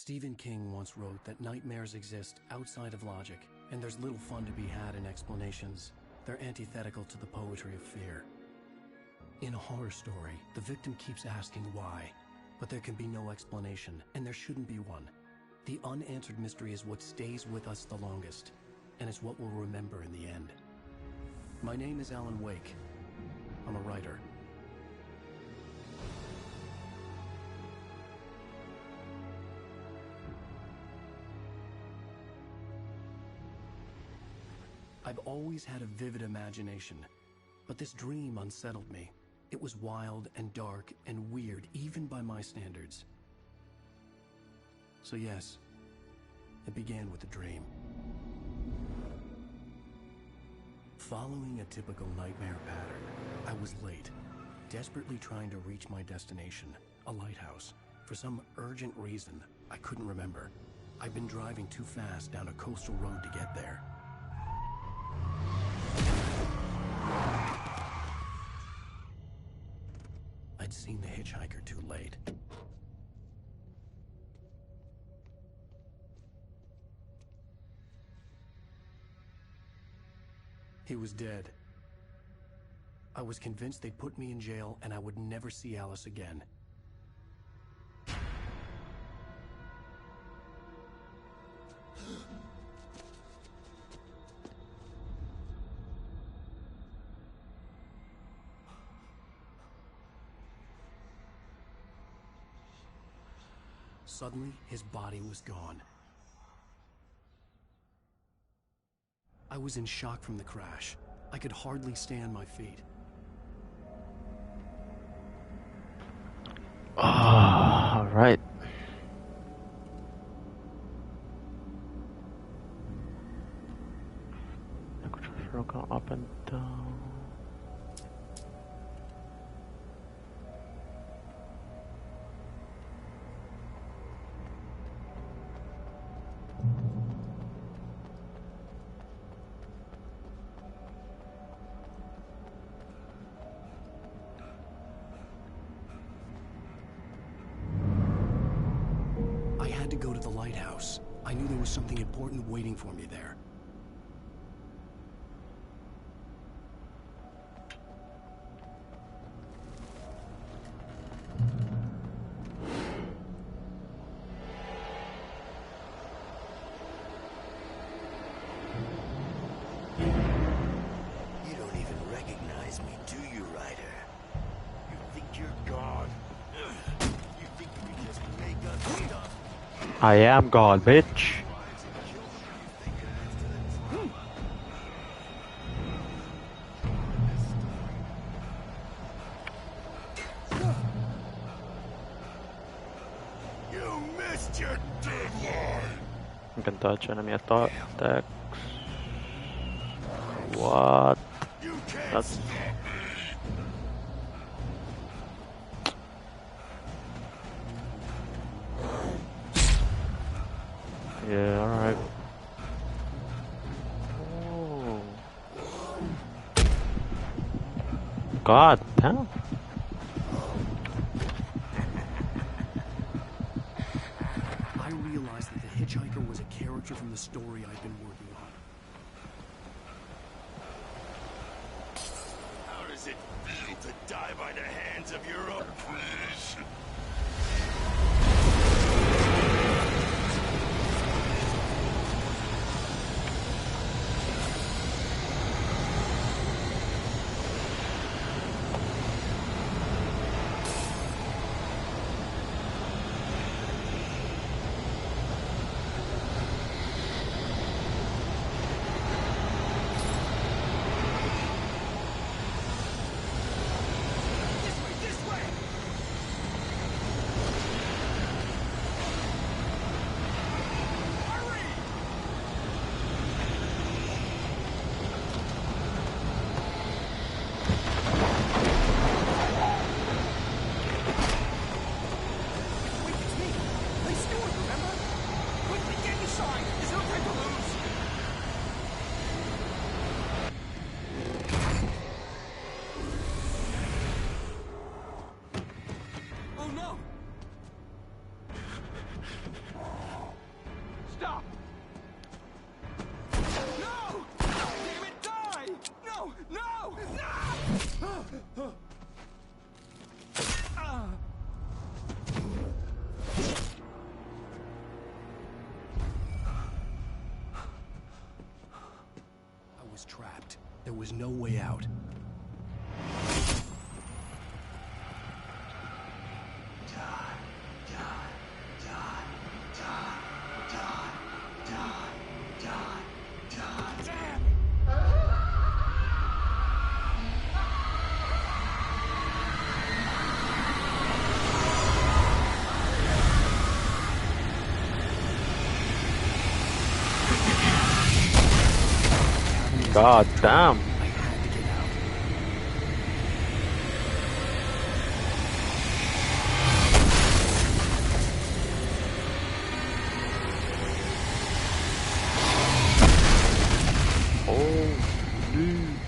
Stephen King once wrote that nightmares exist outside of logic, and there's little fun to be had in explanations. They're antithetical to the poetry of fear. In a horror story, the victim keeps asking why, but there can be no explanation, and there shouldn't be one. The unanswered mystery is what stays with us the longest, and it's what we'll remember in the end. My name is Alan Wake. I'm a writer. I've always had a vivid imagination, but this dream unsettled me. It was wild and dark and weird, even by my standards. So yes, it began with a dream. Following a typical nightmare pattern, I was late, desperately trying to reach my destination, a lighthouse. For some urgent reason, I couldn't remember. I'd been driving too fast down a coastal road to get there. I'd seen the hitchhiker too late. He was dead. I was convinced they'd put me in jail and I would never see Alice again. Suddenly, his body was gone. I was in shock from the crash. I could hardly stay on my feet. All right. Go up and down. I had to go to the lighthouse. I knew there was something important waiting for me there. You don't even recognize me, do you, Ryder? You think you're God? You think you can just make us stuff? I am God, bitch. You missed your deadline! You can touch enemy attacks. What? You can't That's... stop me! Yeah, alright. Oh. God damn. I realized that the hitchhiker was a character from the story I'd been working on. How does it feel to die by the hands of your own creation? This way! was trapped. There was no way out. God damn. I had to get out. Oh, dude.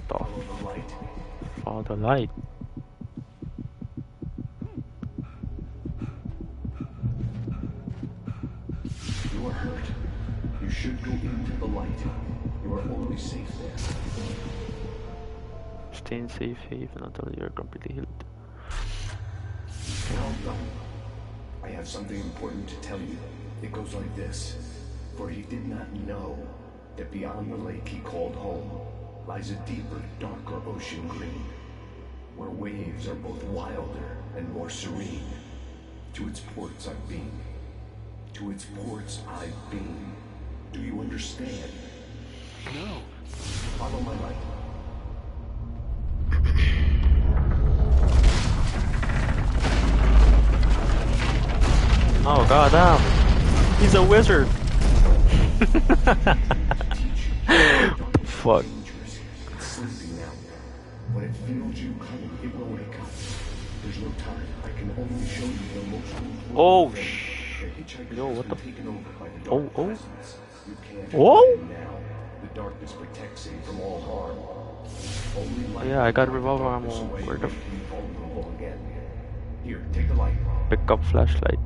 Follow the light. Follow the light. You are hurt. You should go into the light. You are only safe there. Stay safe haven until you're completely healed. Well done. I have something important to tell you. It goes like this. For he did not know that beyond the lake he called home lies a deeper, darker ocean green, where waves are both wilder and more serene. To its ports I've been. To its ports I've been. Do you understand? No. Follow my light. Oh god damn. He's a wizard. Fuck. It's sleeping now. When it feels you coming, it will wake up. There's no time. I can only show you the most. Oh The shh. hitchhiker Yo, has what been the? taken over by the Oh, dark oh. presence. You can't Whoa. hide him now. The darkness protects him from all harm. Only light Yeah, I got can take the revolver darkness ammo. away Where and the make you vulnerable again. Here, take the light. pick up flashlight?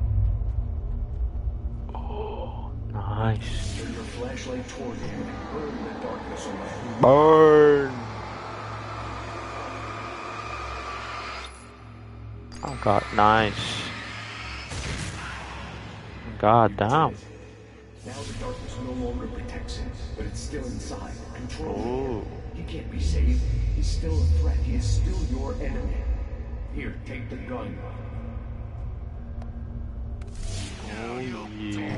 Oh, nice. Turn your flashlight toward him and burn the darkness away. Burn. Oh god, nice. God damn. Now the darkness no longer protects him, but it's still inside, controlling him. Oh. He can't be saved. He's still a threat. He is still your enemy. Here, take the gun. Oh yeah.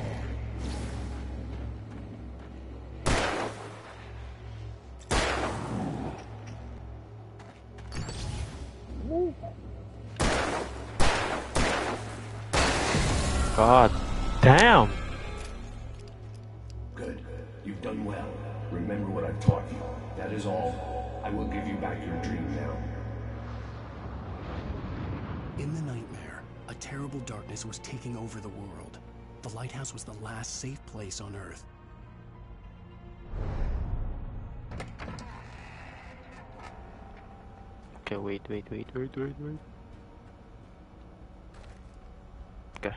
God damn. Good. You've done well. Remember what I've taught you. That is all. I will give you back your dream now. In the nightmare, a terrible darkness was taking over the world. The lighthouse was the last safe place on Earth. Okay, wait. Okay.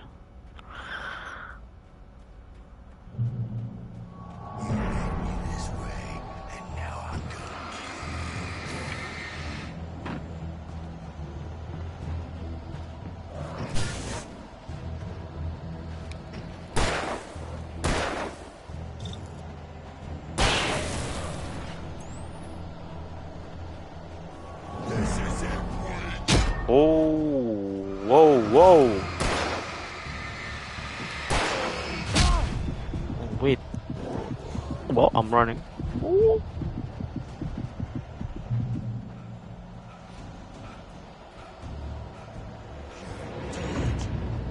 This way, and now I'm gonna Oh, whoa. Wait. Well, I'm running. Ooh.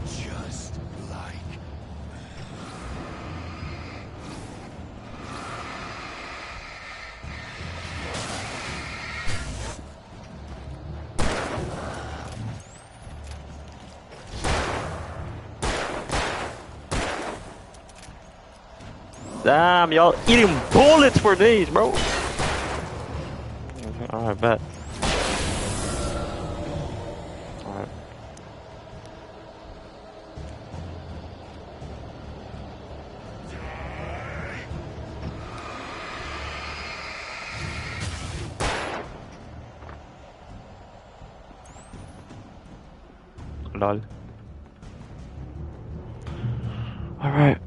just like. Damn, y'all eating bullets for days, bro. Alright, bet. Alright. Lol. Alright.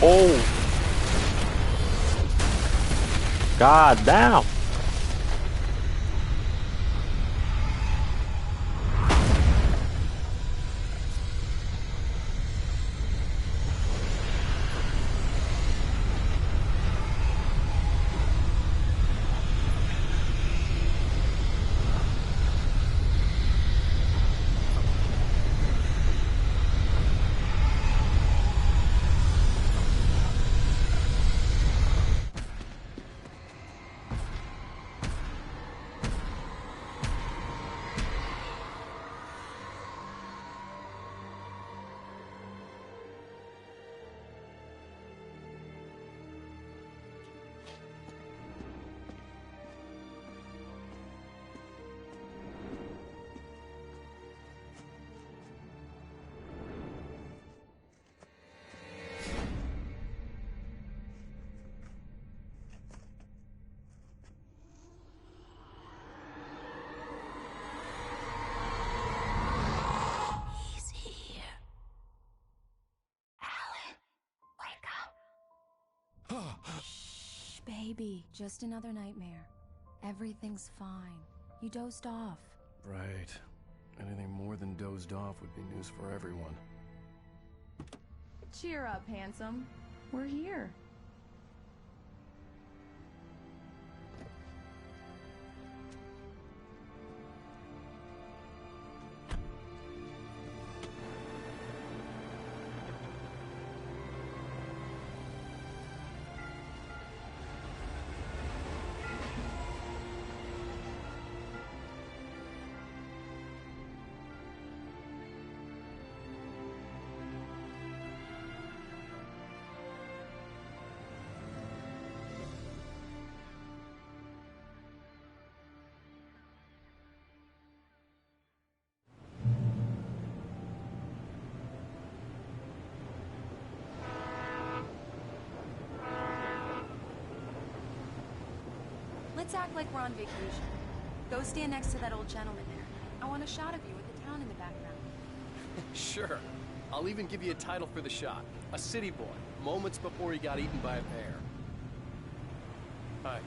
Oh. God damn. Baby, just another nightmare. Everything's fine. You dozed off. Right. Anything more than dozed off would be news for everyone. Cheer up, handsome. We're here. Let's act like we're on vacation. Go stand next to that old gentleman there. I want a shot of you with the town in the background. Sure. I'll even give you a title for the shot. A city boy, moments before he got eaten by a bear. Hi.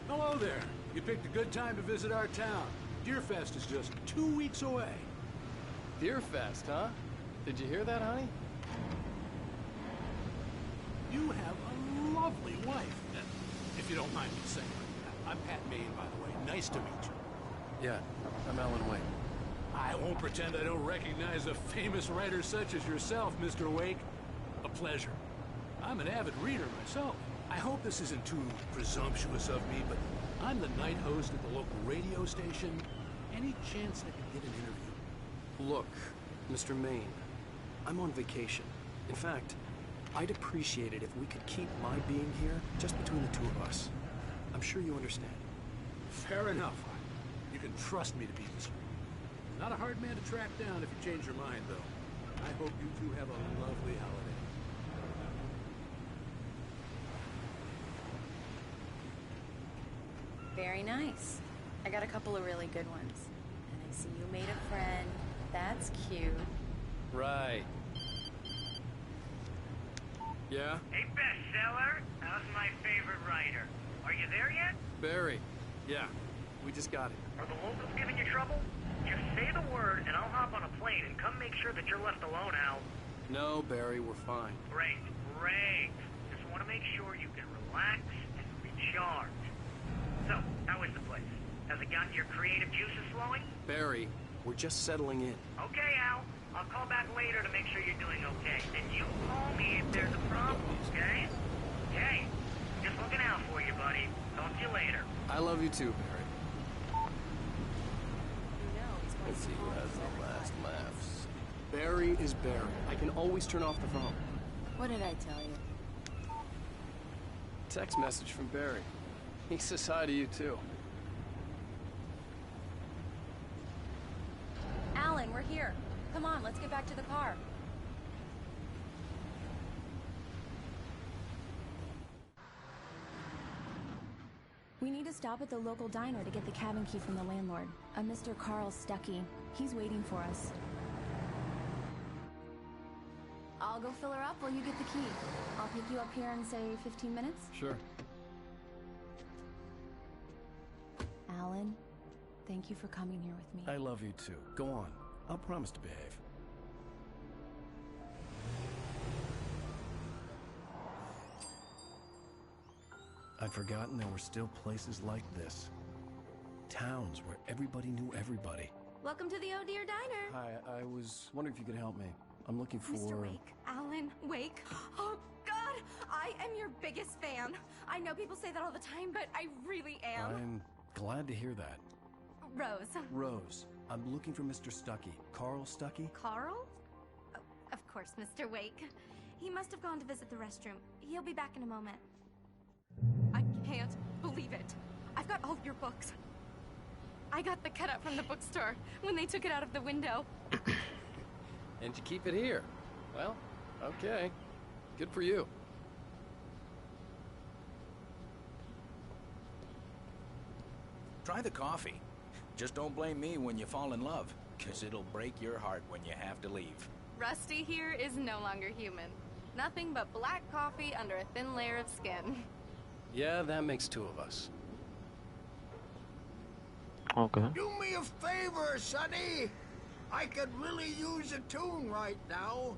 Hello there. You picked a good time to visit our town. Deerfest is just 2 weeks away. Deerfest, huh? Did you hear that, honey? You have a lovely wife, if you don't mind me saying. I'm Pat Maine, by the way. Nice to meet you. Yeah, I'm Alan Wake. I won't pretend I don't recognize a famous writer such as yourself, Mr. Wake. A pleasure. I'm an avid reader myself. I hope this isn't too presumptuous of me, but I'm the night host at the local radio station. Any chance I could get an interview? Look, Mr. Maine, I'm on vacation. In fact, I'd appreciate it if we could keep my being here just between the two of us. I'm sure you understand. Fair enough. You can trust me to be discreet. Not a hard man to track down if you change your mind, though. I hope you two have a lovely holiday. Very nice. I got a couple of really good ones. And I see you made a friend. That's cute. Right. Yeah? Hey, bestseller, how's my favorite writer? Are you there yet? Barry. Yeah, we just got it. Are the locals giving you trouble? Just say the word and I'll hop on a plane and come make sure that you're left alone, Al. No, Barry, we're fine. Great, great. Just want to make sure you can relax and recharge. So, how is the place? Has it gotten your creative juices flowing? Barry, we're just settling in. Okay, Al. I'll call back later to make sure you're doing okay. And you call me if there's a problem, okay? Okay. Just looking out for you, buddy. Talk to you later. I love you too, Barry. You know he's going Let's to see who call has us the every last time. laughs. Barry is Barry. I can always turn off the phone. What did I tell you? Text message from Barry. He says hi to you too. Alan, we're here. Come on, let's get back to the car. We need to stop at the local diner to get the cabin key from the landlord, a Mr. Carl Stuckey. He's waiting for us. I'll go fill her up while you get the key. I'll pick you up here in, say, 15 minutes? Sure. Alan, thank you for coming here with me. I love you too. Go on. I'll promise to behave. I'd forgotten there were still places like this. Towns where everybody knew everybody. Welcome to the Oh Dear Diner. Hi, I was wondering if you could help me. I'm looking for... Mr. Wake. Alan Wake. Oh, God! I am your biggest fan. I know people say that all the time, but I really am. I'm glad to hear that. Rose. Rose. I'm looking for Mr. Stuckey. Carl Stuckey? Carl? Oh, of course, Mr. Wake. He must have gone to visit the restroom. He'll be back in a moment. I can't believe it. I've got all of your books. I got the cutout from the bookstore when they took it out of the window. And you keep it here. Well, okay. Good for you. Try the coffee. Just don't blame me when you fall in love, 'cause it'll break your heart when you have to leave. Rusty here is no longer human. Nothing but black coffee under a thin layer of skin. Yeah, that makes two of us. Okay. Do me a favor, Sonny. I could really use a tune right now.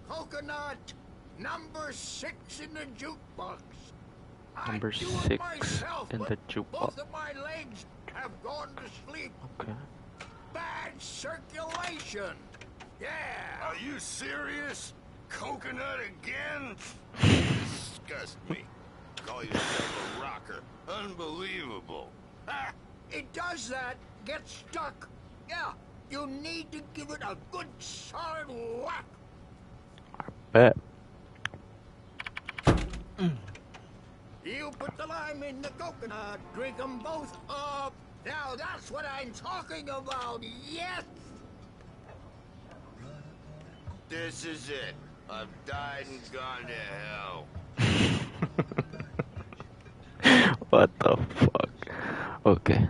Coconut, number 6 in the jukebox. Number I'd do it 6 myself, in the but jukebox. both of my legs have gone to sleep. Okay. Bad circulation. Yeah. Are you serious? Coconut again? Disgust me. Call yourself a rocker. Unbelievable. Ha! It does that. Get stuck. Yeah. You need to give it a good solid whack. Bet. You put the lime in the coconut, drink them both up. Now that's what I'm talking about, yes! This is it. I've died and gone to hell. What the fuck? Okay.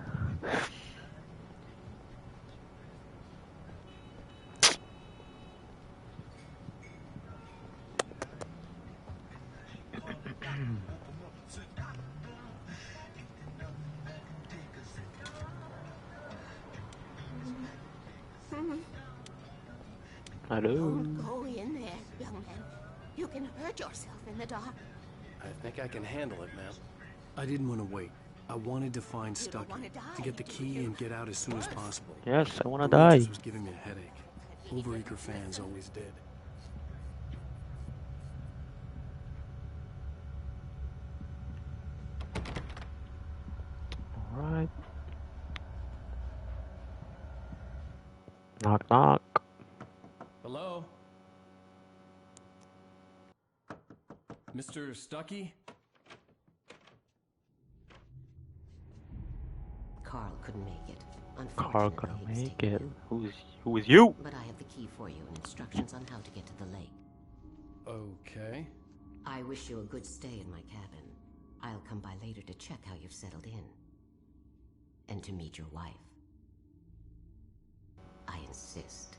Hello. Don't go in there, young man. You can hurt yourself in the dark. I think I can handle it, ma'am. I didn't want to wait. I wanted to find You don't Stuckey, wanna die, to get the do key you? and get out as soon as possible. Yes, I wanna The waitress die. was giving me a headache. Overeager fans always did. Alright. Knock knock. Hello? Mr. Stuckey? Carl couldn't make it. Carl Unfortunately, gonna he was make taken it. ill. Who is you? But I have the key for you and instructions on how to get to the lake. Okay. I wish you a good stay in my cabin. I'll come by later to check how you've settled in. And to meet your wife. I insist.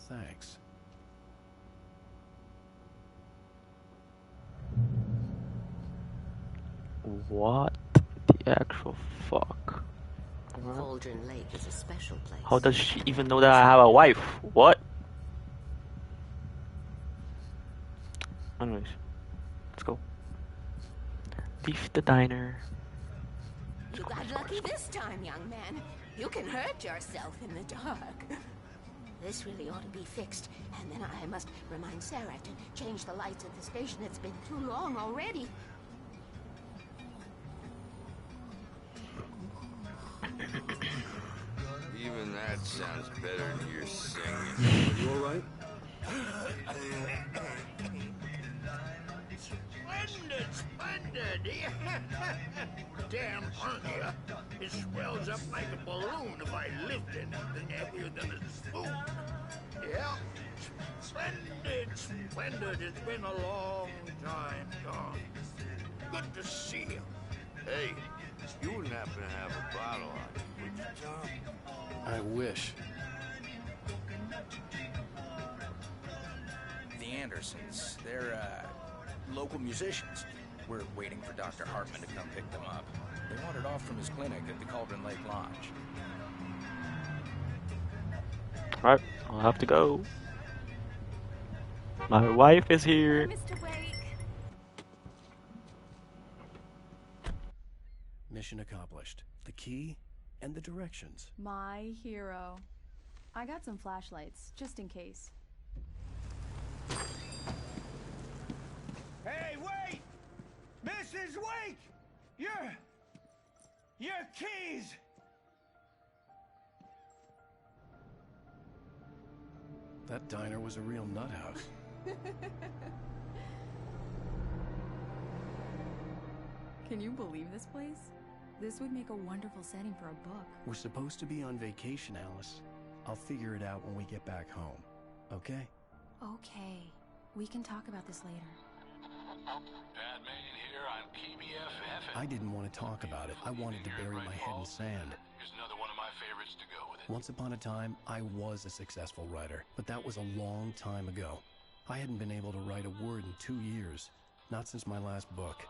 Thanks. What the actual fuck? Alright. Cauldron Lake is a special place. How does she even know that I have a wife? What? Anyways, let's go. Leave the diner. You got lucky this time, young man. You can hurt yourself in the dark. This really ought to be fixed. And then I must remind Sarah to change the lights at the station. It's been too long already. Even that sounds better than your singing. You alright? Splendid, splendid! Damn hernia. It swells up like a balloon if I lift anything heavier than a spoon. Yeah. Splendid, splendid. It's been a long time gone. Good to see you. Hey, you wouldn't happen to have a bottle on you, would you, Tom? I wish. The Andersons, they're, local musicians. We're waiting for Dr. Hartman to come pick them up. They wandered off from his clinic at the Cauldron Lake Lodge. Alright, I'll have to go. My wife is here. Mr. Wake. Mission accomplished. The key and the directions. My hero. I got some flashlights, just in case. Hey, wait! Mrs. Wake! Your keys! That diner was a real nut house. Can you believe this place? This would make a wonderful setting for a book. We're supposed to be on vacation, Alice. I'll figure it out when we get back home. Okay? Okay. We can talk about this later. Bad man here on KBFF. I didn't want to talk about it. I wanted to bury my head in sand. Here's another one of my favorites to go with it. Once upon a time, I was a successful writer, but that was a long time ago. I hadn't been able to write a word in 2 years. Not since my last book.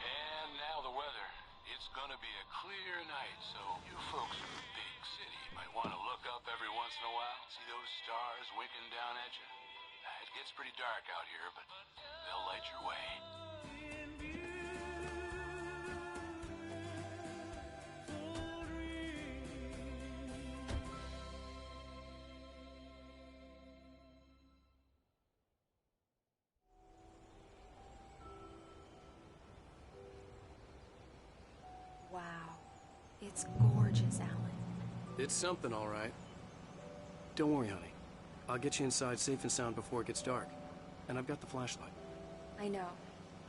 And now the weather. It's gonna be a clear night, so you folks in the big city might want to look up every once in a while. See those stars winking down at you? It gets pretty dark out here, but they'll light your way. Wow. It's gorgeous, Alan. It's something, all right. Don't worry, honey. I'll get you inside safe and sound before it gets dark. And I've got the flashlight. I know.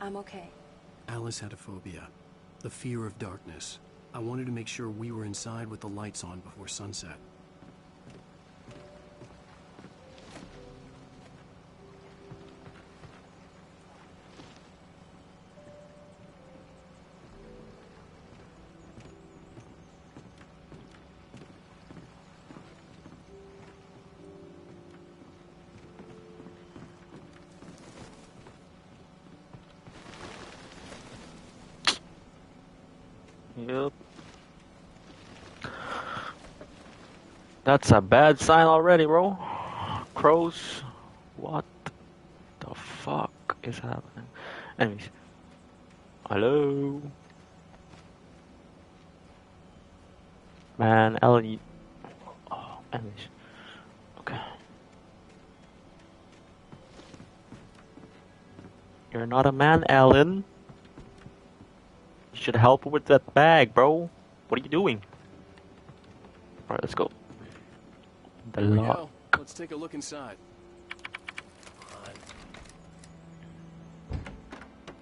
I'm okay. Alice had a phobia. The fear of darkness. I wanted to make sure we were inside with the lights on before sunset. Yep. That's a bad sign already, bro. Crows. What the fuck is happening? Anyways. Hello? Man, Ellie. Oh, anyways. Okay. You're not a man, Alan. You should help with that bag, bro. What are you doing? Alright, let's go. The Here we lock. go. Let's take a look inside.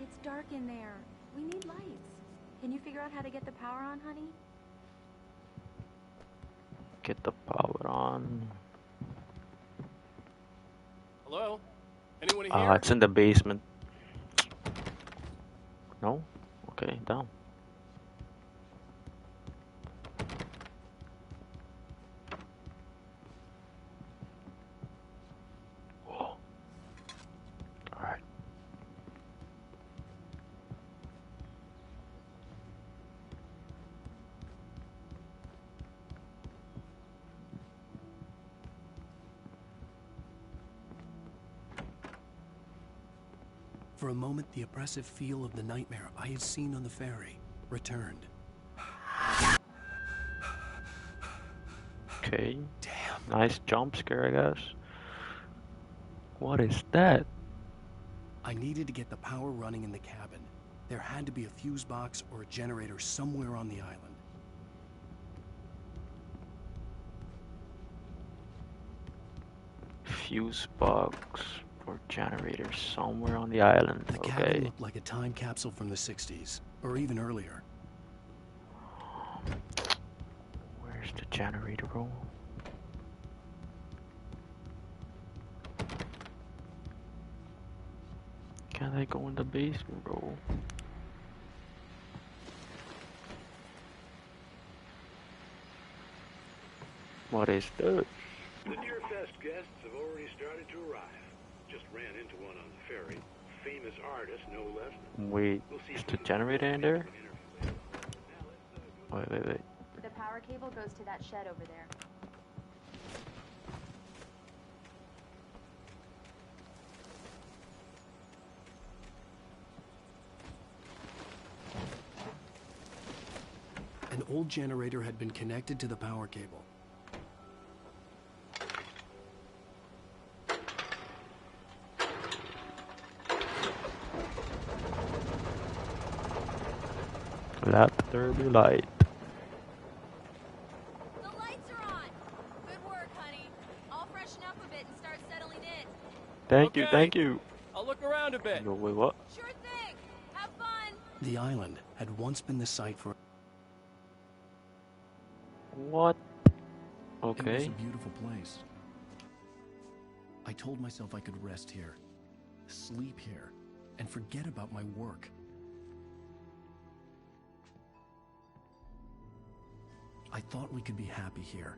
It's dark in there. We need lights. Can you figure out how to get the power on, honey? Get the power on. Hello? Anyone here? It's in the basement. No? Okay, down. Whoa. Alright. For a moment, the oppressive feel of the nightmare I had seen on the ferry returned. Okay. Damn. Nice jump scare, I guess. What is that? I needed to get the power running in the cabin. There had to be a fuse box or a generator somewhere on the island. Fuse box or generator somewhere on the island. The cabin looked like a time capsule from the 60s, or even earlier. Where's the generator, bro? Can't can I go in the basement, bro? What is this? The Deerfest guests have already started to arrive. Just ran into one on the ferry. Famous artist, no less than... Wait, is the generator in there? Wait. The power cable goes to that shed over there. An old generator had been connected to the power cable. Let there be light. The lights are on! Good work, honey. I'll freshen up a bit and start settling in. Thank you. I'll look around a bit. Yo, wait, what? Sure thing! Have fun! The island had once been the site for... What? It was Okay. a beautiful place. I told myself I could rest here, sleep here, and forget about my work. I thought we could be happy here.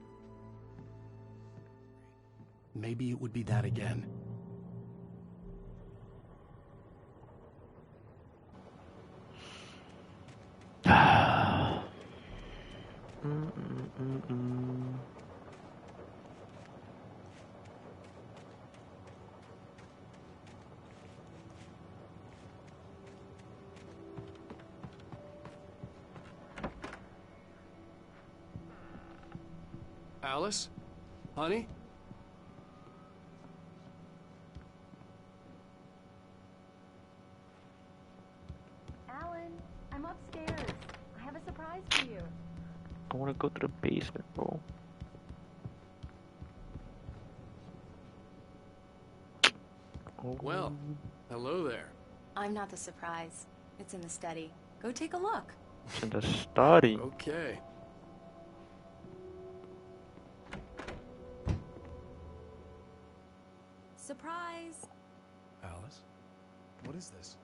Maybe it would be that again. Alice? Honey? Alan, I'm upstairs. I have a surprise for you. I wanna go to the basement, bro. Oh. Well, hello there. I'm not the surprise. It's in the study. Go take a look. It's in the study. Okay. Surprise! Alice, what is this?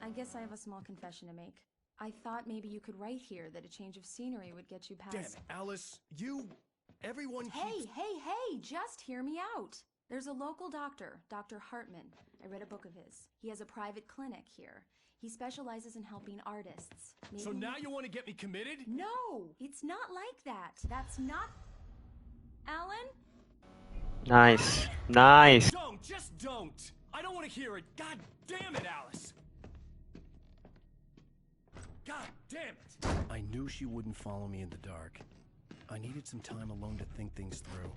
I guess I have a small confession to make. I thought maybe you could write here that a change of scenery would get you past... Damn it, Alice, everyone keeps... Hey, just hear me out. There's a local doctor, Dr. Hartman. I read a book of his. He has a private clinic here. He specializes in helping artists. Maybe So now you want to get me committed? No, it's not like that. That's not... Alan? Nice. Nice. Don't! Just don't! I don't want to hear it! God damn it, Alice! God damn it! I knew she wouldn't follow me in the dark. I needed some time alone to think things through.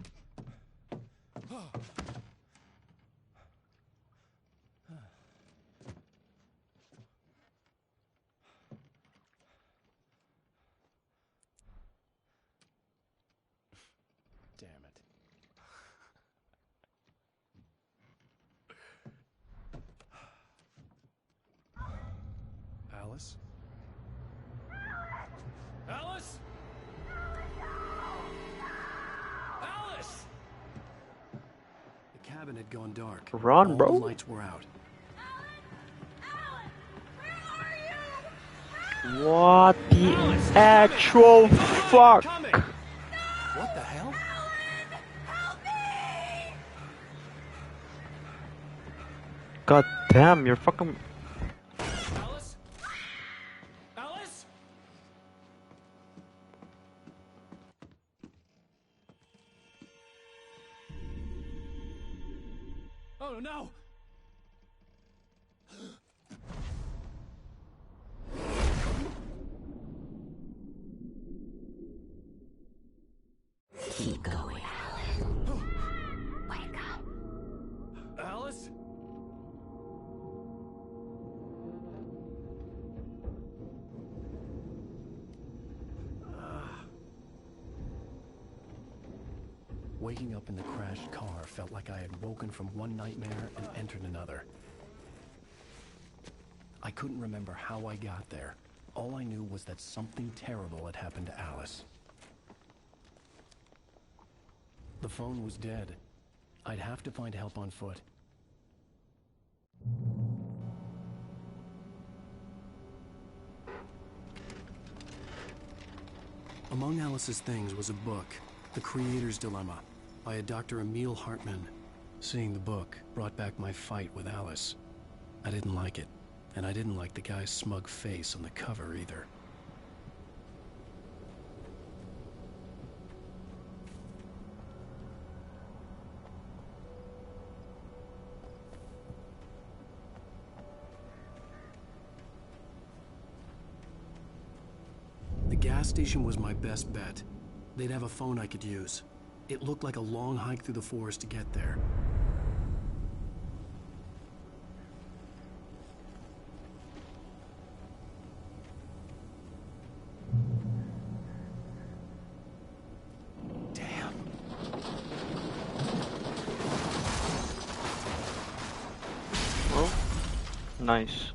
Damn it. Alice? Alice? Alice! The cabin had gone dark. Run, All bro. the lights were out. What the actual fuck? What the hell? God damn, you're fucking... Alice? Alice? Oh no! Keep going, Alan. Wake up. Alice? Waking up in the crashed car felt like I had woken from one nightmare and entered another. I couldn't remember how I got there. All I knew was that something terrible had happened to Alice. The phone was dead. I'd have to find help on foot. Among Alice's things was a book, The Creator's Dilemma, by a Dr. Emil Hartman. Seeing the book brought back my fight with Alice. I didn't like it, and I didn't like the guy's smug face on the cover either. The gas station was my best bet. They'd have a phone I could use. It looked like a long hike through the forest to get there. Damn. Oh, nice.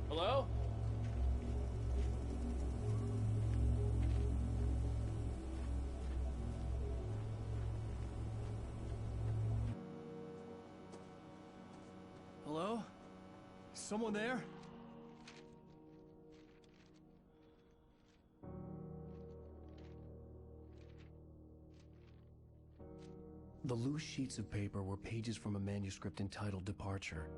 Hello? Hello? Someone there? The loose sheets of paper were pages from a manuscript entitled Departure.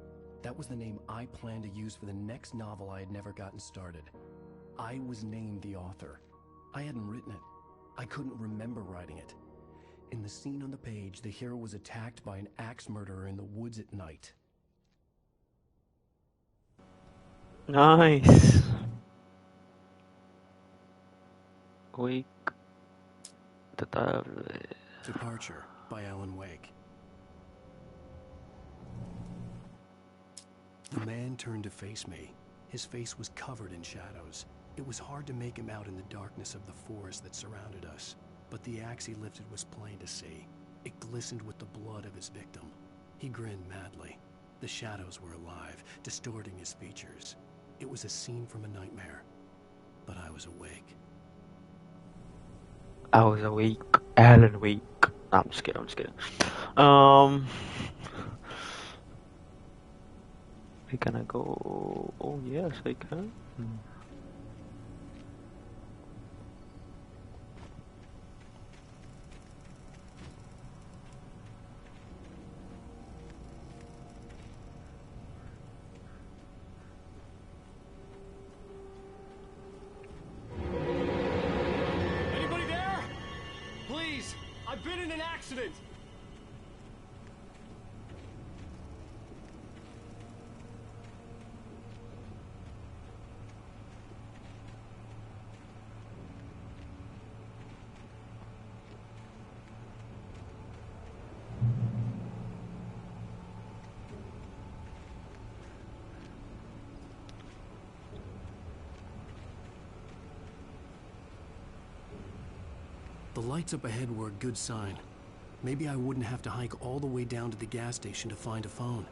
That was the name I planned to use for the next novel I had never gotten started. I was named the author. I hadn't written it. I couldn't remember writing it. In the scene on the page, the hero was attacked by an axe murderer in the woods at night. Nice. Wake. Departure by Alan Wake. The man turned to face me. His face was covered in shadows. It was hard to make him out in the darkness of the forest that surrounded us, but the axe he lifted was plain to see. It glistened with the blood of his victim. He grinned madly. The shadows were alive, distorting his features. It was a scene from a nightmare, but I was awake. I was awake. Alan Wake. No, I'm just kidding. I'm just kidding. We gonna go. Oh yes, I can. Anybody there? Please, I've been in an accident. The lights up ahead were a good sign. Maybe I wouldn't have to hike all the way down to the gas station to find a phone.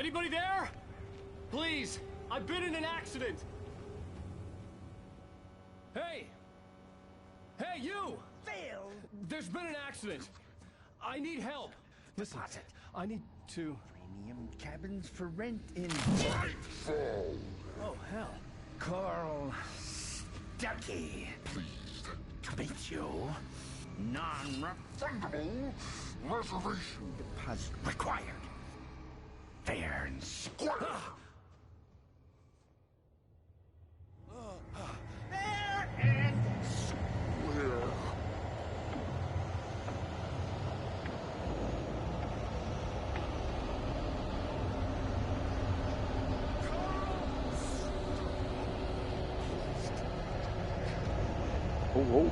Anybody there? Please, I've been in an accident. Hey! Hey, you! Phil! There's been an accident. I need help. Listen, Deposit. I need to... Premium cabins for rent in Oh, hell. Carl Stuckey. Pleased to meet you. Non-refundable reservation deposit required. Fair and square. Fair and square. Oh, whoa.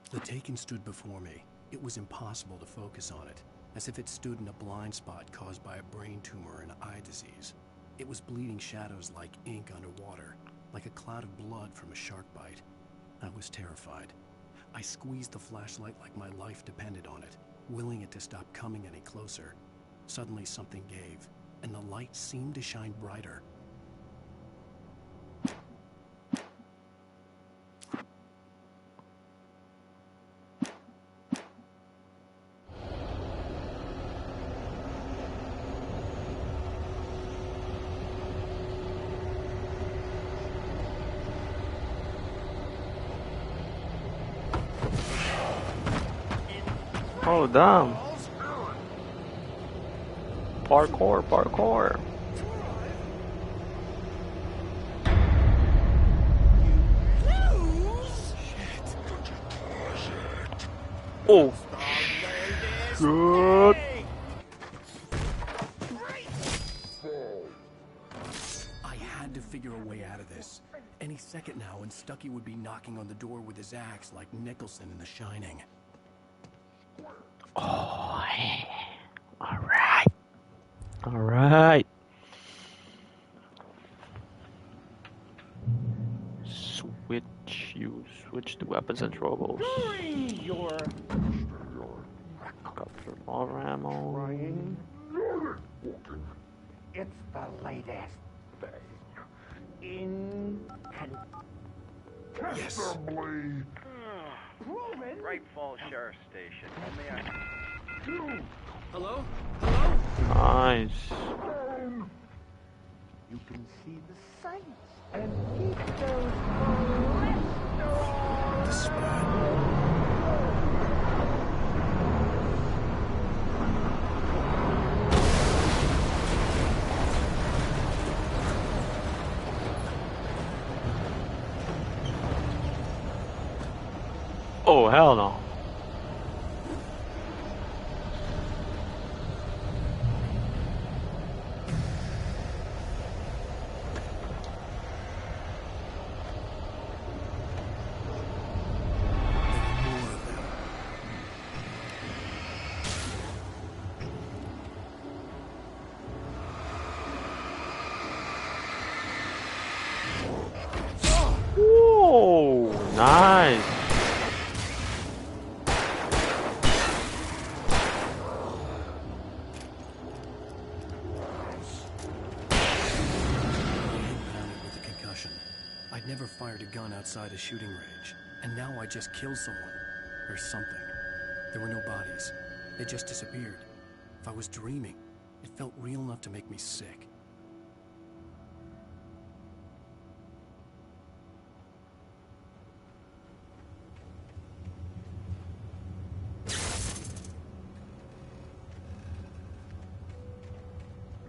The Taken stood before me. It was impossible to focus on it, as if it stood in a blind spot caused by a brain tumor and eye disease. It was bleeding shadows like ink underwater, like a cloud of blood from a shark bite. I was terrified. I squeezed the flashlight like my life depended on it, willing it to stop coming any closer. Suddenly something gave, and the light seemed to shine brighter. Oh, damn. Parkour, parkour. Oh. Shit. I had to figure a way out of this. Any second now, and Stucky would be knocking on the door with his axe like Nicholson in The Shining. Oh, alright. Alright. Switch the weapons and throwables. Capture more ammo. It's the latest thing. Incontestably proven. Great Falls Sheriff Station. Hello? Hello? Nice. You can see the sights and keep those cholesterol. The spot. Oh, hell no. Whoa, nice. I'd never fired a gun outside a shooting range, and now I just killed someone. Or something. There were no bodies. They just disappeared. If I was dreaming, it felt real enough to make me sick.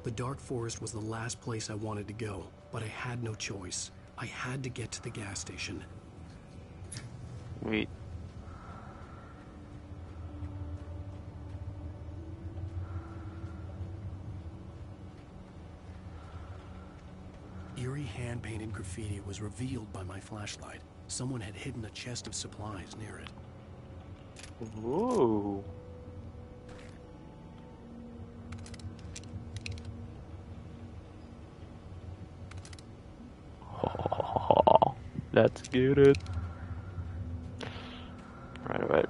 The dark forest was the last place I wanted to go, but I had no choice. I had to get to the gas station. Wait. Eerie hand-painted graffiti was revealed by my flashlight. Someone had hidden a chest of supplies near it. Ooh. Let's get it. Right.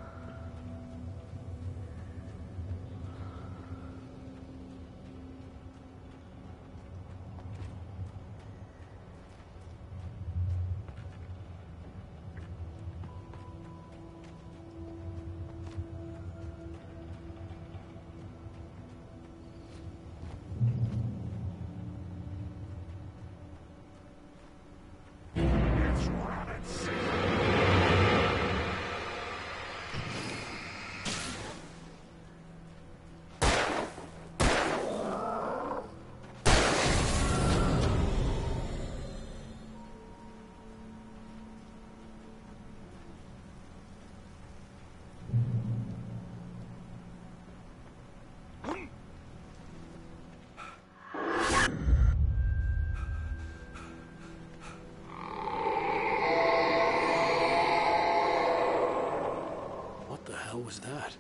was that?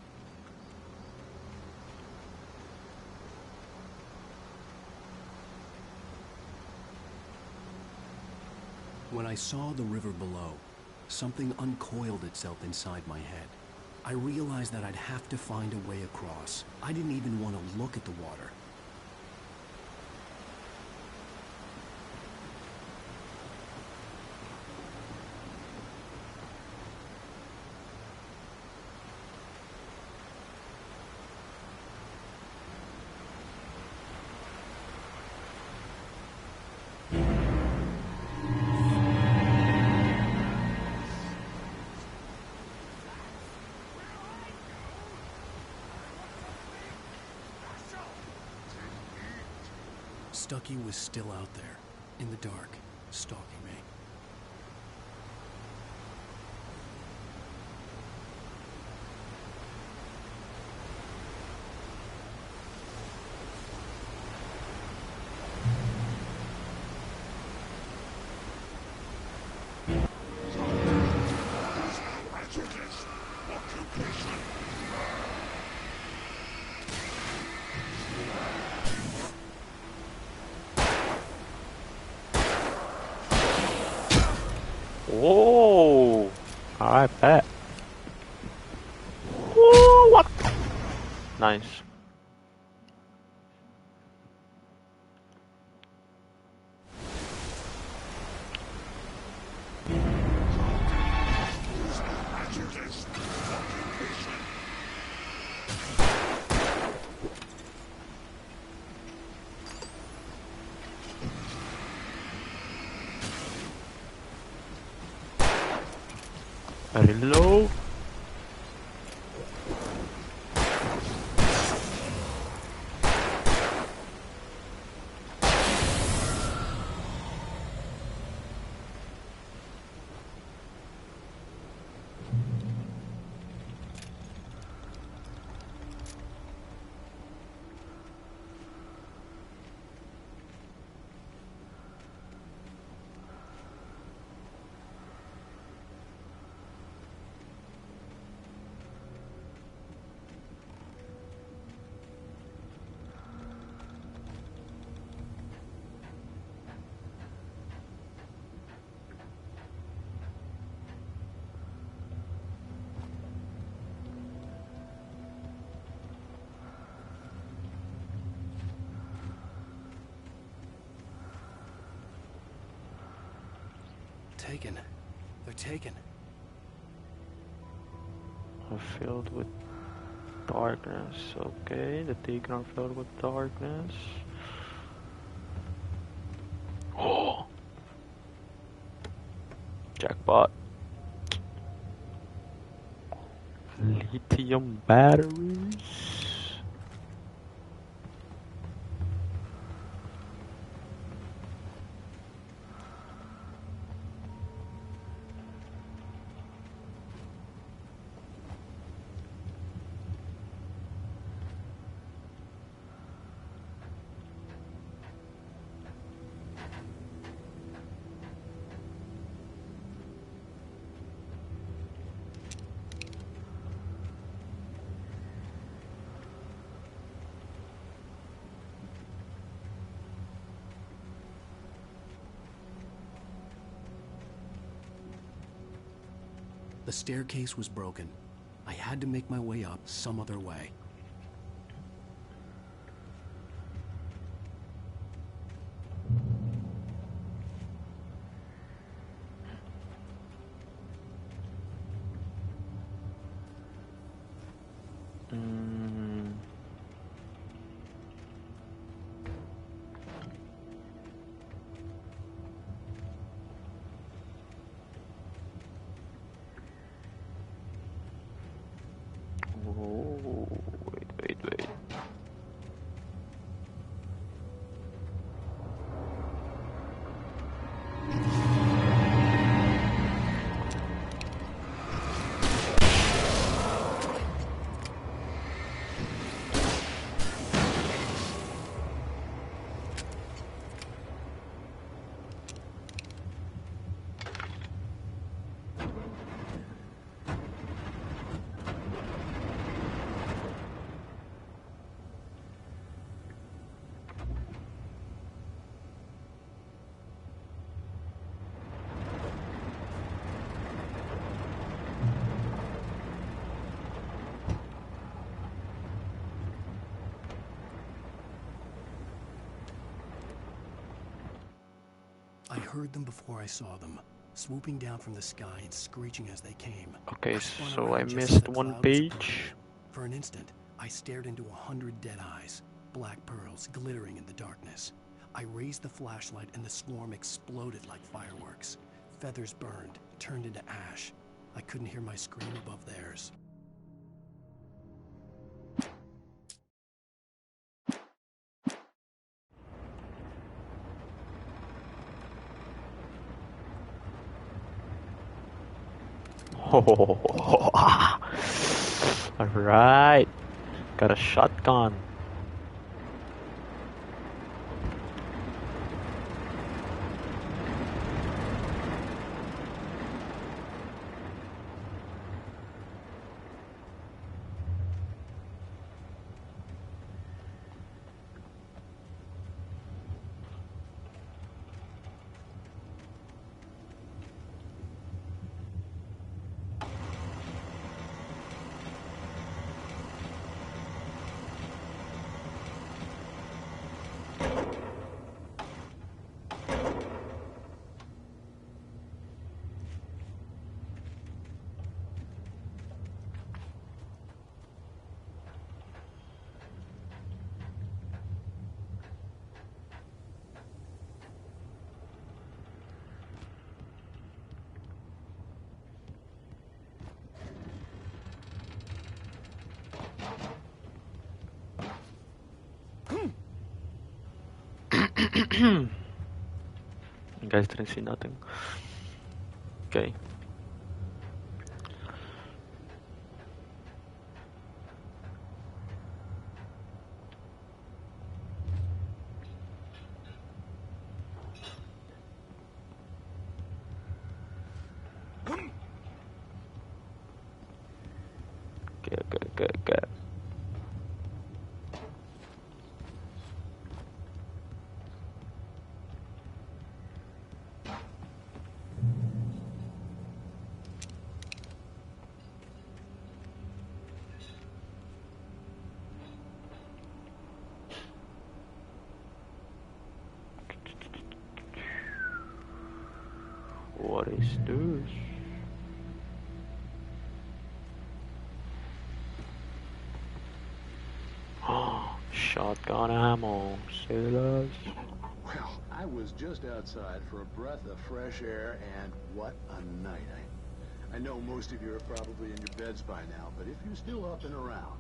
When I saw the river below, something uncoiled itself inside my head. I realized that I'd have to find a way across. I didn't even want to look at the water. Stucky was still out there, in the dark, stalking me. Whoa! Alright, bet. Whoa, what? Nice. Very low. Taken. They're taken. Are filled with darkness. Okay, the Taken are filled with darkness. Oh! Jackpot. Lithium batteries. The staircase was broken. I had to make my way up some other way. Oh. I heard them before I saw them, swooping down from the sky and screeching as they came. Okay, spun so I around just as missed the one cloud page. disappeared. For an instant, I stared into 100 dead eyes, black pearls glittering in the darkness. I raised the flashlight and the swarm exploded like fireworks. Feathers burned, turned into ash. I couldn't hear my scream above theirs. Oh, alright. Got a shotgun. You guys didn't see nothing. Okay. Okay. What is this? Shotgun ammo, sailors. Well, I was just outside for a breath of fresh air, and what a night. I know most of you are probably in your beds by now, but if you're still up and around,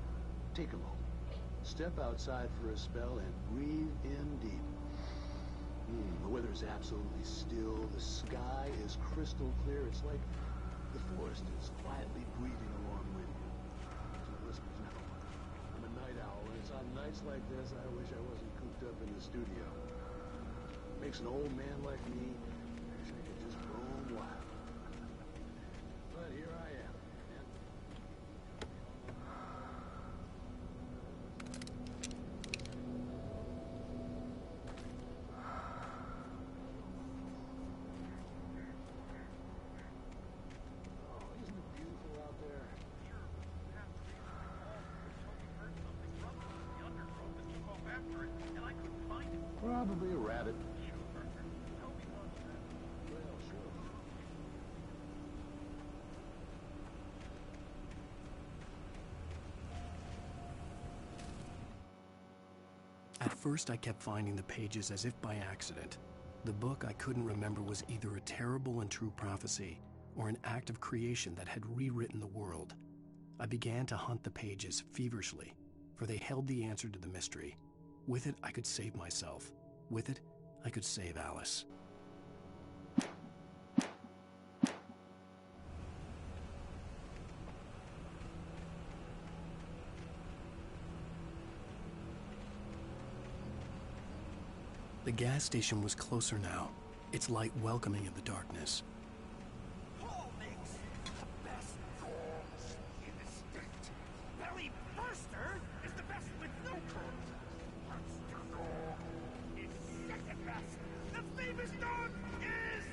take a moment. Step outside for a spell and breathe in deep. The weather is absolutely still. The sky is crystal clear. It's like the forest is quietly breathing along with you. So listeners, now, I'm a night owl, and it's on nights like this I wish I wasn't cooped up in the studio. Makes an old man like me wish I could just roam wild. But here I am. Probably a rabbit. At first, I kept finding the pages as if by accident. The book I couldn't remember was either a terrible and true prophecy or an act of creation that had rewritten the world. I began to hunt the pages feverishly, for they held the answer to the mystery. With it, I could save myself. With it, I could save Alice. The gas station was closer now, its light welcoming in the darkness. Paul makes the best calls in the state. Belly Burster is the best with no calls. Monster Dog is second best. The famous dog is...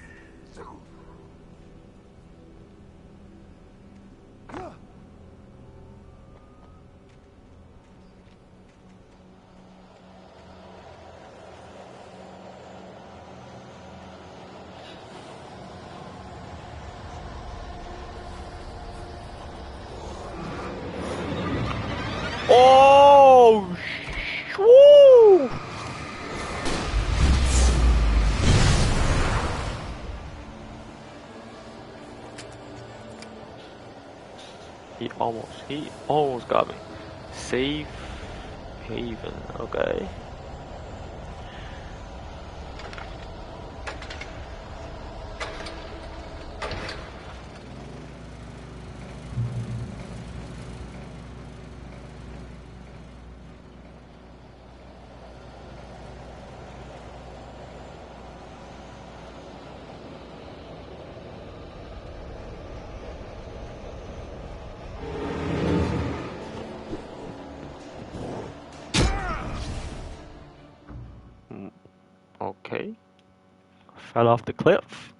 He almost got me. Safe haven, okay. Okay. Fell off the cliff.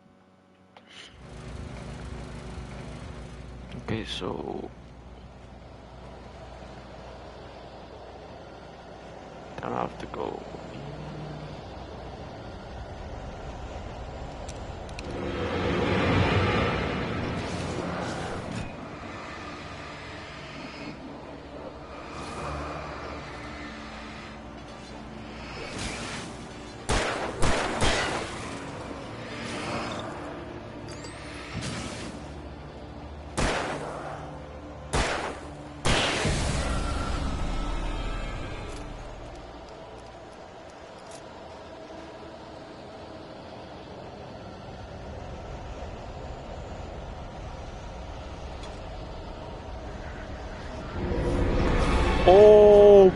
Okay, so I have to go. Oh!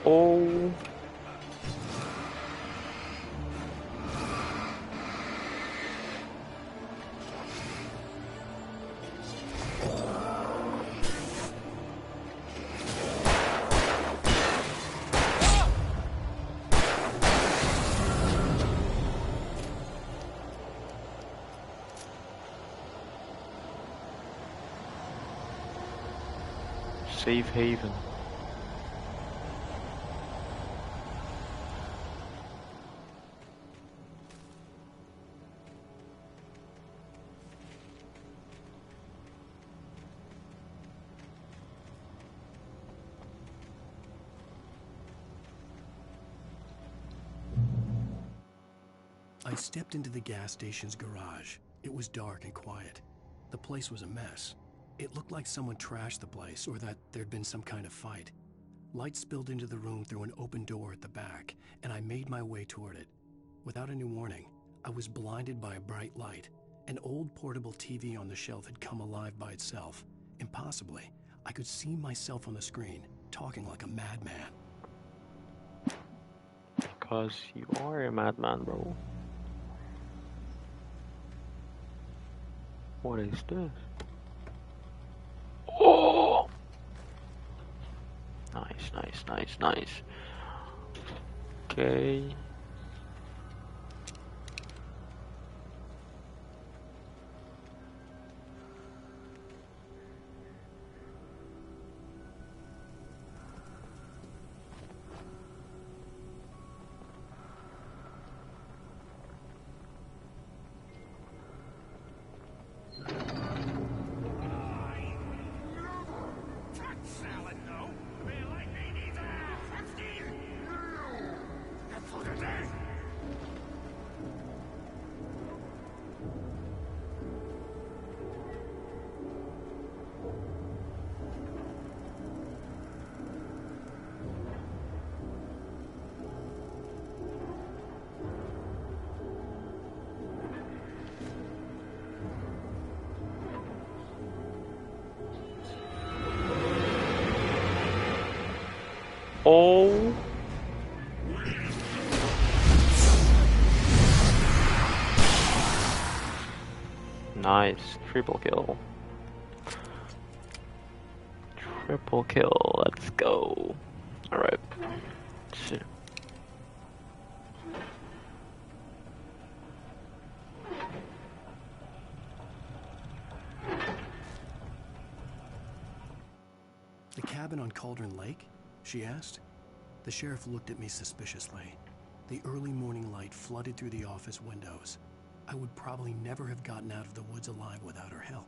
Oh! Safe haven. I stepped into the gas station's garage. It was dark and quiet. The place was a mess. It looked like someone trashed the place or that there'd been some kind of fight. Light spilled into the room through an open door at the back, and I made my way toward it. Without any warning, I was blinded by a bright light. An old portable TV on the shelf had come alive by itself. Impossibly, I could see myself on the screen, talking like a madman. Because you are a madman, bro. What is this? Oh! Nice, nice, nice, nice. Okay. Oh. Nice. Triple kill. Triple kill. Let's go. Alright. Shit. The cabin on Cauldron Lake? She asked. The sheriff looked at me suspiciously. The early morning light flooded through the office windows. I would probably never have gotten out of the woods alive without her help.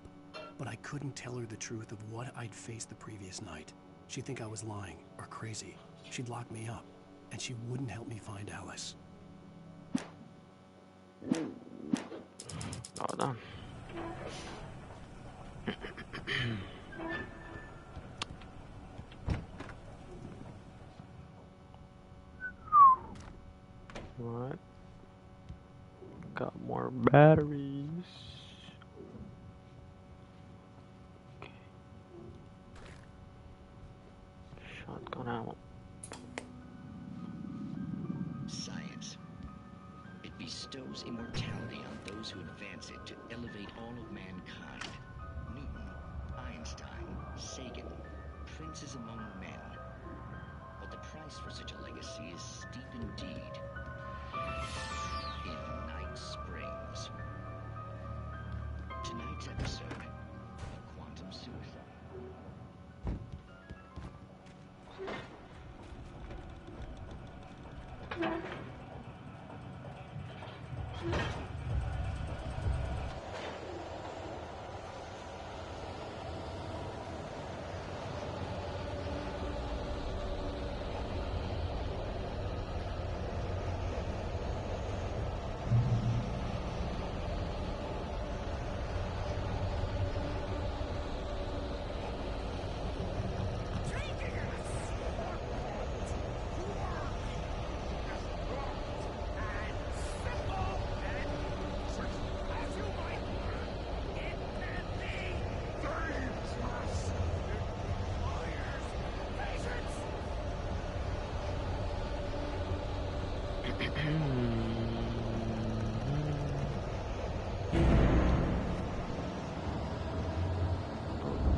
But I couldn't tell her the truth of what I'd faced the previous night. She'd think I was lying or crazy. She'd lock me up, and she wouldn't help me find Alice. Hold on. What? Got more batteries. Okay. Shotgun ammo. Science. It bestows immortality on those who advance it to elevate all of mankind. Newton, Einstein, Sagan, princes among men. But the price for such a legacy is steep indeed. In Night Springs. Tonight's episode, Quantum Suicide.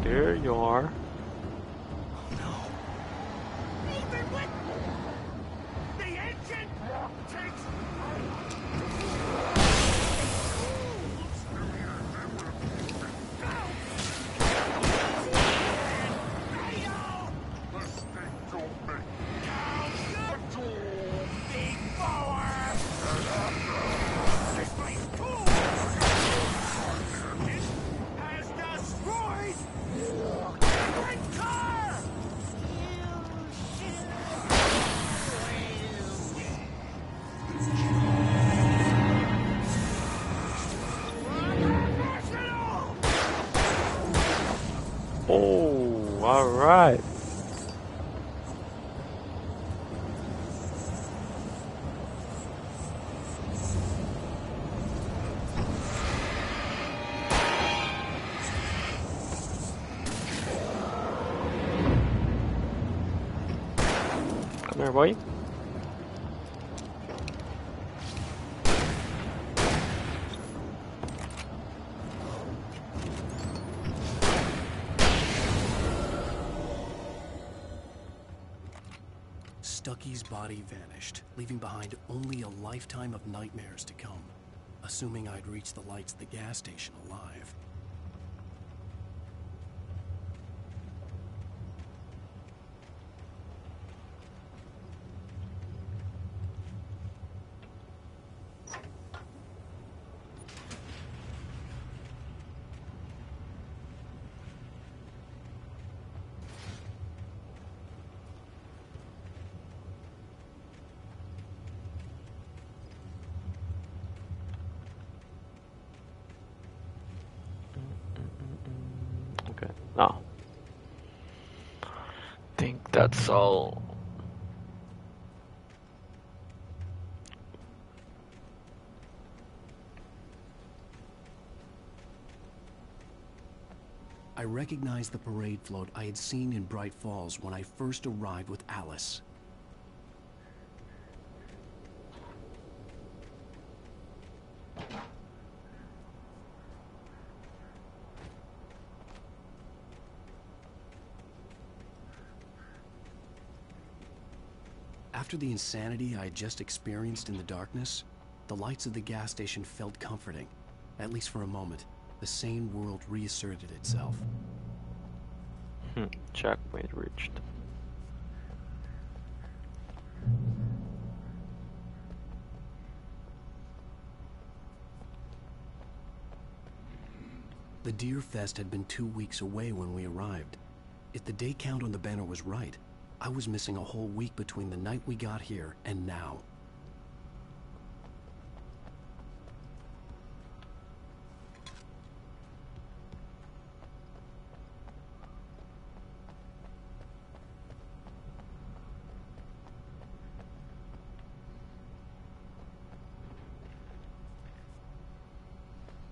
There you are. Even with the ancient takes Oh, all right. Come here, boy. Stucky's body vanished, leaving behind only a lifetime of nightmares to come, assuming I'd reach the lights of the gas station alive. Okay. No. Think that's all. I recognized the parade float I had seen in Bright Falls when I first arrived with Alice. After the insanity I had just experienced in the darkness, the lights of the gas station felt comforting. At least for a moment, the sane world reasserted itself. Checkpoint reached. The Deer Fest had been 2 weeks away when we arrived. If the day count on the banner was right, I was missing a whole week between the night we got here and now.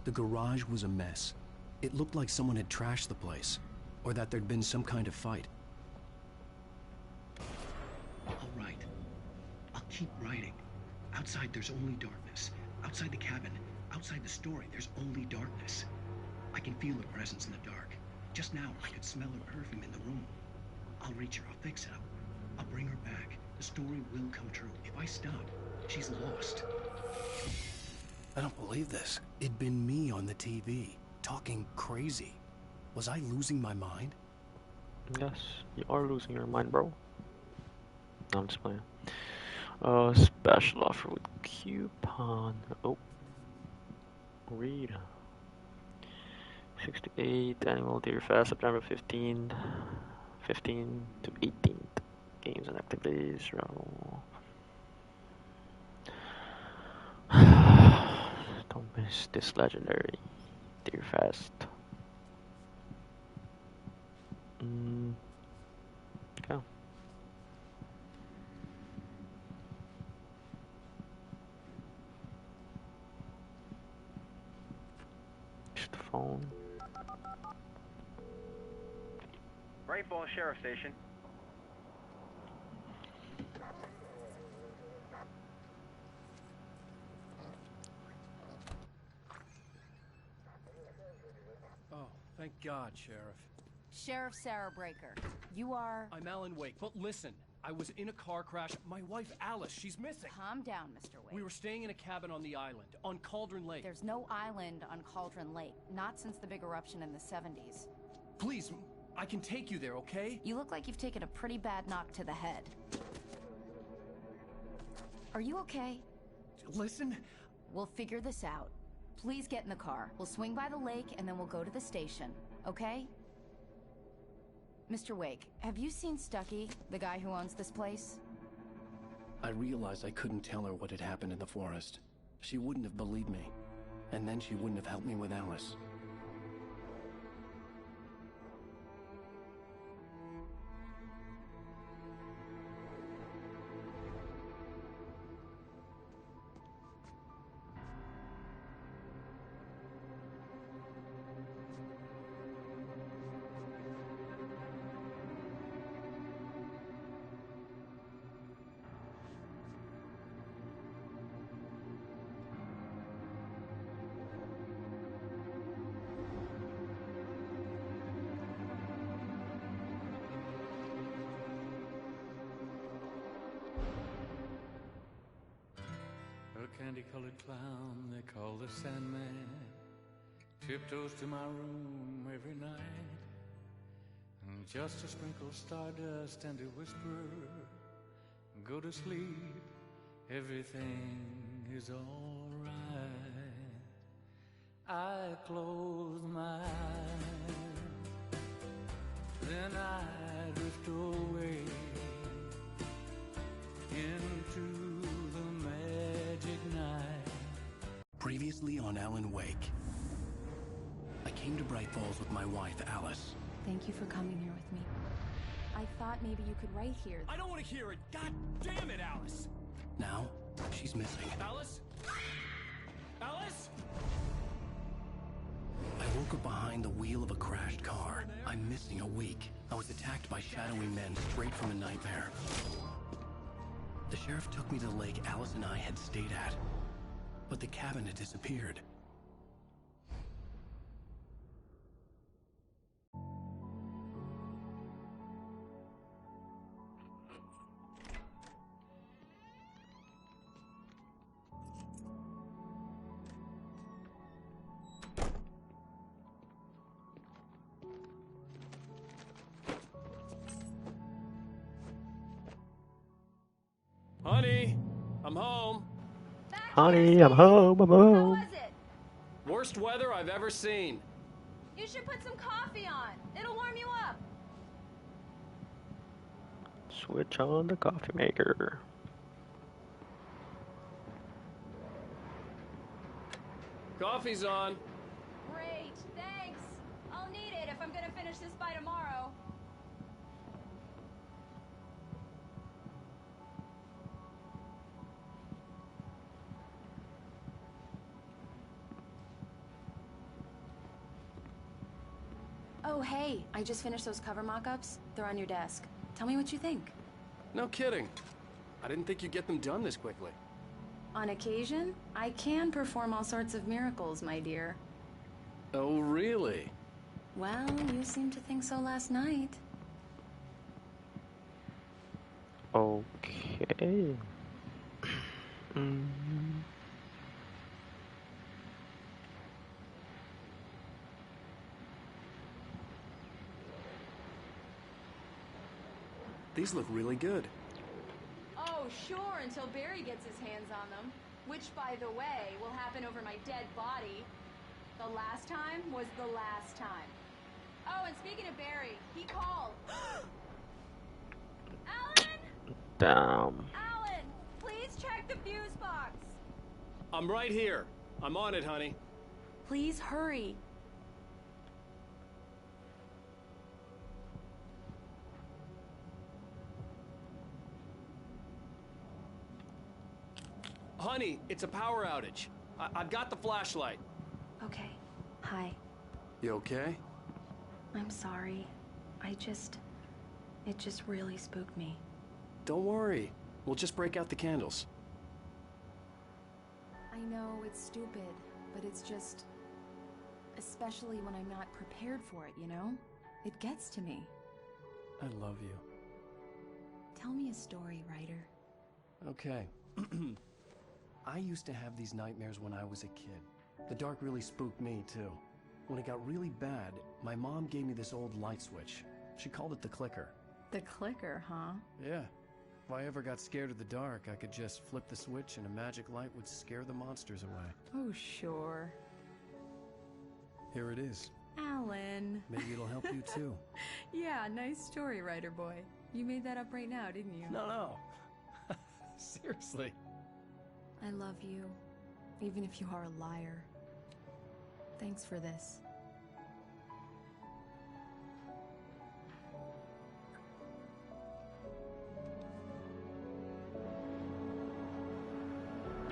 The garage was a mess. It looked like someone had trashed the place, or that there'd been some kind of fight. All right. I'll keep writing. Outside, there's only darkness. Outside the cabin, outside the story, there's only darkness. I can feel her presence in the dark. Just now, I could smell her perfume in the room. I'll reach her. I'll fix it up. I'll bring her back. The story will come true. If I stop, she's lost. I don't believe this. It'd been me on the TV, talking crazy. Was I losing my mind? Yes, you are losing your mind, bro. No, I'm just playing. Special offer with coupon. Oh. Read. 68 annual Deer Fest, September 15 to 18th. Games and activities. Don't miss this legendary Deer Fest. Okay. Just the phone. Great Falls Sheriff Station. Oh, thank God, Sheriff. Sheriff Sarah Breaker, you are... I'm Alan Wake, but listen, I was in a car crash. My wife, Alice, she's missing. Calm down, Mr. Wake. We were staying in a cabin on the island, on Cauldron Lake. There's no island on Cauldron Lake, not since the big eruption in the 70s. Please, I can take you there, okay? You look like you've taken a pretty bad knock to the head. Are you okay? Listen. We'll figure this out. Please get in the car. We'll swing by the lake and then we'll go to the station, okay? Mr. Wake, have you seen Stucky, the guy who owns this place? I realized I couldn't tell her what had happened in the forest. She wouldn't have believed me. And then she wouldn't have helped me with Alice. Candy-colored clown they call the Sandman tiptoes to my room every night, and just to sprinkle stardust and to whisper, go to sleep, everything is all right. I close my eyes, then I drift away into Previously on Alan Wake. I came to Bright Falls with my wife, Alice. Thank you for coming here with me. I thought maybe you could write here. I don't want to hear it! God damn it, Alice! Now, she's missing. Alice? Alice? I woke up behind the wheel of a crashed car. I'm missing a week. I was attacked by shadowy men straight from a nightmare. The sheriff took me to the lake Alice and I had stayed at. But the cabin had disappeared. Honey, I'm home. Honey, I'm home, I'm home. Worst weather I've ever seen. You should put some coffee on. It'll warm you up. Switch on the coffee maker. Coffee's on. Great, thanks. I'll need it if I'm gonna finish this by tomorrow. Oh, hey, I just finished those cover mock-ups. They're on your desk. Tell me what you think. No kidding. I didn't think you'd get them done this quickly. On occasion, I can perform all sorts of miracles, my dear. Oh, really? Well, you seemed to think so last night. Okay. These look really good. Oh, sure, until Barry gets his hands on them. Which, by the way, will happen over my dead body. The last time was the last time. Oh, and speaking of Barry, he called. Alan! Damn. Alan, please check the fuse box. I'm right here. I'm on it, honey. Please hurry. Honey, it's a power outage. I've got the flashlight. Okay. Hi. You okay? I'm sorry. It just really spooked me. Don't worry. We'll just break out the candles. I know it's stupid, but it's just... especially when I'm not prepared for it, you know? It gets to me. I love you. Tell me a story, writer. Okay. I used to have these nightmares when I was a kid. The dark really spooked me, too. When it got really bad, my mom gave me this old light switch. She called it the clicker. The clicker, huh? Yeah. If I ever got scared of the dark, I could just flip the switch and a magic light would scare the monsters away. Oh, sure. Here it is. Alan. Maybe it'll help you, too. Yeah, nice story, writer boy. You made that up right now, didn't you? No. Seriously. I love you, even if you are a liar. Thanks for this.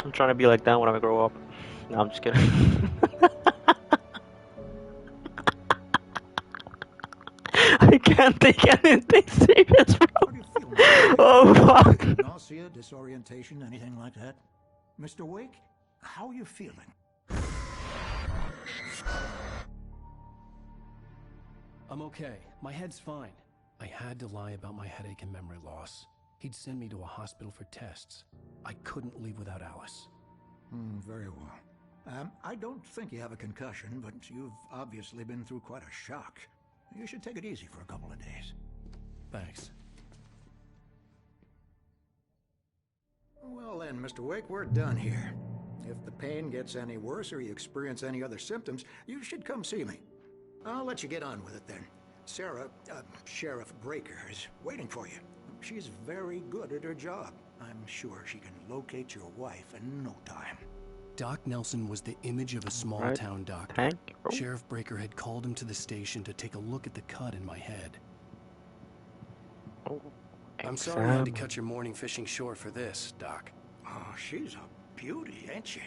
I'm trying to be like that when I grow up. No, I'm just kidding. I can't take anything serious, bro. Oh, fuck. Nausea, disorientation, anything like that? Mr. Wake, how are you feeling? I'm okay. My head's fine. I had to lie about my headache and memory loss. He'd send me to a hospital for tests. I couldn't leave without Alice. Very well. I don't think you have a concussion, but you've obviously been through quite a shock. You should take it easy for a couple of days. Thanks. Well then, Mr. Wake, we're done here. If the pain gets any worse or you experience any other symptoms, you should come see me. I'll let you get on with it then. Sarah, Sheriff Breaker, is waiting for you. She's very good at her job. I'm sure she can locate your wife in no time. Doc Nelson was the image of a small-town doctor. Sheriff Breaker had called him to the station to take a look at the cut in my head. I'm sorry I had to cut your morning fishing short for this, Doc. Oh, she's a beauty, ain't she?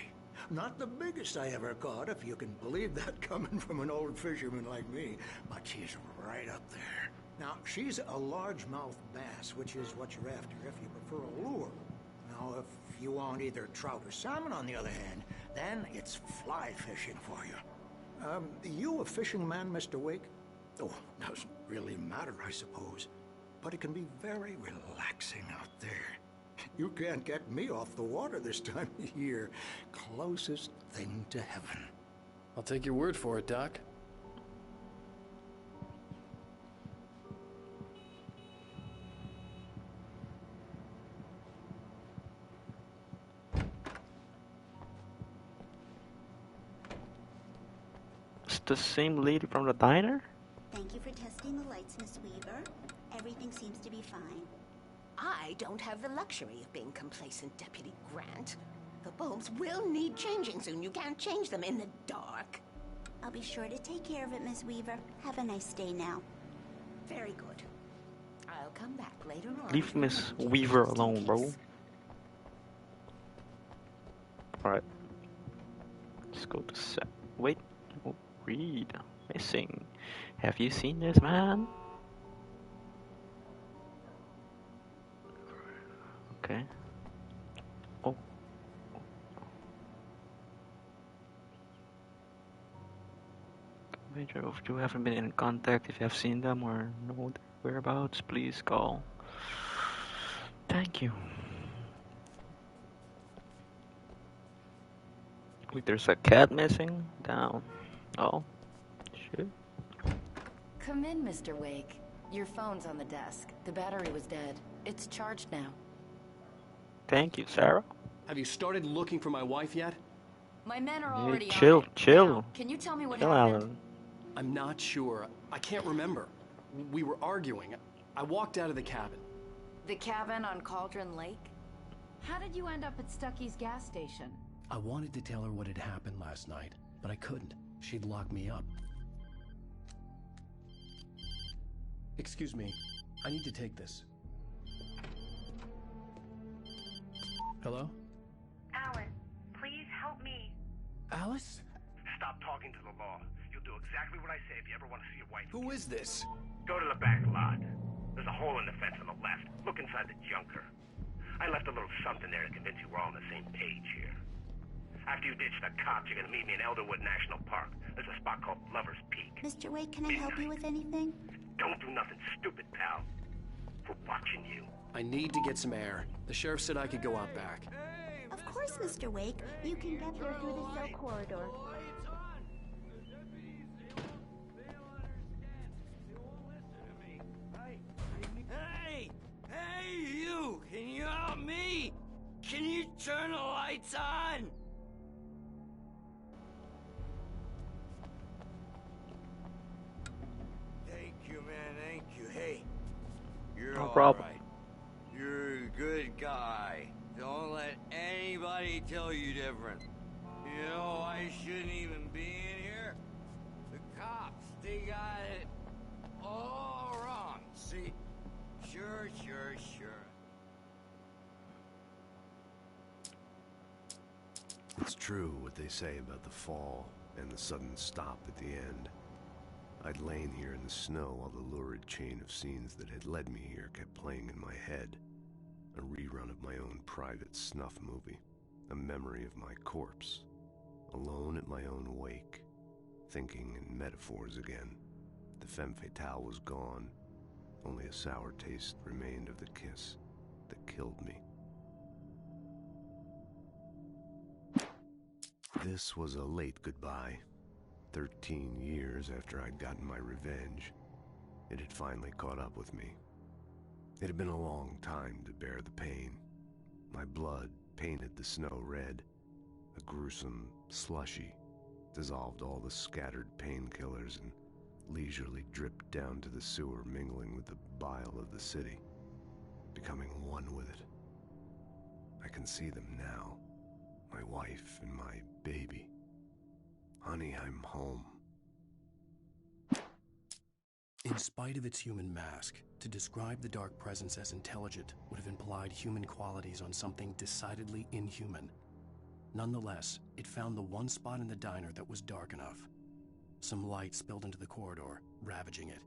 Not the biggest I ever caught, if you can believe that coming from an old fisherman like me, but she's right up there. Now, she's a largemouth bass, which is what you're after if you prefer a lure. Now, if you want either trout or salmon, on the other hand, then it's fly fishing for you. You a fishing man, Mr. Wake? Oh, doesn't really matter, I suppose. But it can be very relaxing out there. You can't get me off the water this time of year. Closest thing to heaven. I'll take your word for it, Doc. the same lady from the diner? Thank you for testing the lights, Miss Weaver. Everything seems to be fine. I don't have the luxury of being complacent, Deputy Grant. The bulbs will need changing soon. You can't change them in the dark. I'll be sure to take care of it, Miss Weaver. Have a nice day now. Very good. I'll come back later on. Leave Miss Weaver alone, bro. Alright. Let's go to set. Wait. Oh, read. Missing. Have you seen this man? Okay. Oh. Major, if you haven't been in contact, if you have seen them or know their whereabouts, please call. Thank you. Wait, there's a cat missing? Down. Oh. Shit. Come in, Mr. Wake. Your phone's on the desk. The battery was dead. It's charged now. Thank you, Sarah. Have you started looking for my wife yet? My men are Hey, already chill, on it. chill. Now, can you tell me what Chill, happened? Alan. I'm not sure. I can't remember. We were arguing. I walked out of the cabin. The cabin on Cauldron Lake? How did you end up at Stucky's gas station? I wanted to tell her what had happened last night, but I couldn't. She'd lock me up. Excuse me. I need to take this. Hello? Alan, please help me. Alice? Stop talking to the law. You'll do exactly what I say if you ever want to see your wife. Who is this? Go to the back lot. There's a hole in the fence on the left. Look inside the junker. I left a little something there to convince you we're all on the same page here. After you ditch the cops, you're gonna meet me in Elderwood National Park. There's a spot called Lover's Peak. Mr. Wake, can I help you with anything? Don't do nothing stupid, pal. We're watching you. I need to get some air. The sheriff said I could go out back. Of course, Mr. Wake. You can get there through the cell corridor. Hey, you! Can you help me? Can you turn the lights on? Thank you, man, thank you. Hey, you're No all problem. right. You're a good guy. Don't let anybody tell you different. You know, I shouldn't even be in here. The cops, they got it all wrong, see? Sure. It's true what they say about the fall and the sudden stop at the end. I'd lain here in the snow while the lurid chain of scenes that had led me here kept playing in my head. A rerun of my own private snuff movie. A memory of my corpse. Alone at my own wake. Thinking in metaphors again. The femme fatale was gone. Only a sour taste remained of the kiss that killed me. This was a late goodbye. 13 years after I'd gotten my revenge, it had finally caught up with me. It had been a long time to bear the pain. My blood painted the snow red. A gruesome slushy dissolved all the scattered painkillers and leisurely dripped down to the sewer, mingling with the bile of the city, becoming one with it. I can see them now, my wife and my baby. Honey, I'm home. In spite of its human mask, to describe the dark presence as intelligent would have implied human qualities on something decidedly inhuman. Nonetheless, it found the one spot in the diner that was dark enough. Some light spilled into the corridor, ravaging it.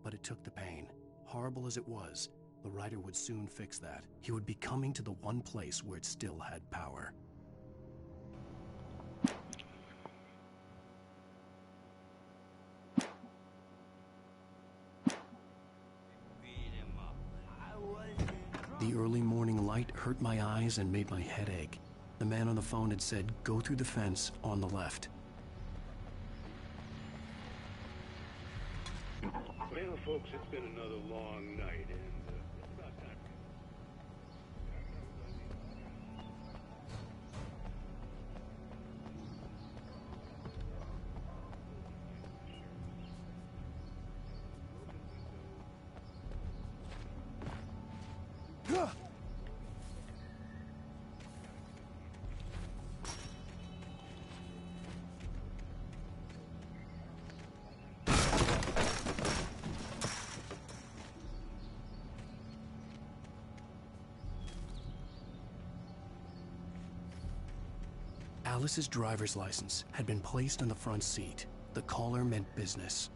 But it took the pain. Horrible as it was, the writer would soon fix that. He would be coming to the one place where it still had power. The early morning light hurt my eyes and made my head ache. The man on the phone had said, "Go through the fence on the left." Well, folks, it's been another long night, and it's about time. Alice's driver's license had been placed on the front seat. The caller meant business.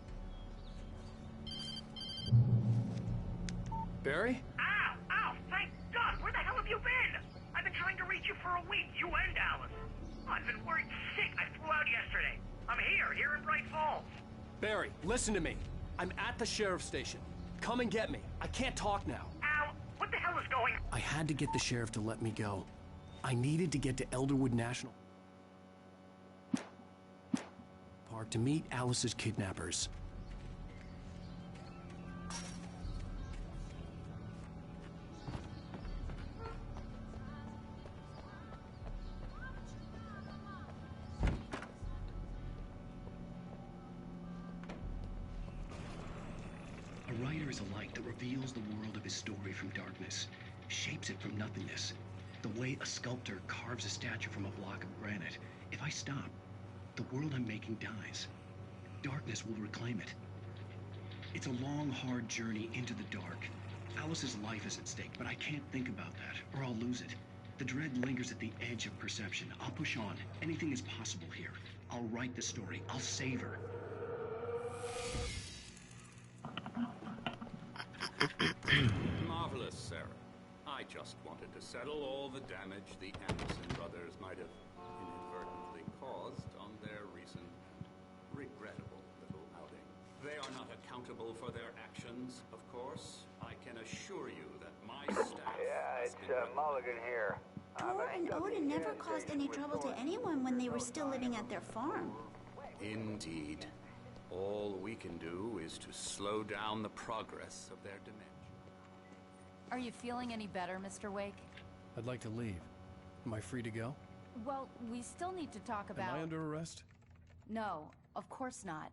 Barry? Ow! Ow! Thank God! Where the hell have you been? I've been trying to reach you for a week, you and Alice. I've been worried sick. I flew out yesterday. I'm here in Bright Falls. Barry, listen to me. I'm at the sheriff's station. Come and get me. I can't talk now. Al, what the hell is going on? I had to get the sheriff to let me go. I needed to get to Elderwood National Park to meet Alice's kidnappers. A writer is a light that reveals the world of his story from darkness, shapes it from nothingness. The way a sculptor carves a statue from a block of granite. If I stop, the world I'm making dies. Darkness will reclaim it. It's a long, hard journey into the dark. Alice's life is at stake, but I can't think about that, or I'll lose it. The dread lingers at the edge of perception. I'll push on. Anything is possible here. I'll write the story. I'll save her. Marvelous, Sarah. I just wanted to settle all the damage the Anderson brothers might have inadvertently caused on their recent regrettable little outing. They are not accountable for their actions, of course. I can assure you that my staff... Yeah, it's Mulligan here. Tor and Odin never caused any trouble to anyone when they were still living at their farm. Indeed. All we can do is to slow down the progress of their dementia. Are you feeling any better, Mr. Wake? I'd like to leave. Am I free to go? Well, we still need to talk about... Am I under arrest? No, of course not.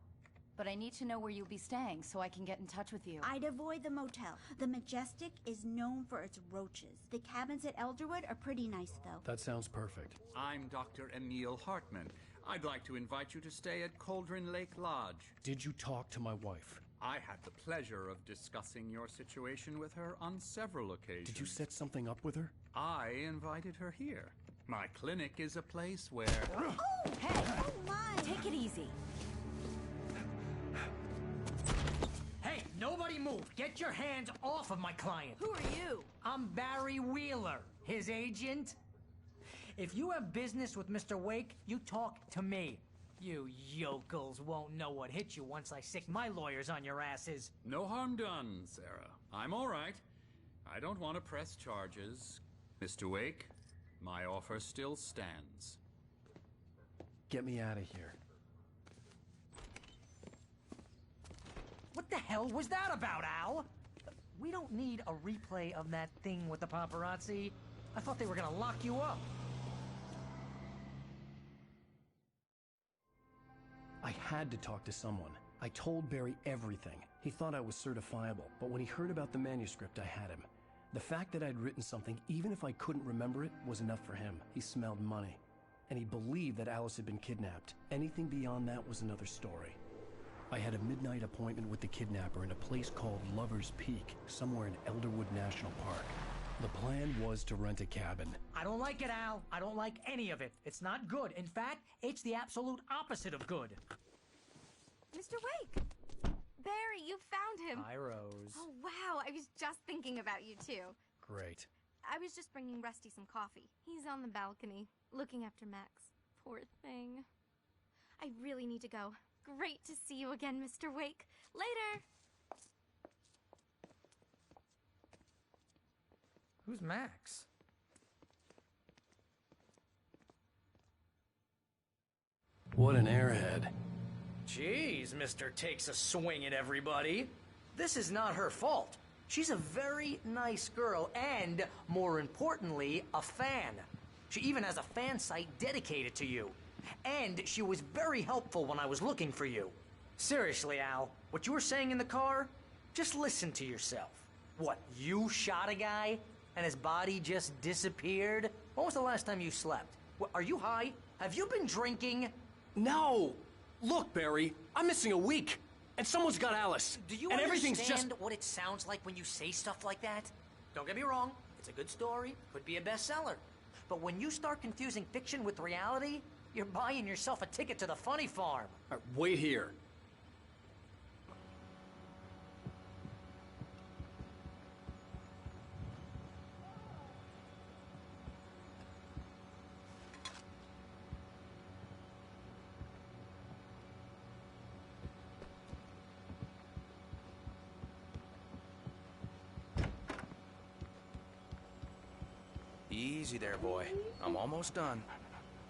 But I need to know where you'll be staying so I can get in touch with you. I'd avoid the motel. The Majestic is known for its roaches. The cabins at Elderwood are pretty nice, though. That sounds perfect. I'm Dr. Emil Hartman. I'd like to invite you to stay at Cauldron Lake Lodge. Did you talk to my wife? I had the pleasure of discussing your situation with her on several occasions. Did you set something up with her? I invited her here. My clinic is a place where... Oh, hey! Oh, my! Take it easy. Hey, nobody move! Get your hands off of my client! Who are you? I'm Barry Wheeler, his agent. If you have business with Mr. Wake, you talk to me. You yokels won't know what hit you once I sick my lawyers on your asses. No harm done, Sarah. I'm all right. I don't want to press charges. Mr. Wake, my offer still stands. Get me out of here. What the hell was that about, Al? We don't need a replay of that thing with the paparazzi. I thought they were gonna lock you up. I had to talk to someone. I told Barry everything. He thought I was certifiable, but when he heard about the manuscript, I had him. The fact that I'd written something, even if I couldn't remember it, was enough for him. He smelled money. And he believed that Alice had been kidnapped. Anything beyond that was another story. I had a midnight appointment with the kidnapper in a place called Lover's Peak, somewhere in Elderwood National Park. The plan was to rent a cabin. I don't like it, Al. I don't like any of it. It's not good. In fact, it's the absolute opposite of good. Mr. Wake! Barry, you found him! Hi, Rose. Oh, wow. I was just thinking about you, too. Great. I was just bringing Rusty some coffee. He's on the balcony, looking after Max. Poor thing. I really need to go. Great to see you again, Mr. Wake. Later! Who's Max? What an airhead. Jeez, Mr. Takes a swing at everybody. This is not her fault. She's a very nice girl and, more importantly, a fan. She even has a fan site dedicated to you. And she was very helpful when I was looking for you. Seriously, Al, what you were saying in the car? Just listen to yourself. What, you shot a guy? and his body just disappeared? When was the last time you slept? Are you high? Have you been drinking? No! Look, Barry, I'm missing a week, and someone's got Alice. Do you and understand everything's just... what it sounds like when you say stuff like that? Don't get me wrong, it's a good story, could be a bestseller. But when you start confusing fiction with reality, you're buying yourself a ticket to the funny farm. All right, wait here. Easy there, boy. I'm almost done.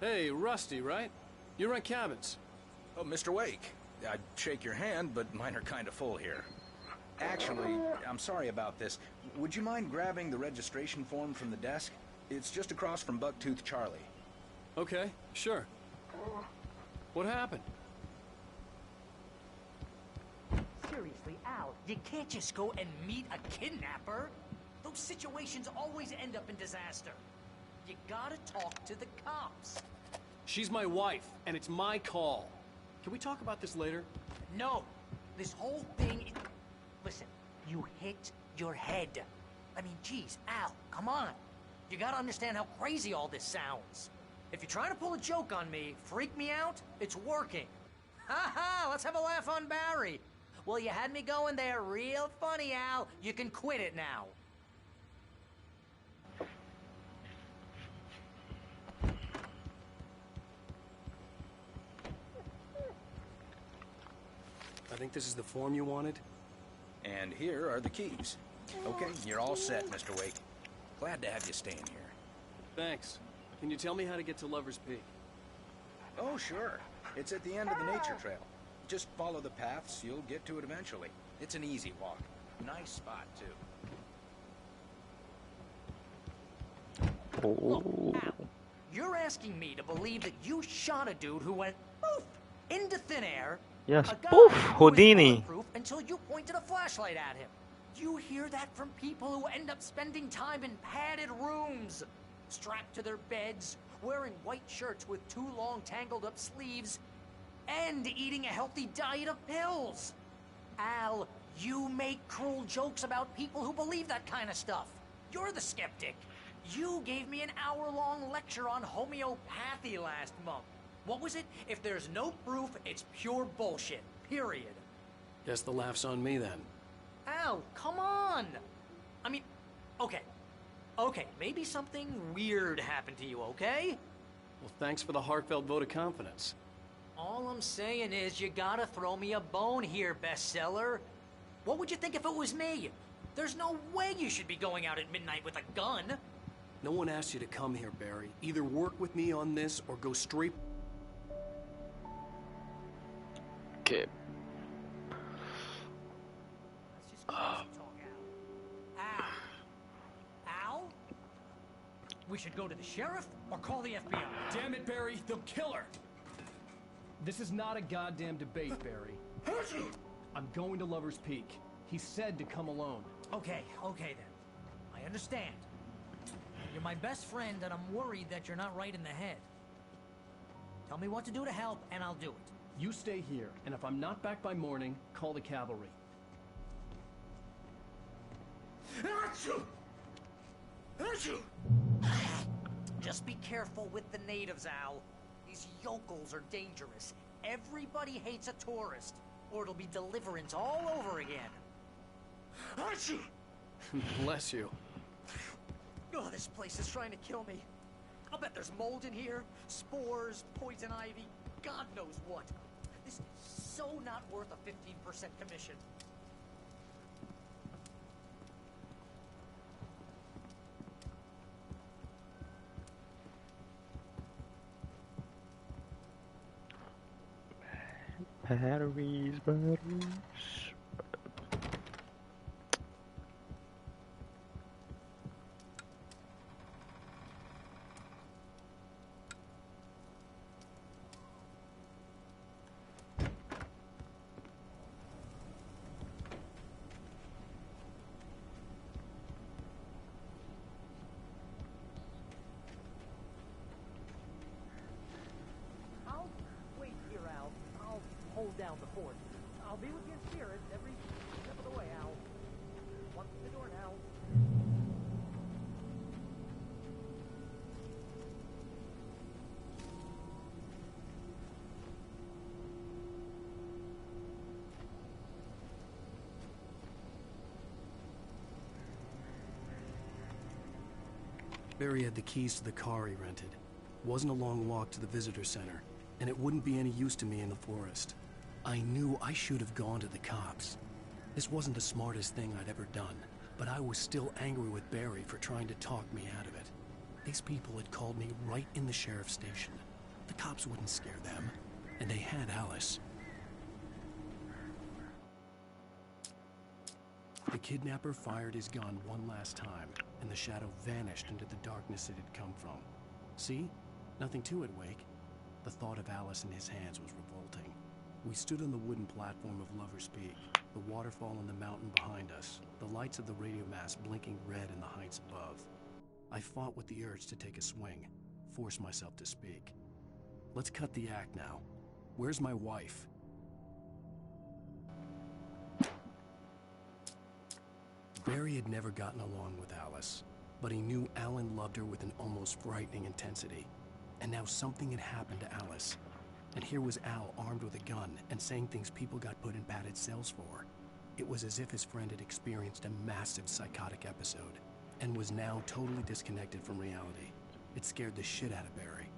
Hey, Rusty, right? You rent cabins. Oh, Mr. Wake. I'd shake your hand, but mine are kind of full here. Actually, I'm sorry about this. Would you mind grabbing the registration form from the desk? It's just across from Bucktooth Charlie. Okay, sure. What happened? Seriously, Al, you can't just go and meet a kidnapper. Those situations always end up in disaster. You gotta talk to the cops. She's my wife, and it's my call. Can we talk about this later? No. This whole thing... Listen, you hit your head. I mean, geez, Al, come on. You gotta understand how crazy all this sounds. If you're trying to pull a joke on me, freak me out, it's working. Ha ha, let's have a laugh on Barry. Well, you had me going there real funny, Al. You can quit it now. I think this is the form you wanted. And here are the keys. Okay, you're all set, Mr. Wake. Glad to have you staying here. Thanks. Can you tell me how to get to Lover's Peak? Oh, sure. It's at the end of the nature trail. Just follow the paths, you'll get to it eventually. It's an easy walk. Nice spot, too. Look, Al, you're asking me to believe that you shot a dude who went poof into thin air. Yes, A guy poof, who was Houdini. bulletproof until you pointed a flashlight at him. You hear that from people who end up spending time in padded rooms, strapped to their beds, wearing white shirts with too long tangled up sleeves, and eating a healthy diet of pills. Al, you make cruel jokes about people who believe that kind of stuff. You're the skeptic. You gave me an hour-long lecture on homeopathy last month. What was it? If there's no proof, it's pure bullshit. Period. Guess the laugh's on me then. Al, come on! I mean, okay. Okay, maybe something weird happened to you, okay? Well, thanks for the heartfelt vote of confidence. All I'm saying is you gotta throw me a bone here, bestseller. What would you think if it was me? There's no way you should be going out at midnight with a gun. No one asked you to come here, Barry. Either work with me on this or go straight... Okay. Al? Al? We should go to the sheriff or call the FBI. Damn it, Barry, they'll kill her! This is not a goddamn debate, Barry. I'm going to Lover's Peak. He said to come alone. Okay, okay then. I understand. You're my best friend and I'm worried that you're not right in the head. Tell me what to do to help and I'll do it. You stay here, and if I'm not back by morning, call the cavalry. Just be careful with the natives, Al. These yokels are dangerous. Everybody hates a tourist, or it'll be deliverance all over again. Bless you. Oh, this place is trying to kill me. I'll bet there's mold in here, spores, poison ivy, God knows what. This is so not worth a 15% commission. Batteries, batteries. found the fort. I'll be with you in spirit every step of the way, Al. Walk through the door now. Barry had the keys to the car he rented. Wasn't a long walk to the visitor center, and it wouldn't be any use to me in the forest. I knew I should have gone to the cops. This wasn't the smartest thing I'd ever done, but I was still angry with Barry for trying to talk me out of it. These people had called me right in the sheriff's station. The cops wouldn't scare them, and they had Alice. The kidnapper fired his gun one last time, and the shadow vanished into the darkness it had come from. See? Nothing to it, Wake. The thought of Alice in his hands was revolting. We stood on the wooden platform of Lover's Peak, the waterfall on the mountain behind us, the lights of the radio mast blinking red in the heights above. I fought with the urge to take a swing, force myself to speak. Let's cut the act now. Where's my wife? Barry had never gotten along with Alice, but he knew Alan loved her with an almost frightening intensity. And now something had happened to Alice. And here was Al armed with a gun and saying things people got put in padded cells for. It was as if his friend had experienced a massive psychotic episode and was now totally disconnected from reality. It scared the shit out of Barry.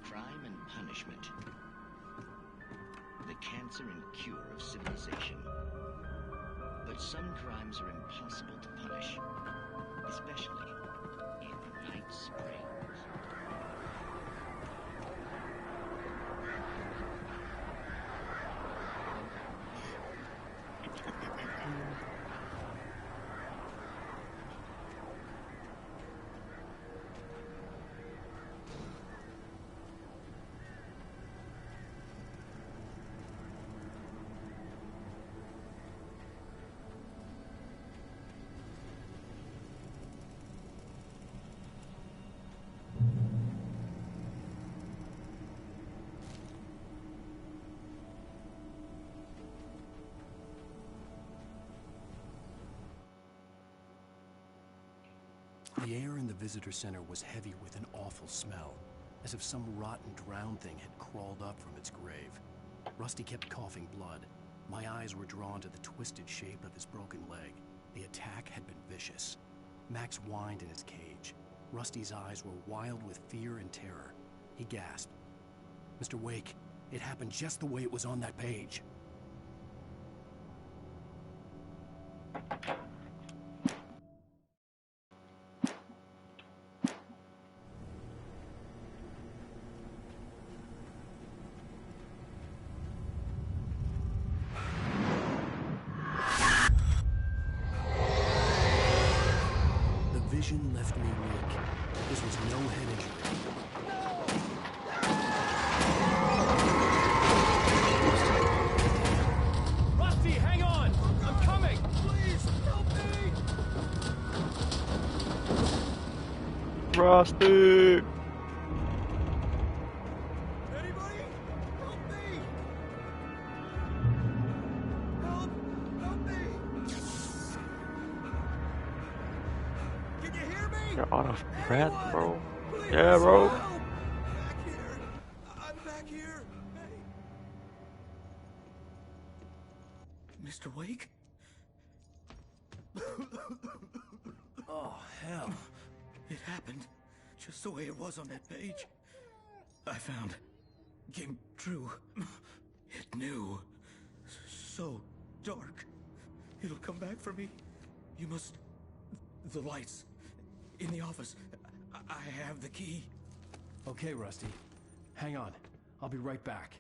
Crime and punishment. The cancer and cure of civilization. But some crimes are impossible to punish, especially in Night Springs. The air in the visitor center was heavy with an awful smell, as if some rotten drowned thing had crawled up from its grave. Rusty kept coughing blood. My eyes were drawn to the twisted shape of his broken leg. The attack had been vicious. Max whined in his cage. Rusty's eyes were wild with fear and terror. He gasped. "Mr. Wake, it happened just the way it was on that page." Vision left me weak. This was no head injury. Rusty, hang on! I'm coming! Please, help me! Rusty! Anybody? Help me! Help! Help me! You're out of breath, bro. Yeah, bro. I'm back here. Hey. Mr. Wake? Oh, hell. It happened just the way it was on that page. I found. Came true. It knew. So dark. It'll come back for me. You must... The lights. In the office. I have the key. Okay, Rusty. Hang on. I'll be right back.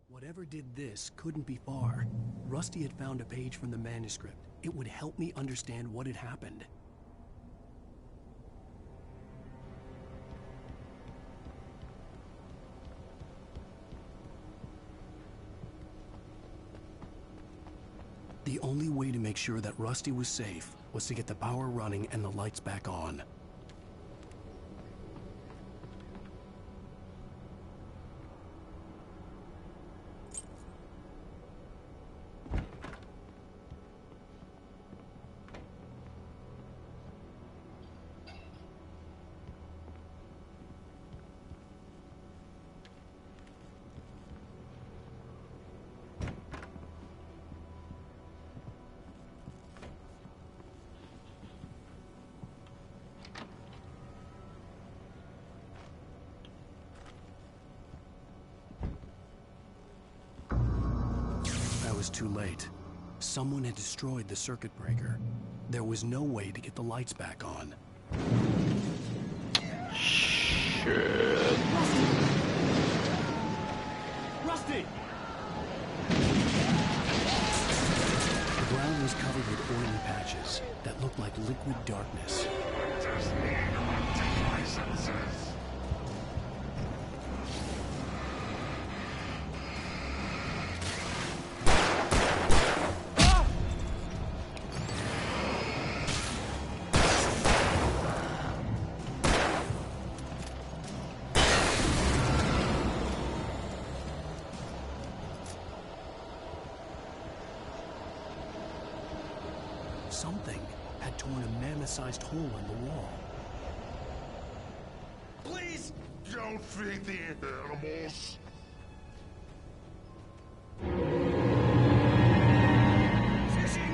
Whatever did this couldn't be far. Rusty had found a page from the manuscript. It would help me understand what had happened. The only way to make sure that Rusty was safe was to get the power running and the lights back on. Too late. Someone had destroyed the circuit breaker. There was no way to get the lights back on. Shit. Rusty! The ground was covered with oily patches that looked like liquid darkness. Something had torn a mammoth-sized hole in the wall. Please! Don't feed the animals! Fishing!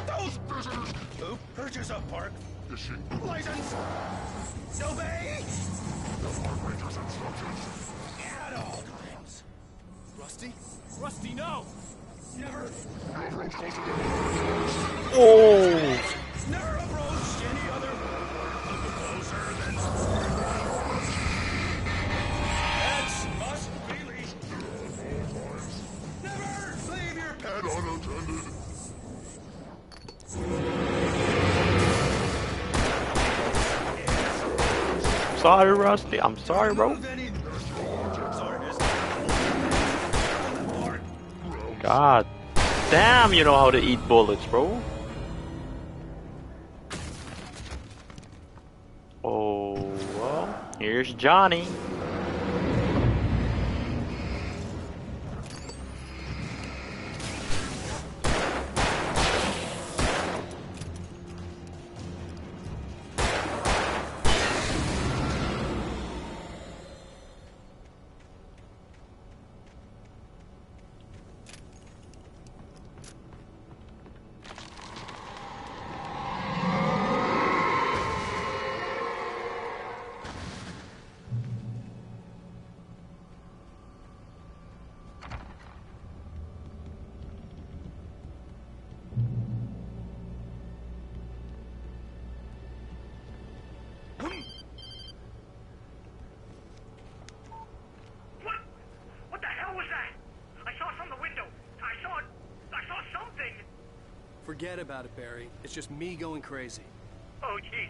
Those visitors! Who purchase a park? Fishing. License! Obey! The park ranger's instructions. At all times. Rusty? Rusty, no! Never. Oh! Never approach any other closer than pets must be leashed. Never leave your pet unattended. Sorry, Rusty. I'm sorry, bro. God damn, you know how to eat bullets, bro. Oh, well, here's Johnny. What the hell was that? I saw it from the window. I saw something. Forget about it, Barry. It's just me going crazy. Oh, jeez.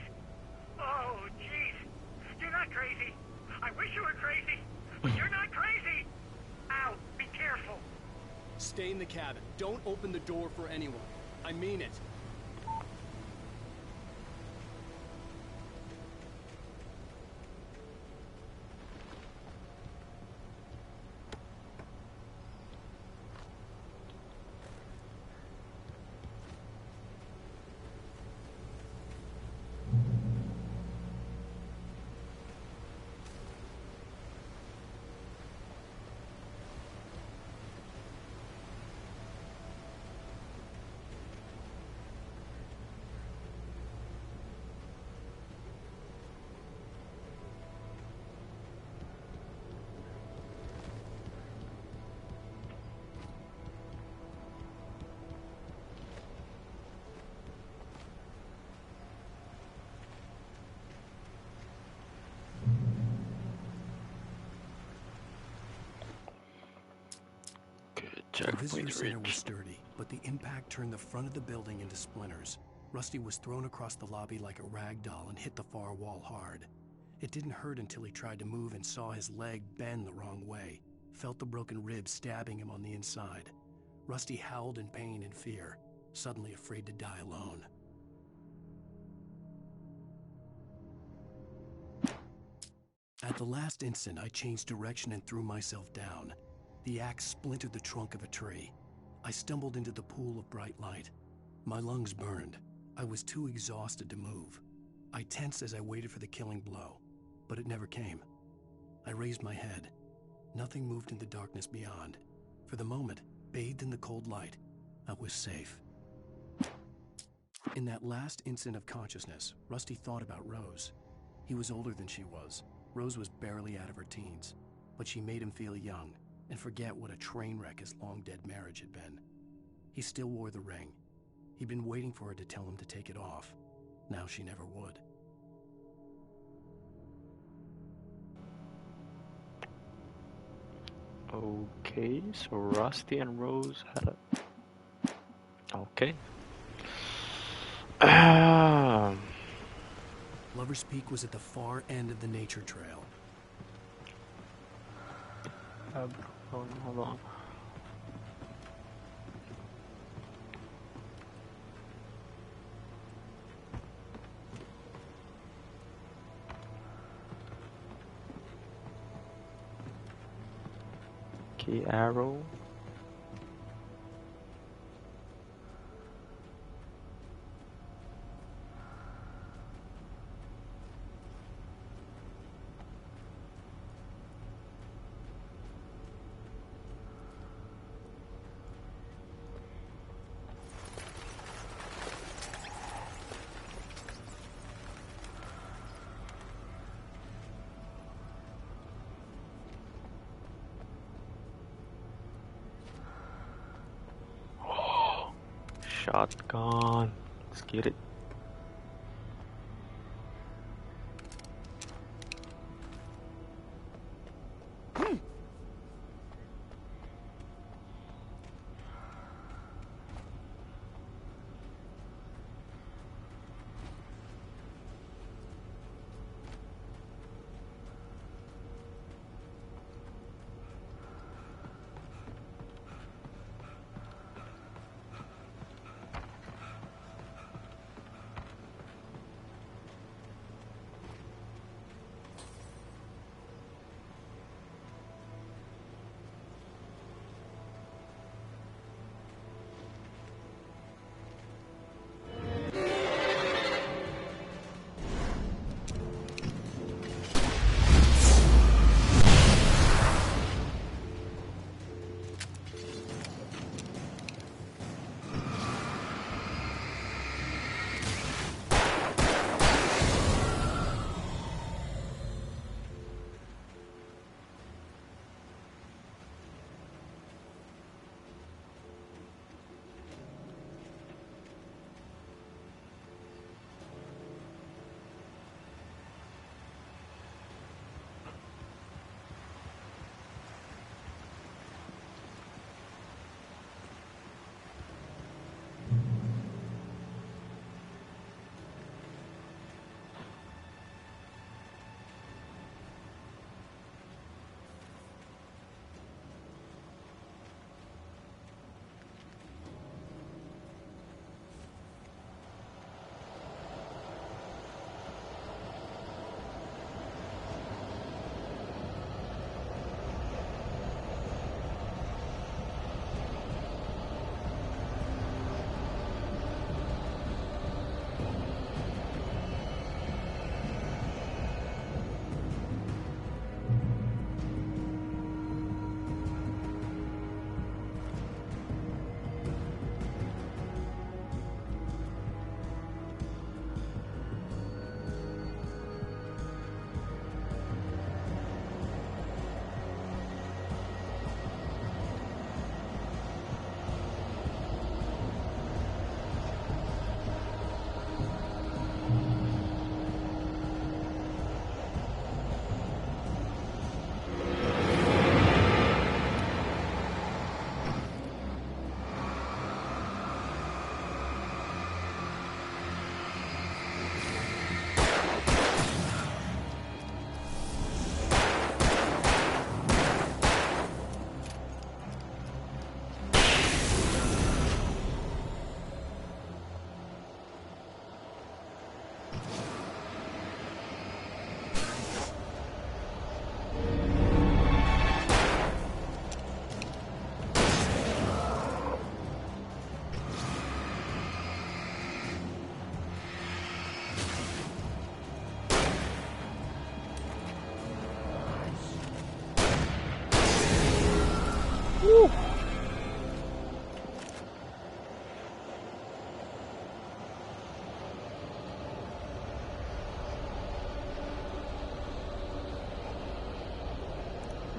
Oh, jeez. You're not crazy. I wish you were crazy, but you're not crazy. Ow, be careful. Stay in the cabin. Don't open the door for anyone. I mean it. The visitor center was sturdy, but the impact turned the front of the building into splinters. Rusty was thrown across the lobby like a rag doll and hit the far wall hard. It didn't hurt until he tried to move and saw his leg bend the wrong way, felt the broken rib stabbing him on the inside. Rusty howled in pain and fear, suddenly afraid to die alone. At the last instant, I changed direction and threw myself down. The axe splintered the trunk of a tree. I stumbled into the pool of bright light. My lungs burned. I was too exhausted to move. I tensed as I waited for the killing blow, but it never came. I raised my head. Nothing moved in the darkness beyond. For the moment, bathed in the cold light, I was safe. In that last instant of consciousness, Rusty thought about Rose. He was older than she was. Rose was barely out of her teens, but she made him feel young and forget what a train wreck his long-dead marriage had been. He still wore the ring. He'd been waiting for her to tell him to take it off. Now she never would. Okay, so Rusty and Rose had a... Okay. Lover's Peak was at the far end of the nature trail. Hold on. Okay, arrow. Shotgun. Let's get it.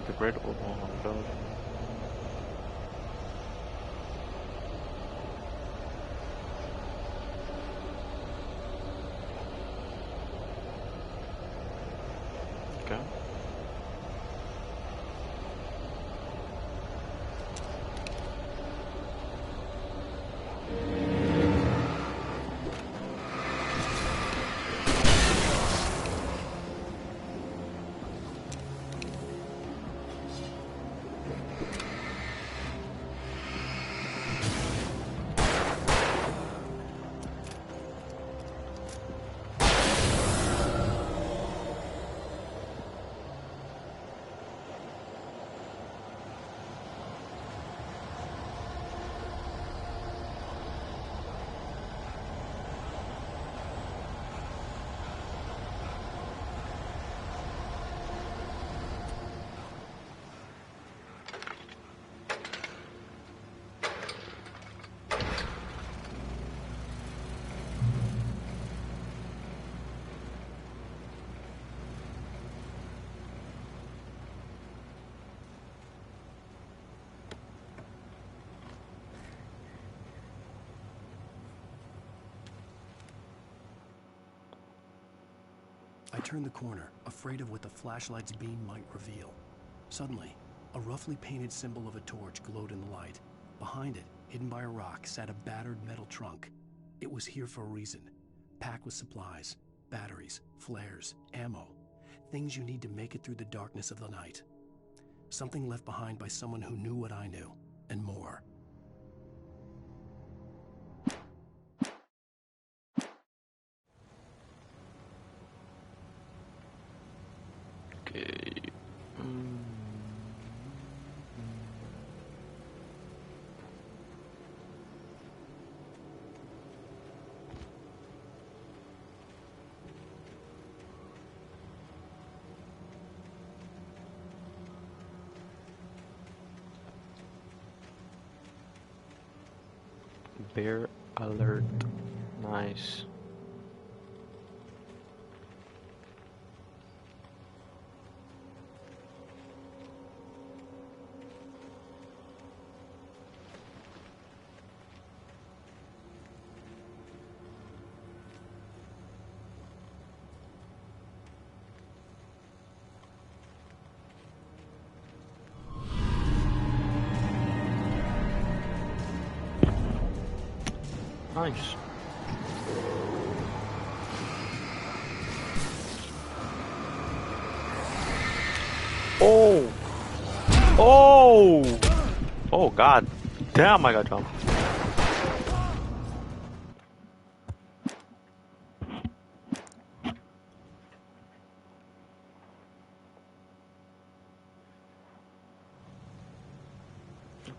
Degradable building. Okay. I turned the corner, afraid of what the flashlight's beam might reveal. Suddenly, a roughly painted symbol of a torch glowed in the light. Behind it, hidden by a rock, sat a battered metal trunk. It was here for a reason, packed with supplies, batteries, flares, ammo, things you need to make it through the darkness of the night. Something left behind by someone who knew what I knew, and more. Okay. Bear alert. Nice. Nice. Oh! Oh! Oh god. Damn, I got jumped.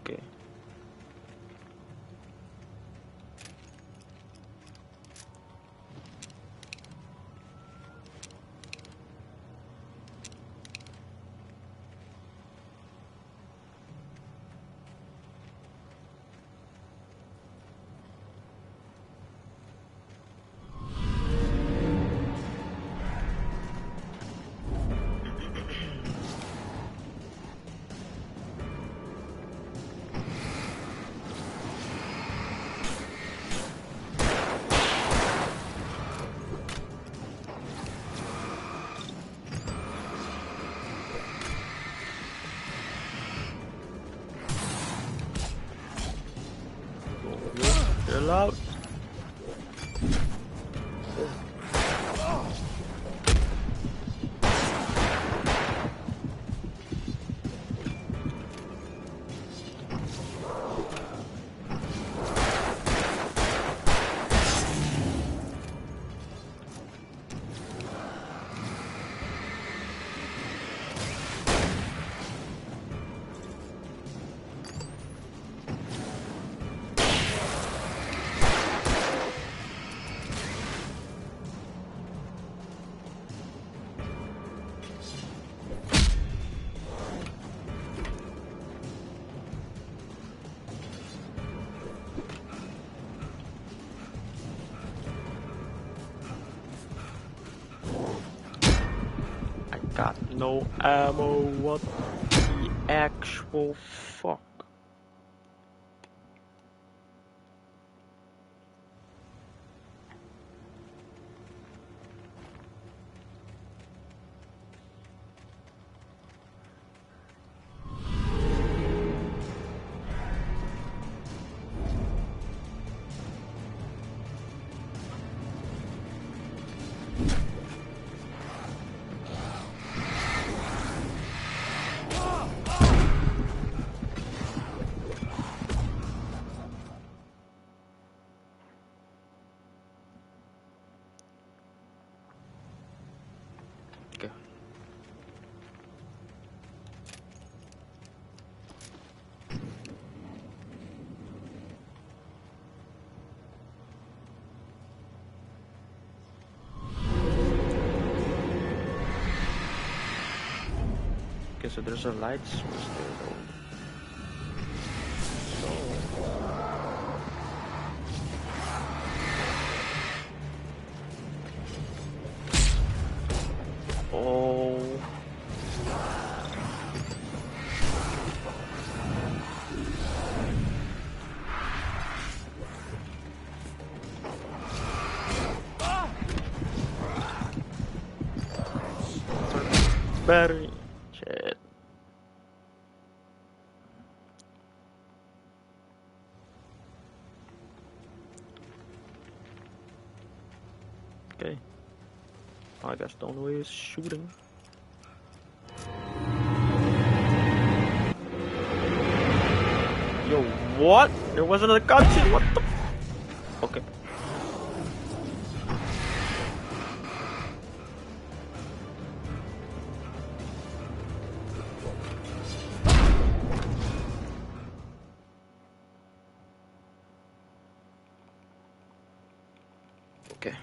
Okay. Chill out. Got no ammo, what? actual fuck? Okay. Okay, so there's a light switch there though. Oh. Battery. Shit. Okay. I guess the only way is shooting. Yo, what? There wasn't a cutscene. What the? Okay. Okay.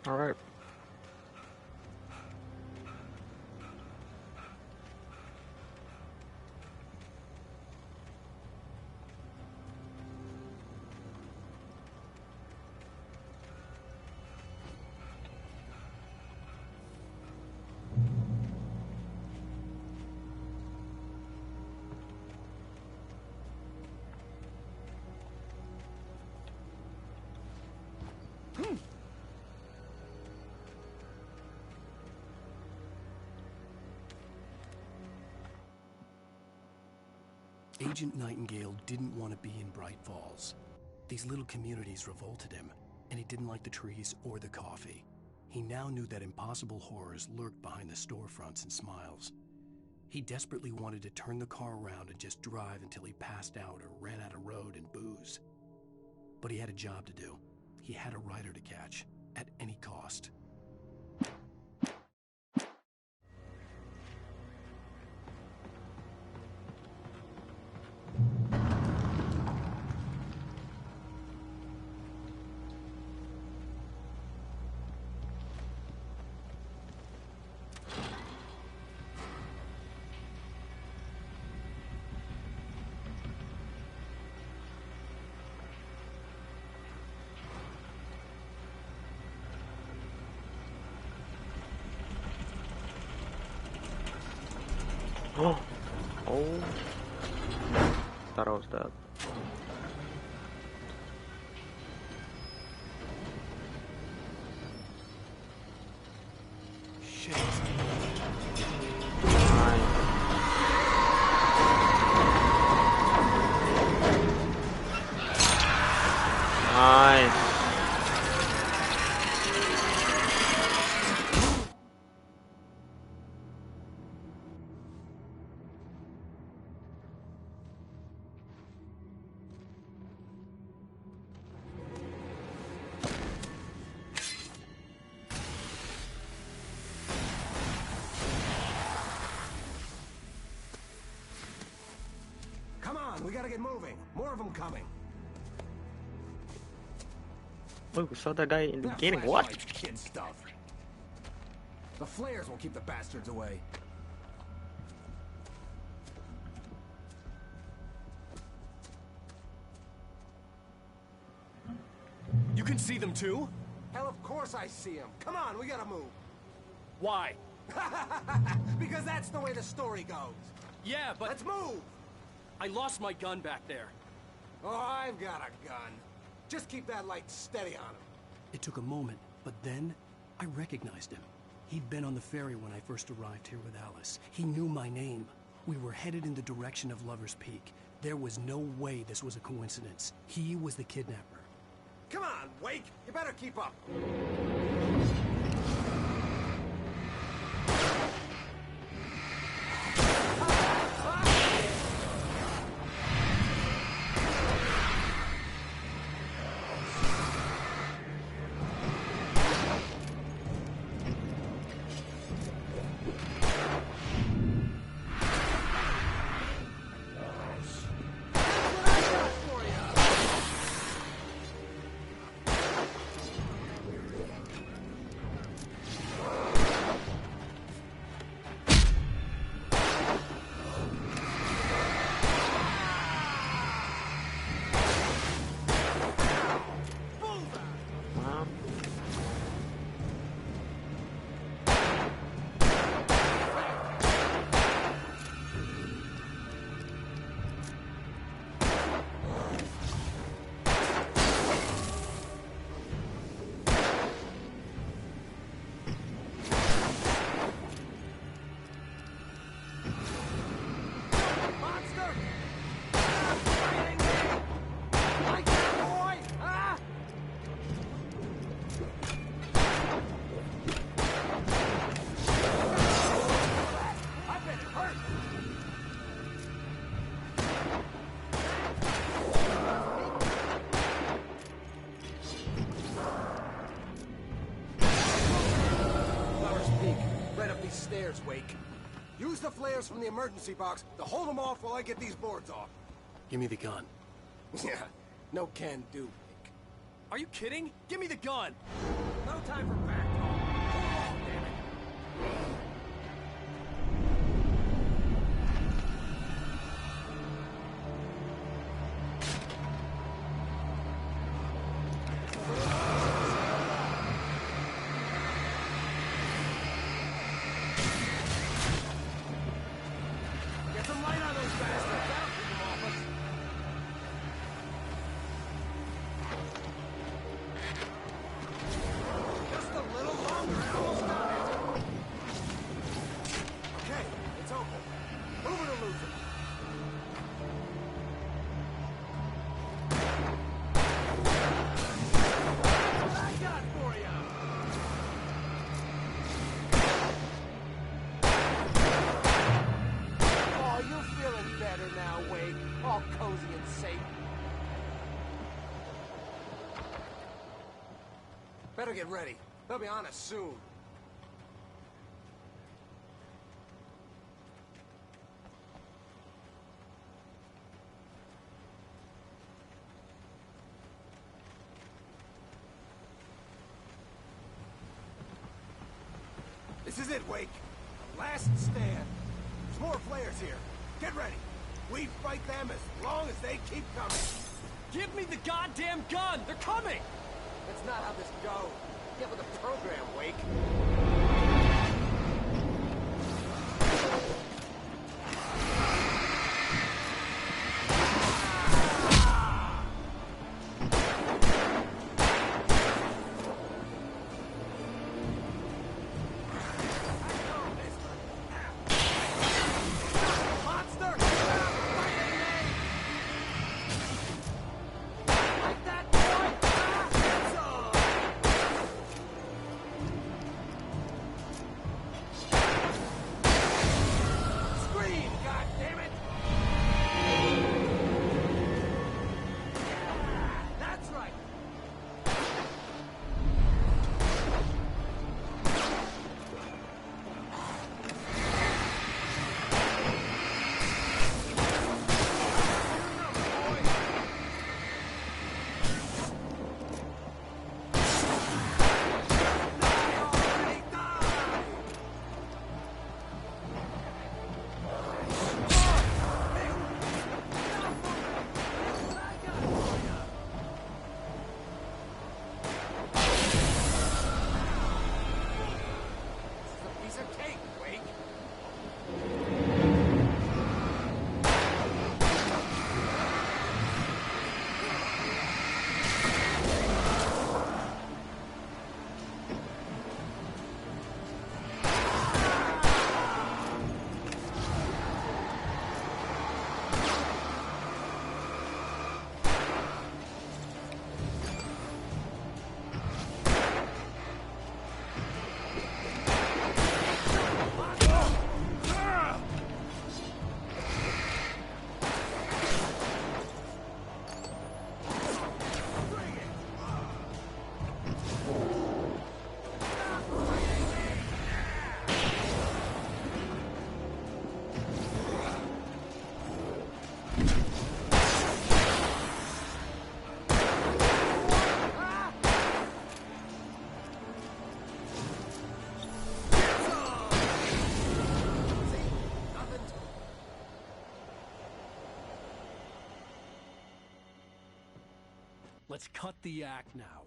All right. Agent Nightingale didn't want to be in Bright Falls. These little communities revolted him, and he didn't like the trees or the coffee. He now knew that impossible horrors lurked behind the storefronts and smiles. He desperately wanted to turn the car around and just drive until he passed out or ran out of road and booze. But he had a job to do, He had a rider to catch, at any cost. Oh, thought I was dead. Shit. Nice. Come on, we gotta get moving. More of them coming. Look, we saw that guy in the beginning. What? Kid stuff. The flares will keep the bastards away. You can see them too? Hell, of course I see them. Come on, we gotta move. Why? Because that's the way the story goes. Yeah, but... Let's move! I lost my gun back there. Oh, I've got a gun. Just keep that light steady on him. It took a moment, but then I recognized him. He'd been on the ferry when I first arrived here with Alice. He knew my name. We were headed in the direction of Lover's Peak. There was no way this was a coincidence. He was the kidnapper. Come on, Wake! You better keep up. Stairs, Wake. Use the flares from the emergency box to hold them off while I get these boards off. Give me the gun. Yeah, no can do, Wake. Are you kidding? Give me the gun! No time for back talk. Hold on, damn it. Better get ready. They'll be on us soon. This is it, Wake. The last stand. There's more players here. Get ready. We fight them as long as they keep coming. Give me the goddamn gun! They're coming! That's not how this goes. Get with the program, Wake. Let's cut the act now.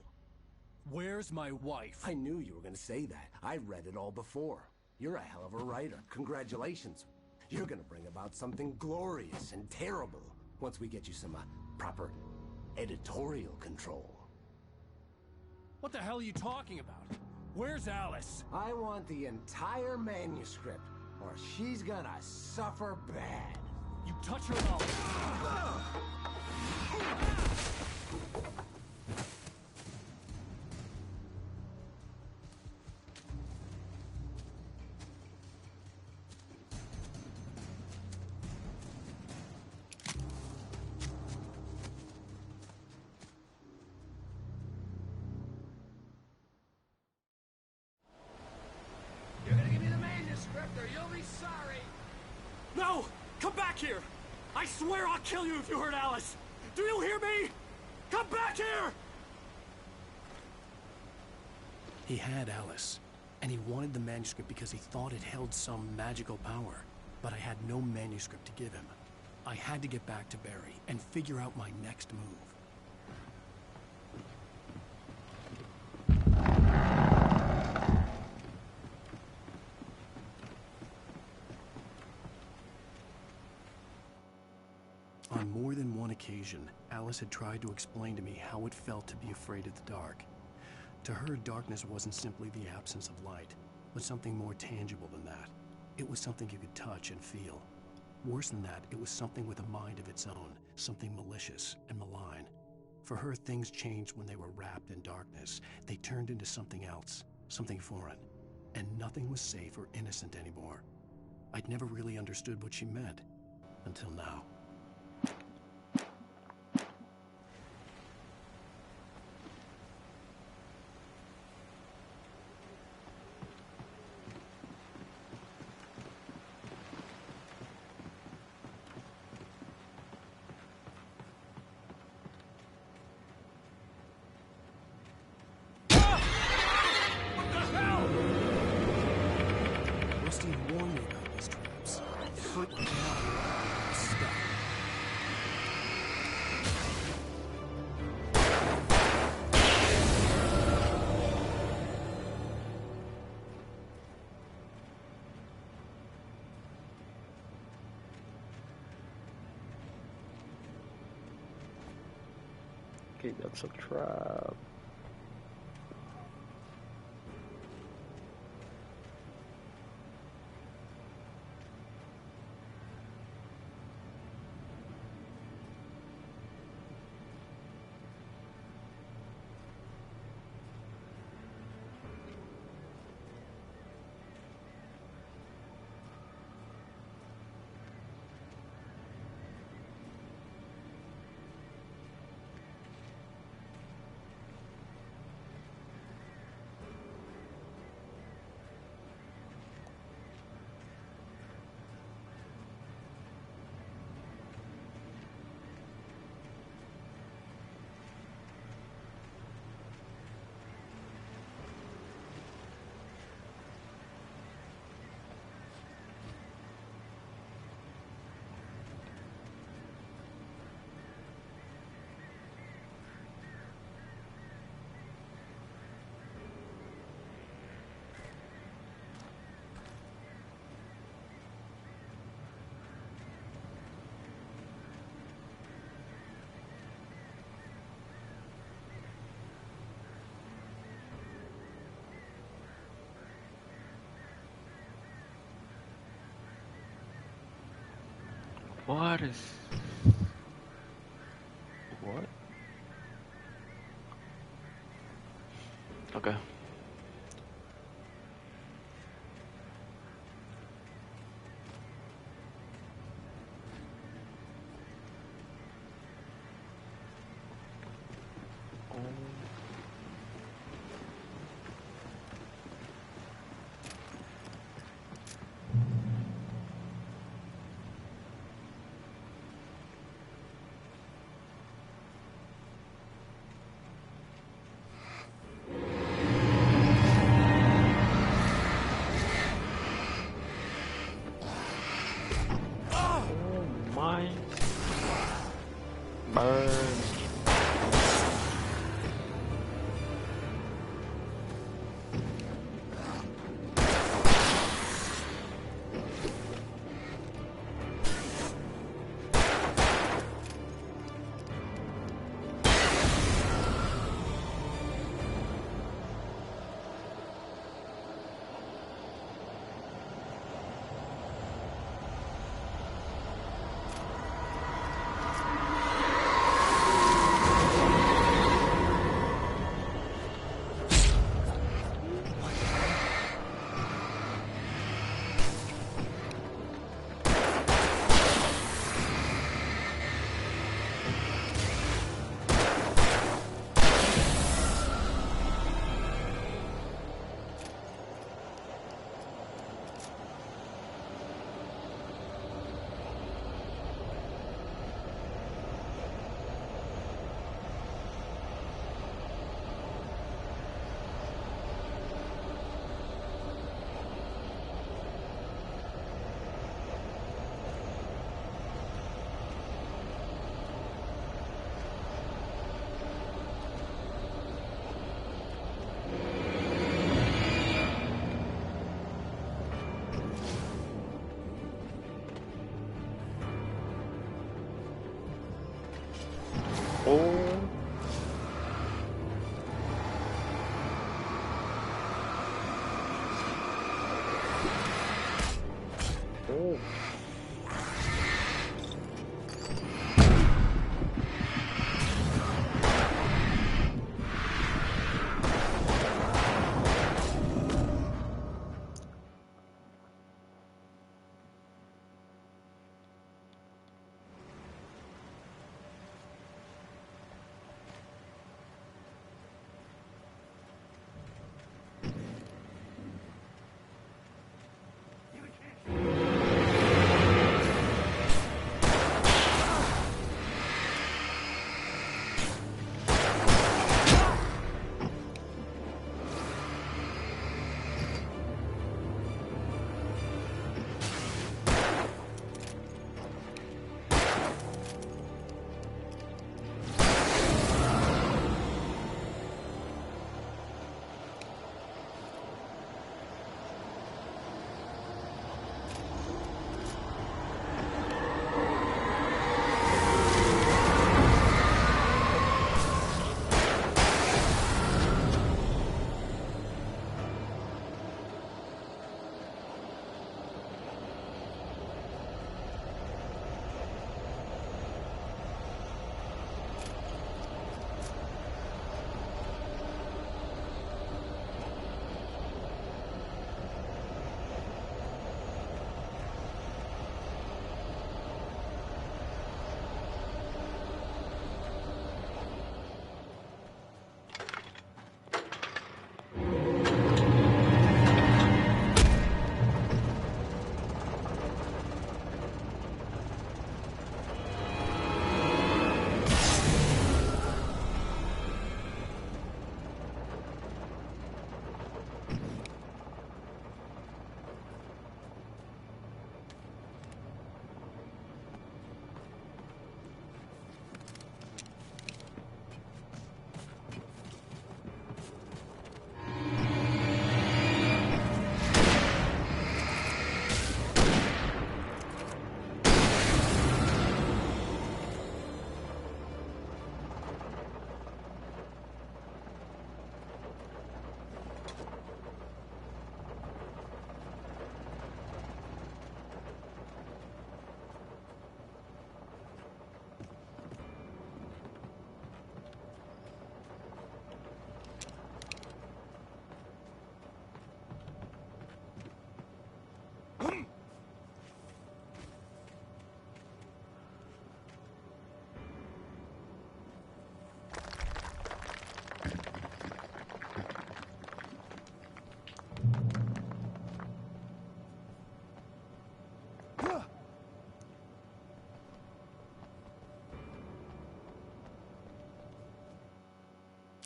Where's my wife? I knew you were gonna say that. I read it all before. You're a hell of a writer. Congratulations. You're gonna bring about something glorious and terrible once we get you some proper editorial control. What the hell are you talking about? Where's Alice? I want the entire manuscript, or she's gonna suffer bad. You touch her mouth. You're gonna give me the manuscript, or you'll be sorry. No! Come back here! I swear I'll kill you if you hurt Alice! Do you hear me? Come back here! He had Alice, and he wanted the manuscript because he thought it held some magical power. But I had no manuscript to give him. I had to get back to Barry and figure out my next move. On more than one occasion, Alice had tried to explain to me how it felt to be afraid of the dark. To her, darkness wasn't simply the absence of light, but something more tangible than that. It was something you could touch and feel. Worse than that, it was something with a mind of its own, something malicious and malign. For her, things changed when they were wrapped in darkness. They turned into something else, something foreign, and nothing was safe or innocent anymore. I'd never really understood what she meant, until now. Okay, that's a trap. What is... What? Okay.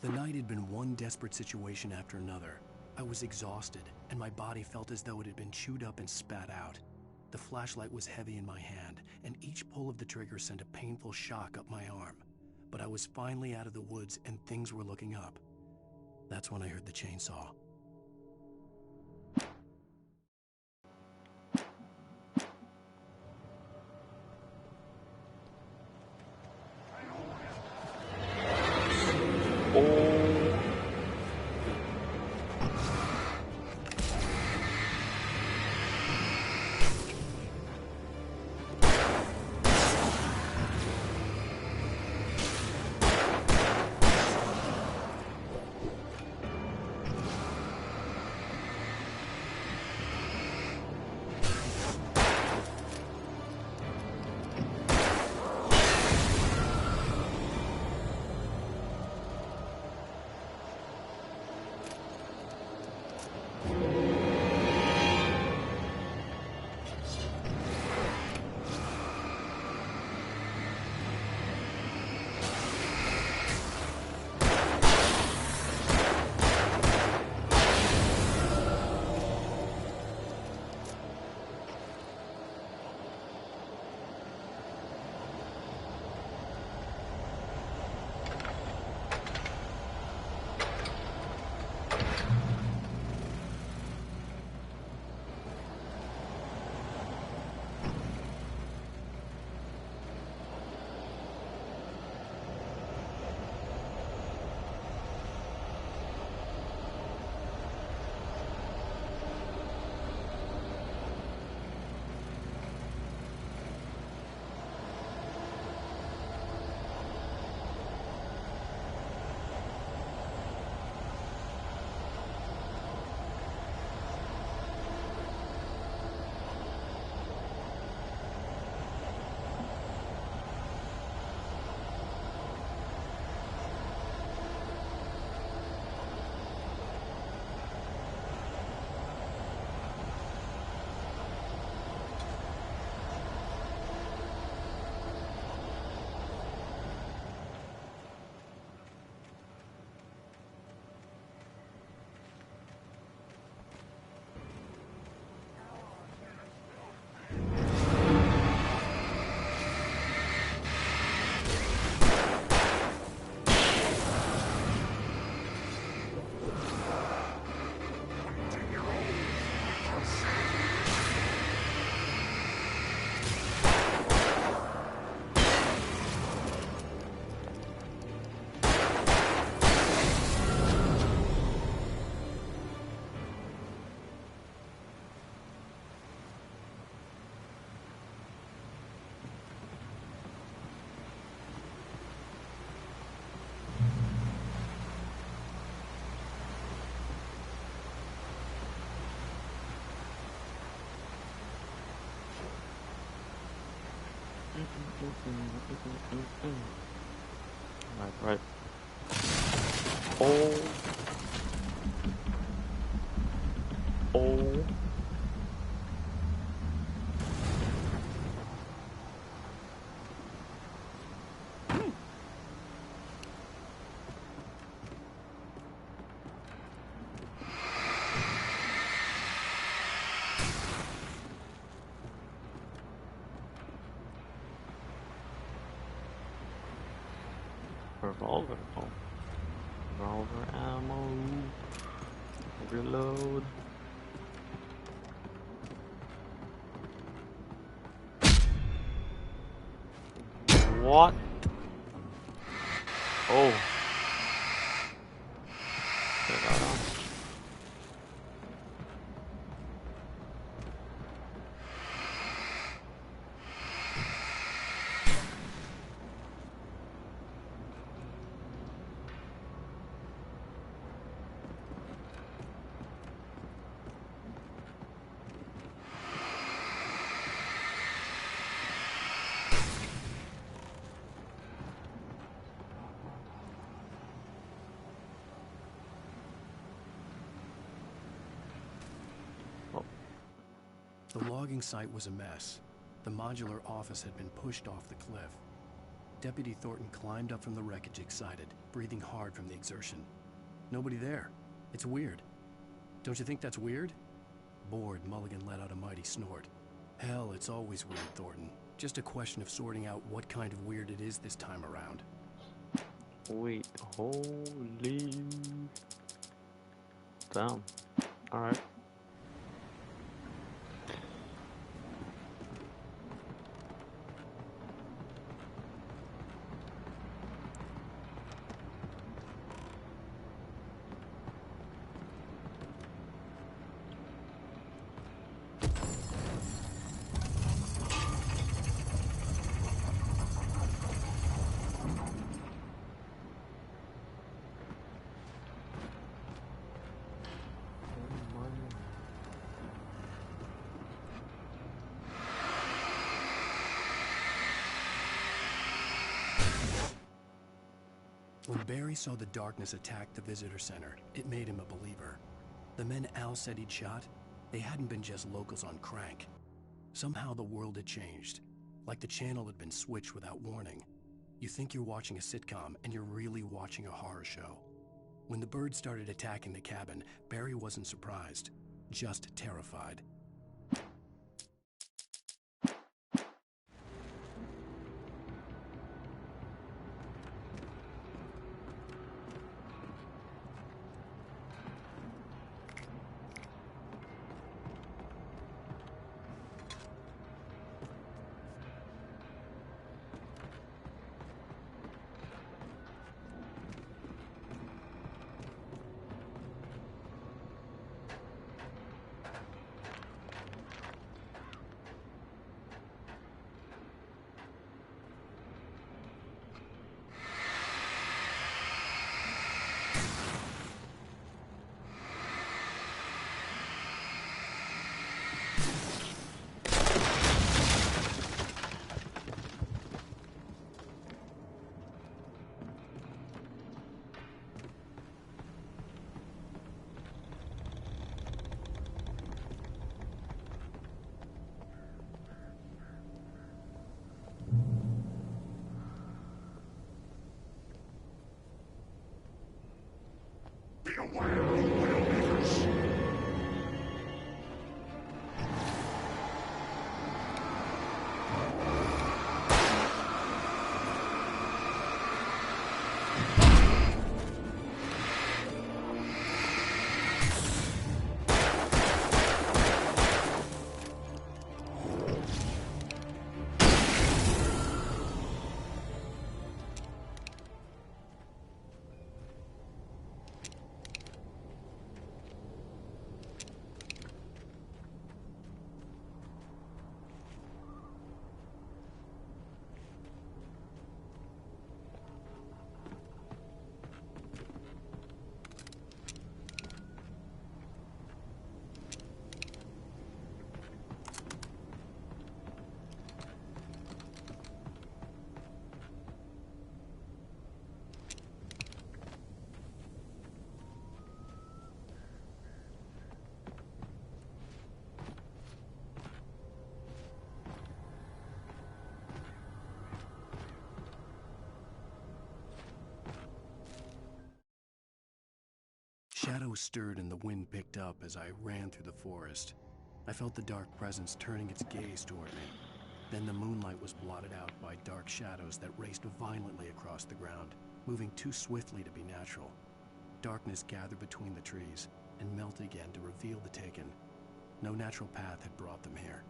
The night had been one desperate situation after another. I was exhausted, and my body felt as though it had been chewed up and spat out. The flashlight was heavy in my hand, and each pull of the trigger sent a painful shock up my arm. But I was finally out of the woods, and things were looking up. That's when I heard the chainsaw. Right. Oh. Revolver. Oh. Revolver ammo. Reload. What? Oh. Check that out. The logging site was a mess. The modular office had been pushed off the cliff. Deputy Thornton climbed up from the wreckage excited, breathing hard from the exertion. Nobody there. It's weird. Don't you think that's weird? Bored, Mulligan let out a mighty snort. Hell, it's always weird, Thornton. Just a question of sorting out what kind of weird it is this time around. Wait, holy... Damn. Alright. When Barry saw the darkness attack the visitor center, it made him a believer. The men Al said he'd shot, they hadn't been just locals on crank. Somehow the world had changed, like the channel had been switched without warning. You think you're watching a sitcom, and you're really watching a horror show. When the birds started attacking the cabin, Barry wasn't surprised, just terrified. Shadows stirred and the wind picked up as I ran through the forest. I felt the dark presence turning its gaze toward me. Then the moonlight was blotted out by dark shadows that raced violently across the ground, moving too swiftly to be natural. Darkness gathered between the trees and melted again to reveal the Taken. No natural path had brought them here.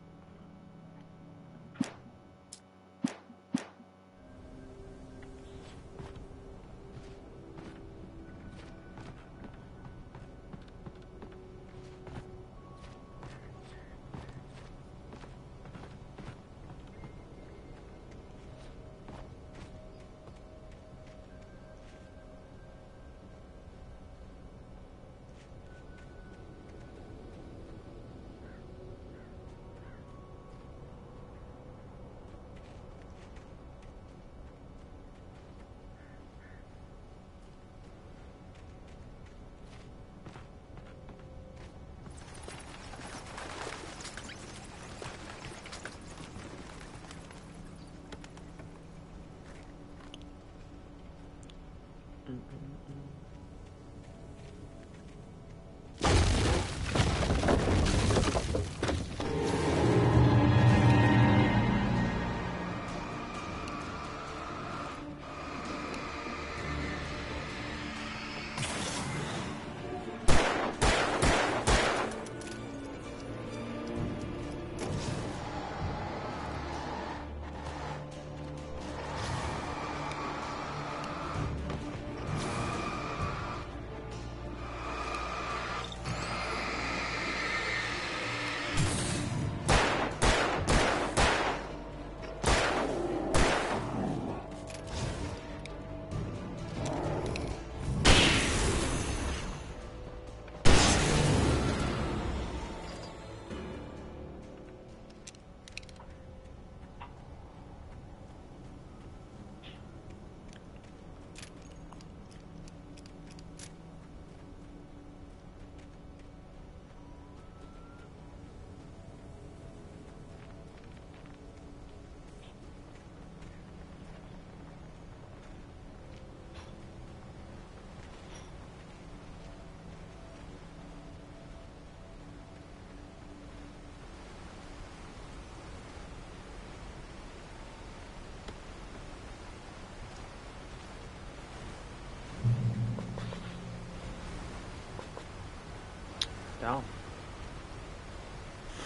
Down.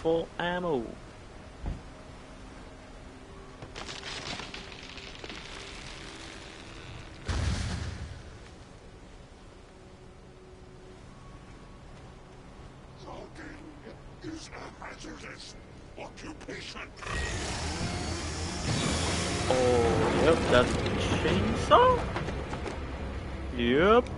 Full ammo. Is a hazardous occupation. Oh, yep, that's the chainsaw. Yep.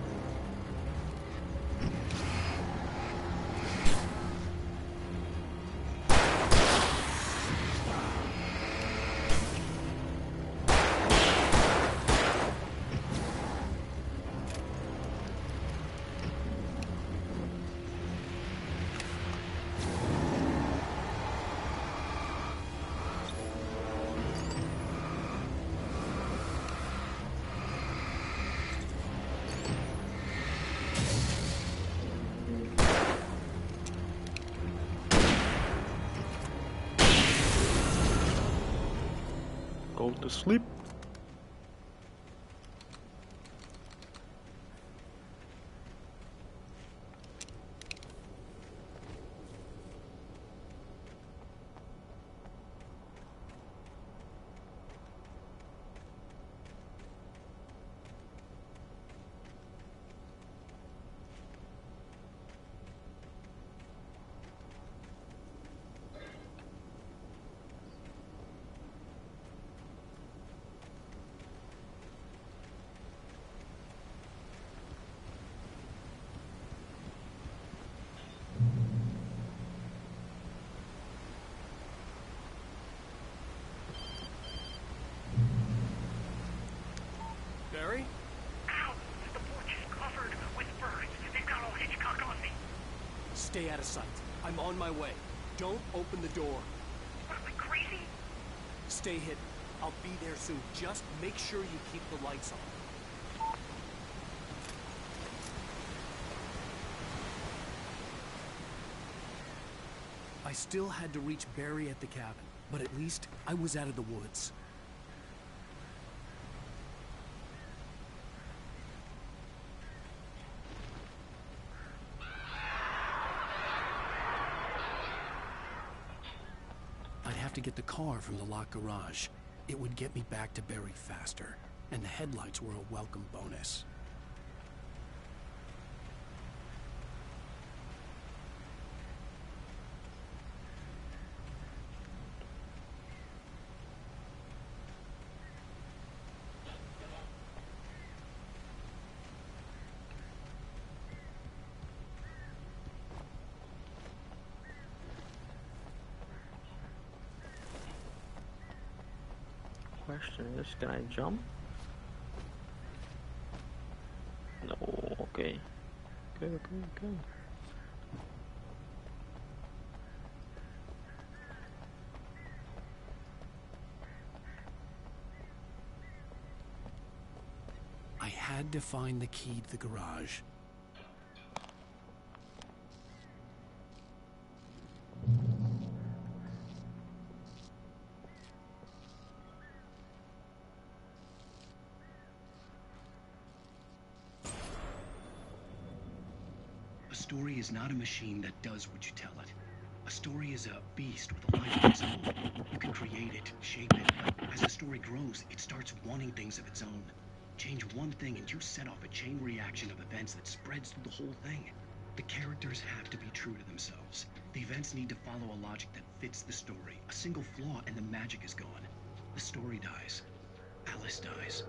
Go to sleep. Barry? Ow! The porch is covered with birds. They've got all Hitchcock on me. Stay out of sight. I'm on my way. Don't open the door. What, am I crazy? Stay hidden. I'll be there soon. Just make sure you keep the lights on. I still had to reach Barry at the cabin, but at least I was out of the woods. I'd have to get the car from the locked garage. It would get me back to Barry faster, and the headlights were a welcome bonus. Question is, can I jump? No, okay. Okay. I had to find the key to the garage. A story is not a machine that does what you tell it. A story is a beast with a life of its own. You can create it, shape it, but as the story grows, it starts wanting things of its own. Change one thing and you set off a chain reaction of events that spreads through the whole thing. The characters have to be true to themselves. The events need to follow a logic that fits the story. A single flaw and the magic is gone. The story dies. Alice dies.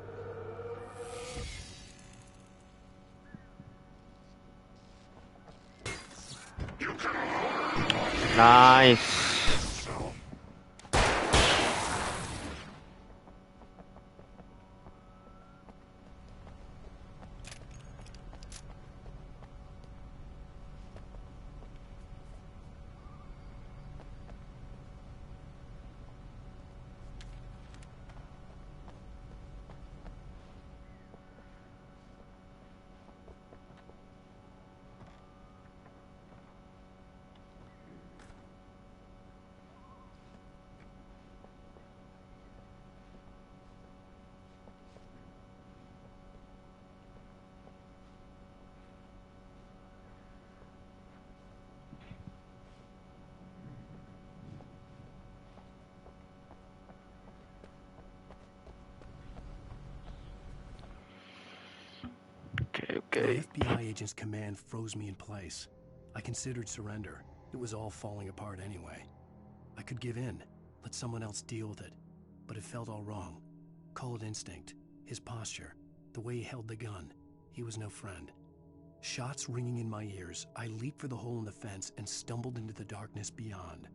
Nice. Okay. The FBI agent's command froze me in place. I considered surrender. It was all falling apart anyway. I could give in, let someone else deal with it, but it felt all wrong. Call it instinct, his posture, the way he held the gun. He was no friend. Shots ringing in my ears, I leaped for the hole in the fence and stumbled into the darkness beyond.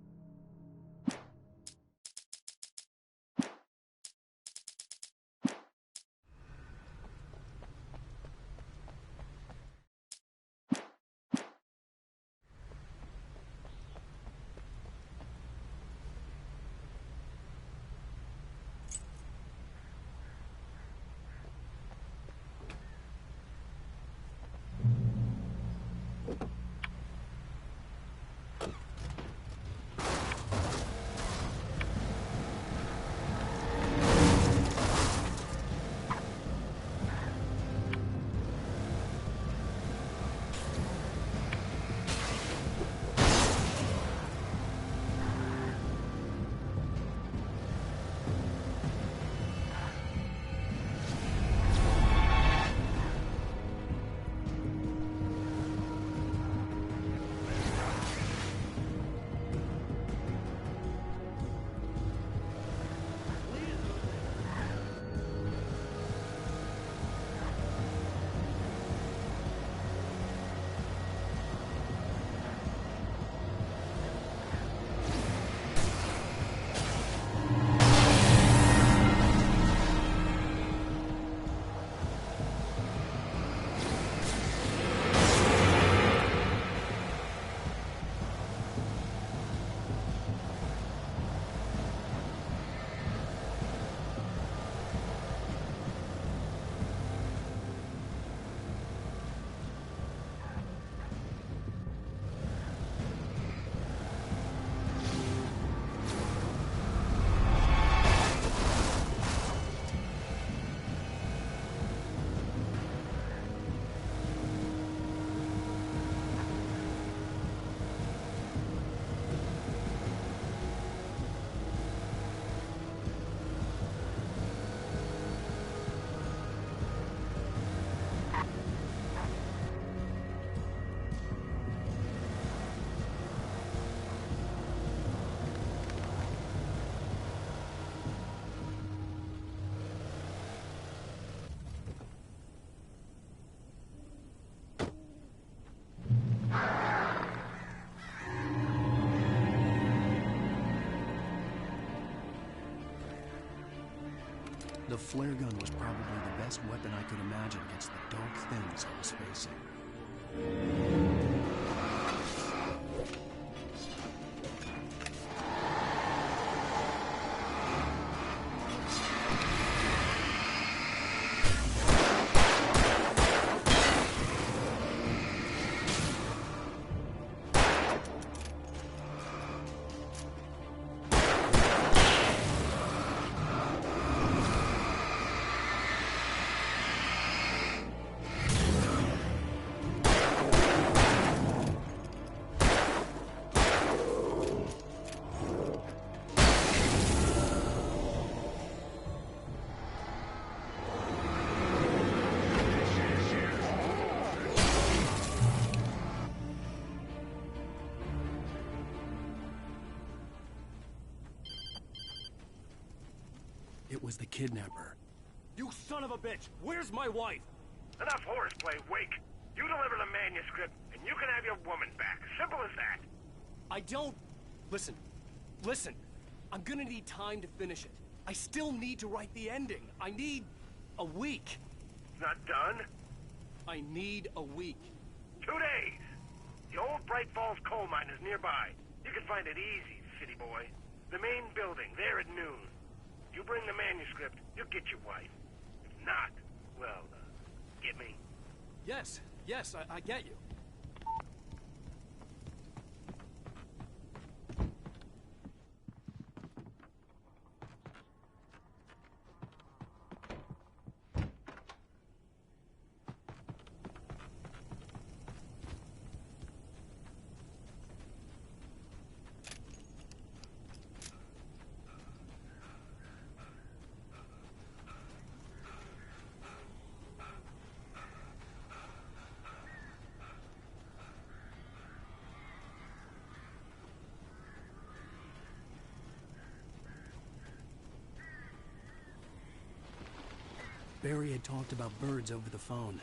The flare gun was probably the best weapon I could imagine against the dark things I was facing. It was the kidnapper. You son of a bitch! Where's my wife? Enough horseplay, Wake. You deliver the manuscript, and you can have your woman back. Simple as that. I don't... Listen. Listen. I'm gonna need time to finish it. I still need to write the ending. I need... a week. It's not done? I need a week. 2 days. The old Bright Falls coal mine is nearby. You can find it easy, city boy. The main building, there at noon. You bring the manuscript, you'll get your wife. If not, well, get me. Yes, I get you. Barry had talked about birds over the phone.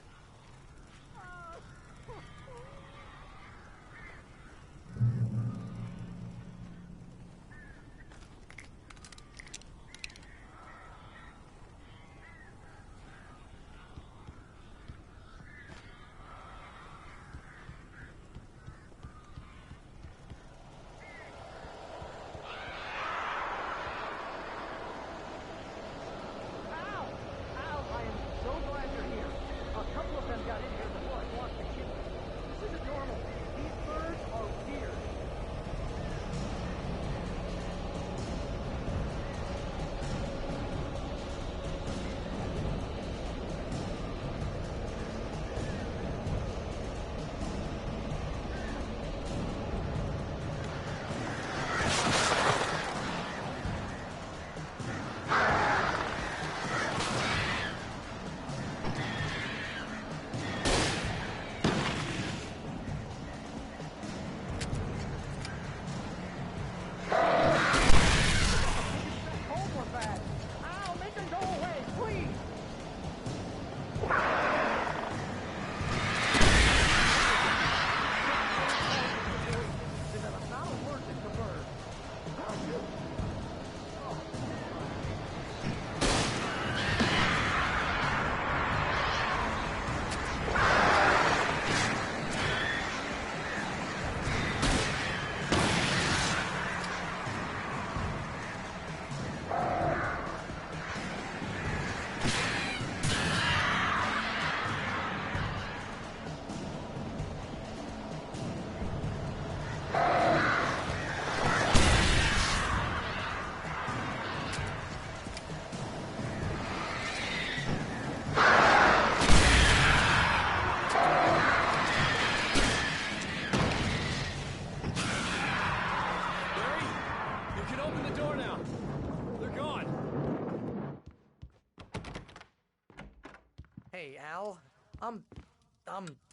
Hey, Al. I'm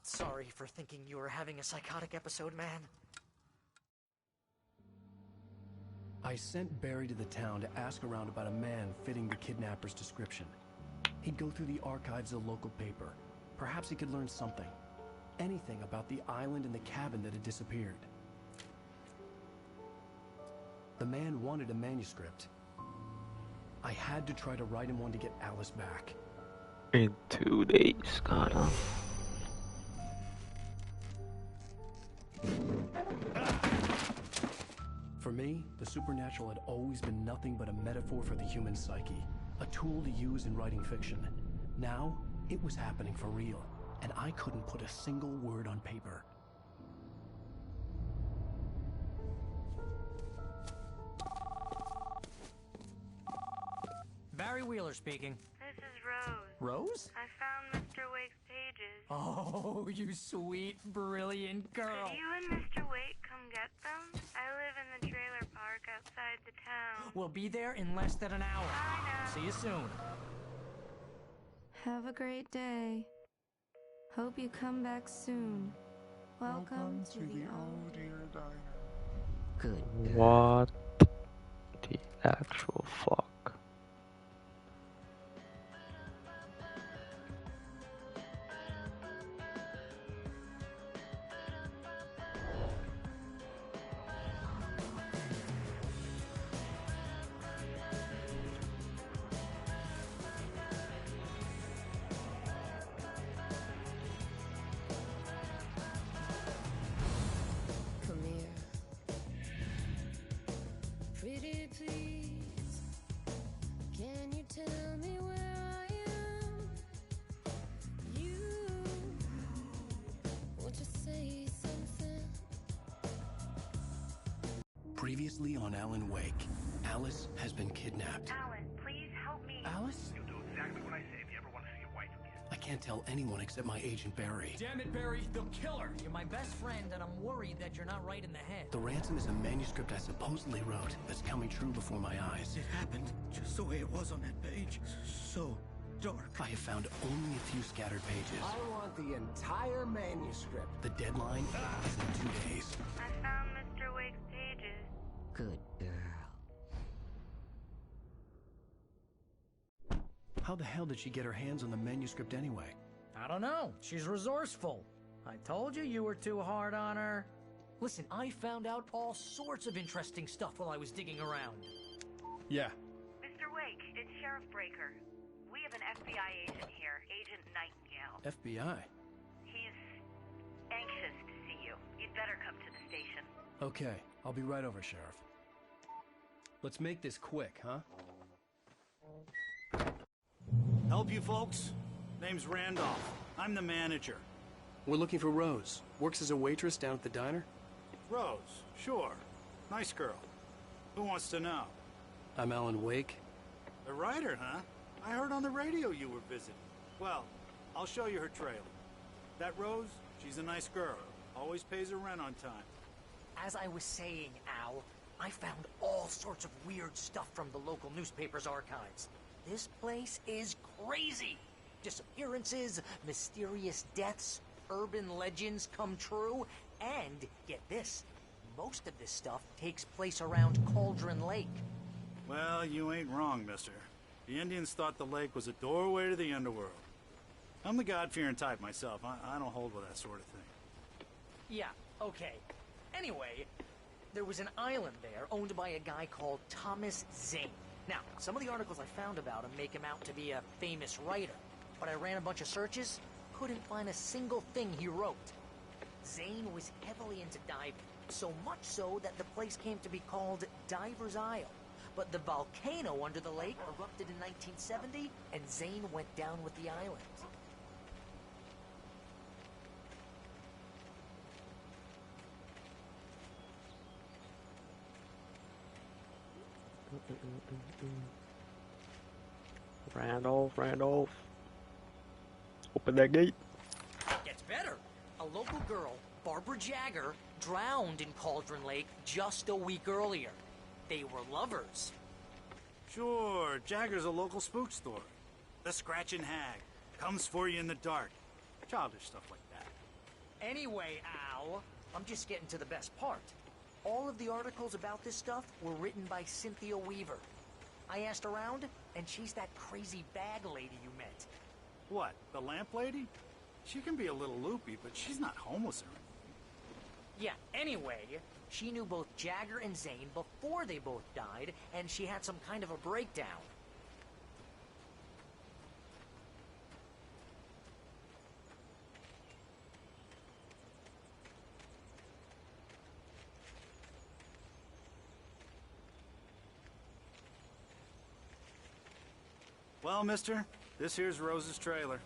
sorry for thinking you were having a psychotic episode, man. I sent Barry to the town to ask around about a man fitting the kidnapper's description. He'd go through the archives of the local paper. Perhaps he could learn something. Anything about the island and the cabin that had disappeared. The man wanted a manuscript. I had to try to write him one to get Alice back. In 2 days, gotta. For me, the supernatural had always been nothing but a metaphor for the human psyche, a tool to use in writing fiction. Now, it was happening for real, and I couldn't put a single word on paper. Barry Wheeler speaking. This is Rose. Rose? I found Mr. Wake's pages. Oh, you sweet, brilliant girl. Could you and Mr. Wake come get them? I live in the trailer park outside the town. We'll be there in less than an hour. I know. See you soon. Have a great day. Hope you come back soon. Welcome to the old dear diner. Good. What the actual fuck? Come here. Pretty please, can you tell me where I am? You want to say something? Previously on Alan Wake, Alice has been kidnapped. Alan, please help me. Alice? You'll do exactly what I say if you ever want to see your wife again. I can't tell anyone except my agent Barry. Damn it, Barry, they'll kill her. You're my best friend, and I'm worried that you're not right in the head. The ransom is a manuscript I supposedly wrote that's coming true before my eyes. It happened just the way it was on that page. So dark. I have found only a few scattered pages. I want the entire manuscript. The deadline is in 2 days. I found Mr. Wake's pages. Good girl. How the hell did she get her hands on the manuscript anyway? I don't know. She's resourceful. I told you you were too hard on her. Listen, I found out all sorts of interesting stuff while I was digging around. Yeah. Mr. Wake, it's Sheriff Breaker. We have an FBI agent here, Agent Nightingale. FBI? He's anxious to see you. You'd better come to the station. Okay, I'll be right over, Sheriff. Let's make this quick, huh? Help you folks? Name's Randolph. I'm the manager. We're looking for Rose. Works as a waitress down at the diner? Rose, sure. Nice girl. Who wants to know? I'm Alan Wake. The writer, huh? I heard on the radio you were visiting. Well, I'll show you her trailer. That Rose, she's a nice girl. Always pays her rent on time. As I was saying, Al, I found all sorts of weird stuff from the local newspaper's archives. This place is crazy. Disappearances, mysterious deaths, urban legends come true, and, get this, most of this stuff takes place around Cauldron Lake. Well, you ain't wrong, mister. The Indians thought the lake was a doorway to the underworld. I'm the God-fearing type myself. I don't hold with that sort of thing. Yeah, okay. Anyway, there was an island there owned by a guy called Thomas Zane. Now, some of the articles I found about him make him out to be a famous writer, but I ran a bunch of searches, couldn't find a single thing he wrote. Zane was heavily into diving, so much so that the place came to be called Diver's Isle. But the volcano under the lake erupted in 1970, and Zane went down with the island. Randolph. Open that gate. Gets better. A local girl, Barbara Jagger, drowned in Cauldron Lake just a week earlier. They were lovers. Sure, Jagger's a local spook story. The Scratching Hag. Comes for you in the dark. Childish stuff like that. Anyway, Al, I'm just getting to the best part. All of the articles about this stuff were written by Cynthia Weaver. I asked around, and she's that crazy bag lady you met. What, the lamp lady? She can be a little loopy, but she's not homeless or anything. Yeah, anyway, she knew both Jagger and Zane before they both died, and she had some kind of a breakdown. Well, mister, this here's Rose's trailer.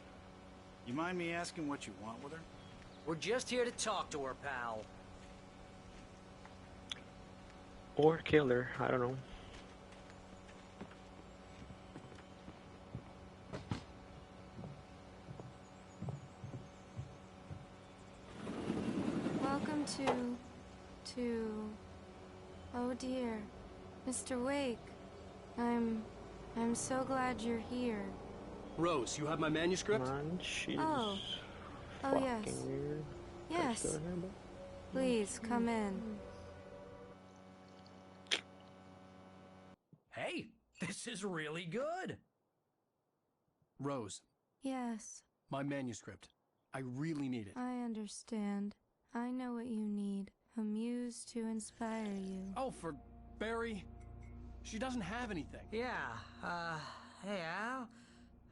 You mind me asking what you want with her? We're just here to talk to her, pal. Or kill her, I don't know. Welcome to... Oh dear. Mr. Wake. I'm so glad you're here. Rose, you have my manuscript? Man, she's Oh yes. weird. Yes. Please, come in. Hey, this is really good. Rose, Yes, my manuscript. I really need it. I understand. I know what you need. A muse to inspire you. Oh, for Barry? She doesn't have anything. Yeah, hey, Al?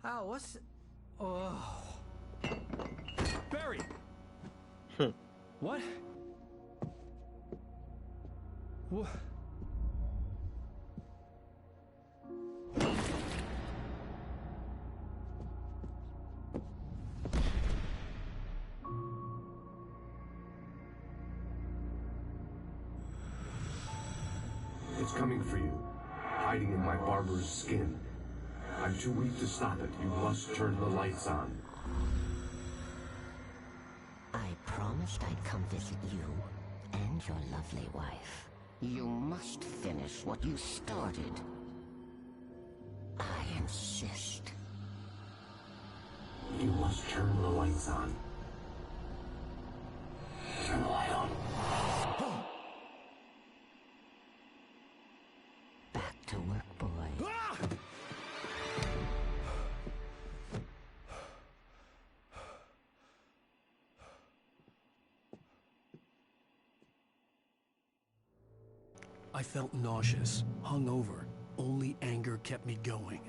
Al, what's... Oh... Barry! What? What? It's coming for you, hiding in my barber's skin. I'm too weak to stop it. You must turn the lights on. I promised I'd come visit you and your lovely wife. You must finish what you started. I insist. You must turn the lights on. Turn the light on. Back to work, boy. I felt nauseous, hungover. Only anger kept me going.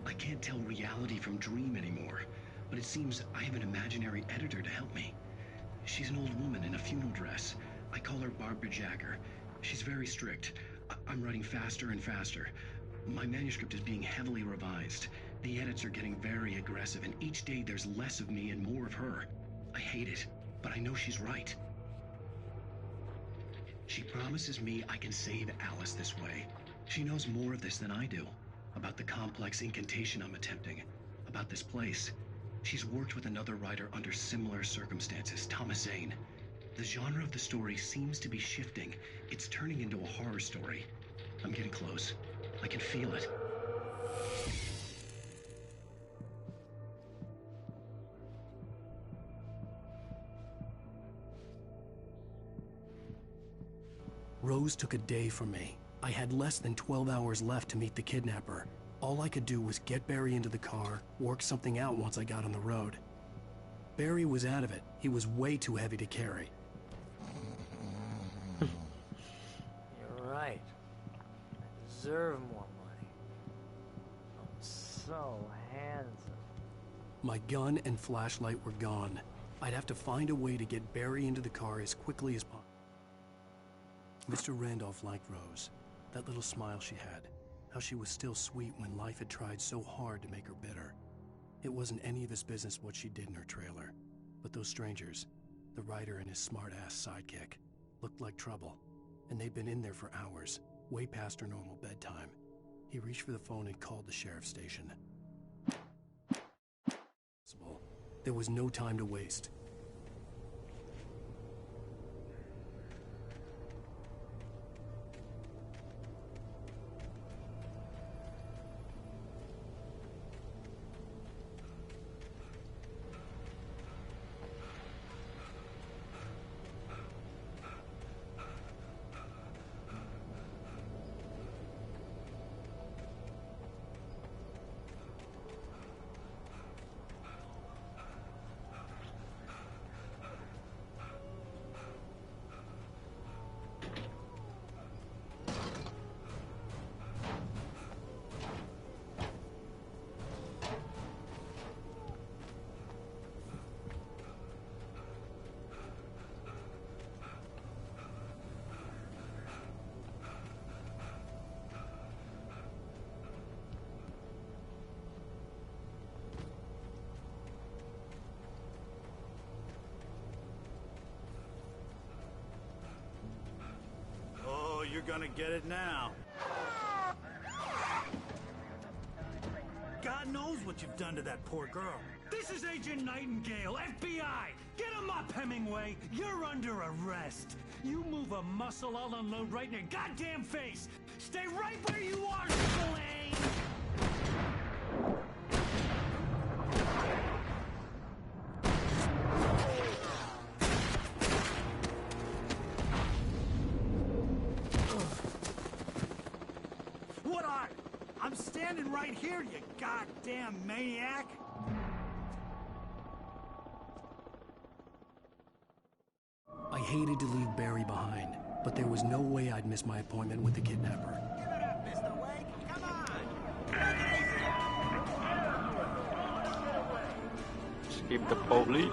I can't tell reality from dream anymore, but it seems I have an imaginary editor to help me. She's an old woman in a funeral dress. I call her Barbara Jagger. She's very strict. I'm writing faster and faster. My manuscript is being heavily revised. The edits are getting very aggressive, and each day there's less of me and more of her. I hate it, but I know she's right. She promises me I can save Alice this way. She knows more of this than I do. About the complex incantation I'm attempting. About this place. She's worked with another writer under similar circumstances, Thomas Zane. The genre of the story seems to be shifting. It's turning into a horror story. I'm getting close. I can feel it. Rose took a day from me. I had less than 12 hours left to meet the kidnapper. All I could do was get Barry into the car, work something out once I got on the road. Barry was out of it. He was way too heavy to carry. You're right. I deserve more money. I'm so handsome. My gun and flashlight were gone. I'd have to find a way to get Barry into the car as quickly as possible. Mr. Randolph liked Rose. That little smile she had. How she was still sweet when life had tried so hard to make her bitter. It wasn't any of his business what she did in her trailer. But those strangers, the writer and his smart-ass sidekick, looked like trouble. And they'd been in there for hours, way past her normal bedtime. He reached for the phone and called the sheriff's station. There was no time to waste. You're gonna get it now. God knows what you've done to that poor girl. This is Agent Nightingale, FBI! Get him up, Hemingway! You're under arrest! You move a muscle, I'll unload right in your goddamn face! Stay right where you are, Spillane! I'm standing right here, you goddamn maniac! I hated to leave Barry behind, but there was no way I'd miss my appointment with the kidnapper. Give it up, Mr. Wake! Come on! Skip the police.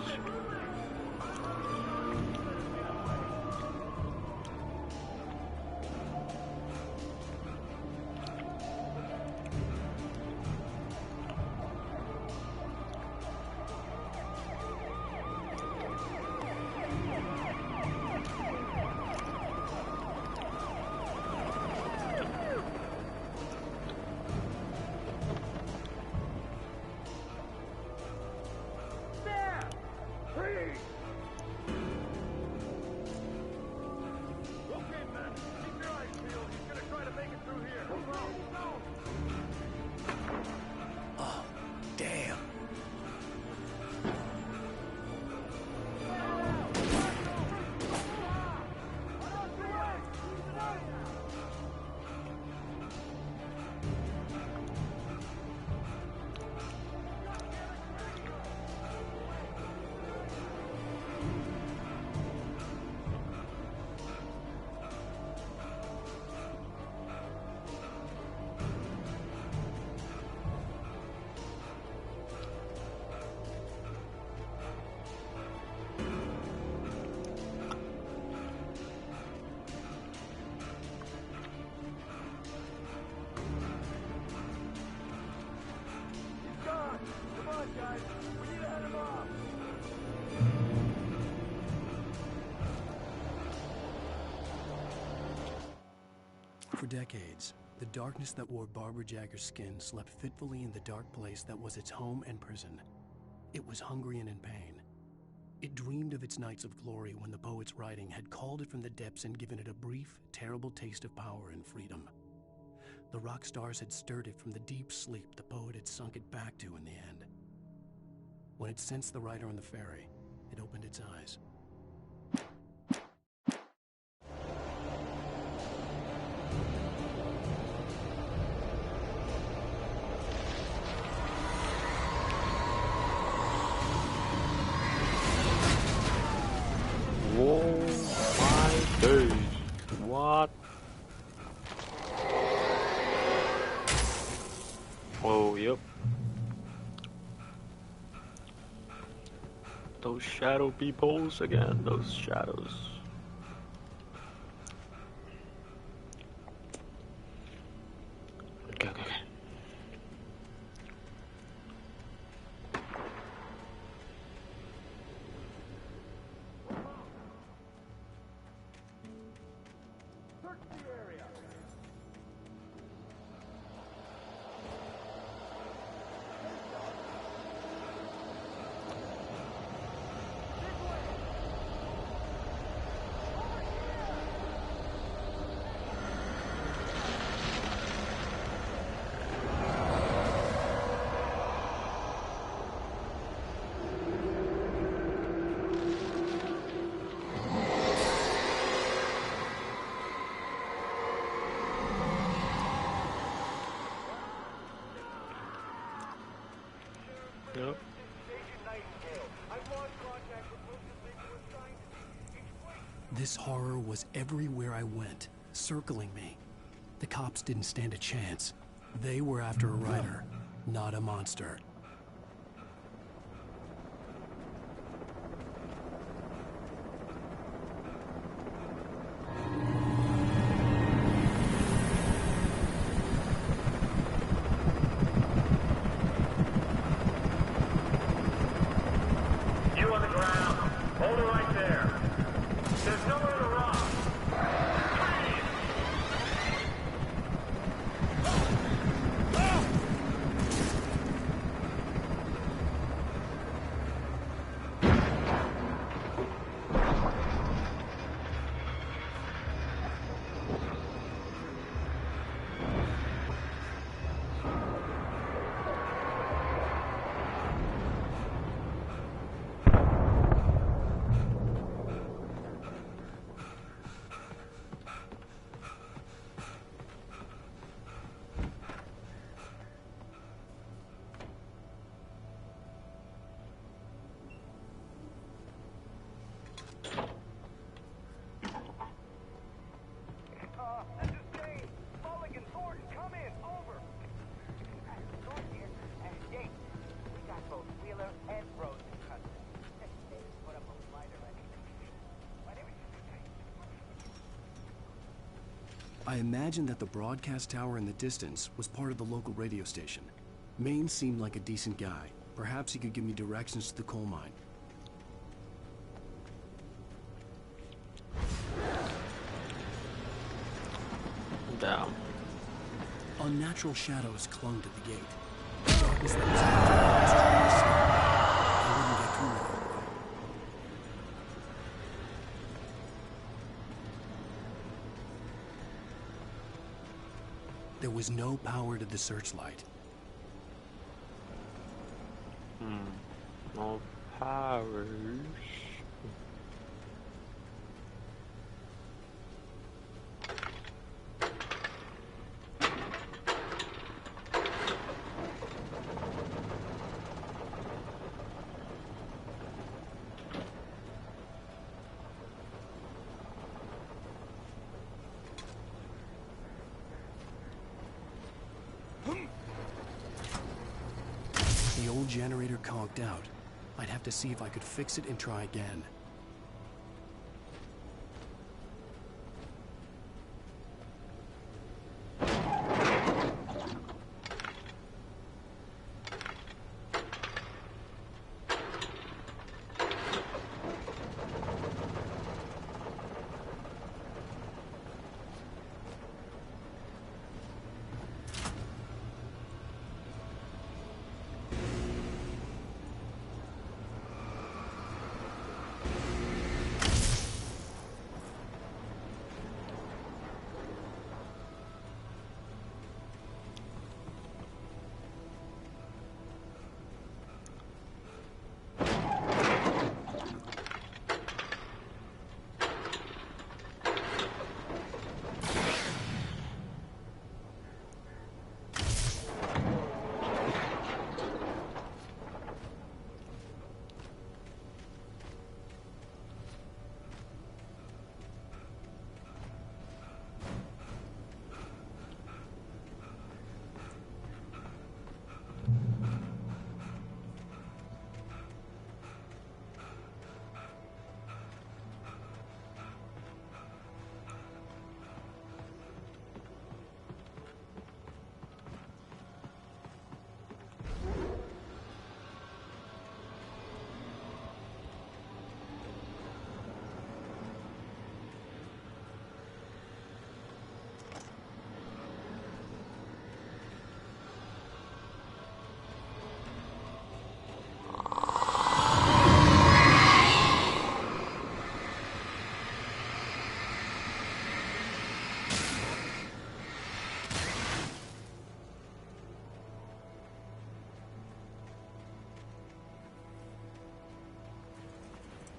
For decades, the darkness that wore Barbara Jagger's skin slept fitfully in the dark place that was its home and prison. It was hungry and in pain. It dreamed of its nights of glory when the poet's writing had called it from the depths and given it a brief, terrible taste of power and freedom. The rock stars had stirred it from the deep sleep the poet had sunk it back to in the end. When it sensed the writer on the ferry, it opened its eyes. Whoa, my days. What? Oh, yep. Those shadow peoples again, those shadows. Okay, okay, okay. Yep. This horror was everywhere I went, circling me. The cops didn't stand a chance. They were after a writer, not a monster. You on the ground. Hold it right there. There's nowhere to run. This is James. Mulligan, Thornton, come in. Over. Thornton here. James, we got both Wheeler and Rose in custody. They put up a lighter and I imagined that the broadcast tower in the distance was part of the local radio station. Maine seemed like a decent guy. Perhaps he could give me directions to the coal mine. Down. Unnatural shadows clung to the gate. The darkness that was after me was trying to see. I wouldn't get through it all. There was no power to the searchlight. No powers. The old generator conked out. I'd have to see if I could fix it and try again.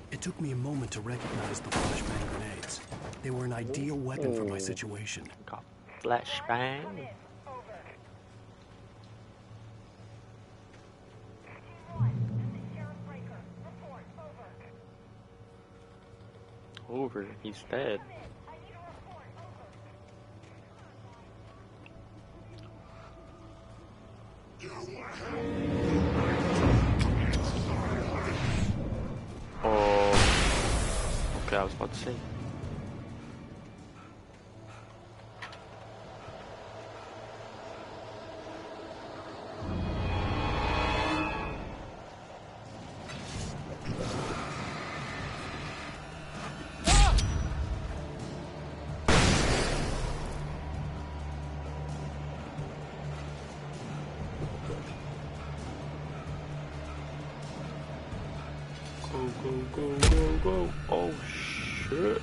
It took me a moment to recognize the flashbang grenades. They were an ideal weapon for my situation. Got flashbang. Over. He's dead. Oh. Okay, I was about to say. Go. Oh, shit.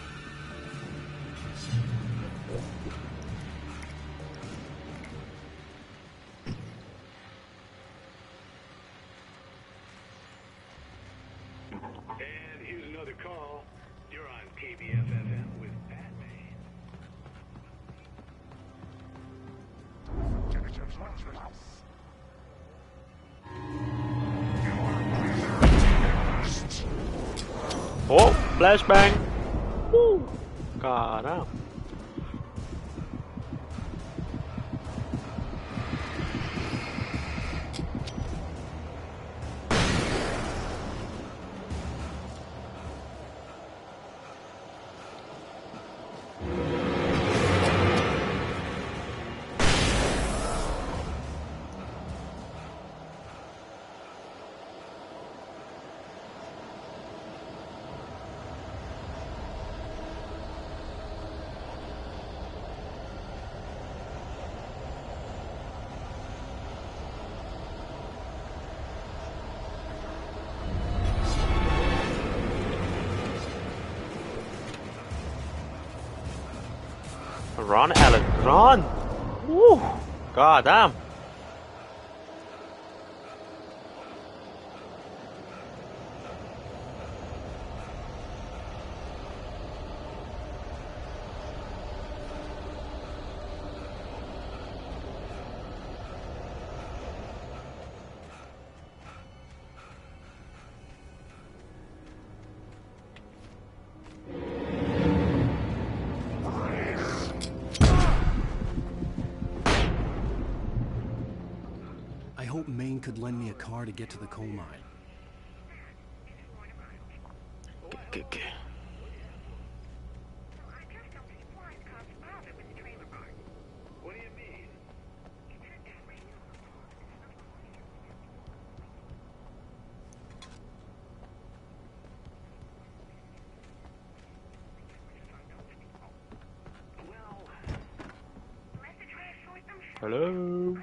And here's another call. You're on KBFFM with Batman. Oh, flashbang. Woo. God damn. Run, Alan, run! Woo! God damn! I hope Maine could lend me a car to get to the coal mine. Okay. What do you mean? Hello?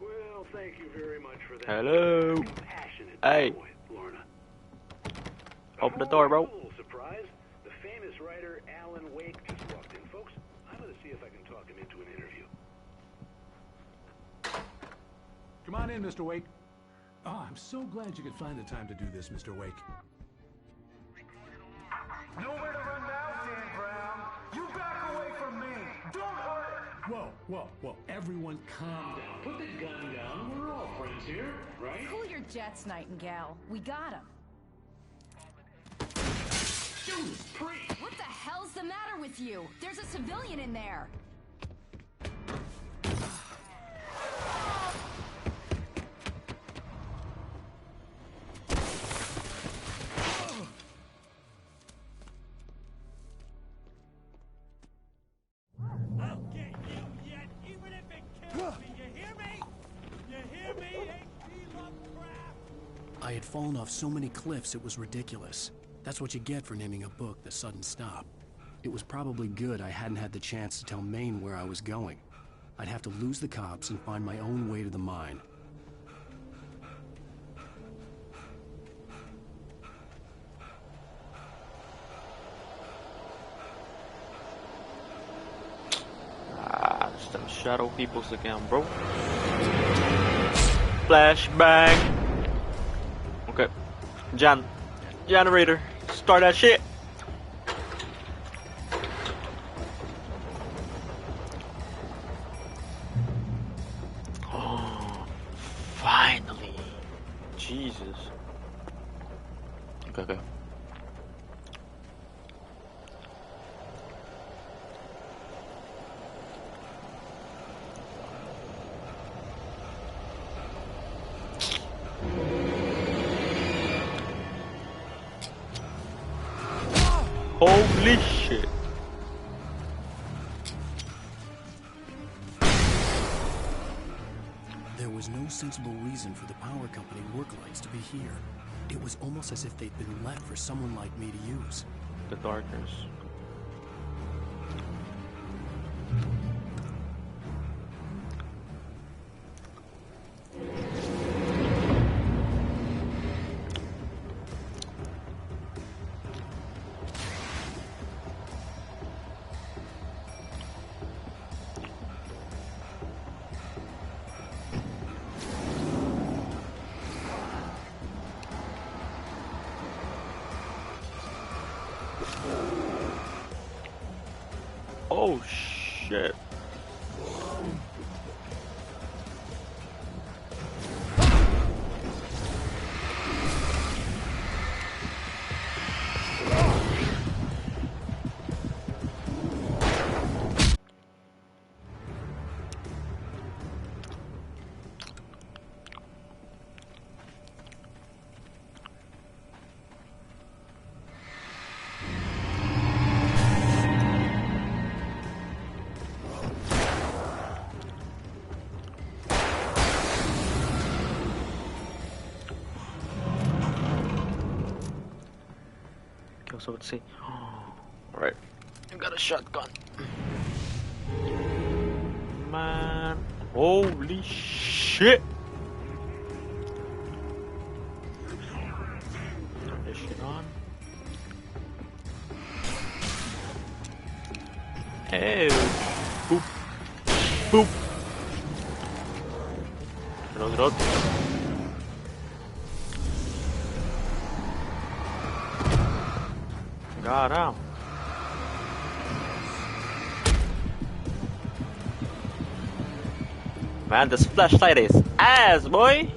Well, thank you very much for that. Hello? Passionate Hey. point, Lorna. Open the door, bro. A little surprise. The famous writer Alan Wake just walked in. Folks, I'm going to see if I can talk him into an interview. Come on in, Mr. Wake. Oh, I'm so glad you could find the time to do this, Mr. Wake. Nowhere to run now, Dan Brown. You back away from me. Don't hurt. Whoa. Everyone calm down. Put the gun down. We're all friends here, right? Cool your jets, Nightingale. We got him. Judas Priest! What the hell's the matter with you? There's a civilian in there. I'll get you yet, even if it kills me. You hear me? You hear me, H.P. Lovecraft? I had fallen off so many cliffs it was ridiculous. That's what you get for naming a book The Sudden Stop. It was probably good I hadn't had the chance to tell Maine where I was going. I'd have to lose the cops and find my own way to the mine. It's them shadow peoples again, bro. Flashbang. Okay. Generator. Start that shit. Oh, finally. Jesus. Okay. Holy shit. There was no sensible reason for the power company work lights to be here. It was almost as if they'd been left for someone like me to use. The darkness. Oh shit. So let's see. Alright. I got a shotgun. Man. Holy shit. Turn this shit on. Hey. Boop. Boop. Reload. God out. Man, this flashlight is ass, boy.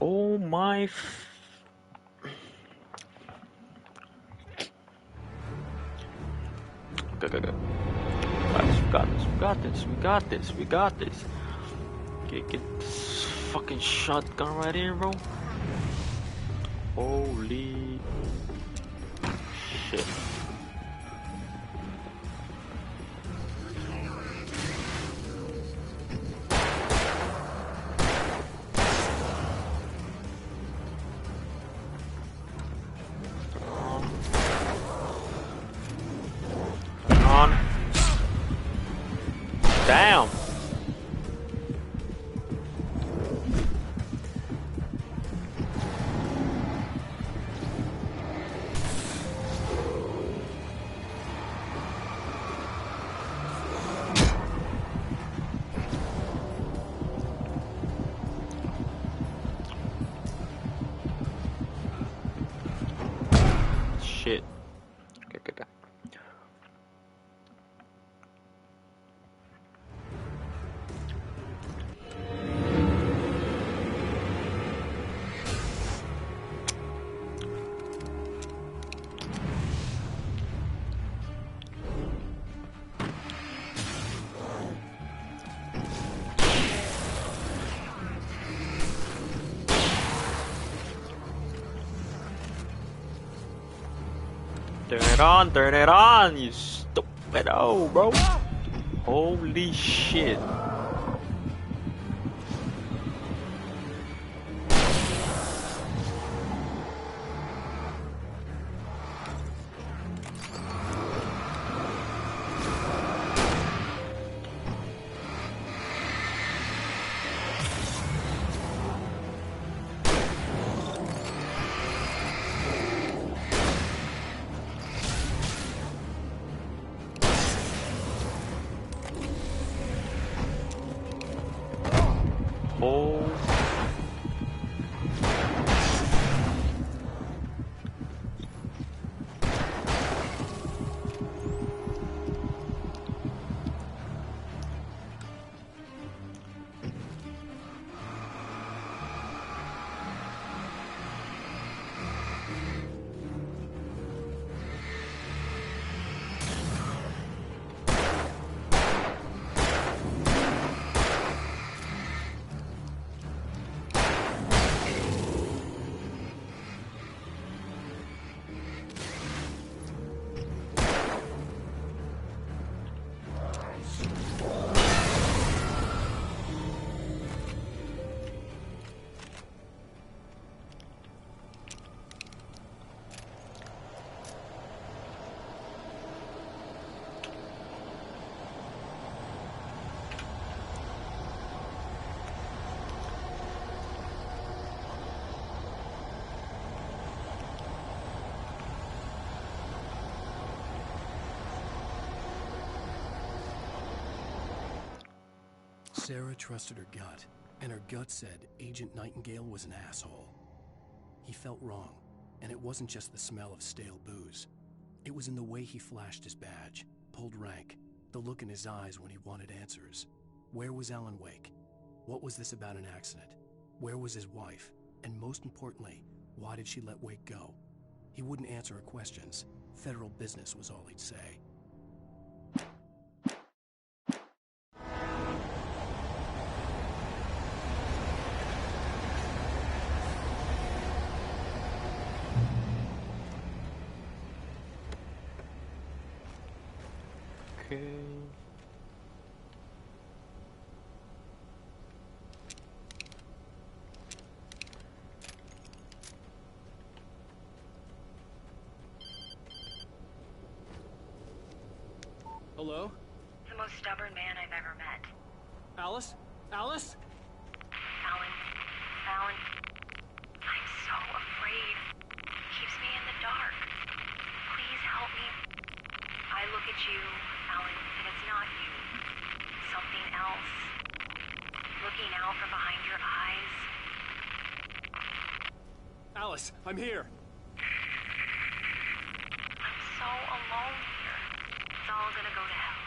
Oh my. Good. Guys, we got this. Okay, get this fucking shotgun right here, bro. Holy shit. Turn on. Damn. Shit. Okay. Turn it on, you stupido, bro. Holy shit. Oh. Sarah trusted her gut, and her gut said Agent Nightingale was an asshole. He felt wrong, and it wasn't just the smell of stale booze. It was in the way he flashed his badge, pulled rank, the look in his eyes when he wanted answers. Where was Alan Wake? What was this about an accident? Where was his wife? And most importantly, why did she let Wake go? He wouldn't answer her questions. Federal business was all he'd say. Okay. Hello? The most stubborn man I've ever met. Alice? Alice? Alan. Alan. I'm so afraid. Keeps me in the dark. Please help me. I look at you, Alan, and it's not you. Something else. Looking out from behind your eyes. Alice, I'm here. I'm so alone here. It's all gonna go to hell.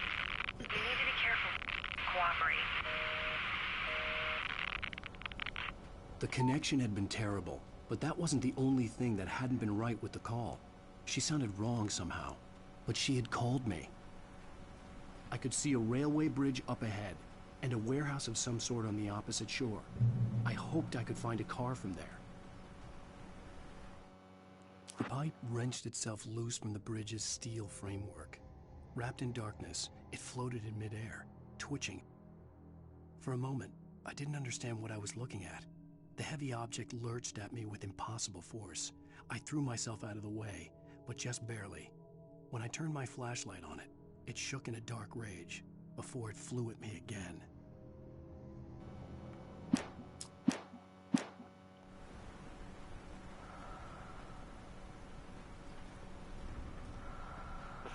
You need to be careful. Cooperate. The connection had been terrible, but that wasn't the only thing that hadn't been right with the call. She sounded wrong somehow, but she had called me. I could see a railway bridge up ahead, and a warehouse of some sort on the opposite shore. I hoped I could find a car from there. The pipe wrenched itself loose from the bridge's steel framework. Wrapped in darkness, it floated in midair, twitching. For a moment, I didn't understand what I was looking at. The heavy object lurched at me with impossible force. I threw myself out of the way, but just barely. When I turned my flashlight on it, it shook in a dark rage before it flew at me again.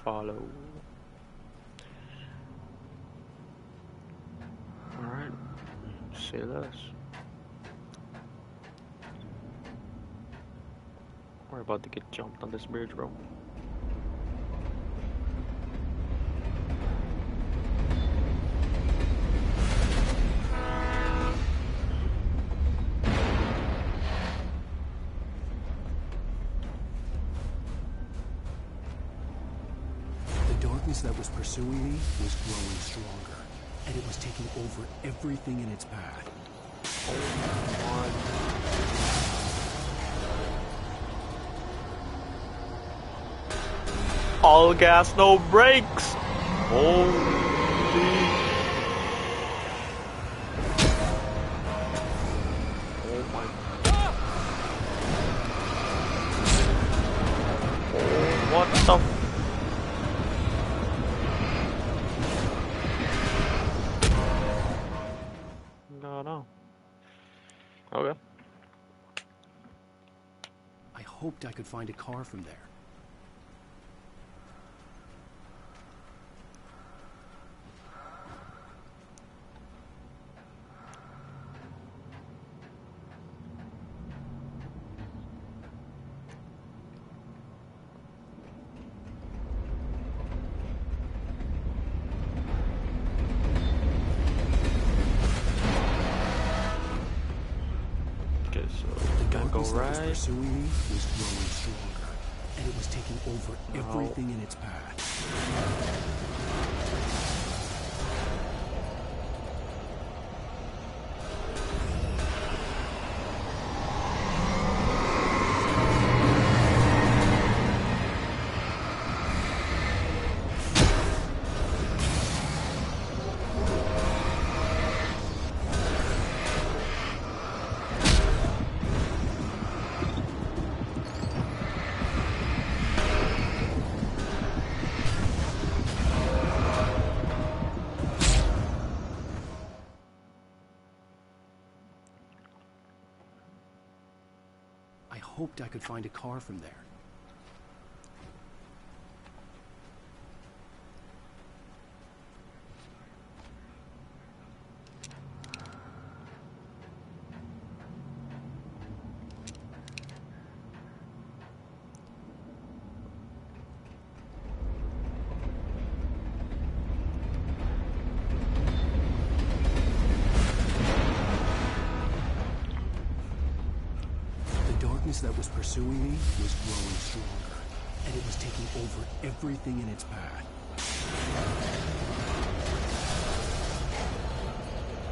Follow. Alright. Say less. We're about to get jumped on this bridge, bro. That was pursuing me was growing stronger, and it was taking over everything in its path. All gas, no brakes! Holy... Oh my... Oh, what the... No. Okay. I hoped I could find a car from there. so The gotta go darkness that was right. pursuing me was growing stronger, and it was taking over everything in its path. I hoped I could find a car from there. The darkness that was pursuing me was growing stronger, and it was taking over everything in its path.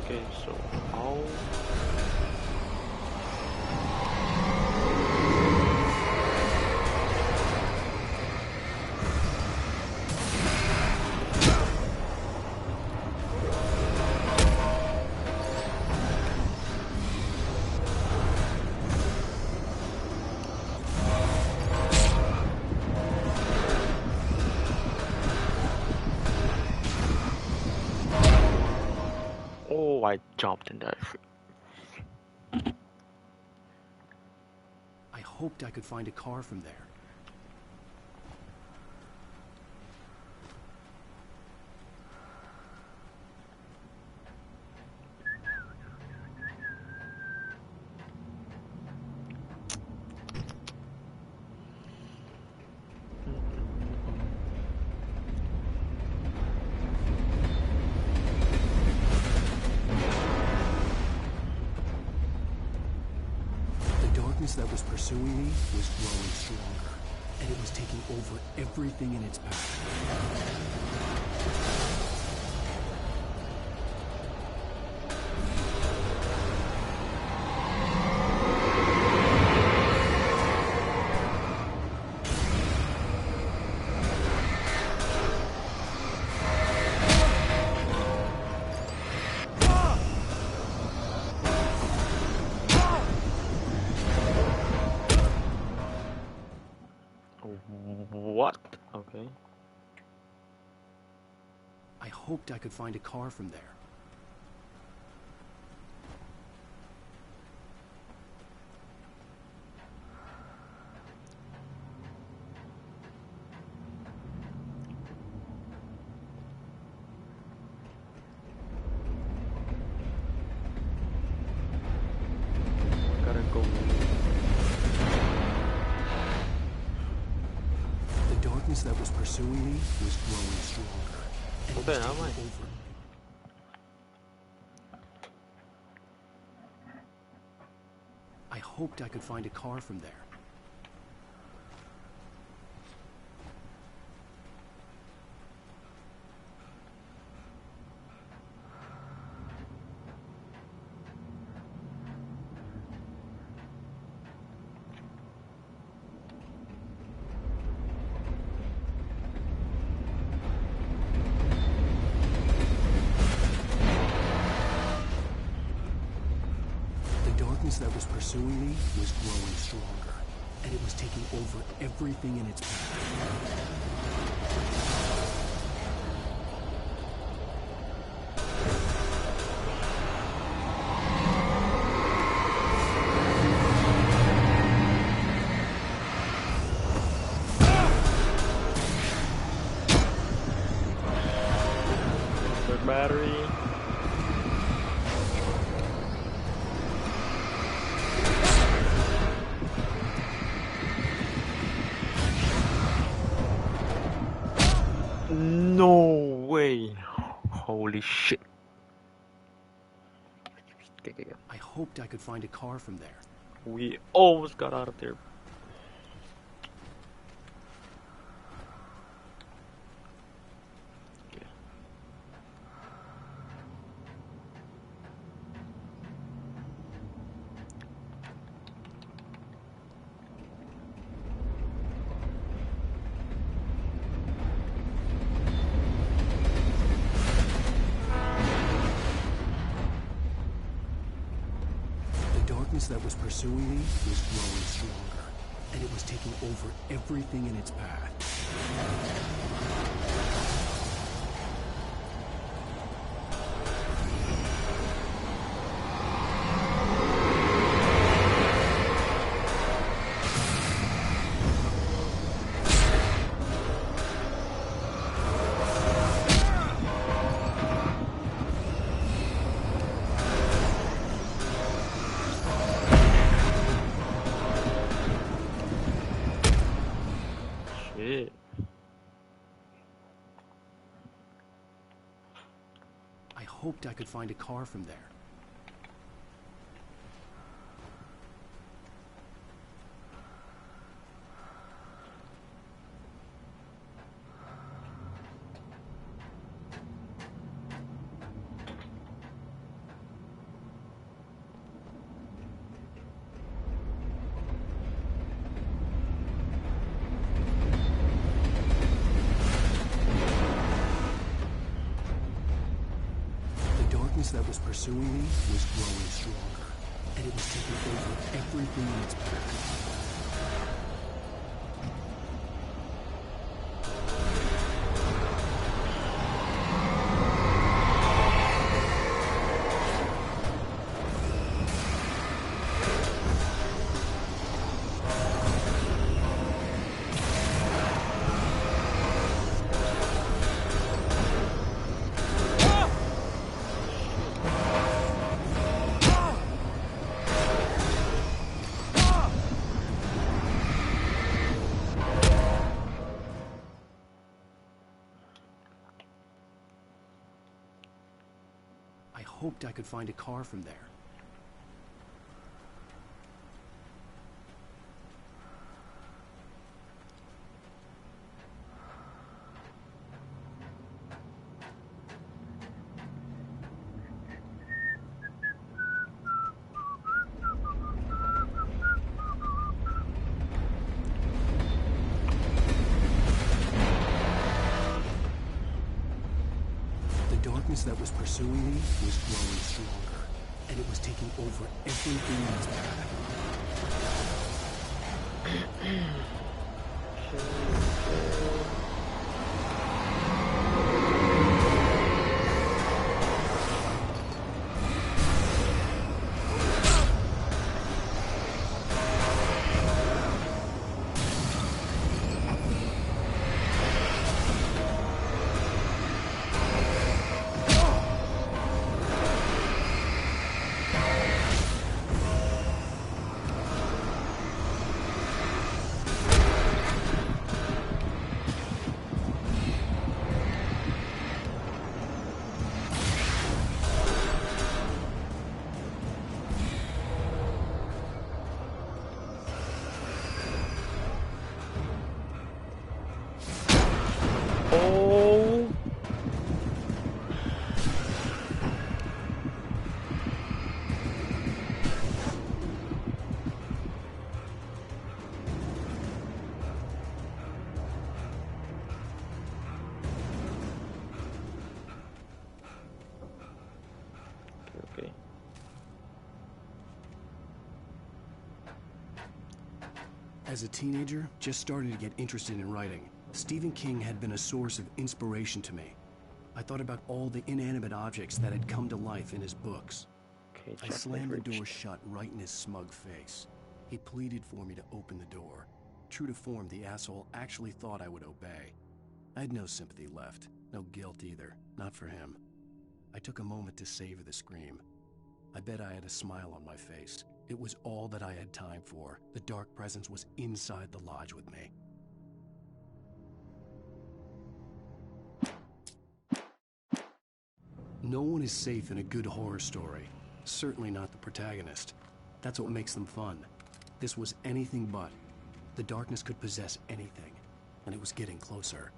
Okay, so how? Oh, I jumped in that. I hoped I could find a car from there. The darkness that was pursuing me was growing stronger, and it was taking over everything in its path. What? Okay. I hoped I could find a car from there. Gotta go. The darkness that was pursuing me was growing stronger, and it Okay, was how am I? taking over. I hoped I could find a car from there. The darkness that was pursuing me was growing stronger, and it was taking over everything in its path. The battery. No way. Holy shit. Okay. I hoped I could find a car from there. We almost got out of there. That was pursuing me was growing stronger, and it was taking over everything in its path. I hoped I could find a car from there. That was pursuing me was growing stronger, and it was taking over everything in its path. I hoped I could find a car from there. That was pursuing me was growing stronger, and it was taking over everything in its path. As a teenager, just starting to get interested in writing, Stephen King had been a source of inspiration to me. I thought about all the inanimate objects that had come to life in his books. I slammed the door shut right in his smug face. He pleaded for me to open the door. True to form, the asshole actually thought I would obey. I had no sympathy left, no guilt either, not for him. I took a moment to savor the scream. I bet I had a smile on my face. It was all that I had time for. The dark presence was inside the lodge with me. No one is safe in a good horror story. Certainly not the protagonist. That's what makes them fun. This was anything but. The darkness could possess anything, and it was getting closer.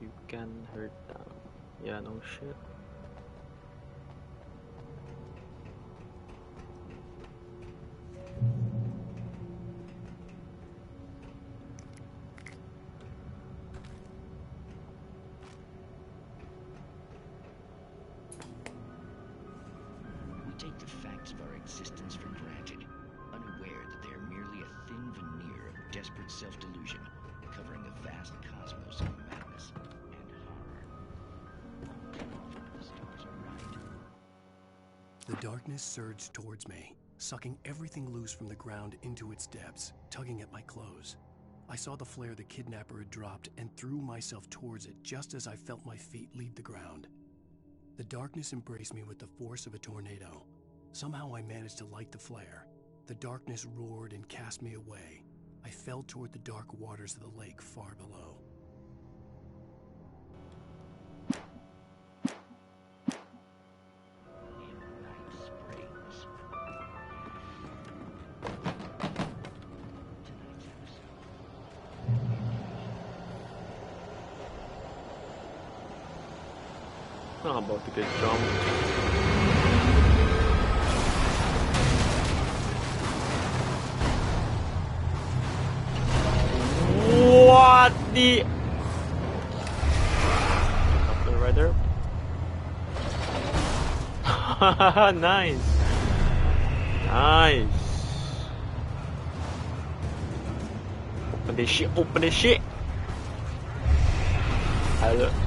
You can hurt them. Yeah, no shit. We take the facts of our existence for granted, unaware that they are merely a thin veneer of desperate self-delusion, covering a vast cosmos of madness and horror. The stars are right. The darkness surged towards me, sucking everything loose from the ground into its depths, tugging at my clothes. I saw the flare the kidnapper had dropped and threw myself towards it just as I felt my feet leave the ground. The darkness embraced me with the force of a tornado. Somehow I managed to light the flare. The darkness roared and cast me away. I fell toward the dark waters of the lake far below. I'm about to get jumped. What the? Up there, right there. Nice. Nice. Open this shit. Open this shit.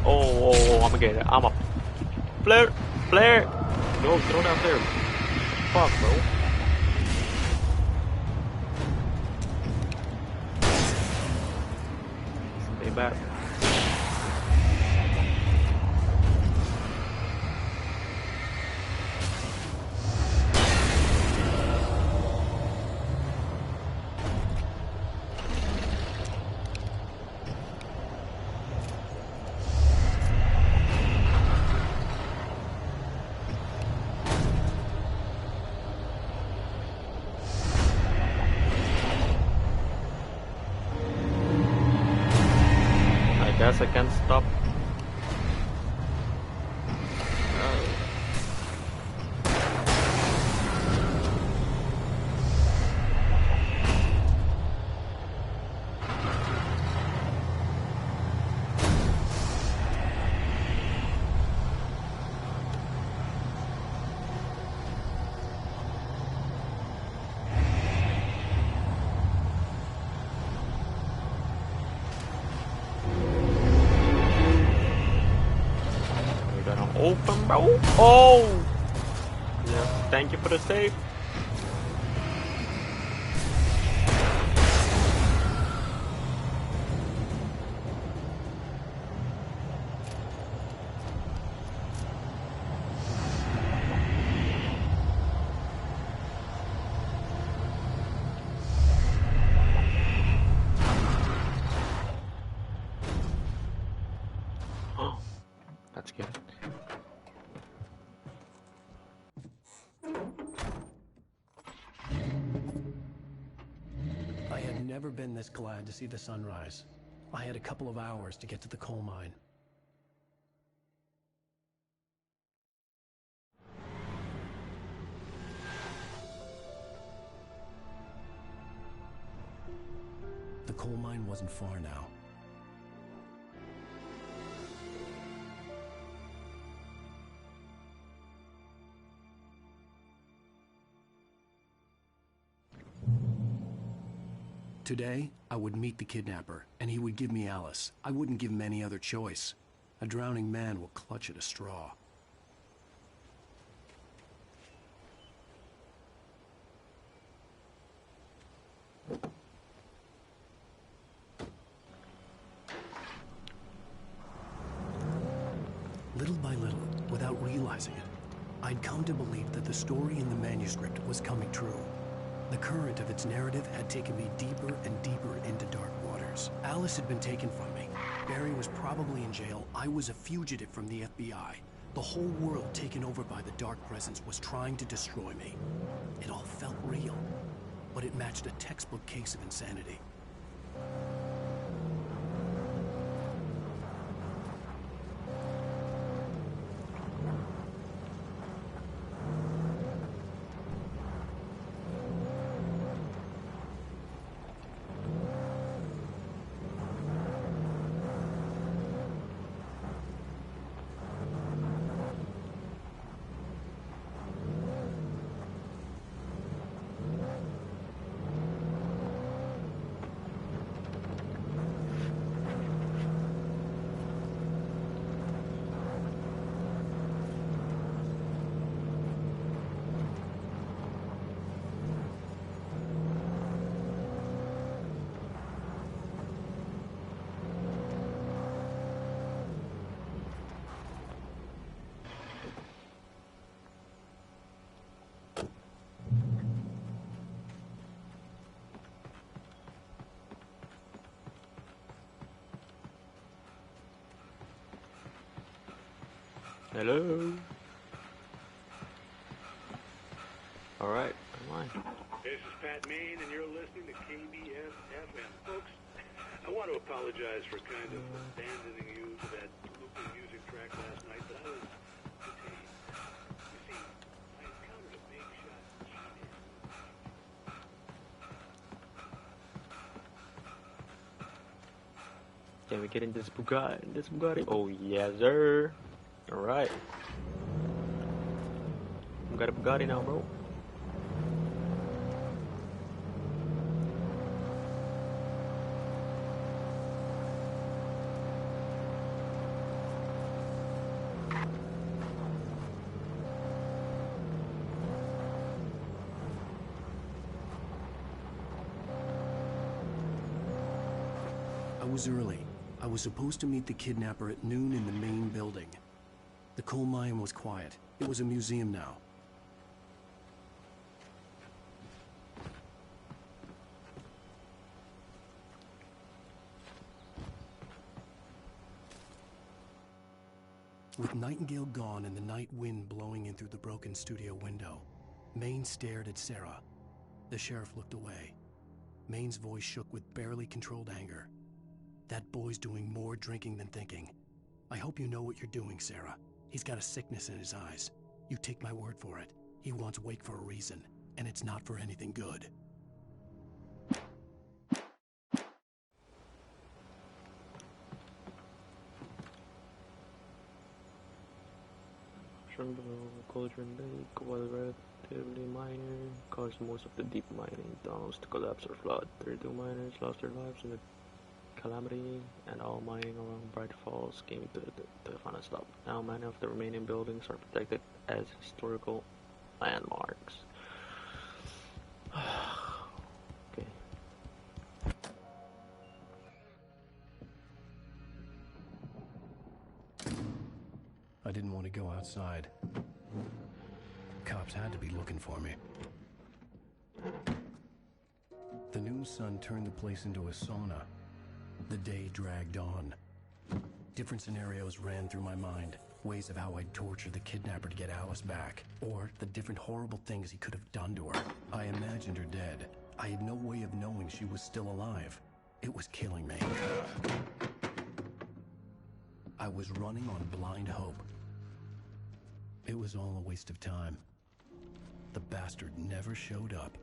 Oh, I'm gonna get it. I'm a flare. Flare. No, throw down there. Fuck, bro. Stay back. Guess I can't stop. Open, bro. Oh! Yes, thank you for the save. Oh, that's good. I had never been this glad to see the sunrise. I had a couple of hours to get to the coal mine. The coal mine wasn't far now. Today, I would meet the kidnapper, and he would give me Alice. I wouldn't give him any other choice. A drowning man will clutch at a straw. Little by little, without realizing it, I'd come to believe that the story in the manuscript was coming true. The current of its narrative had taken me deeper and deeper into dark waters. Alice had been taken from me. Barry was probably in jail. I was a fugitive from the FBI. The whole world taken over by the Dark Presence was trying to destroy me. It all felt real, but it matched a textbook case of insanity. Hello. All right, come on. This is Pat Maine, and you're listening to KBS-FM. Folks, I want to apologize for kind of abandoning you to that looping music track last night, but I was detained. You see, I encountered a big shot cheater. Can we get in this Bugatti? Oh, yes, sir. All right. We got a Bugatti now, bro. I was early. I was supposed to meet the kidnapper at noon in the main building. The coal mine was quiet. It was a museum now. With Nightingale gone and the night wind blowing in through the broken studio window, Maine stared at Sarah. The sheriff looked away. Maine's voice shook with barely controlled anger. That boy's doing more drinking than thinking. I hope you know what you're doing, Sarah. He's got a sickness in his eyes. You take my word for it. He wants Wake for a reason, and it's not for anything good. Cauldron Lake, while relatively minor, caused most of the deep mining tunnels to collapse or flood. 32 miners lost their lives in the calamity, and all mining along Bright Falls came to the final stop. Now many of the remaining buildings are protected as historical landmarks. Okay. I didn't want to go outside. Cops had to be looking for me. The noon sun turned the place into a sauna. The day dragged on. Different scenarios ran through my mind. Ways of how I'd torture the kidnapper to get Alice back. Or the different horrible things he could have done to her. I imagined her dead. I had no way of knowing she was still alive. It was killing me. I was running on blind hope. It was all a waste of time. The bastard never showed up.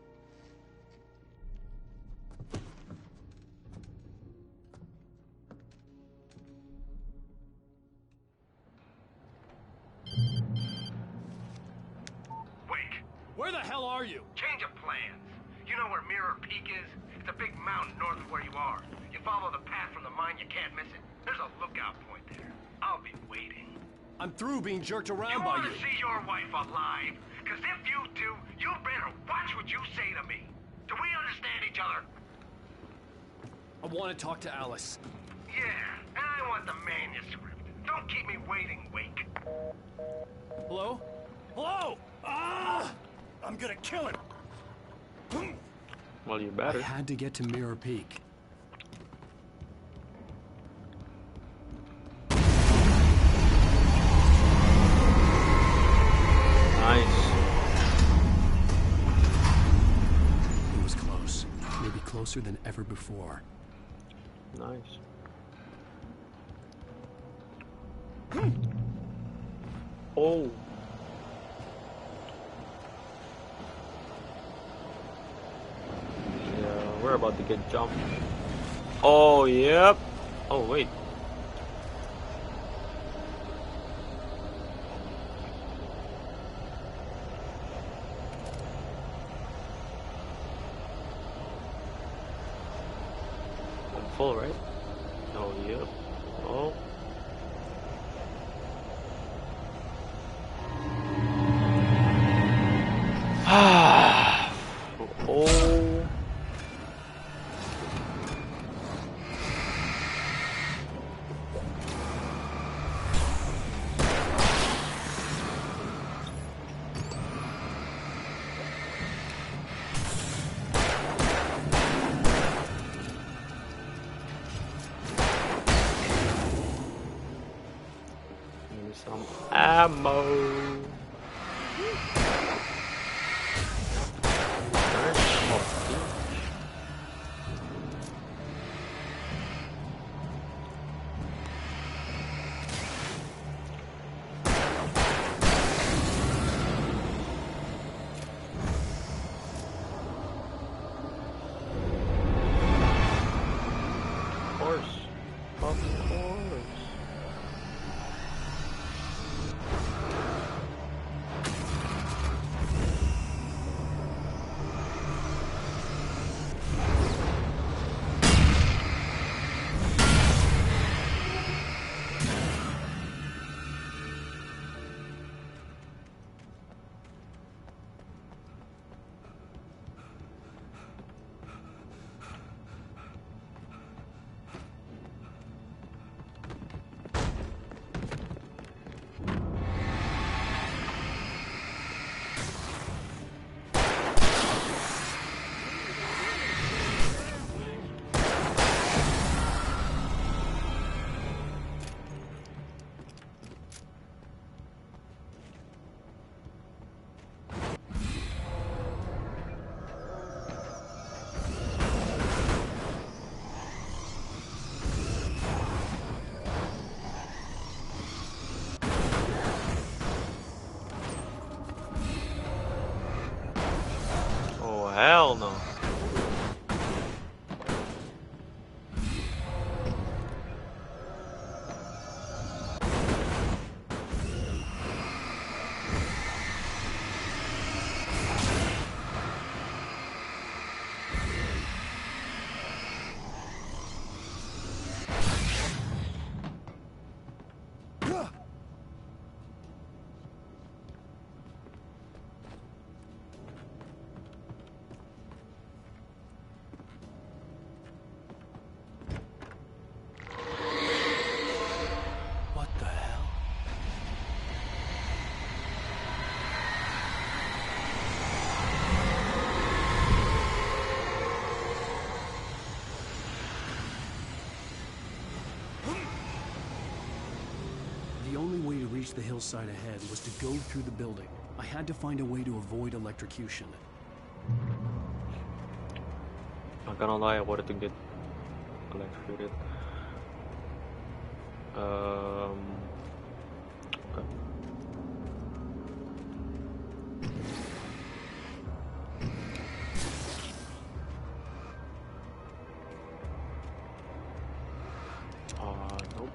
Wake. Where the hell are you? Change of plans. You know where Mirror Peak is? It's a big mountain north of where you are. You follow the path from the mine, you can't miss it. There's a lookout point there. I'll be waiting. I'm through being jerked around You by want you. to see your wife alive? Because if you do, you better watch what you say to me. Do we understand each other? I want to talk to Alice. Yeah, and I want the manuscript. Don't keep me waiting, Wake. Hello? Hello? Ah! I'm gonna kill him. Well, you better. I had to get to Mirror Peak. Nice. It was close. Maybe closer than ever before. Nice. Oh. Yeah, we're about to get jumped. Oh, yep. Oh, wait. I'm full, right? Oh, yep. Oh. Oh. Give me some ammo. reach the hillside ahead was to go through the building. I had to find a way to avoid electrocution. Not gonna lie, I wanted to get electrocuted. Okay. Nope.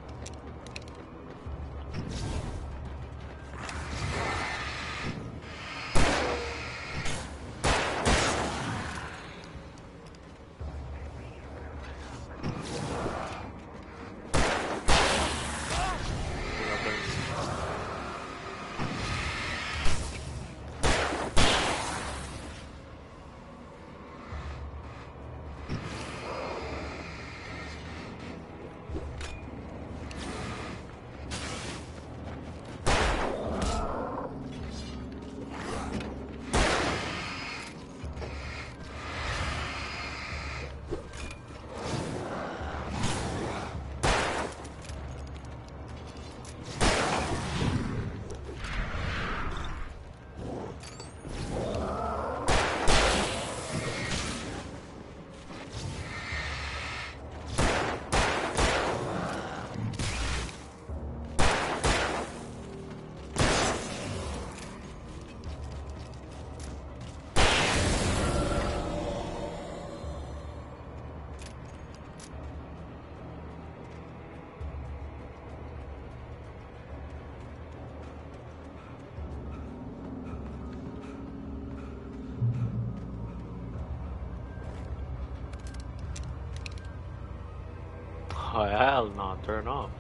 Oh, hell no, turn off.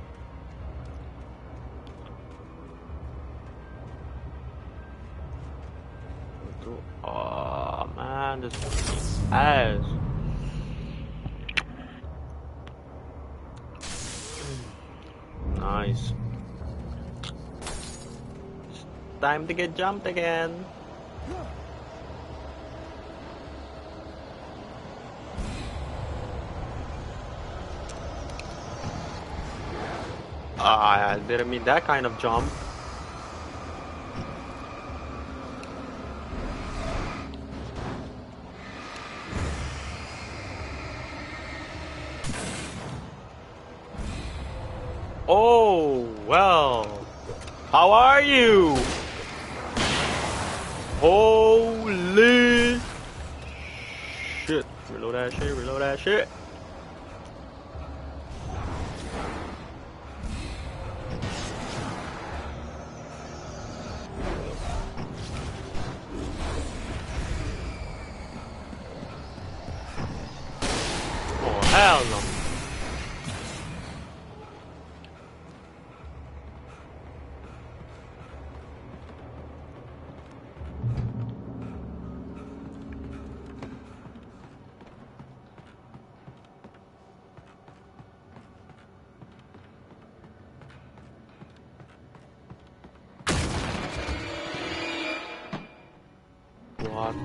Oh man, this ass. Nice. It's time to get jumped again. I didn't mean that kind of jump. Oh, well. How are you? Holy shit. Reload that shit, reload that shit. Oh, hell no. What?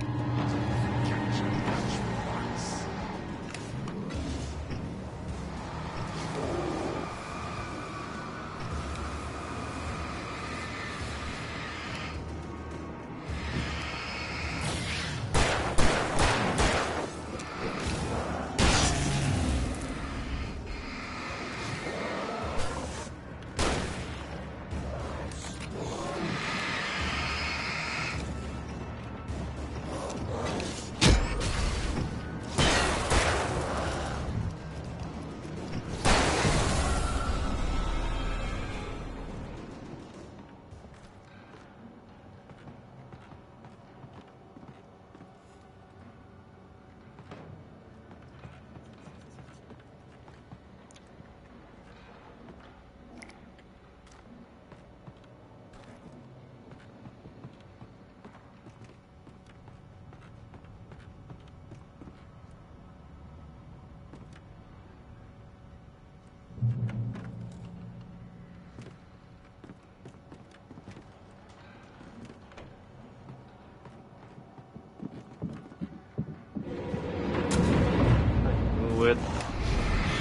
With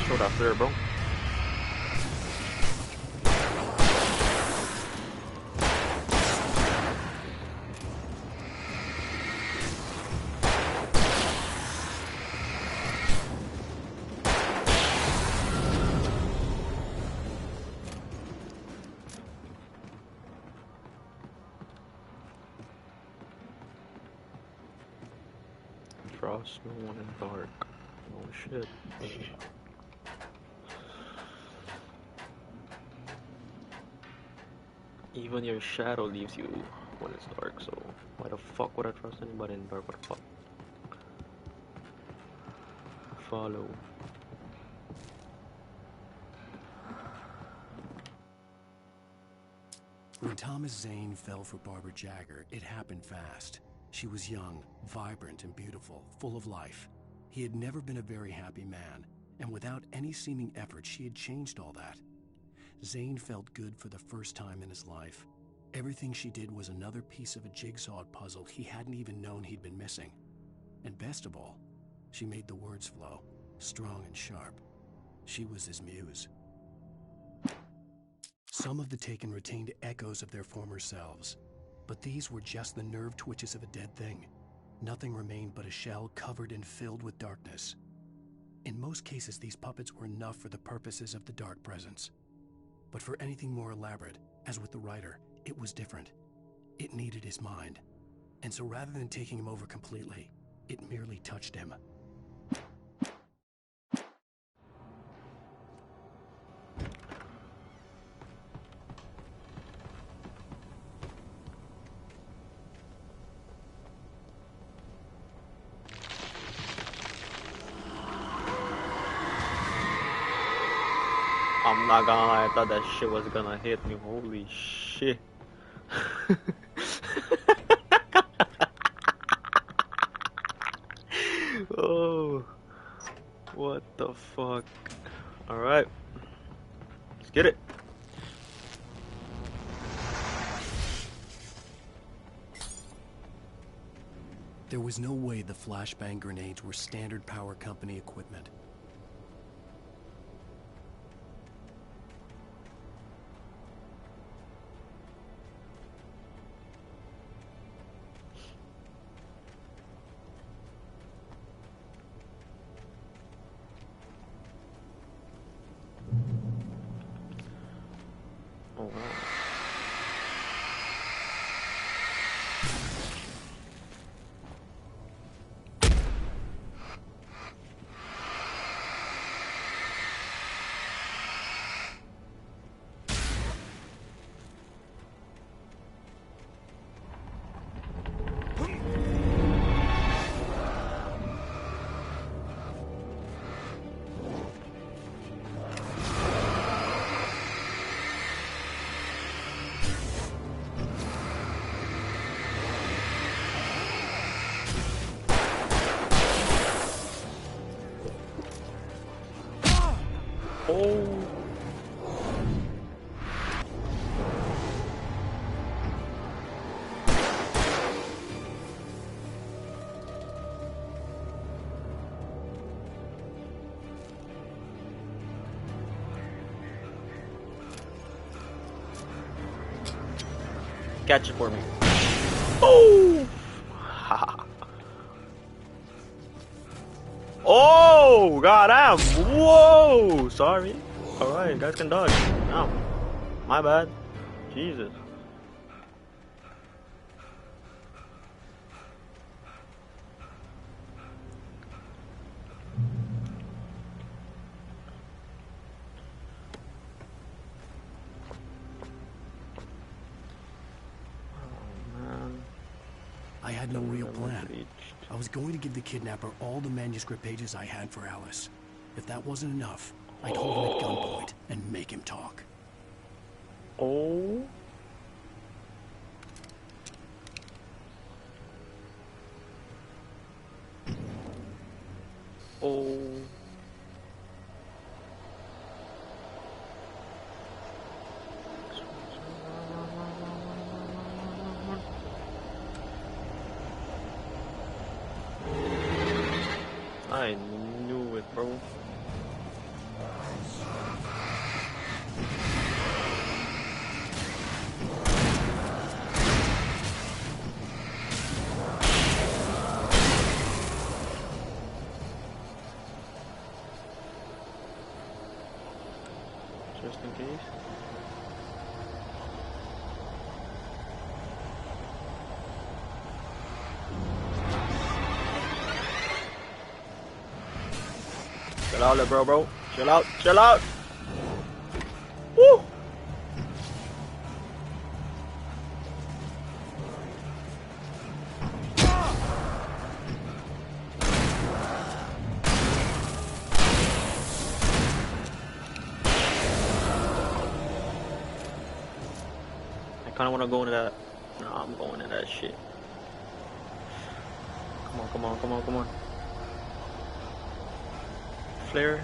short after, bro. frost, no one in dark. Oh shit. Even your shadow leaves you when it's dark, so why the fuck would I trust anybody in the dark? What the fuck? Follow. When Thomas Zane fell for Barbara Jagger, it happened fast. She was young, vibrant, and beautiful, full of life. He had never been a very happy man, and without any seeming effort, she had changed all that. Zane felt good for the first time in his life. Everything she did was another piece of a jigsaw puzzle he hadn't even known he'd been missing. And best of all, she made the words flow, strong and sharp. She was his muse. Some of the Taken retained echoes of their former selves, but these were just the nerve twitches of a dead thing. Nothing remained but a shell covered and filled with darkness. In most cases, these puppets were enough for the purposes of the dark presence. But for anything more elaborate, as with the writer, it was different. It needed his mind. And so rather than taking him over completely, it merely touched him. I'm not gonna lie, I thought that shit was gonna hit me. Holy shit. Oh, what the fuck? Alright, let's get it. There was no way the flashbang grenades were standard power company equipment. Oh, wow. Oh. Catch it for me. Oh! Oh, goddamn! Whoa! Sorry. Alright, guys can dodge. Oh, my bad. Jesus. I had no real plan. I was going to give the kidnapper all the manuscript pages I had for Alice. If that wasn't enough, I'd hold him at gunpoint and make him talk. Oh. Oh. I knew it, bro. Just in case. Chill out, little bro. Chill out. Chill out. Woo! I kind of want to go into that. Nah, I'm going into that shit. Come on, come on, come on, come on. Flare.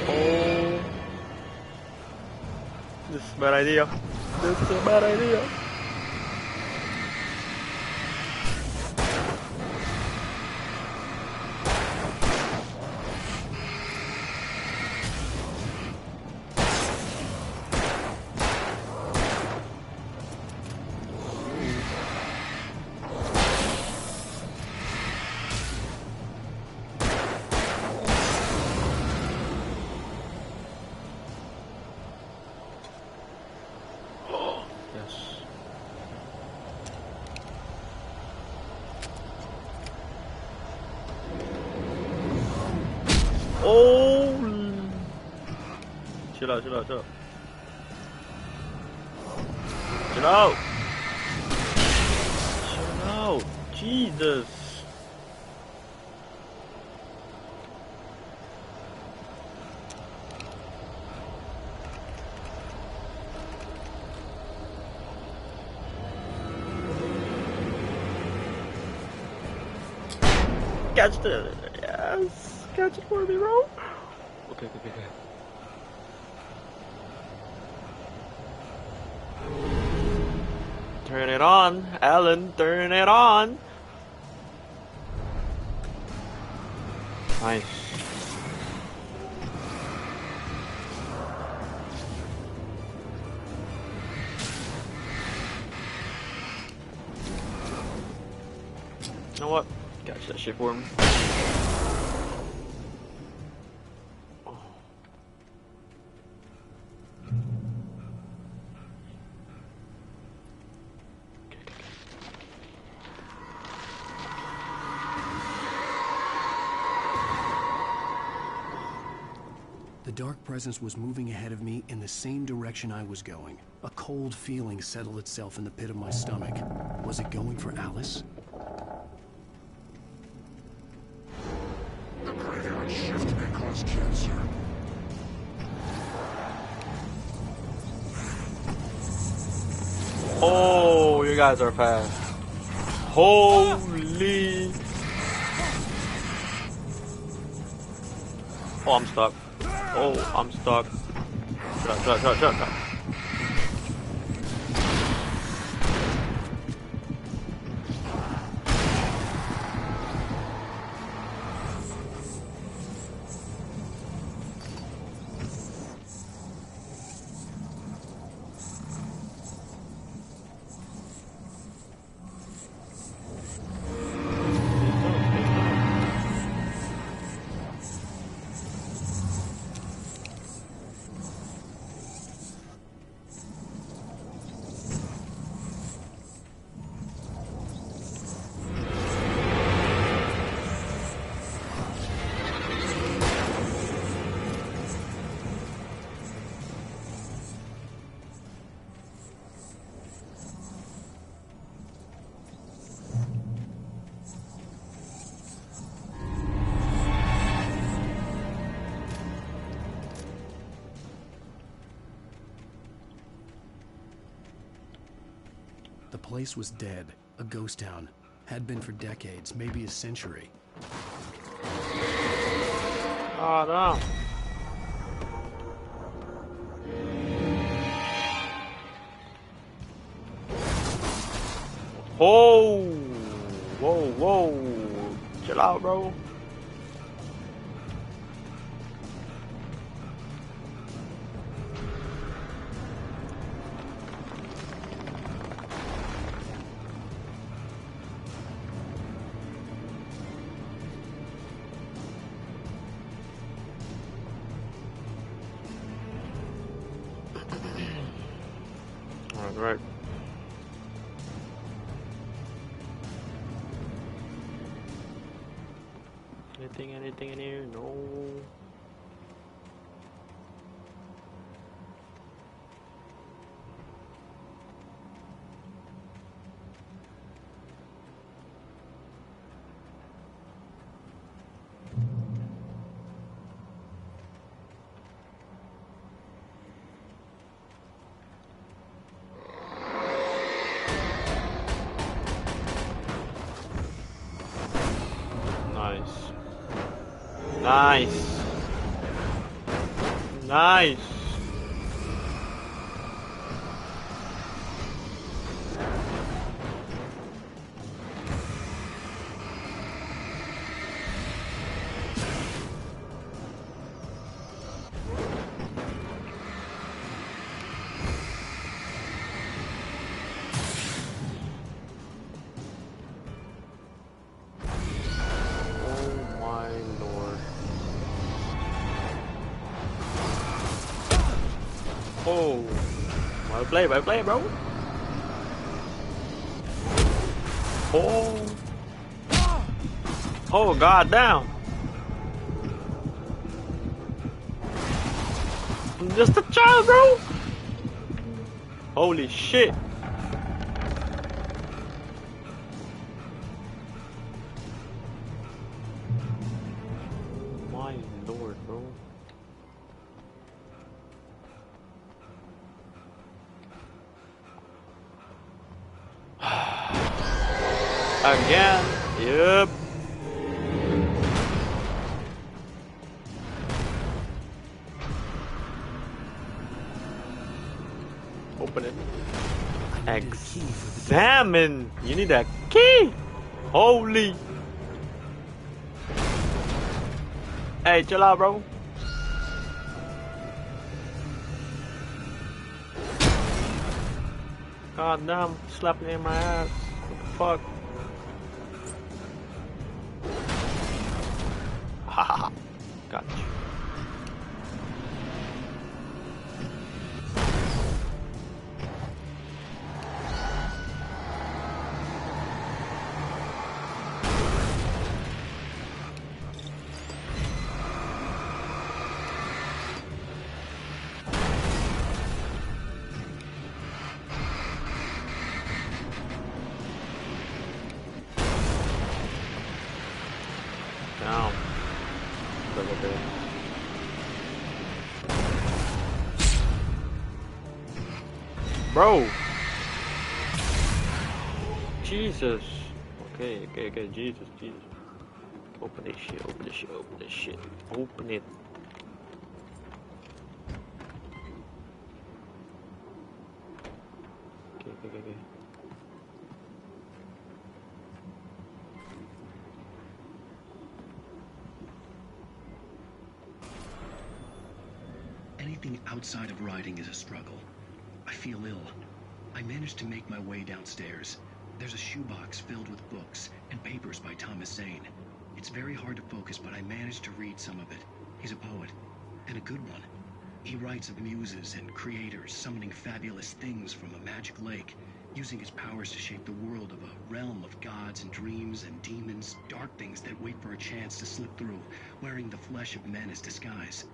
Oh. This is a bad idea. This is a bad idea. Oh! Chill out, chill out, chill out. Chill out! Chill out! Jesus! Catch the... Yes! Catch it for me, bro. Okay, okay, okay. Turn it on, Alan. Turn it on. Nice. You know what? Catch that shit for me. The dark presence was moving ahead of me in the same direction I was going. A cold feeling settled itself in the pit of my stomach. Was it going for Alice? The graveyard shift may cause cancer. Oh, you guys are fast. Holy. Oh, I'm stuck. Oh, I'm stuck. Shut up, shut up, shut up, shut up. The place was dead, a ghost town. Had been for decades, maybe a century. Oh no. Oh, whoa, whoa. Chill out, bro. Right. Anything in here? No. Nice. Nice. Oh, well play, bro. Oh, god damn. I'm just a child, bro. Holy shit. My lord, bro. Again, yep. Open it. Examine. You need a key. Holy. Hey, chill out, bro. God damn, slapping in my ass. What the fuck? Haha. Got you. Down. Bro. Jesus. Okay, Jesus. Open this shit, Open it. Okay. Anything outside of writing is a struggle. I feel ill. I managed to make my way downstairs. There's a shoebox filled with books and papers by Thomas Zane. It's very hard to focus, but I managed to read some of it. He's a poet, and a good one. He writes of muses and creators summoning fabulous things from a magic lake, using his powers to shape the world of a realm of gods and dreams and demons, dark things that wait for a chance to slip through, wearing the flesh of men as disguise.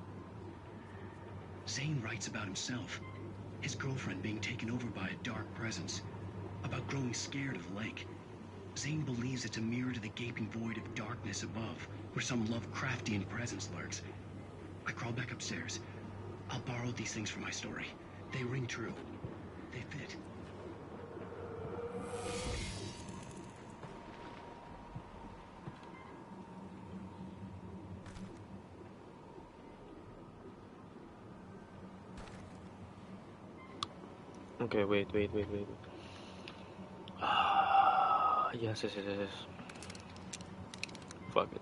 Zane writes about himself, his girlfriend being taken over by a dark presence, about growing scared of the lake. Zane believes it's a mirror to the gaping void of darkness above, where some Lovecraftian presence lurks. I crawl back upstairs. I'll borrow these things for my story. They ring true. They fit. Okay, wait. Yes. Fuck it.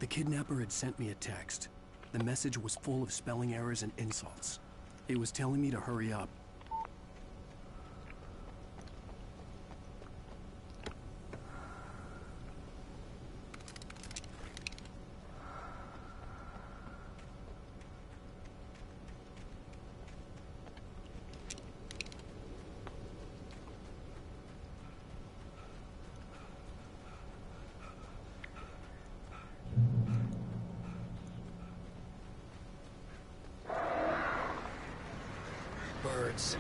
The kidnapper had sent me a text. The message was full of spelling errors and insults. It was telling me to hurry up. Birds.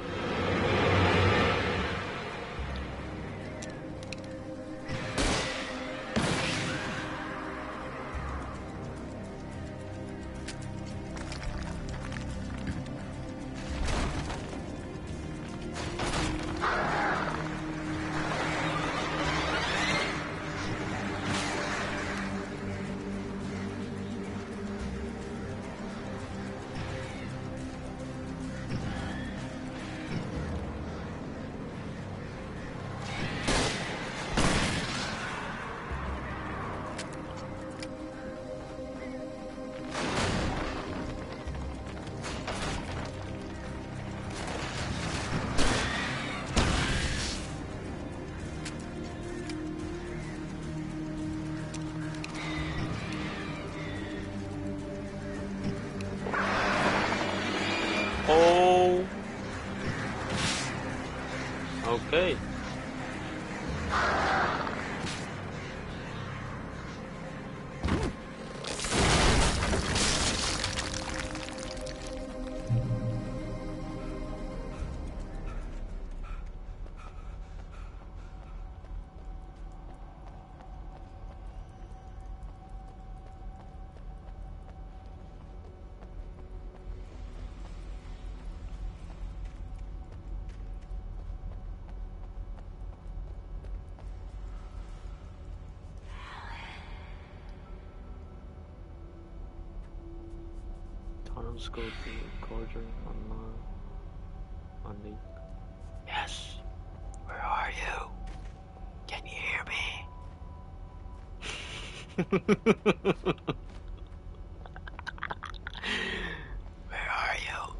Oh. Okay. Tunnels go to Cauldron on the. Yes. Where are you? Can you hear me? Where are you?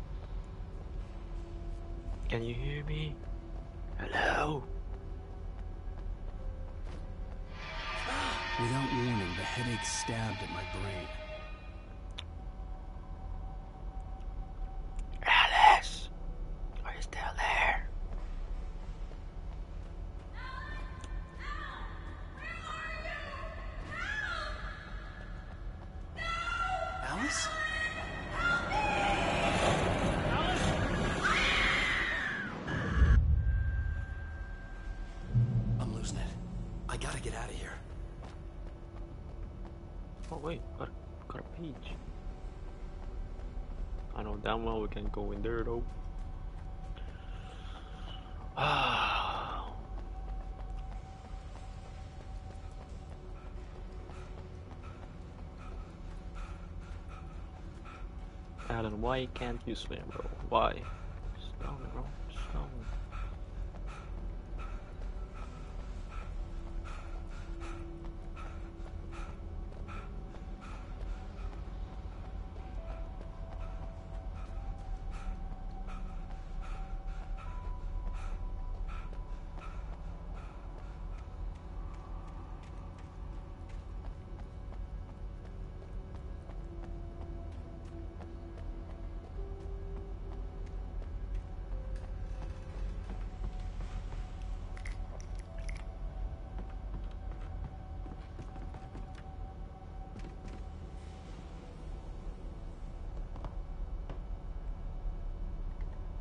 Can you hear me? Hello? Without warning, the headache stabbed at my brain. Alice! Are you still there? Alice? I'm losing it. I gotta get out of here. Oh wait, got a page. I know damn well we can't go in there though. Alan, why can't you swim, bro? Why? Stone, bro. Stone.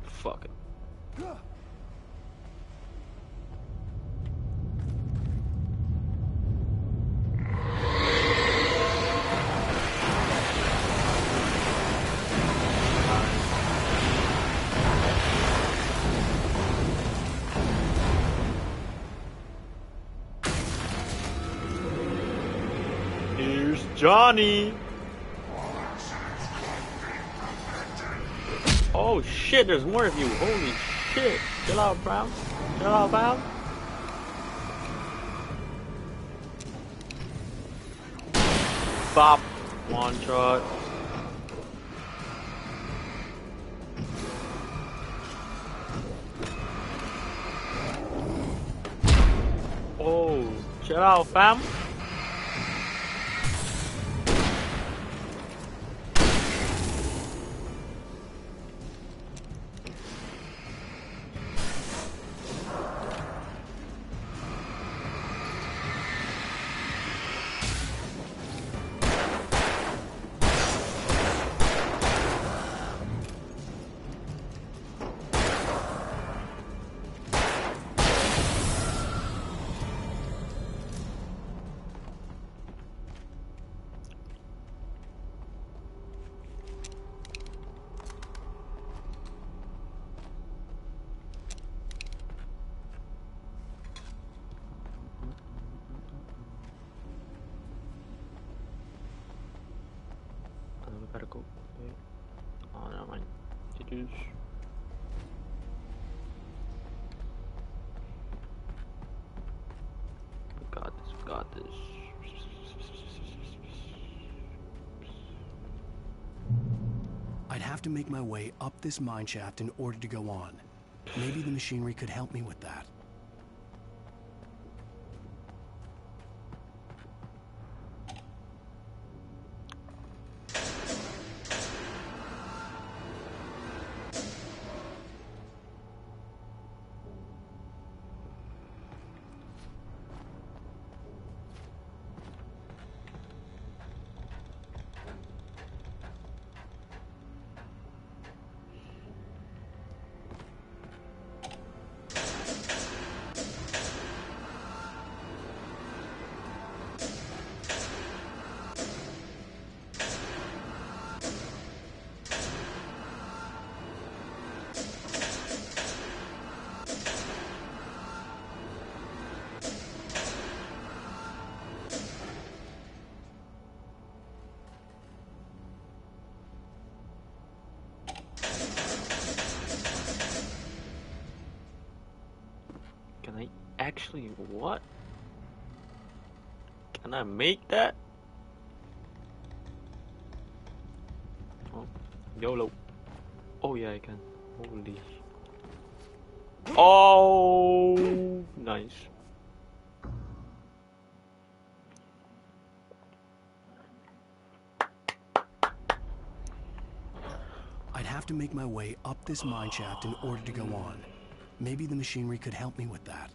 Fuck it. Here's Johnny. Oh shit, there's more of you. Holy shit. Chill out, bro. Chill out, pal. Bop. One shot. Oh, chill out, fam. We gotta go. Wait. Oh, never mind. It is. We got this. We got this. I'd have to make my way up this mine shaft in order to go on. Maybe the machinery could help me with that. Can I actually what? Can I make that? Oh, YOLO. Oh yeah, I can. Holy. Oh, nice. I'd have to make my way up this mine shaft in order to go on. Maybe the machinery could help me with that.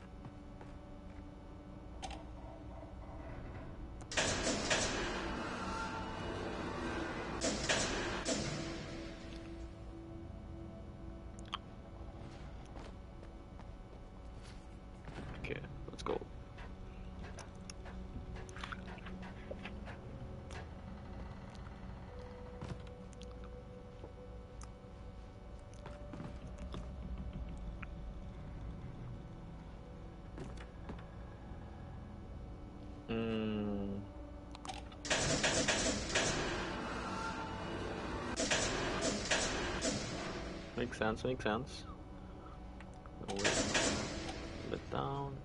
Okay, let's go. Makes sense, makes sense. Wait. Let down.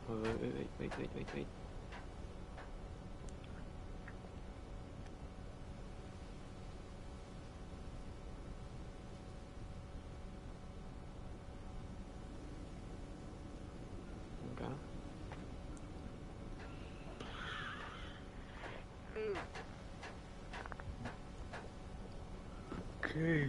Wait. Okay.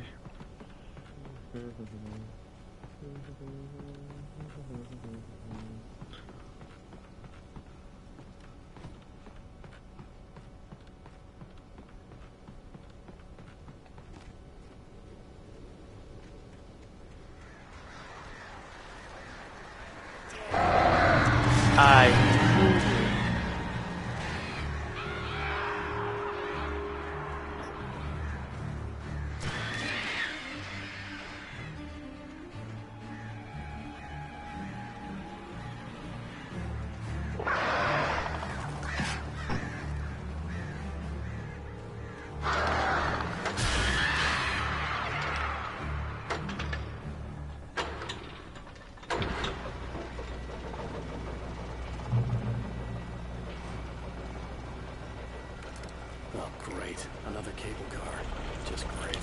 I Oh, great. Another cable car. Just great.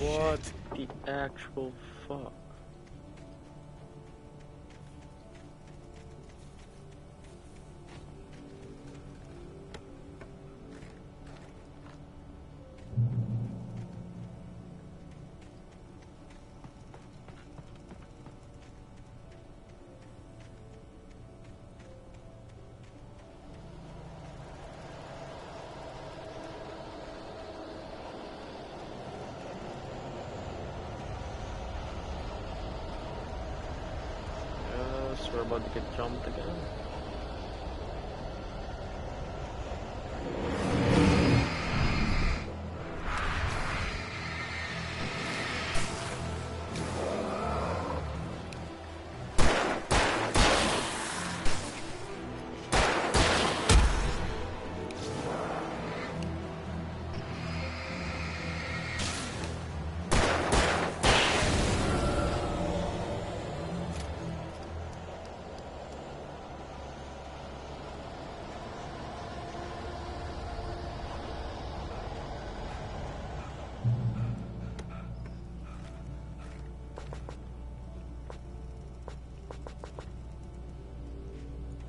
What the actual fuck? Yes, we're about to get jumped again.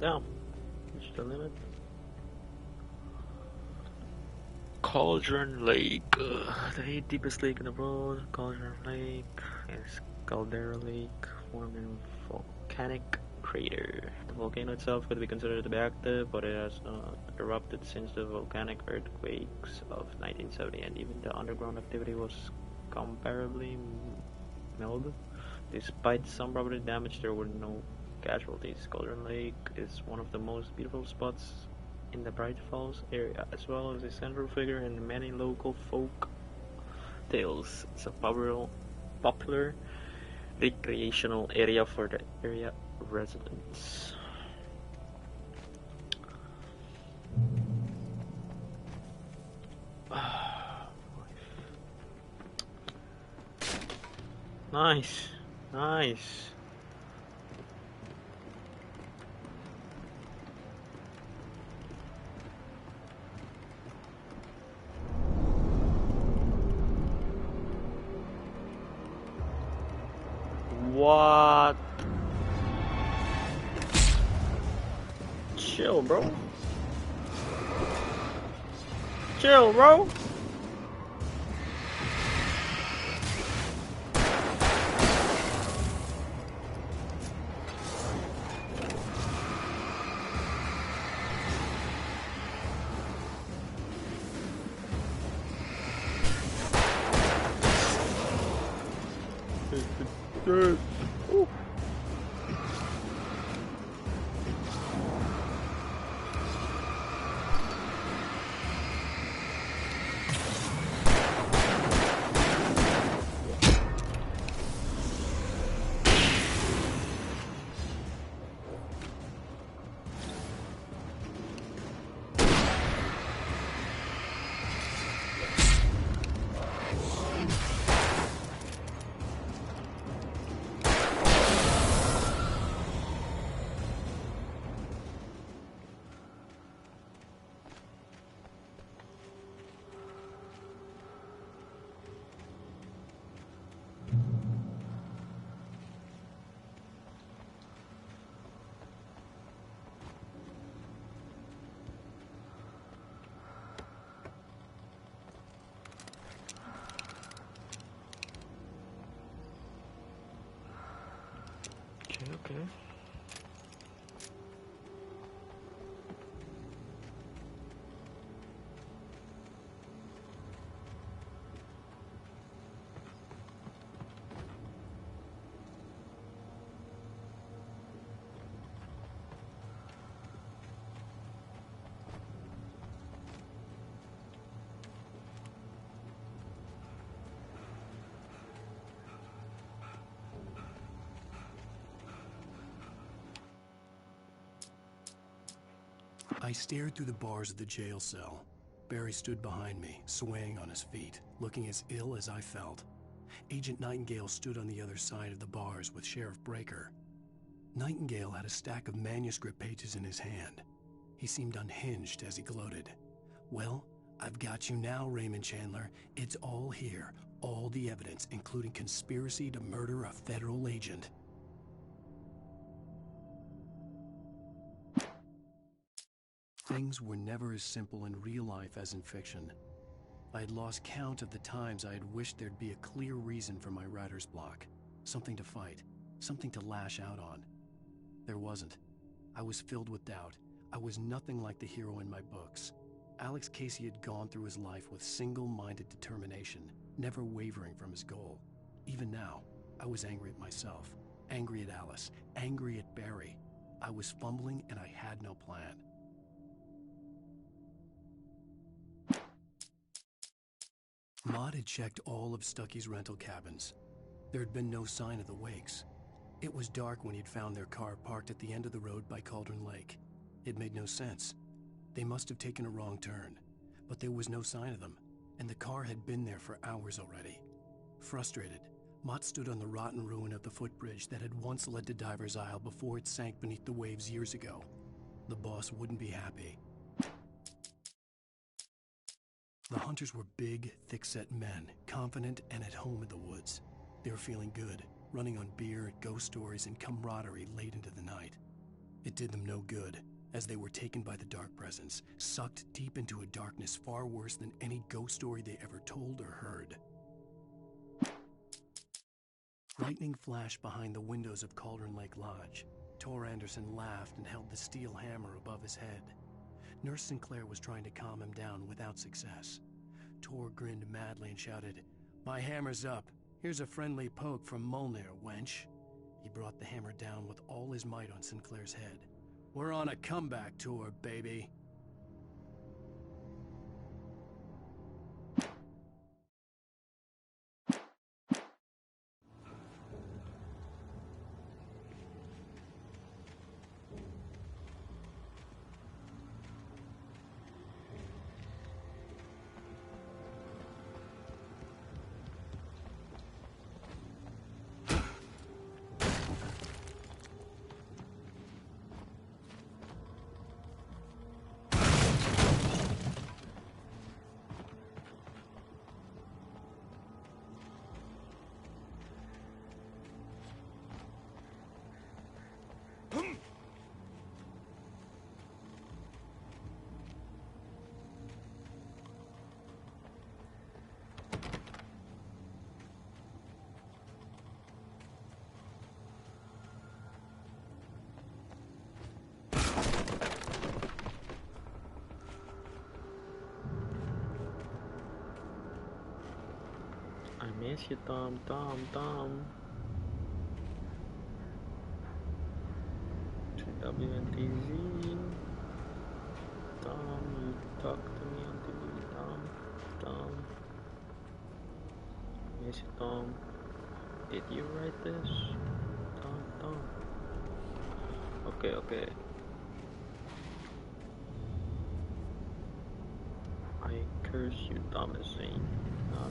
Damn, reached the limit. Cauldron Lake, the 8th deepest lake in the world. Cauldron Lake is caldera lake formed in volcanic crater. The volcano itself could be considered to be active, but it has not erupted since the volcanic earthquakes of 1970, and even the underground activity was comparably mild. Despite some property damage, there were no casualties. Cauldron Lake is one of the most beautiful spots in the Bright Falls area, as well as a central figure in many local folk tales. It's a popular recreational area for the area residents. Nice, nice. What? Chill, bro. Chill, bro. Ooh. Okay. I stared through the bars of the jail cell. Barry stood behind me, swaying on his feet, looking as ill as I felt. Agent Nightingale stood on the other side of the bars with Sheriff Breaker. Nightingale had a stack of manuscript pages in his hand. He seemed unhinged as he gloated. "Well, I've got you now, Raymond Chandler. It's all here. All the evidence, including conspiracy to murder a federal agent." Things were never as simple in real life as in fiction. I had lost count of the times I had wished there'd be a clear reason for my writer's block. Something to fight, something to lash out on. There wasn't. I was filled with doubt. I was nothing like the hero in my books. Alex Casey had gone through his life with single-minded determination, never wavering from his goal. Even now, I was angry at myself, angry at Alice, angry at Barry. I was fumbling and I had no plan. Maud had checked all of Stucky's rental cabins. There had been no sign of the Wakes. It was dark when he'd found their car parked at the end of the road by Cauldron Lake. It made no sense. They must have taken a wrong turn, but there was no sign of them, and the car had been there for hours already. Frustrated, Mott stood on the rotten ruin of the footbridge that had once led to Diver's Isle before it sank beneath the waves years ago. The boss wouldn't be happy. The hunters were big, thick-set men, confident and at home in the woods. They were feeling good, running on beer, ghost stories, and camaraderie late into the night. It did them no good, as they were taken by the dark presence, sucked deep into a darkness far worse than any ghost story they ever told or heard. Lightning flashed behind the windows of Cauldron Lake Lodge. Tor Anderson laughed and held the steel hammer above his head. Nurse Sinclair was trying to calm him down without success. Tor grinned madly and shouted, "My hammer's up. Here's a friendly poke from Molnir, wench." He brought the hammer down with all his might on Sinclair's head. "We're on a comeback tour, baby." I miss you, Tom. WNTZ. Tom, you talk to me on TV. Tom. Miss you, Tom. Did you write this? Tom. Okay. I curse you, Thomasine. No.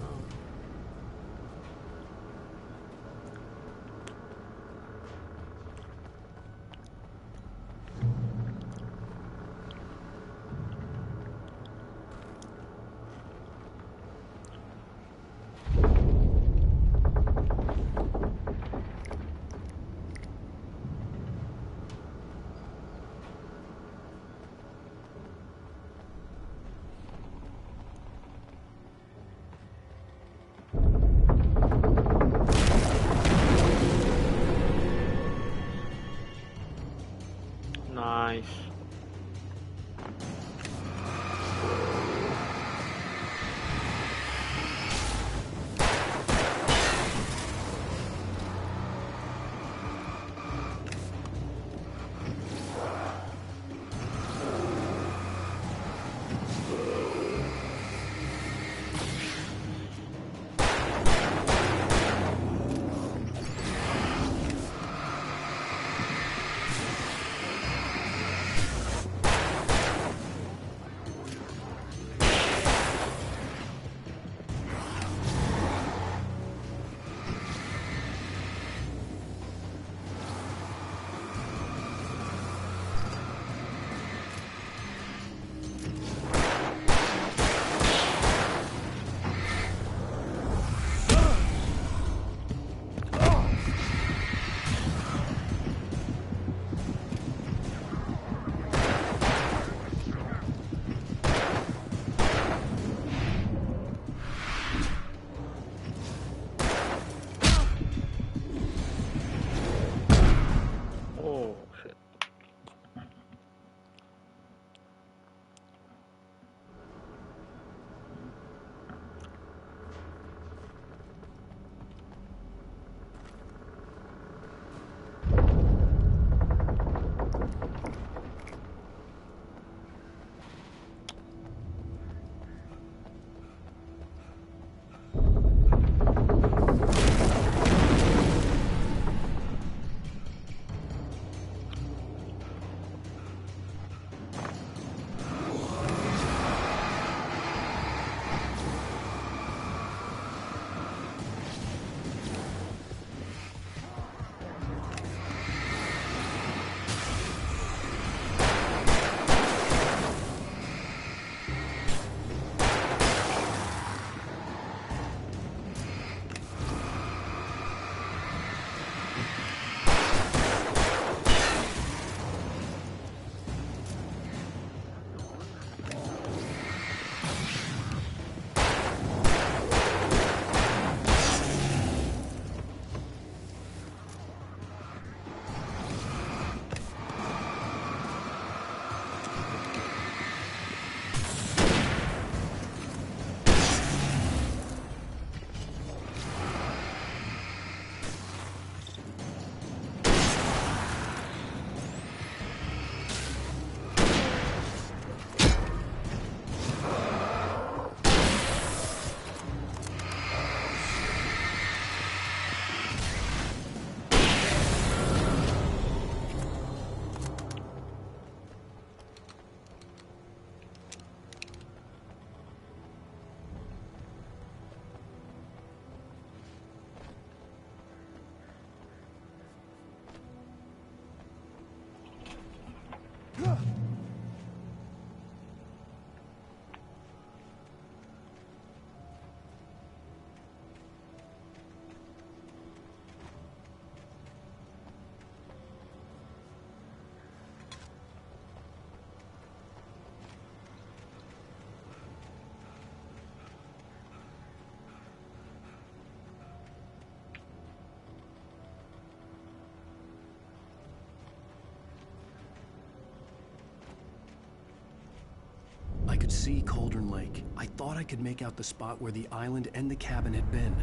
could see Cauldron Lake. I thought I could make out the spot where the island and the cabin had been.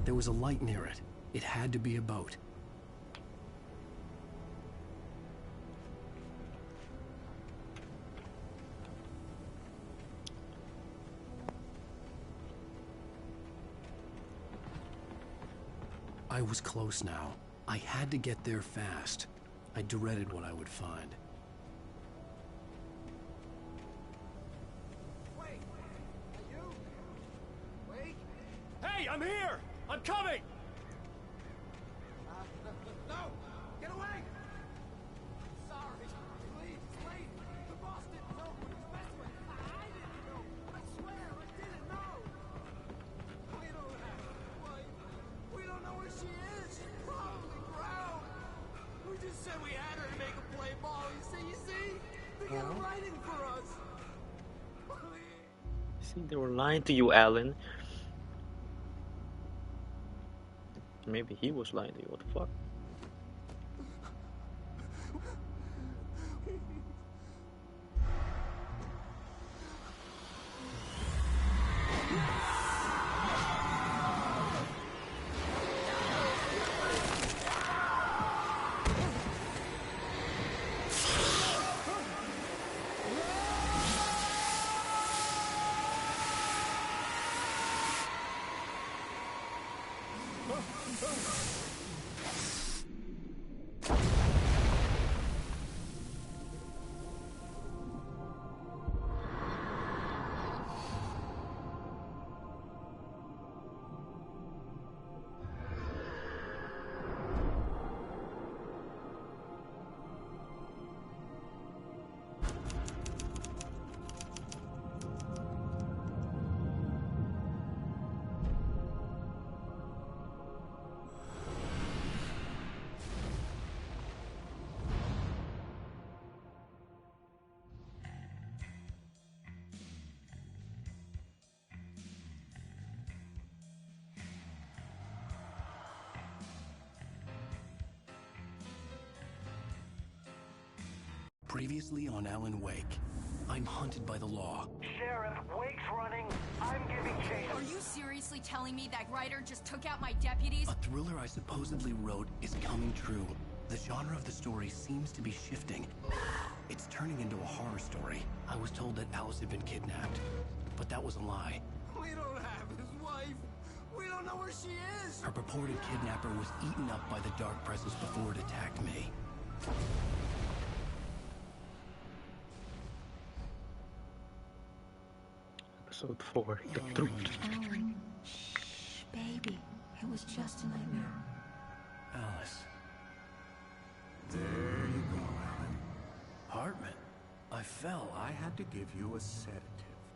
There was a light near it. It had to be a boat. I was close now. I had to get there fast. I dreaded what I would find. Hey, I'm here! I'm coming! No! Get away! Sorry. Please, please. The boss didn't know what he was messing with. I didn't know. I swear, I didn't know. We don't have a wife. We don't know where she is. She's probably drowned. We just said we had her to make a play ball. You see? They got writing for us. See, they were lying to you, Alan. Maybe he was lying to you. What the fuck? Previously on Alan Wake, I'm hunted by the law. Sheriff, Wake's running. I'm giving chase. Are you seriously telling me that writer just took out my deputies? A thriller I supposedly wrote is coming true. The genre of the story seems to be shifting. It's turning into a horror story. I was told that Alice had been kidnapped, but that was a lie. We don't have his wife. We don't know where she is. Her purported kidnapper was eaten up by the dark presence before it attacked me. Episode 4, The Truth. Alan, shh, baby. It was just a nightmare. Alice. There you go, Alan. Hartman, I fell. I had to give you a sedative.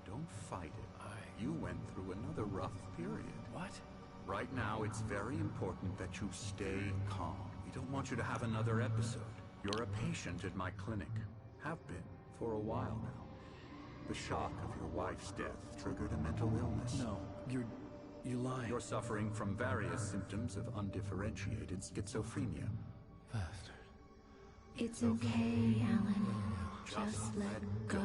Don't fight it. You went through another rough period. What? Right now, it's very important that you stay calm. We don't want you to have another episode. You're a patient at my clinic. Have been for a while now. The shock of your wife's death triggered a mental illness. No, you're lying. You're suffering from various symptoms of undifferentiated schizophrenia. Bastard. It's okay, Alan. Just let go.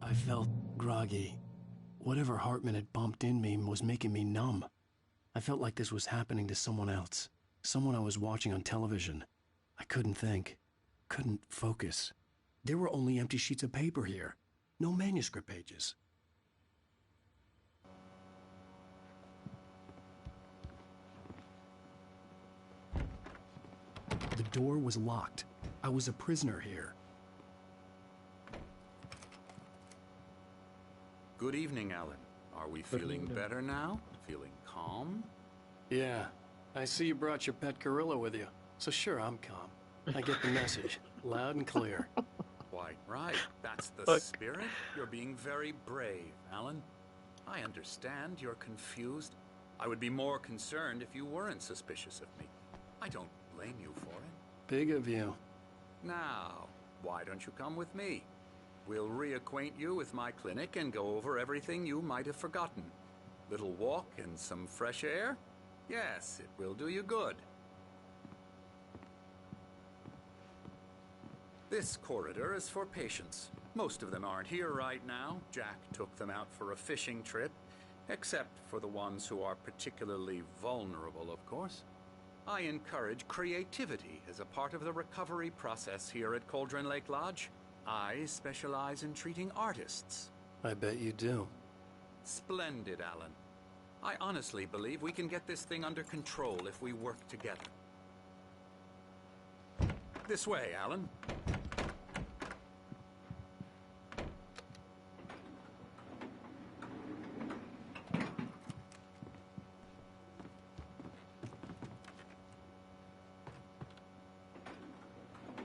I felt groggy. Whatever Hartman had bumped in me was making me numb. I felt like this was happening to someone else. Someone I was watching on television. I couldn't think. Couldn't focus. There were only empty sheets of paper here. No manuscript pages. The door was locked. I was a prisoner here. Good evening, Alan. Are we feeling better now? Feeling calm? Yeah. I see you brought your pet gorilla with you. So sure, I'm calm. I get the message. Loud and clear. Quite right. That's the spirit. You're being very brave, Alan. I understand you're confused. I would be more concerned if you weren't suspicious of me. I don't blame you for it. Big of you. Now, why don't you come with me? We'll reacquaint you with my clinic and go over everything you might have forgotten. Little walk and some fresh air? Yes, it will do you good. This corridor is for patients. Most of them aren't here right now. Jack took them out for a fishing trip, except for the ones who are particularly vulnerable, of course. I encourage creativity as a part of the recovery process here at Cauldron Lake Lodge. I specialize in treating artists. I bet you do. Splendid, Alan. I honestly believe we can get this thing under control if we work together. This way, Alan.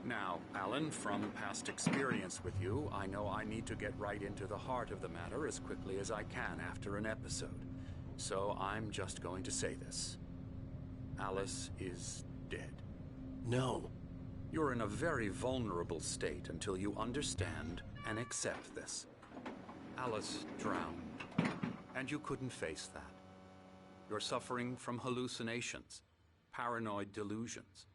Now, Alan, from past experience with you, I know I need to get right into the heart of the matter as quickly as I can after an episode. So I'm just going to say this. Alice is dead. No. You're in a very vulnerable state until you understand and accept this. Alice drowned, and you couldn't face that. You're suffering from hallucinations, paranoid delusions,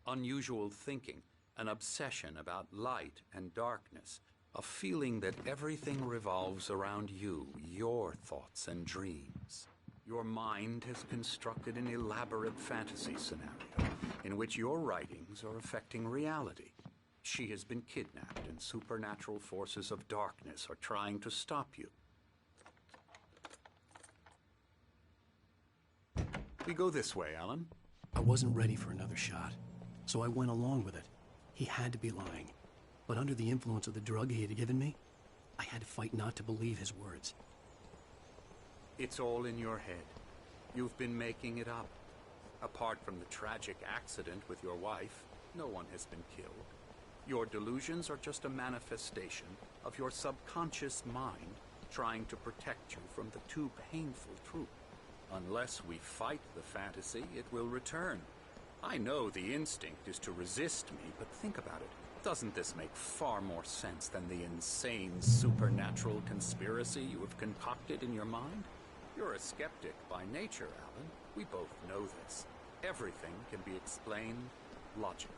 unusual thinking, an obsession about light and darkness, a feeling that everything revolves around you, your thoughts and dreams. Your mind has constructed an elaborate fantasy scenario in which your writings are affecting reality. She has been kidnapped and supernatural forces of darkness are trying to stop you. We go this way, Alan. I wasn't ready for another shot, so I went along with it. He had to be lying. But under the influence of the drug he had given me, I had to fight not to believe his words. It's all in your head. You've been making it up. Apart from the tragic accident with your wife, no one has been killed. Your delusions are just a manifestation of your subconscious mind trying to protect you from the too painful truth. Unless we fight the fantasy, it will return. I know the instinct is to resist me, but think about it. Doesn't this make far more sense than the insane supernatural conspiracy you have concocted in your mind? You're a skeptic by nature, Alan. We both know this. Everything can be explained logically.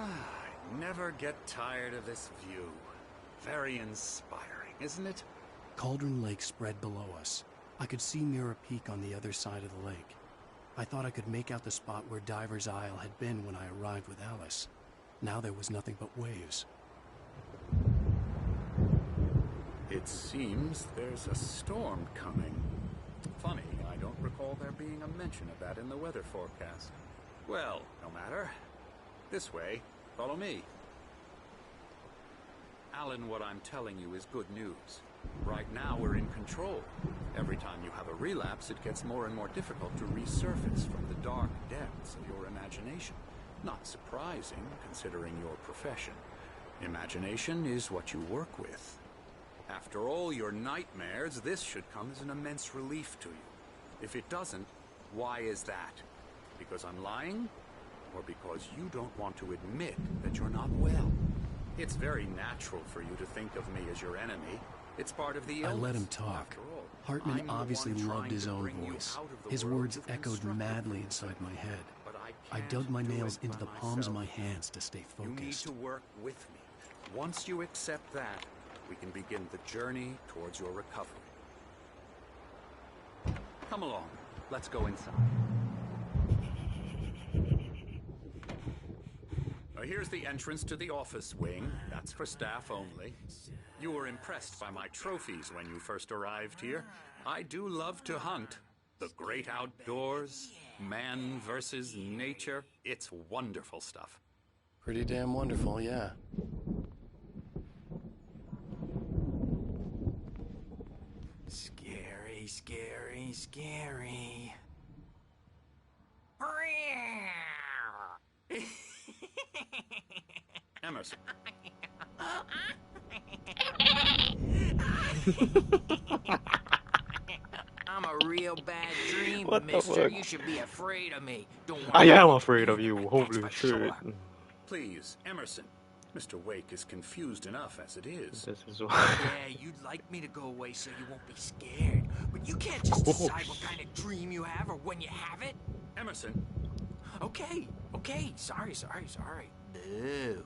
I never get tired of this view. Very inspiring, isn't it? Cauldron Lake spread below us. I could see Mirror Peak on the other side of the lake. I thought I could make out the spot where Diver's Isle had been when I arrived with Alice. Now there was nothing but waves. It seems there's a storm coming. Funny, I don't recall there being a mention of that in the weather forecast. Well, no matter. This way. Follow me. Alan, what I'm telling you is good news. Right now, we're in control. Every time you have a relapse, it gets more and more difficult to resurface from the dark depths of your imagination. Not surprising, considering your profession. Imagination is what you work with. After all your nightmares, this should come as an immense relief to you. If it doesn't, why is that? Because I'm lying? Or because you don't want to admit that you're not well? It's very natural for you to think of me as your enemy. It's part of the illness. I let him talk. Hartman obviously loved his own voice. His words echoed madly inside my head. I dug my nails into the palms of my hands to stay focused. You need to work with me. Once you accept that, we can begin the journey towards your recovery. Come along. Let's go inside. Here's the entrance to the office wing. That's for staff only. You were impressed by my trophies when you first arrived here. I do love to hunt. The great outdoors, man versus nature. It's wonderful stuff. Pretty damn wonderful, yeah. Scary, scary, scary. Emerson. I'm a real bad dream, What the mister. fuck? You should be afraid of me. Don't worry. I am afraid of you, holy shit. Sure. Please, Emerson. Mr. Wake is confused enough as it is. This is why. Yeah, you'd like me to go away so you won't be scared. But you can't just decide what kind of dream you have or when you have it. Emerson. Okay. Sorry. Boo.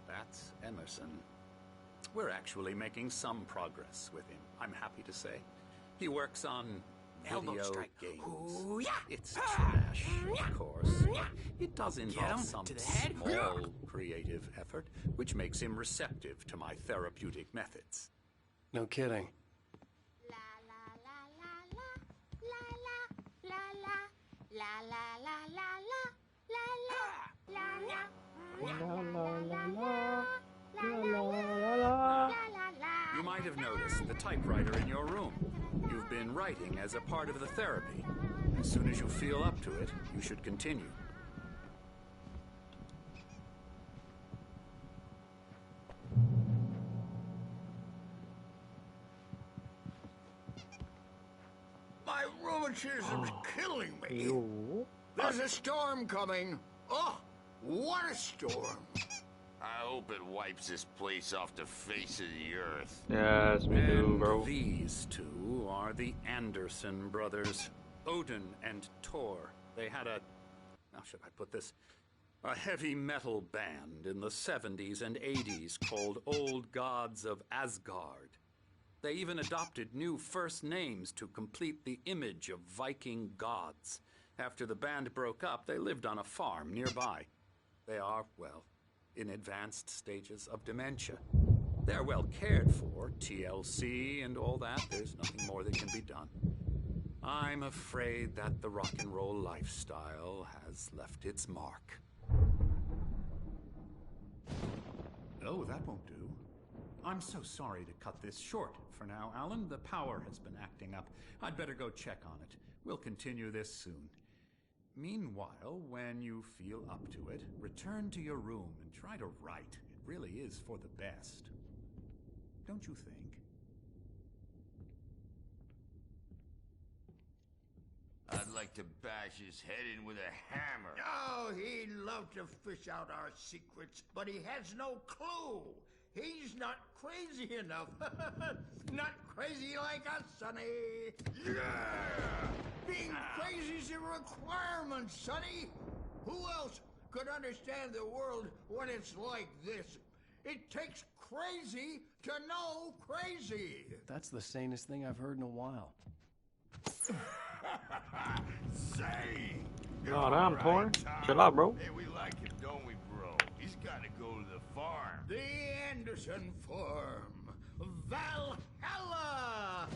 That's Emerson. We're actually making some progress with him, I'm happy to say. He works on video games. Ooh, yeah. It's trash, of course. It does involve some small creative effort, which makes him receptive to my therapeutic methods. No kidding. You might have noticed the typewriter in your room. You've been writing as a part of the therapy. As soon as you feel up to it, you should continue. My rheumatism's killing me. There's a storm coming. Oh, what a storm. I hope it wipes this place off the face of the earth. Yes, me too, bro. These two are the Anderson brothers, Odin and Thor. They had a, how should I put this, a heavy metal band in the 70s and 80s called Old Gods of Asgard. They even adopted new first names to complete the image of Viking gods. After the band broke up, they lived on a farm nearby. They are, well, in advanced stages of dementia. They're well cared for, TLC and all that. There's nothing more that can be done. I'm afraid that the rock and roll lifestyle has left its mark. Oh, that won't do. I'm so sorry to cut this short for now, Alan. The power has been acting up. I'd better go check on it. We'll continue this soon. Meanwhile, when you feel up to it, return to your room and try to write. It really is for the best. Don't you think? I'd like to bash his head in with a hammer. Oh, he'd love to fish out our secrets, but he has no clue. He's not crazy enough. Not crazy like us, Sonny. Yeah! Being crazy's a requirement, Sonny. Who else could understand the world when it's like this? It takes crazy to know crazy. That's the sanest thing I've heard in a while. Say! No, I'm torn. Chill out, bro. Hey, we like him, don't we, bro? He's gotta go to the farm. The Anderson Farm. Valhalla!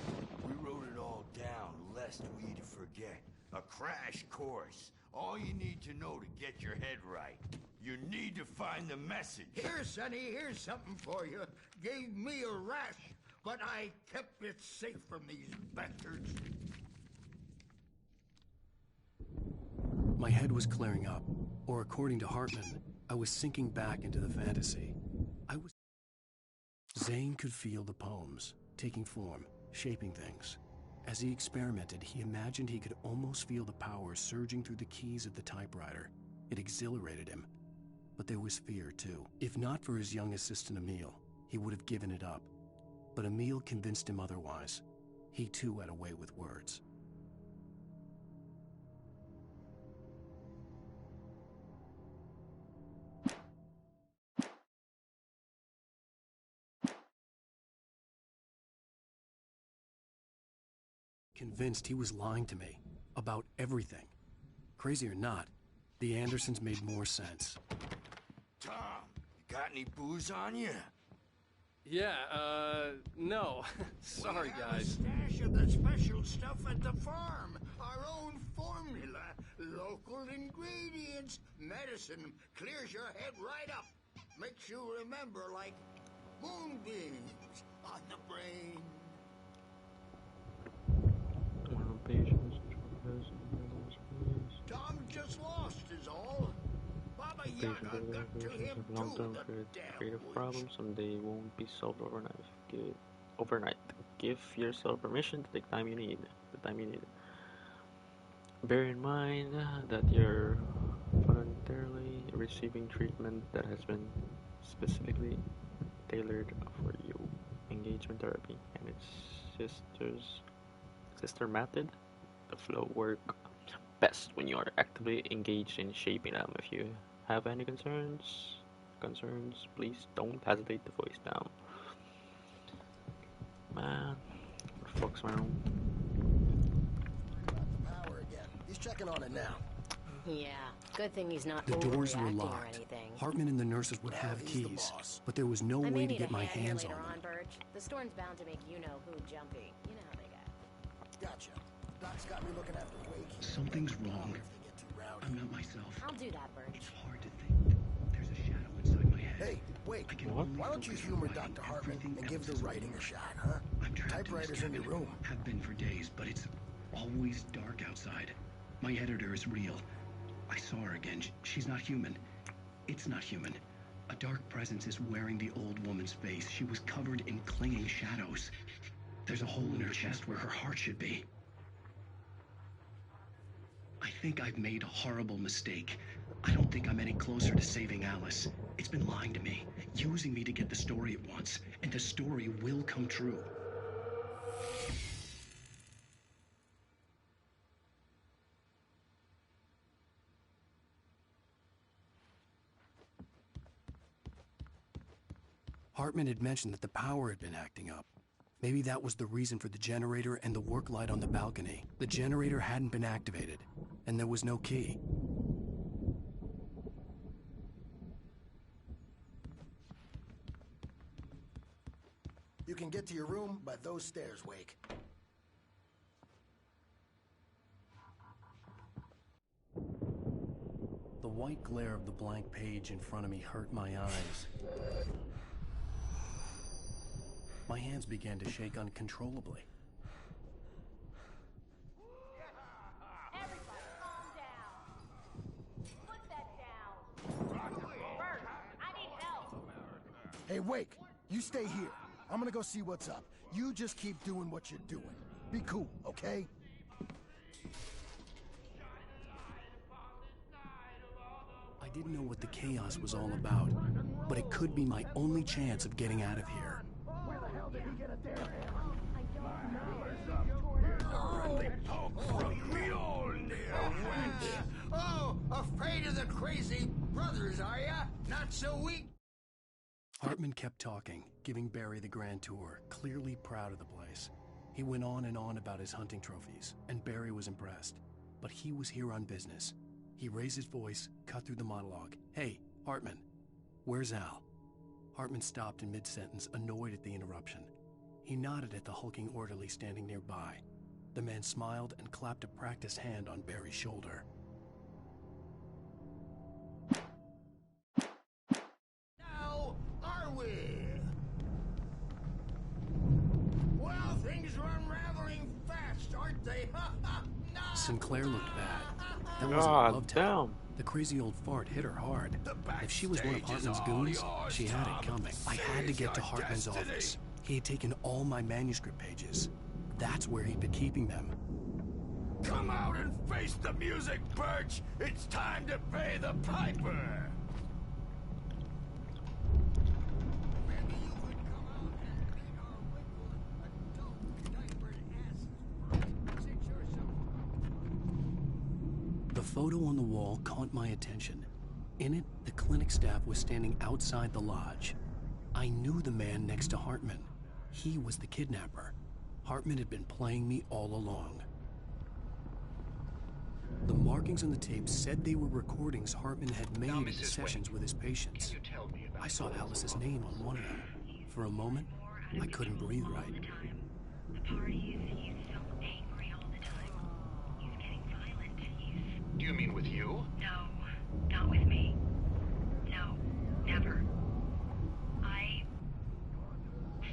We wrote it all down, lest we forget. A crash course. All you need to know to get your head right. You need to find the message. Here, Sonny, here's something for you. Gave me a rash, but I kept it safe from these bastards. My head was clearing up, or according to Hartman, I was sinking back into the fantasy. Zane could feel the poems, taking form, shaping things. As he experimented, he imagined he could almost feel the power surging through the keys of the typewriter. It exhilarated him. But there was fear, too. If not for his young assistant Emil, he would have given it up. But Emil convinced him otherwise. He, too, had a way with words. Convinced he was lying to me about everything. Crazy or not, the Andersons made more sense. Tom, you got any booze on you? Yeah, no. Sorry, guys. We have a stash of the special stuff at the farm. Our own formula. Local ingredients. Medicine clears your head right up. Makes you remember like moonbeams on the brain. Tom just lost is all. Baba patience over there. Patients have long-term creative problems. Someday won't be solved overnight. Give yourself permission to take time you need. The time you need. Bear in mind that you're voluntarily receiving treatment that has been specifically tailored for you. Engagement therapy and its sister method, the flow, work best when you are actively engaged in shaping them. If you have any concerns, please don't hesitate to voice them. Man, what the fuck's my room? Power again. He's checking on it now. Yeah, good thing he's not The doors were overreacting or locked. anything. Hartman and the nurses would have keys, but there was no I may way to need get a my hand hands here on later them. on, Birch. The storm's bound to make you-know-who jumpy. You know how they get. Gotcha. Doc's got me looking after Wake. Something's wrong. I'm not myself. I'll do that, Birch. It's hard to think. There's a shadow inside my head. Hey, Wake, why don't you humor Dr. Hartman and give the writing a shot, huh? I'm trapped Typewriter's in your room. Have been for days, but it's always dark outside. My editor is real. I saw her again. She's not human. It's not human. A dark presence is wearing the old woman's face. She was covered in clinging shadows. There's a hole in her chest where her heart should be. I think I've made a horrible mistake. I don't think I'm any closer to saving Alice. It's been lying to me, using me to get the story it wants, and the story will come true. Hartman had mentioned that the power had been acting up. Maybe that was the reason for the generator and the work light on the balcony. The generator hadn't been activated, and there was no key. You can get to your room by those stairs, Wake. The white glare of the blank page in front of me hurt my eyes. My hands began to shake uncontrollably. Everybody calm down. Put that down. Birch, I need help. Hey, Wake, you stay here. I'm gonna go see what's up. You just keep doing what you're doing. Be cool, okay? I didn't know what the chaos was all about, but it could be my only chance of getting out of here. Where the hell did he get a dare hammer? Oh, afraid of the crazy brothers, are ya? Not so weak. Hartman kept talking, giving Barry the grand tour, clearly proud of the place. He went on and on about his hunting trophies, and Barry was impressed. But he was here on business. He raised his voice, cut through the monologue. Hey, Hartman, where's Al? Hartman stopped in mid-sentence, annoyed at the interruption. He nodded at the hulking orderly standing nearby. The man smiled and clapped a practiced hand on Barry's shoulder. Now, are we? Well, things are unraveling fast, aren't they? Sinclair looked bad. That wasn't a love tale. The crazy old fart hit her hard. If she was one of Hartman's goons, she had it coming. I had to get to Hartman's office. He had taken all my manuscript pages. That's where he'd been keeping them. Come out and face the music, Birch! It's time to pay the piper! The photo on the wall caught my attention. In it, the clinic staff was standing outside the lodge. I knew the man next to Hartman. He was the kidnapper. Hartman had been playing me all along. The markings on the tape said they were recordings Hartman had made in his sessions with his patients. I saw Alice's name on one of them. For a moment, I couldn't breathe right. The parties, he's so angry all the time. He's getting violent. Do you mean with you? No, not with me. No, never.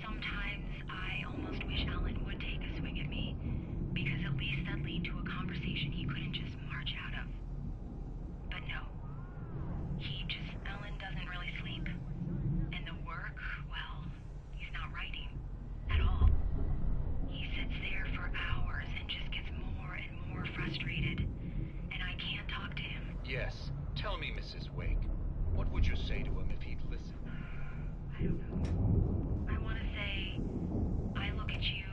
Sometimes I almost wish Alan would take a swing at me, because at least that'd lead to a conversation he couldn't just march out of. But no. He just frustrated, and I can't talk to him. Yes. Tell me, Mrs. Wake. What would you say to him if he'd listen? I don't know. I want to say, I look at you,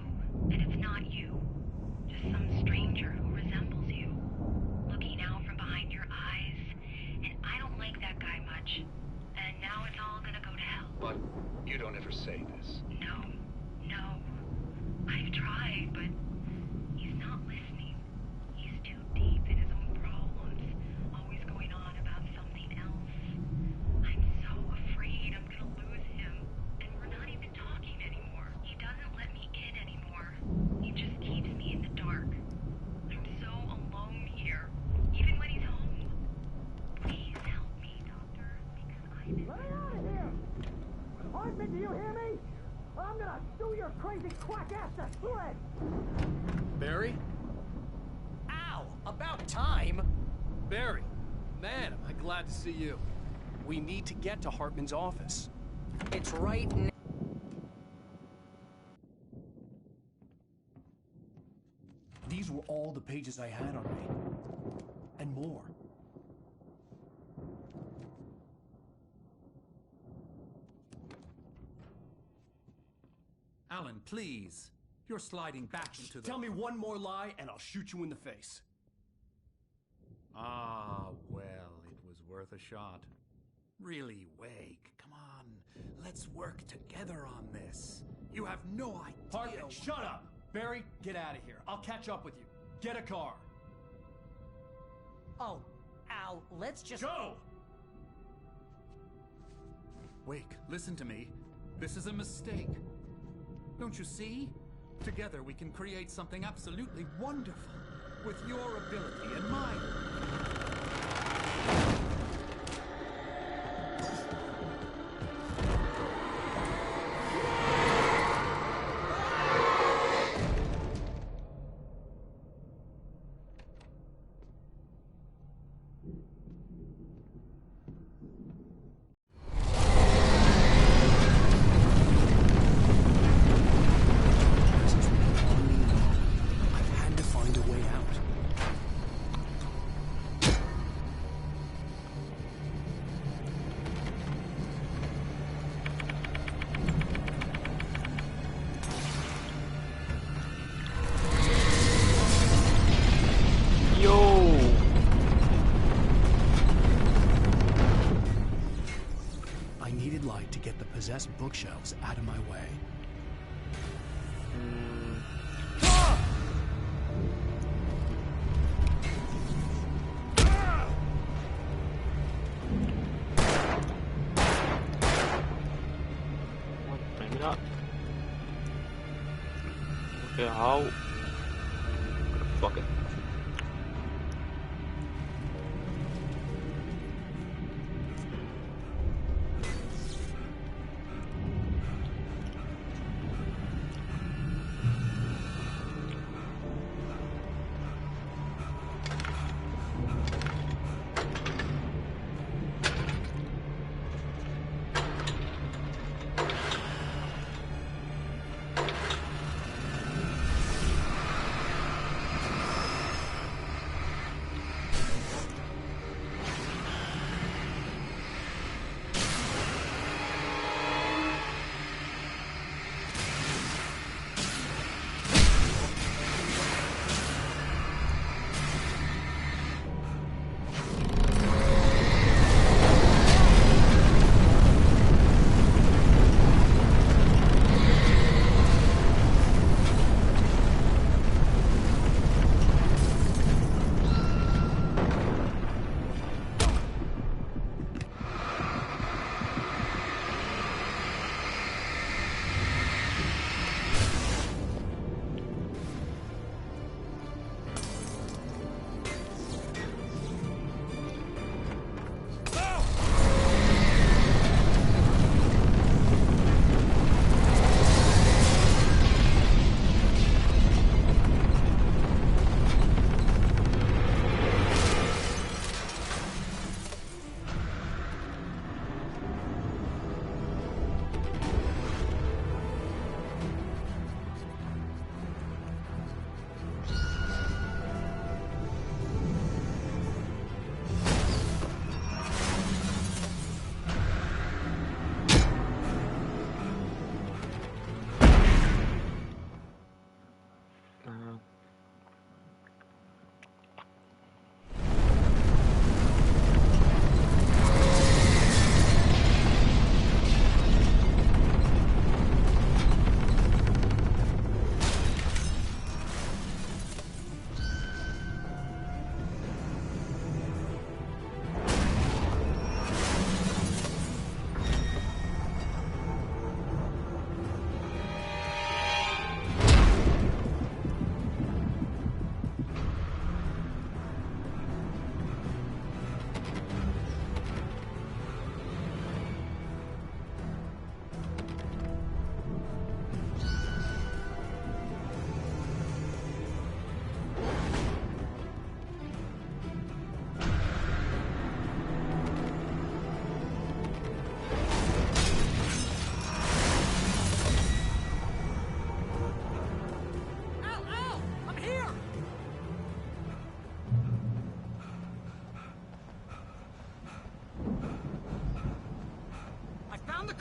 and it's not you. Just some stranger who resembles you. Looking out from behind your eyes, and I don't like that guy much. And now it's all gonna go to hell. But you don't ever say this. No. I've tried, but he's not listening. He's too deep in his own problems, always going on about something else. I'm so afraid I'm gonna lose him, and we're not even talking anymore. He doesn't let me in anymore. He just keeps me in the dark. I'm so alone here, even when he's home. Please help me, Doctor, because I'm in Let me out of here! Hartman, do you hear me? I'm gonna sue your crazy quack ass to shreds! Barry? Ow! About time! Barry, man, am I glad to see you. We need to get to Hartman's office. It's right These were all the pages I had on me. And more. Alan, please. You're sliding back into the... Tell me one more lie and I'll shoot you in the face. Ah, well, it was worth a shot. Really, Wake, come on. Let's work together on this. You have no idea... Hartman, shut up! Barry, get out of here. I'll catch up with you. Get a car. Oh, Al, let's just... Go! Wake, listen to me. This is a mistake. Don't you see? Together we can create something absolutely wonderful. With your ability and mine. Possessed bookshelves out of my way. Maybe not. Okay, how? Fuck it.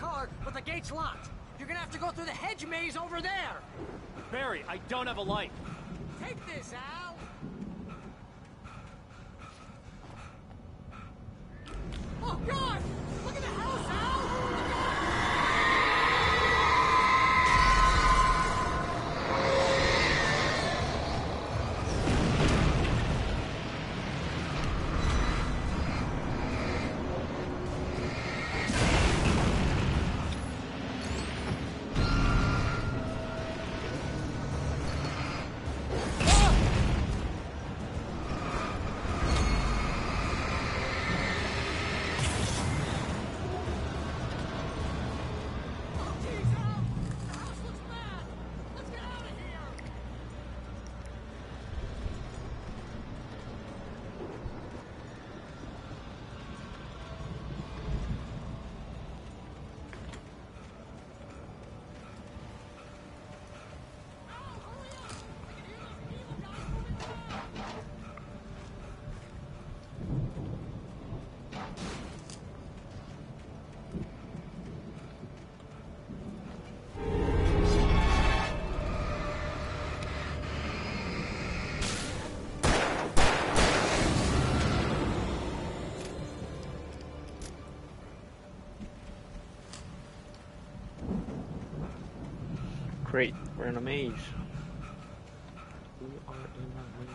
car, but the gate's locked. You're gonna have to go through the hedge maze over there. Barry, I don't have a light. Take this, Al. Oh, God! Look at the house, Al! Great, we're in a maze. We are in a maze.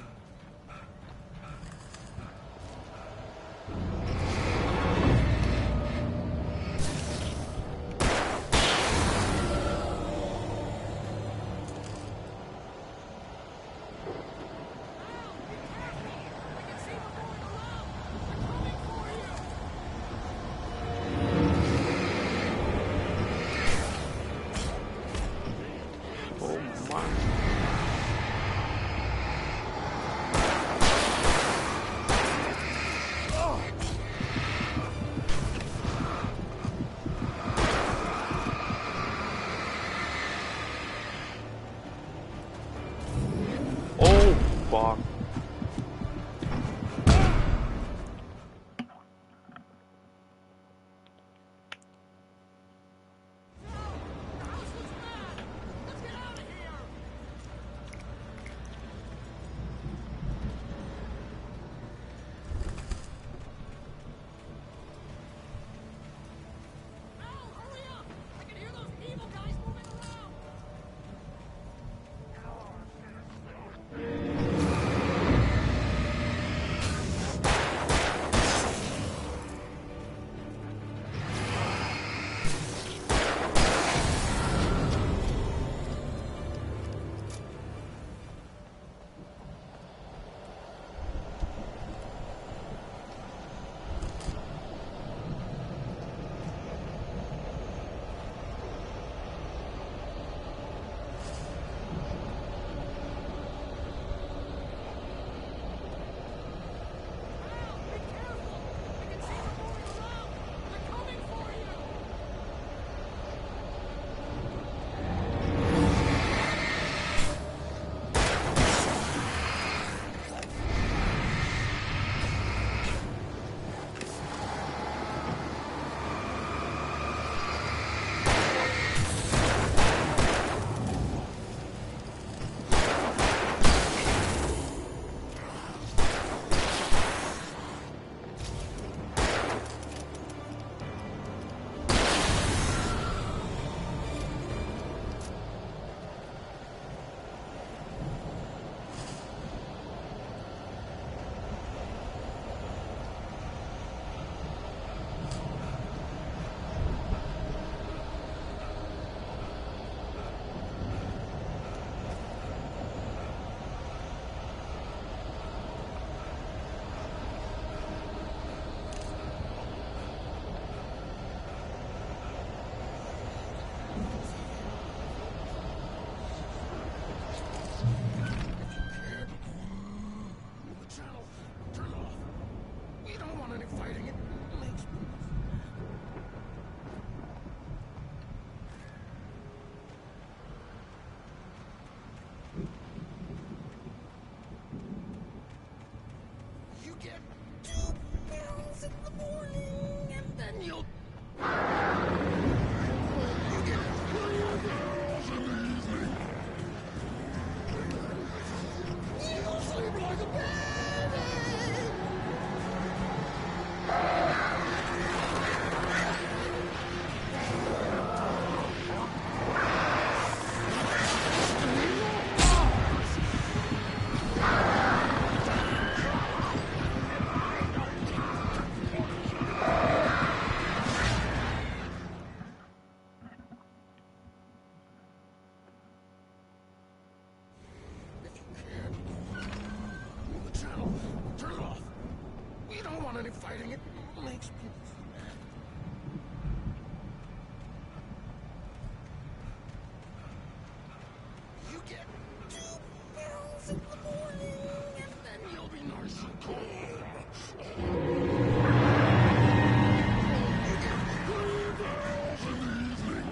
Fuck. The channel. Turn it off. We don't want any fighting. It makes people mad. You get 2 pills in the morning, and then you'll be nice and cool. You get 3 pills in the evening.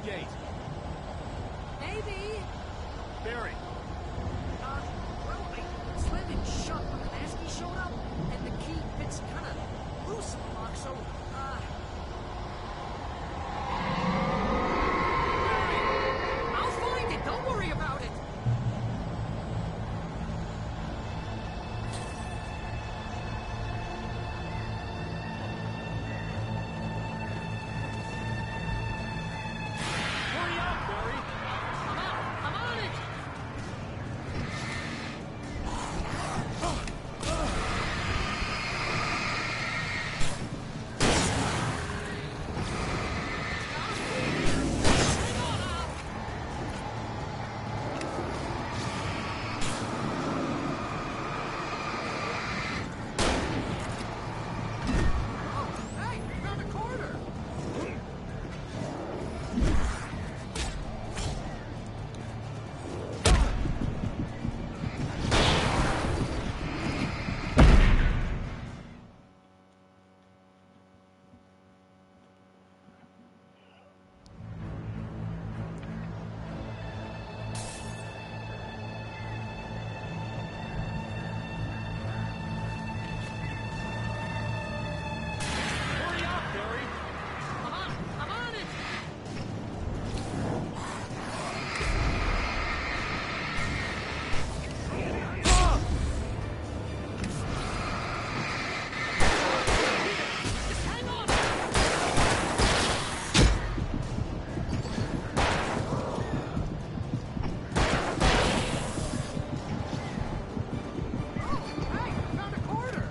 gate. Maybe. Barry. Well, I slammed it shut when the Nasty showed up, and the key fits kind of loose in the lock, so, I'll find it. Don't worry about it. Hurry up, Barry. I'm on it. Hey, we found a corner. Hurry up, Barry. I'm on it. Just hang on. Hey, we found a corner.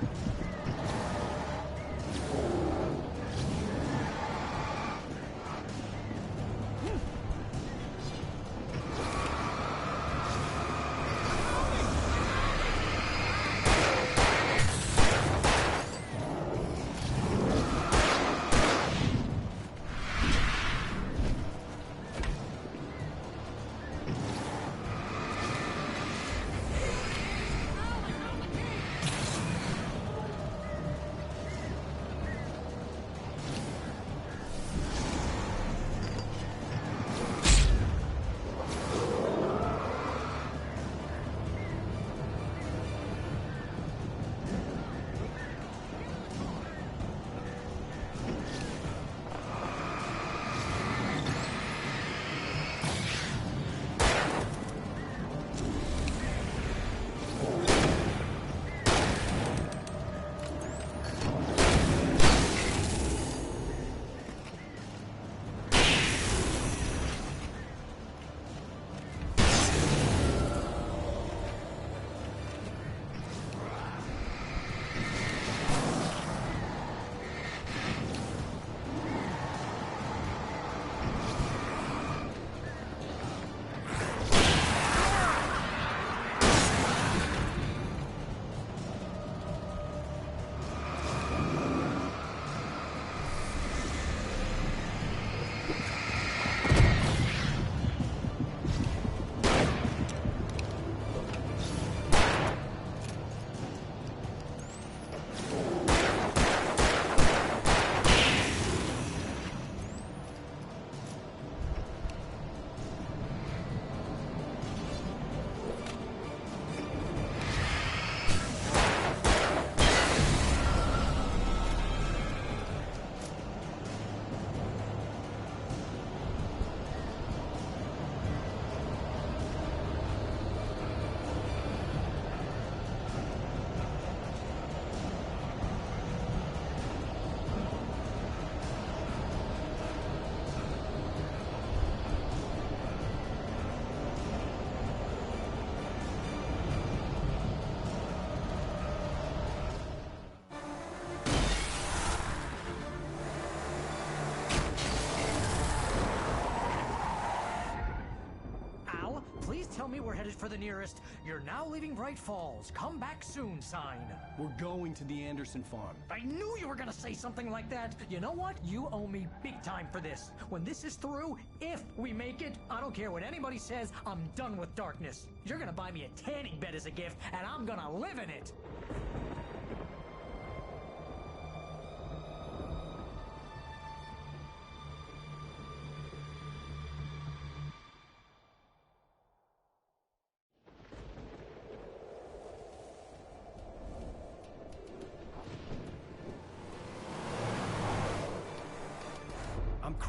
Please tell me we're headed for the nearest "You're now leaving Bright Falls. Come back soon" sign. We're going to the Anderson farm. I knew you were gonna say something like that. You know what? You owe me big time for this. When this is through, if we make it, I don't care what anybody says, I'm done with darkness. You're gonna buy me a tanning bed as a gift, and I'm gonna live in it.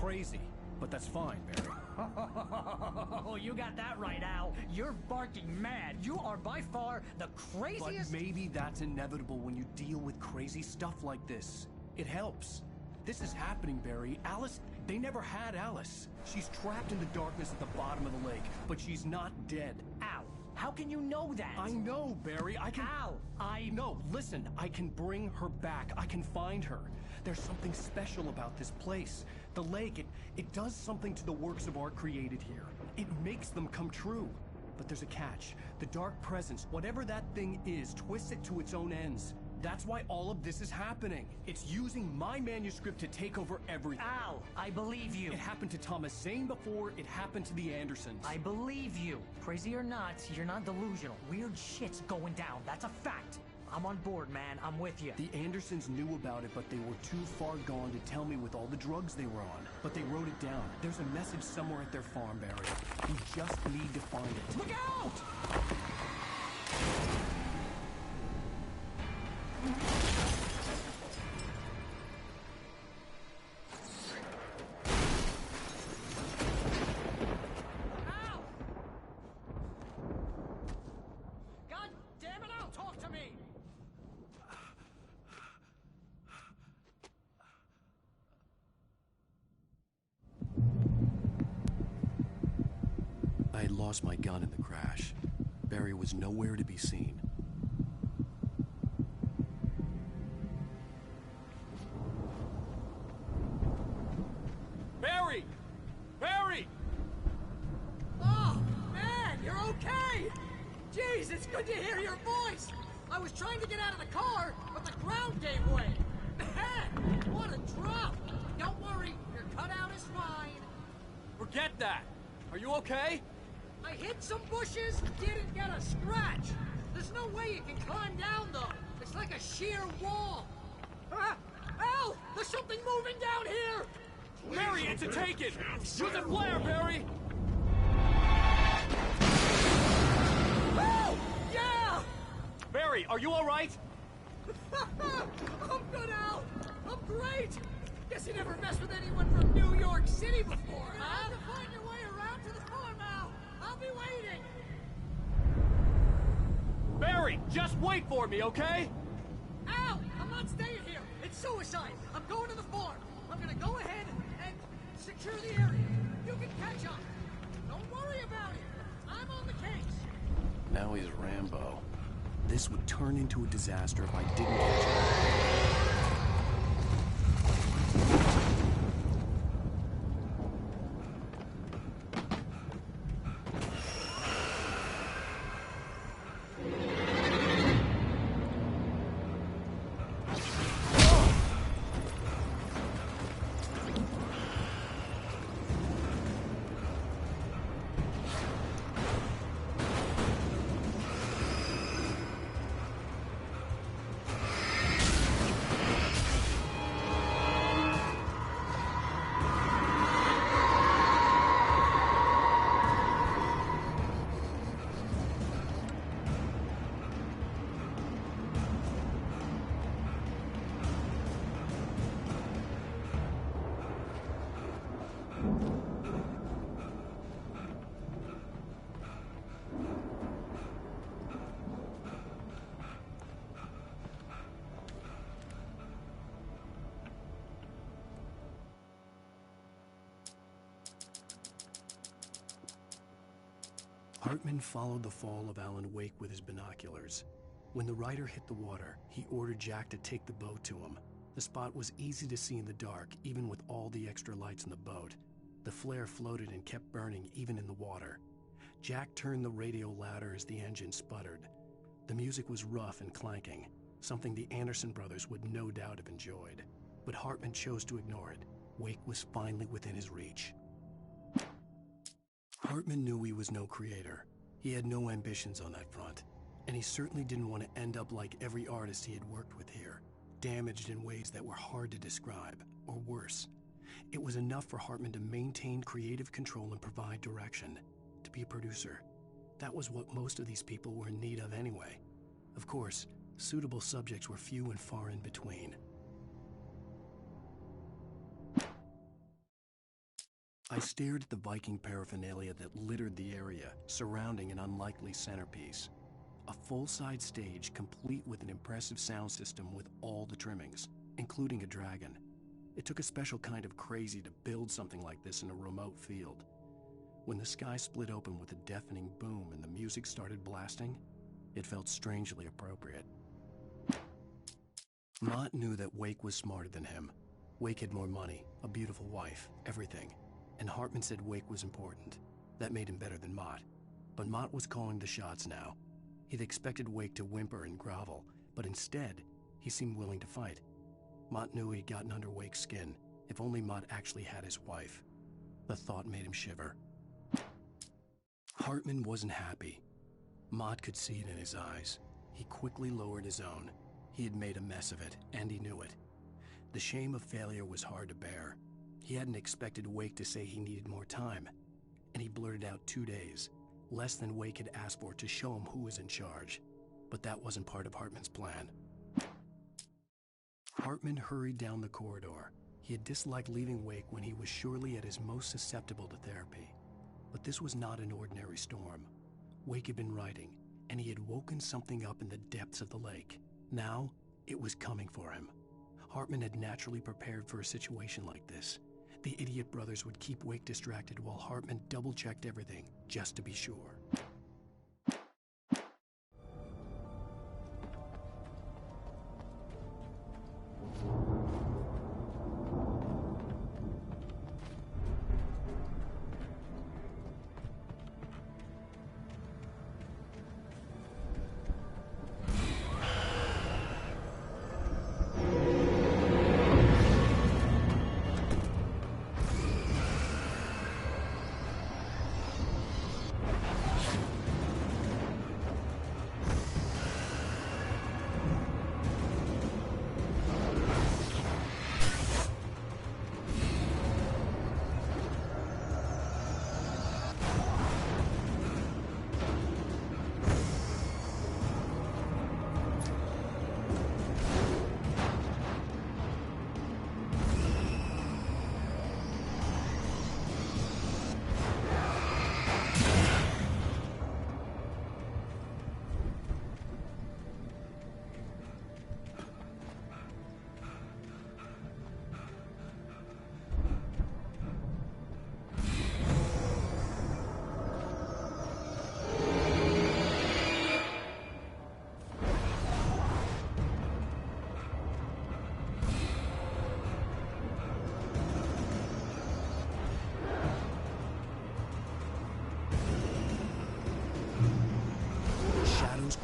crazy, but that's fine, Barry. Oh, you got that right, Al. You're barking mad. You are by far the craziest... But maybe that's inevitable when you deal with crazy stuff like this. It helps. This is happening, Barry. Alice, they never had Alice. She's trapped in the darkness at the bottom of the lake, but she's not dead. Al, how can you know that? I know, Barry. I can... Al, No, listen. I can bring her back. I can find her. There's something special about this place. The lake, it does something to the works of art created here. It makes them come true. But there's a catch. The dark presence, whatever that thing is, twists it to its own ends. That's why all of this is happening. It's using my manuscript to take over everything. Al, I believe you. It happened to Thomas Zane before, it happened to the Andersons. I believe you. Crazy or not, you're not delusional. Weird shit's going down. That's a fact. I'm on board, man. I'm with you. The Andersons knew about it, but they were too far gone to tell me with all the drugs they were on. But they wrote it down. There's a message somewhere at their farm, Barry. We just need to find it. Look out! God damn it, Al, talk to me! I had lost my gun in the crash. Barry was nowhere to be seen. Barry! Barry! Oh, man, you're okay! Jeez, it's good to hear your voice! I was trying to get out of the car, but the ground gave way! Man, what a drop! Don't worry, your cutout is fine. Forget that! Are you okay? I hit some bushes, didn't get a scratch. There's no way you can climb down, though. It's like a sheer wall. Ah! Al! There's something moving down here! Barry, it's a take-it! Use a flare, Barry! Oh! Yeah! Barry, are you all right? I'm good, Al. I'm great. Guess you never messed with anyone from New York City before, huh? You have to find your way around to the farm, Al. I'll be waiting. Barry, just wait for me, okay? Al, I'm not staying here. It's suicide. I'm going to the farm. I'm gonna go ahead and secure the area. You can catch up. Don't worry about it. I'm on the case. Now he's Rambo. This would turn into a disaster if I didn't catch him. Hartman followed the fall of Alan Wake with his binoculars. When the rider hit the water, he ordered Jack to take the boat to him. The spot was easy to see in the dark, even with all the extra lights in the boat. The flare floated and kept burning even in the water. Jack turned the radio louder as the engine sputtered. The music was rough and clanking, something the Anderson brothers would no doubt have enjoyed. But Hartman chose to ignore it. Wake was finally within his reach. Hartman knew he was no creator. He had no ambitions on that front. And he certainly didn't want to end up like every artist he had worked with here, damaged in ways that were hard to describe, or worse. It was enough for Hartman to maintain creative control and provide direction, to be a producer. That was what most of these people were in need of anyway. Of course, suitable subjects were few and far in between. I stared at the Viking paraphernalia that littered the area, surrounding an unlikely centerpiece. A full-size stage complete with an impressive sound system with all the trimmings, including a dragon. It took a special kind of crazy to build something like this in a remote field. When the sky split open with a deafening boom and the music started blasting, it felt strangely appropriate. Mott knew that Wake was smarter than him. Wake had more money, a beautiful wife, everything. And Hartman said Wake was important. That made him better than Mott. But Mott was calling the shots now. He'd expected Wake to whimper and grovel, but instead, he seemed willing to fight. Mott knew he'd gotten under Wake's skin. If only Mott actually had his wife. The thought made him shiver. Hartman wasn't happy. Mott could see it in his eyes. He quickly lowered his own. He had made a mess of it, and he knew it. The shame of failure was hard to bear. He hadn't expected Wake to say he needed more time, and he blurted out 2 days, less than Wake had asked for to show him who was in charge. But that wasn't part of Hartman's plan. Hartman hurried down the corridor. He had disliked leaving Wake when he was surely at his most susceptible to therapy. But this was not an ordinary storm. Wake had been writing, and he had woken something up in the depths of the lake. Now, it was coming for him. Hartman had naturally prepared for a situation like this. The idiot brothers would keep Wake distracted while Hartman double-checked everything, just to be sure.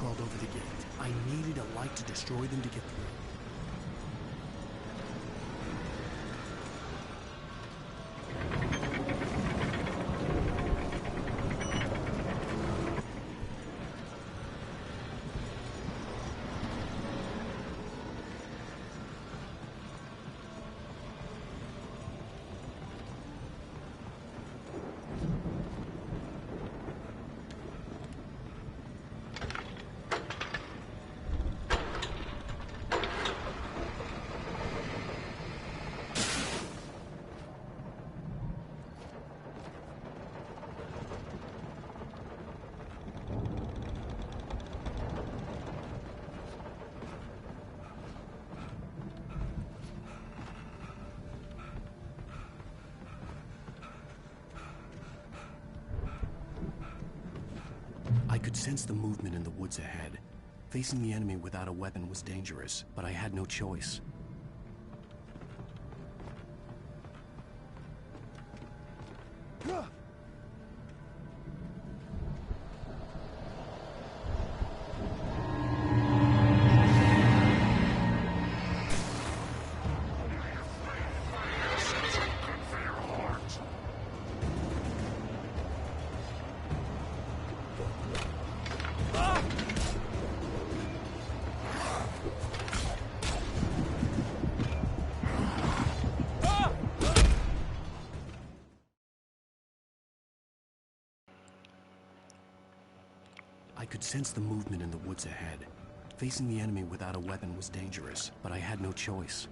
Crawled over the gate. I needed a light to destroy them to get through. I could sense the movement in the woods ahead. Facing the enemy without a weapon was dangerous, but I had no choice. I could sense the movement in the woods ahead. Facing the enemy without a weapon was dangerous, but I had no choice.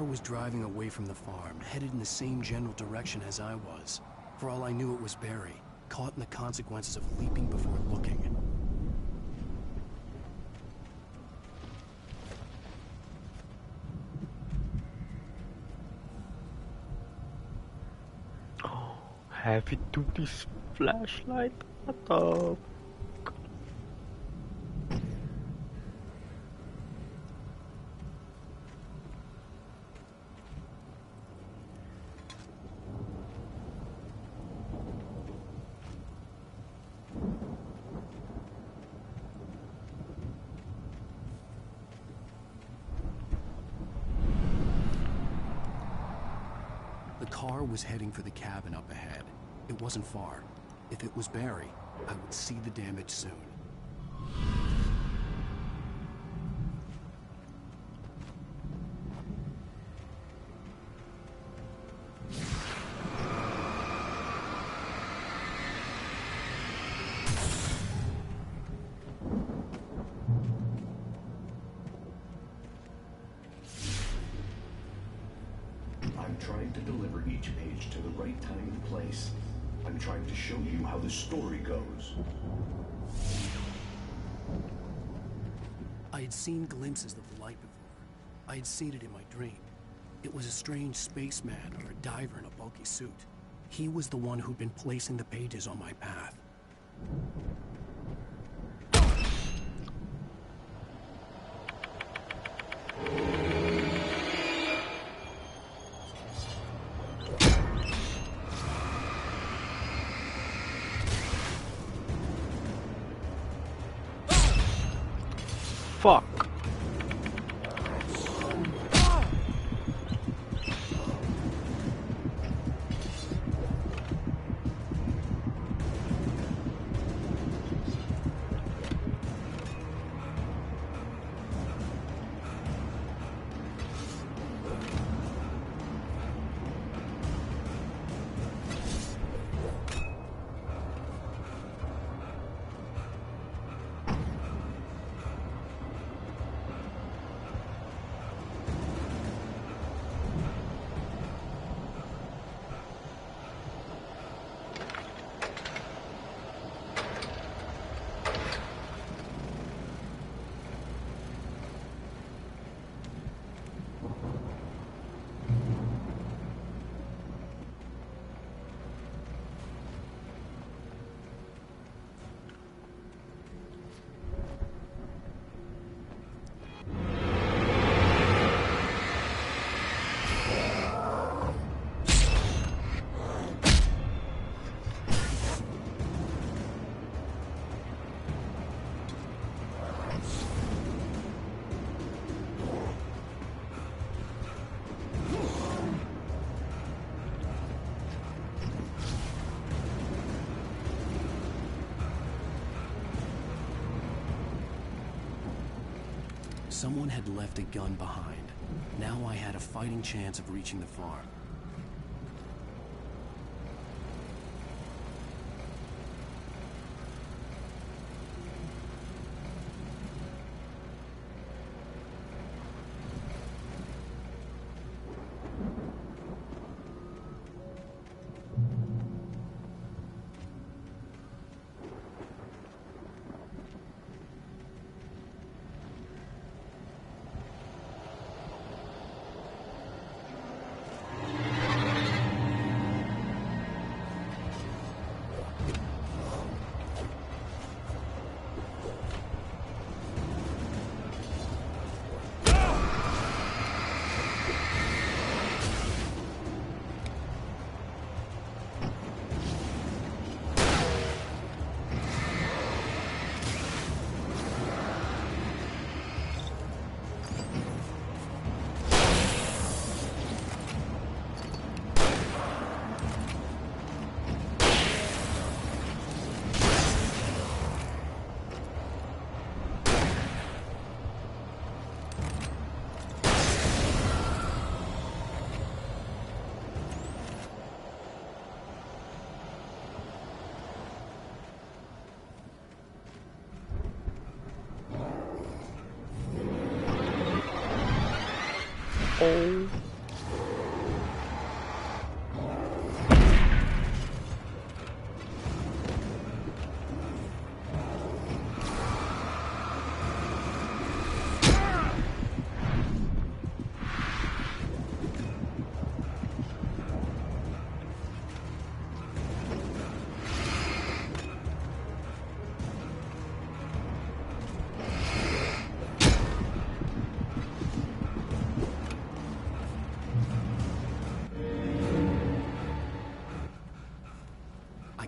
was driving away from the farm, headed in the same general direction as I was. For all I knew, it was Barry, caught in the consequences of leaping before looking. Heavy duty flashlight. What the? The car was heading for the cabin up ahead. It wasn't far. If it was Barry, I would see the damage soon. I'm trying to deliver each page to the right time and place. I'm trying to show you how the story goes. I had seen glimpses of the light before. I had seen it in my dream. It was a strange spaceman or a diver in a bulky suit. He was the one who'd been placing the pages on my path. Fuck. Someone had left a gun behind. Now I had a fighting chance of reaching the farm. Oh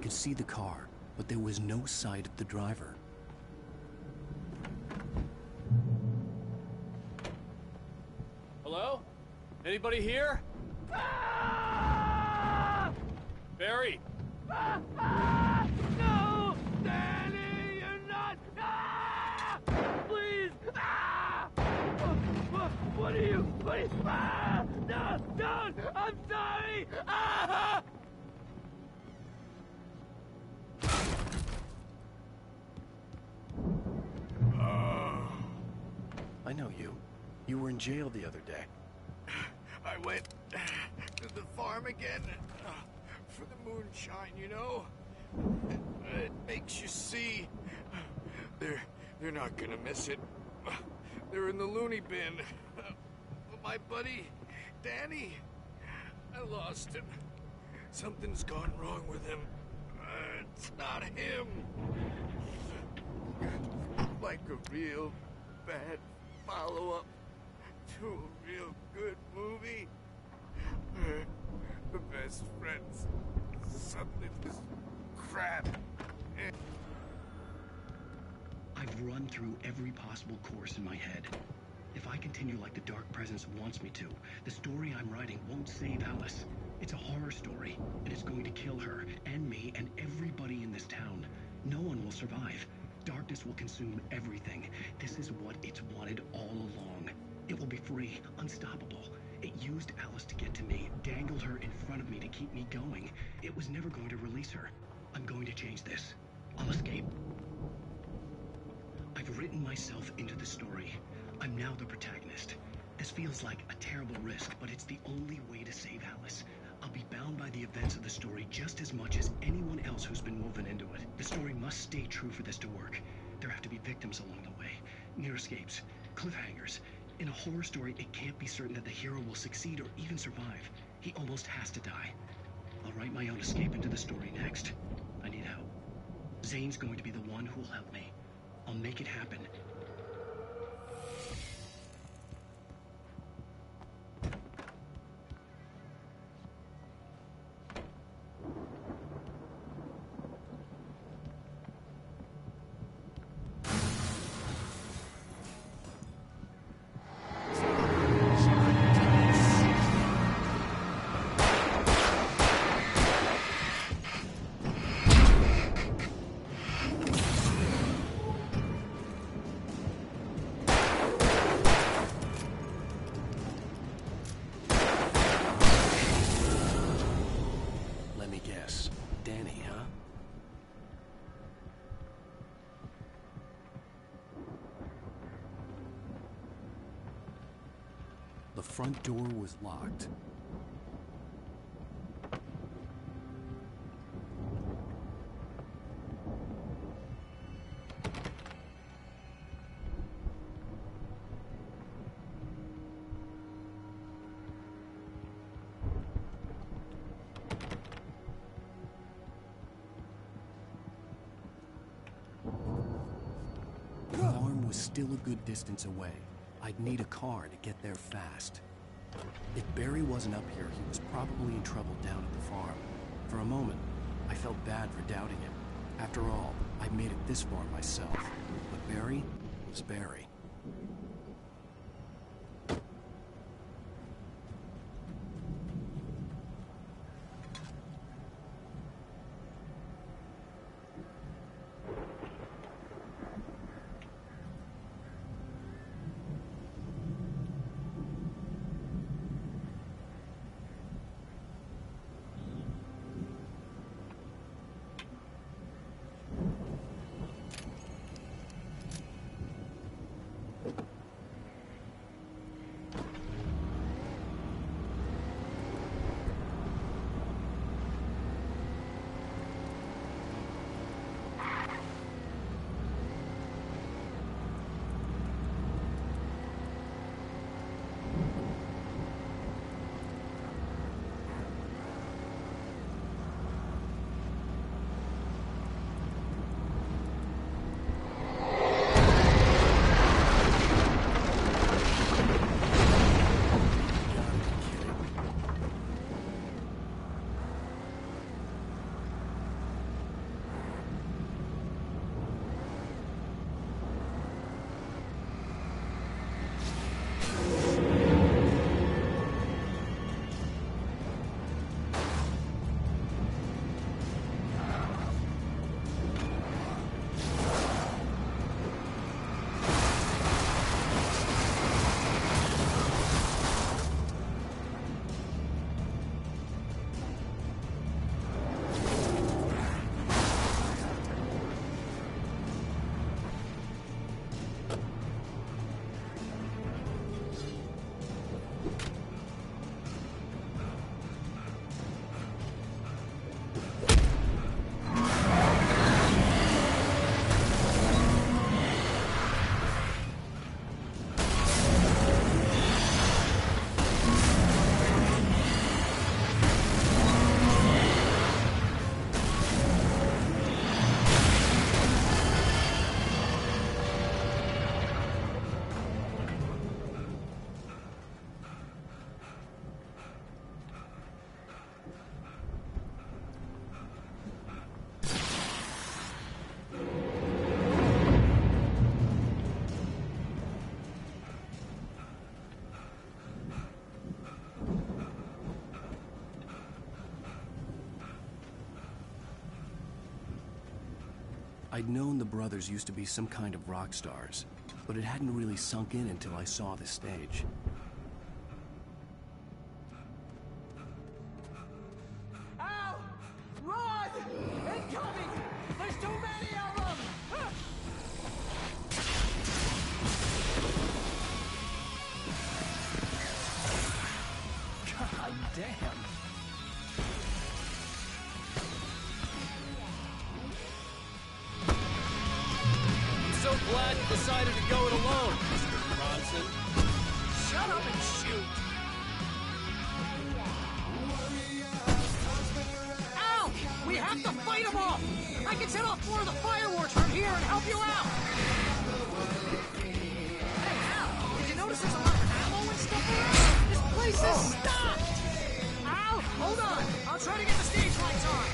could see the car, but there was no sight of the driver. Hello? Anybody here? Barry! No! Danny, you're not! Please! What are you? Please! No! Don't! I'm sorry! I know you. You were in jail the other day. I went to the farm again for the moonshine, you know? It makes you see. They're not gonna miss it. They're in the loony bin. My buddy, Danny, I lost him. Something's gone wrong with him. It's not him. Like a real bad follow-up to a real good movie. The best friends suddenly just crap. I've run through every possible course in my head. If I continue like the Dark Presence wants me to, the story I'm writing won't save Alice. It's a horror story, and it's going to kill her, and me, and everybody in this town. No one will survive. Darkness will consume everything. This is what it's wanted all along. It will be free, unstoppable. It used Alice to get to me, dangled her in front of me to keep me going. It was never going to release her. I'm going to change this. I'll escape. I've written myself into the story. I'm now the protagonist. This feels like a terrible risk, but it's the only way to save Alice. I'll be bound by the events of the story just as much as anyone else who's been woven into it. The story must stay true for this to work. There have to be victims along the way, near escapes, cliffhangers. In a horror story, it can't be certain that the hero will succeed or even survive. He almost has to die. I'll write my own escape into the story next. I need help. Zane's going to be the one who'll help me. I'll make it happen. The front door was locked. The farm was still a good distance away. I'd need a car to get there fast. If Barry wasn't up here, he was probably in trouble down at the farm. For a moment, I felt bad for doubting him. After all, I'd made it this far myself. But Barry was Barry. I'd known the brothers used to be some kind of rock stars, but it hadn't really sunk in until I saw the stage. Ow! Run! Incoming! There's too many of them! God damn. So glad you decided to go it alone, Mr. Bronson. Shut up and shoot! Ow! We have to fight them off! I can set off more of the fireworks from here and help you out! Hey, Al! Did you notice there's a lot of ammo and stuff around? This place is stocked! Al! Hold on! I'll try to get the stage lights on!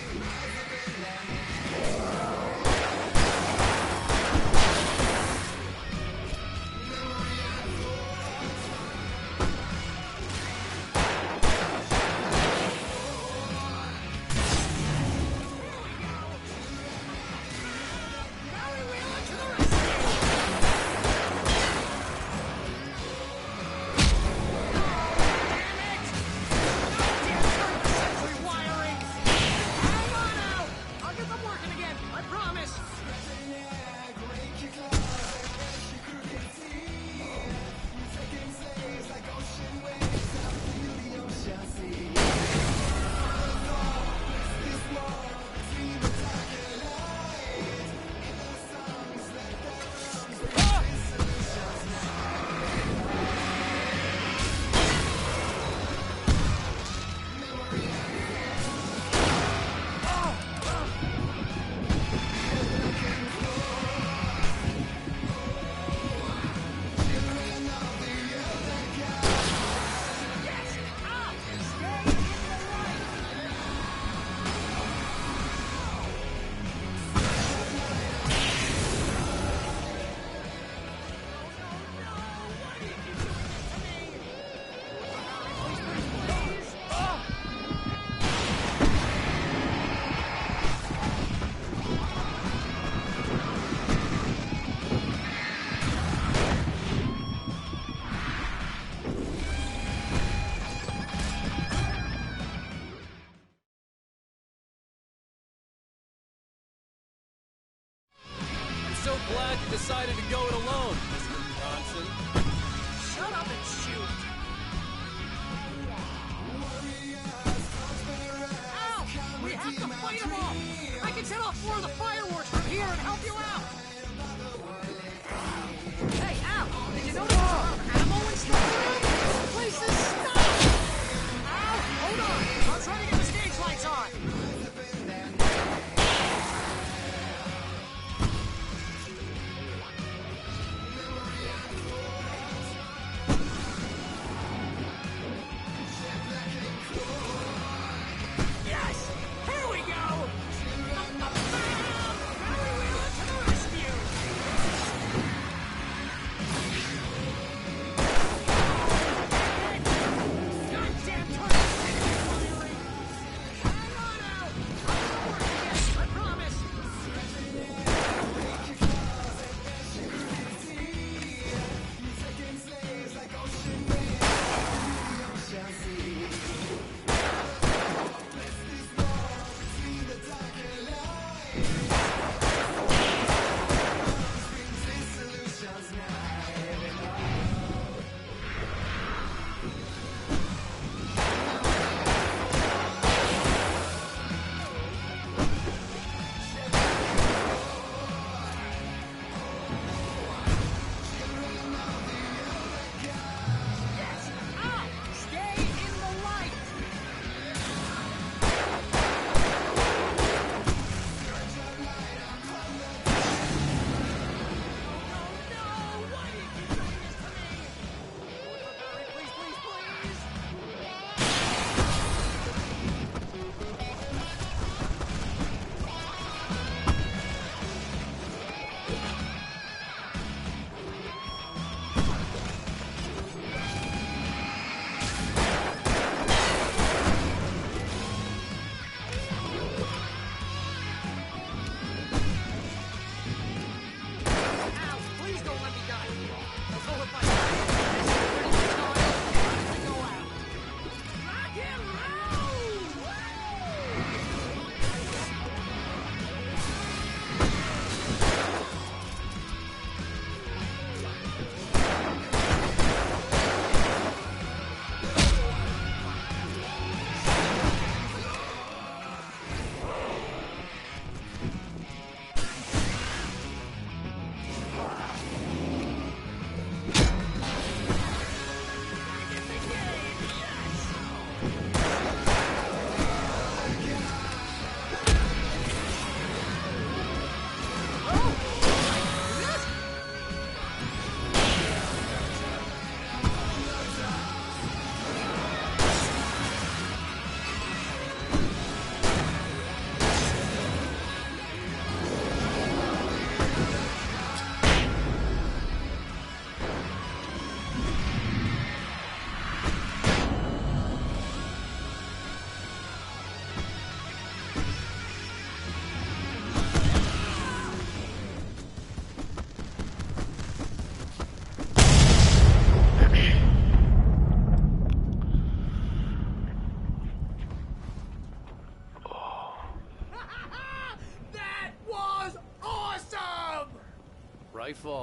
So glad you decided to go it alone, Mr. Bronson. Shut up and shoot! Ow! We have to fight them off! I can set off more of the fireworks from here and help you out! Hey, Al! Did you notice there's a lot of ammo and stuff around? This place is stocked! Al! Hold on! I'll try to get the stage lights on!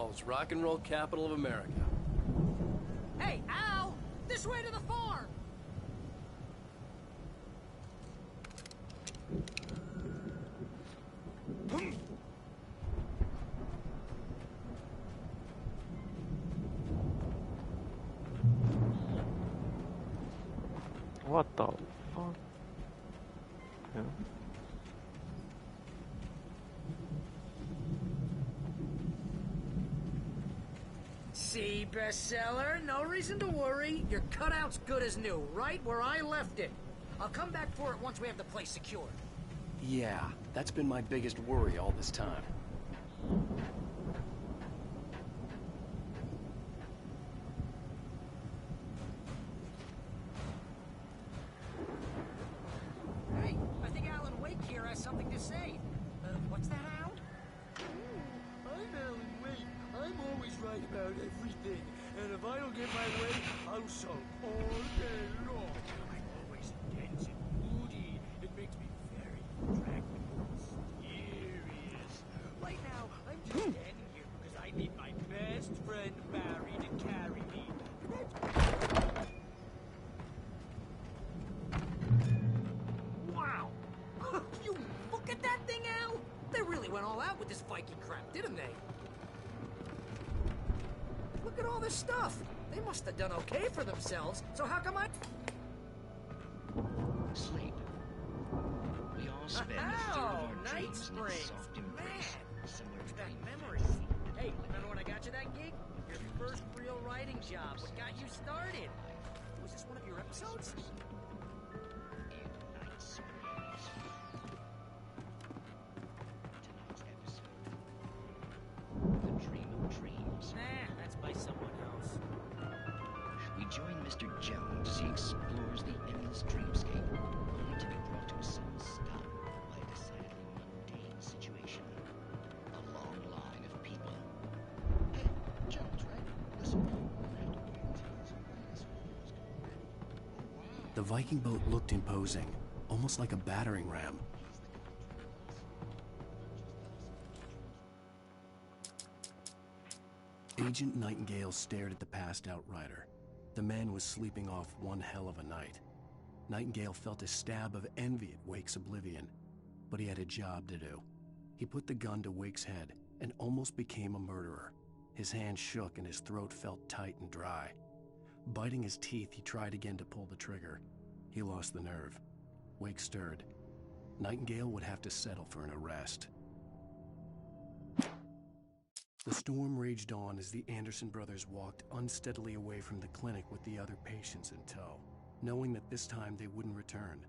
Falls, rock and roll capital of America. Hey, Al! This way to the farm! What the fuck? Yeah. See, bestseller? No reason to worry. Your cutout's good as new, right where I left it. I'll come back for it once we have the place secured. Yeah, that's been my biggest worry all this time. Hey, I think Alan Wake here has something to say. What's that, Al? I'm Alan Wake. I'm always right about everything. And if I don't get my way, I'll sulk all day long. I'm always intense and moody. It makes me very practical and serious. Right now, I'm just standing here because I need my best friend Barry to carry me. Wow! You look at that thing, Al! They really went all out with this Viking crap, didn't they? Look at all this stuff. They must have done okay for themselves, so how come I... Sleep. We all spend a third of our dreams in its soft embrace, similar to that memory. Hey, remember when I got you that gig? Your first real writing job. What got you started? Was this one of your episodes? The Dream of Dreams. Nah, that's by someone else. We join Mr. Jones as he explores the endless dreamscape, only to be brought to a sudden stop by a decidedly mundane situation. A long line of people. Hey, Jones, right? Listen, The Viking boat looked imposing, almost like a battering ram. Agent Nightingale stared at the passed-out rider. The man was sleeping off one hell of a night. Nightingale felt a stab of envy at Wake's oblivion, but he had a job to do. He put the gun to Wake's head and almost became a murderer. His hand shook and his throat felt tight and dry. Biting his teeth, he tried again to pull the trigger. He lost the nerve. Wake stirred. Nightingale would have to settle for an arrest. The storm raged on as the Anderson brothers walked unsteadily away from the clinic with the other patients in tow, knowing that this time they wouldn't return.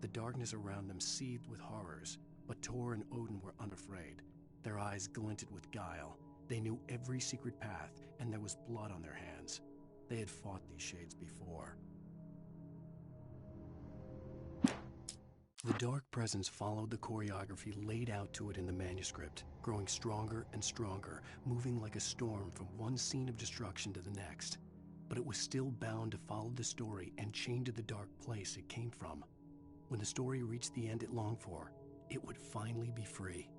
The darkness around them seethed with horrors, but Tor and Odin were unafraid. Their eyes glinted with guile. They knew every secret path, and there was blood on their hands. They had fought these shades before. The dark presence followed the choreography laid out to it in the manuscript, growing stronger and stronger, moving like a storm from one scene of destruction to the next. But it was still bound to follow the story and chained to the dark place it came from. When the story reached the end it longed for, it would finally be free.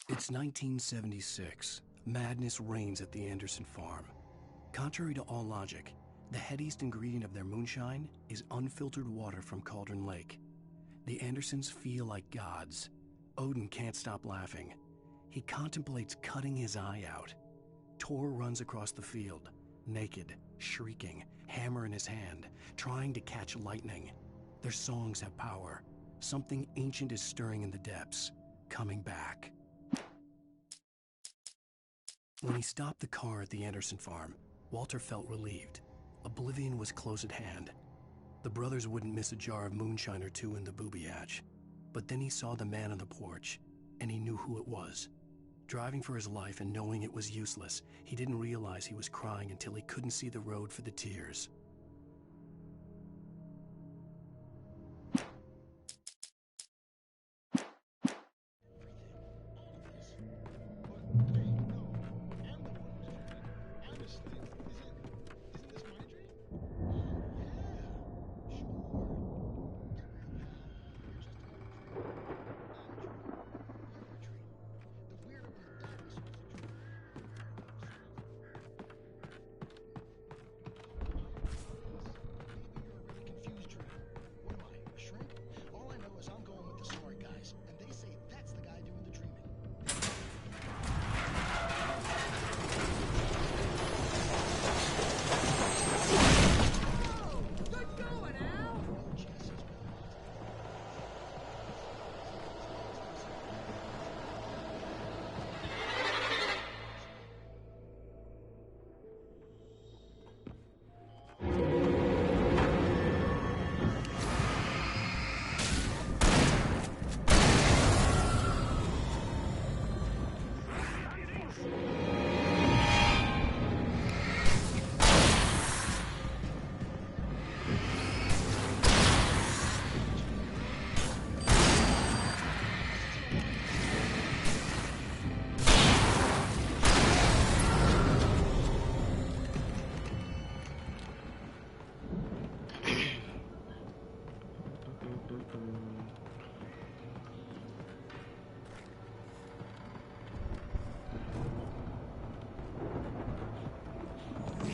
It's 1976. Madness reigns at the Anderson farm. Contrary to all logic, the headiest ingredient of their moonshine is unfiltered water from Cauldron Lake. The Andersons feel like gods. Odin can't stop laughing. He contemplates cutting his eye out. Tor runs across the field, naked, shrieking, hammer in his hand, trying to catch lightning. Their songs have power. Something ancient is stirring in the depths, coming back. When he stopped the car at the Anderson farm, Walter felt relieved. Oblivion was close at hand. The brothers wouldn't miss a jar of moonshine or two in the booby hatch. But then he saw the man on the porch, and he knew who it was. Driving for his life and knowing it was useless, he didn't realize he was crying until he couldn't see the road for the tears.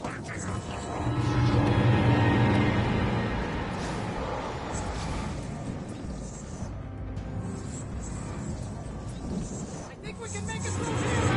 I think we can make it through here!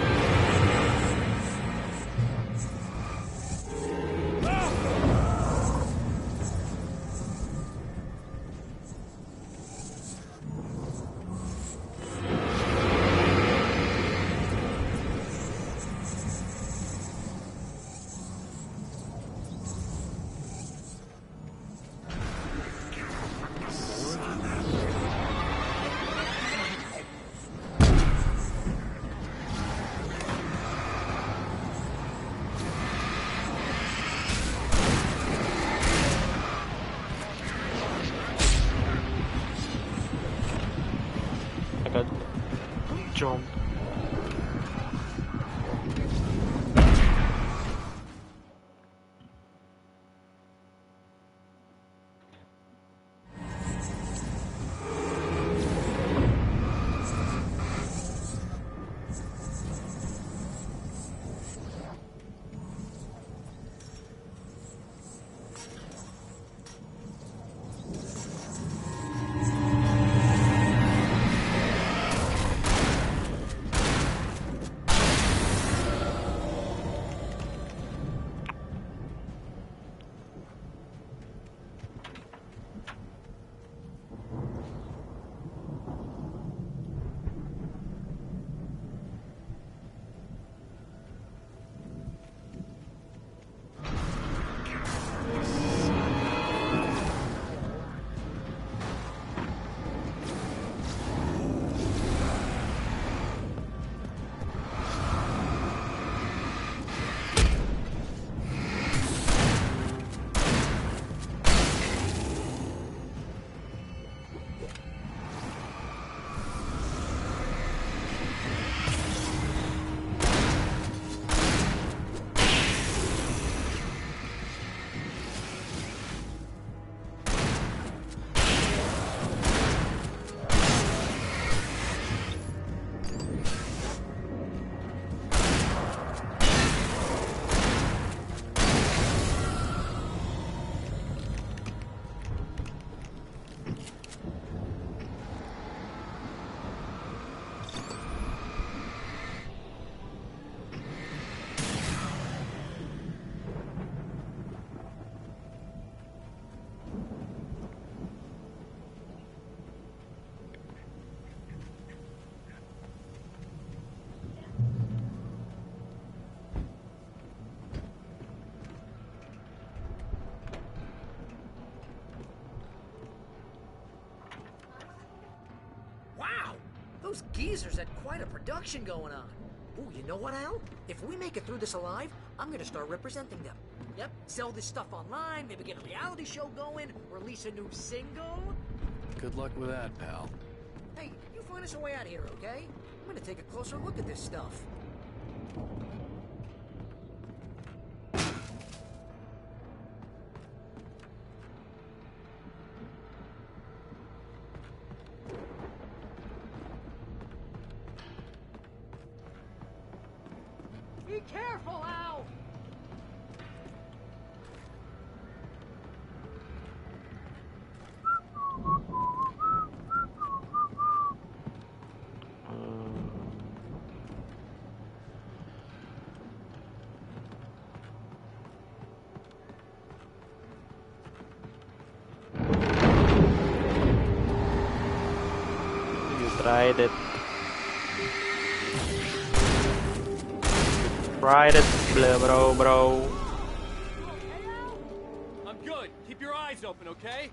I got jump. Those geezers had quite a production going on. Ooh, you know what, Al? If we make it through this alive, I'm gonna start representing them. Yep, sell this stuff online, maybe get a reality show going, release a new single. Good luck with that, pal. Hey, you find us a way out of here, okay? I'm gonna take a closer look at this stuff. Be careful, Al! You tried it. Tried it, bro. I'm good. Keep your eyes open, okay?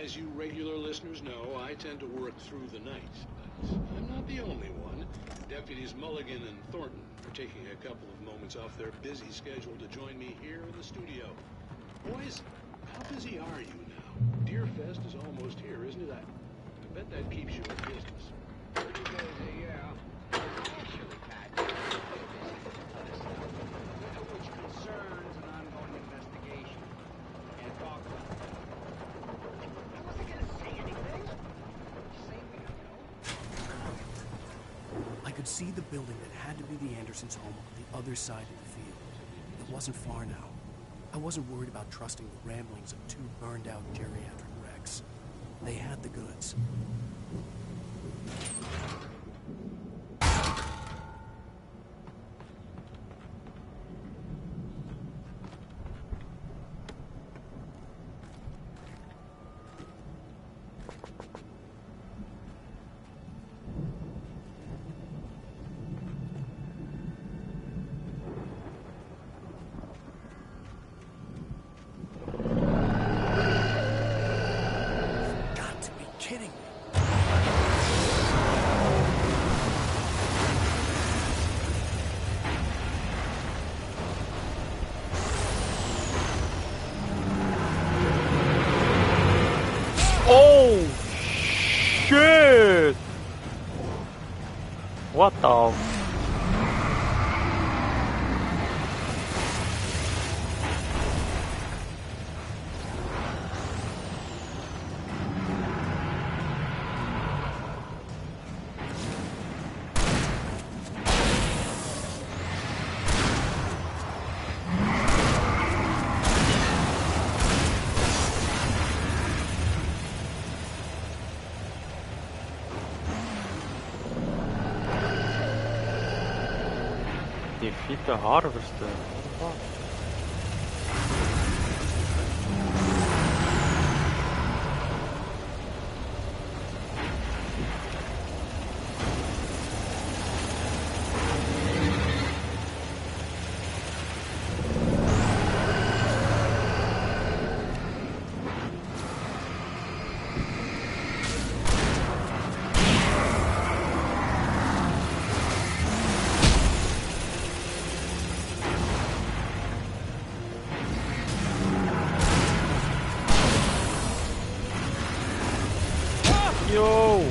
As you regular listeners know, I tend to work through the night, but I'm not the only one. Deputies Mulligan and Thornton are taking a couple of moments off their busy schedule to join me here in the studio. Boys, how busy are you now? Deerfest is almost here, isn't it? I bet that keeps you in business. Pretty busy, yeah. Actually, Pat, pretty busy with other stuff, which concerns an ongoing investigation. Can't talk about that. I wasn't gonna say anything. Say we don't know. I could see the building that had to be the Andersons' home on the other side of the field. It wasn't far now. I wasn't worried about trusting the ramblings of two burned-out geriatric wrecks. They had the goods. Oh shit! What the? Defeat the harvester. What the fuck? Yo!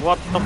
What the?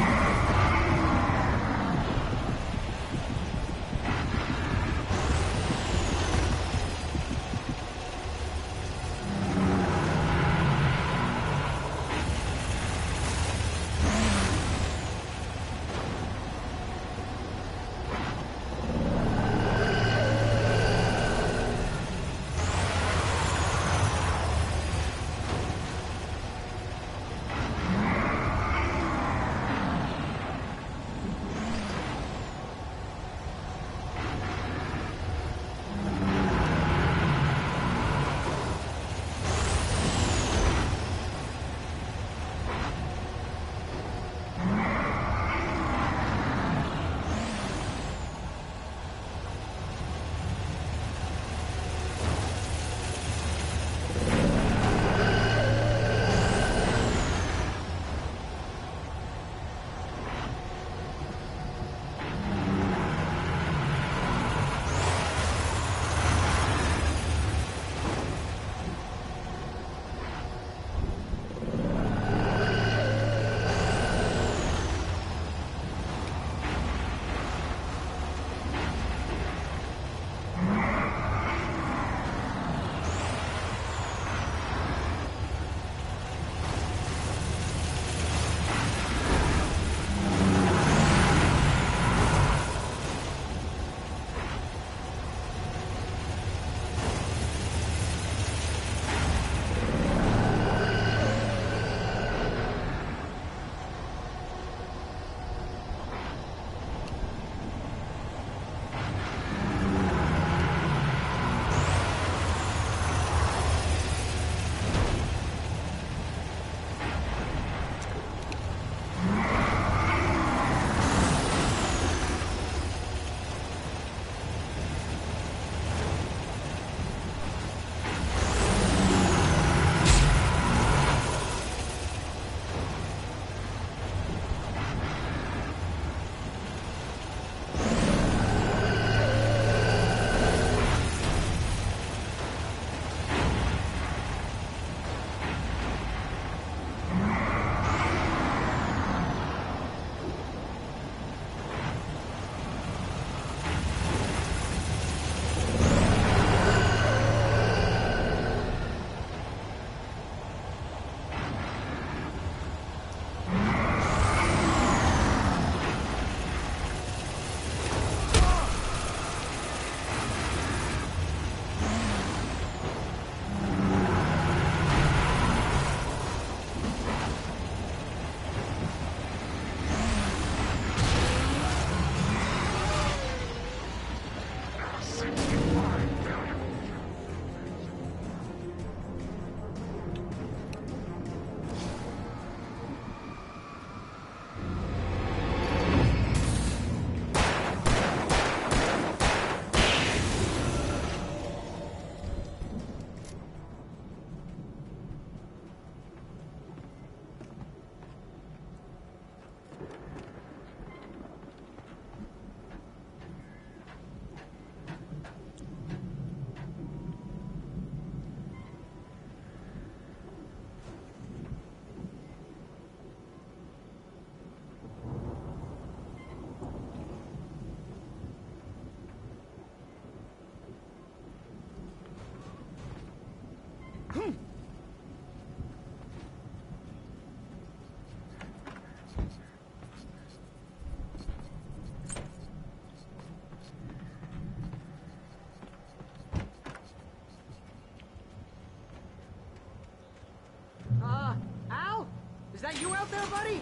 Al? Is that you out there, buddy?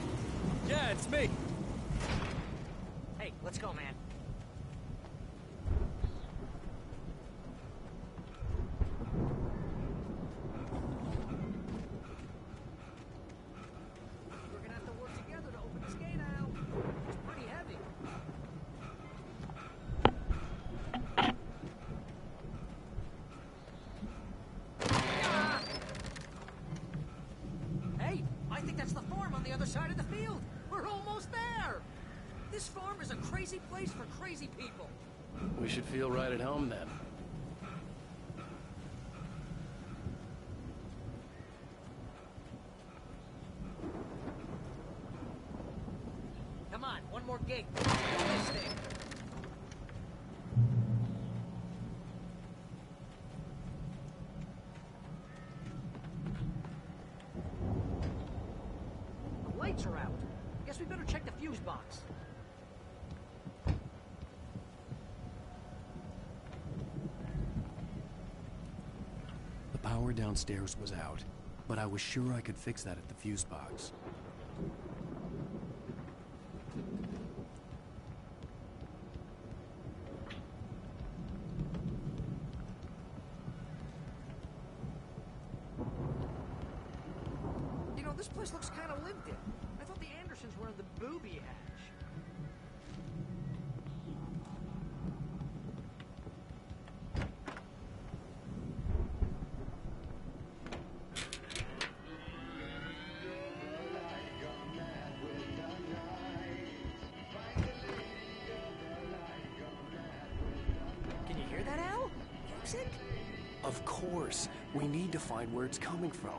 Yeah, it's me. Hey, let's go, man. We're gonna have to work together to open this gate, Al. It's pretty heavy. Hey, I think that's the farm on the other side of the field. We're almost there. This farm is a crazy place for crazy people. We should feel right at home then. gig. Do this thing. The lights are out. Guess we better check the fuse box. The power downstairs was out, but I was sure I could fix that at the fuse box. You know, this place looks kind of lived in. I thought the Andersons were in the booby hatch. Can you hear that, Al? Music? Of course. We need to find where it's coming from.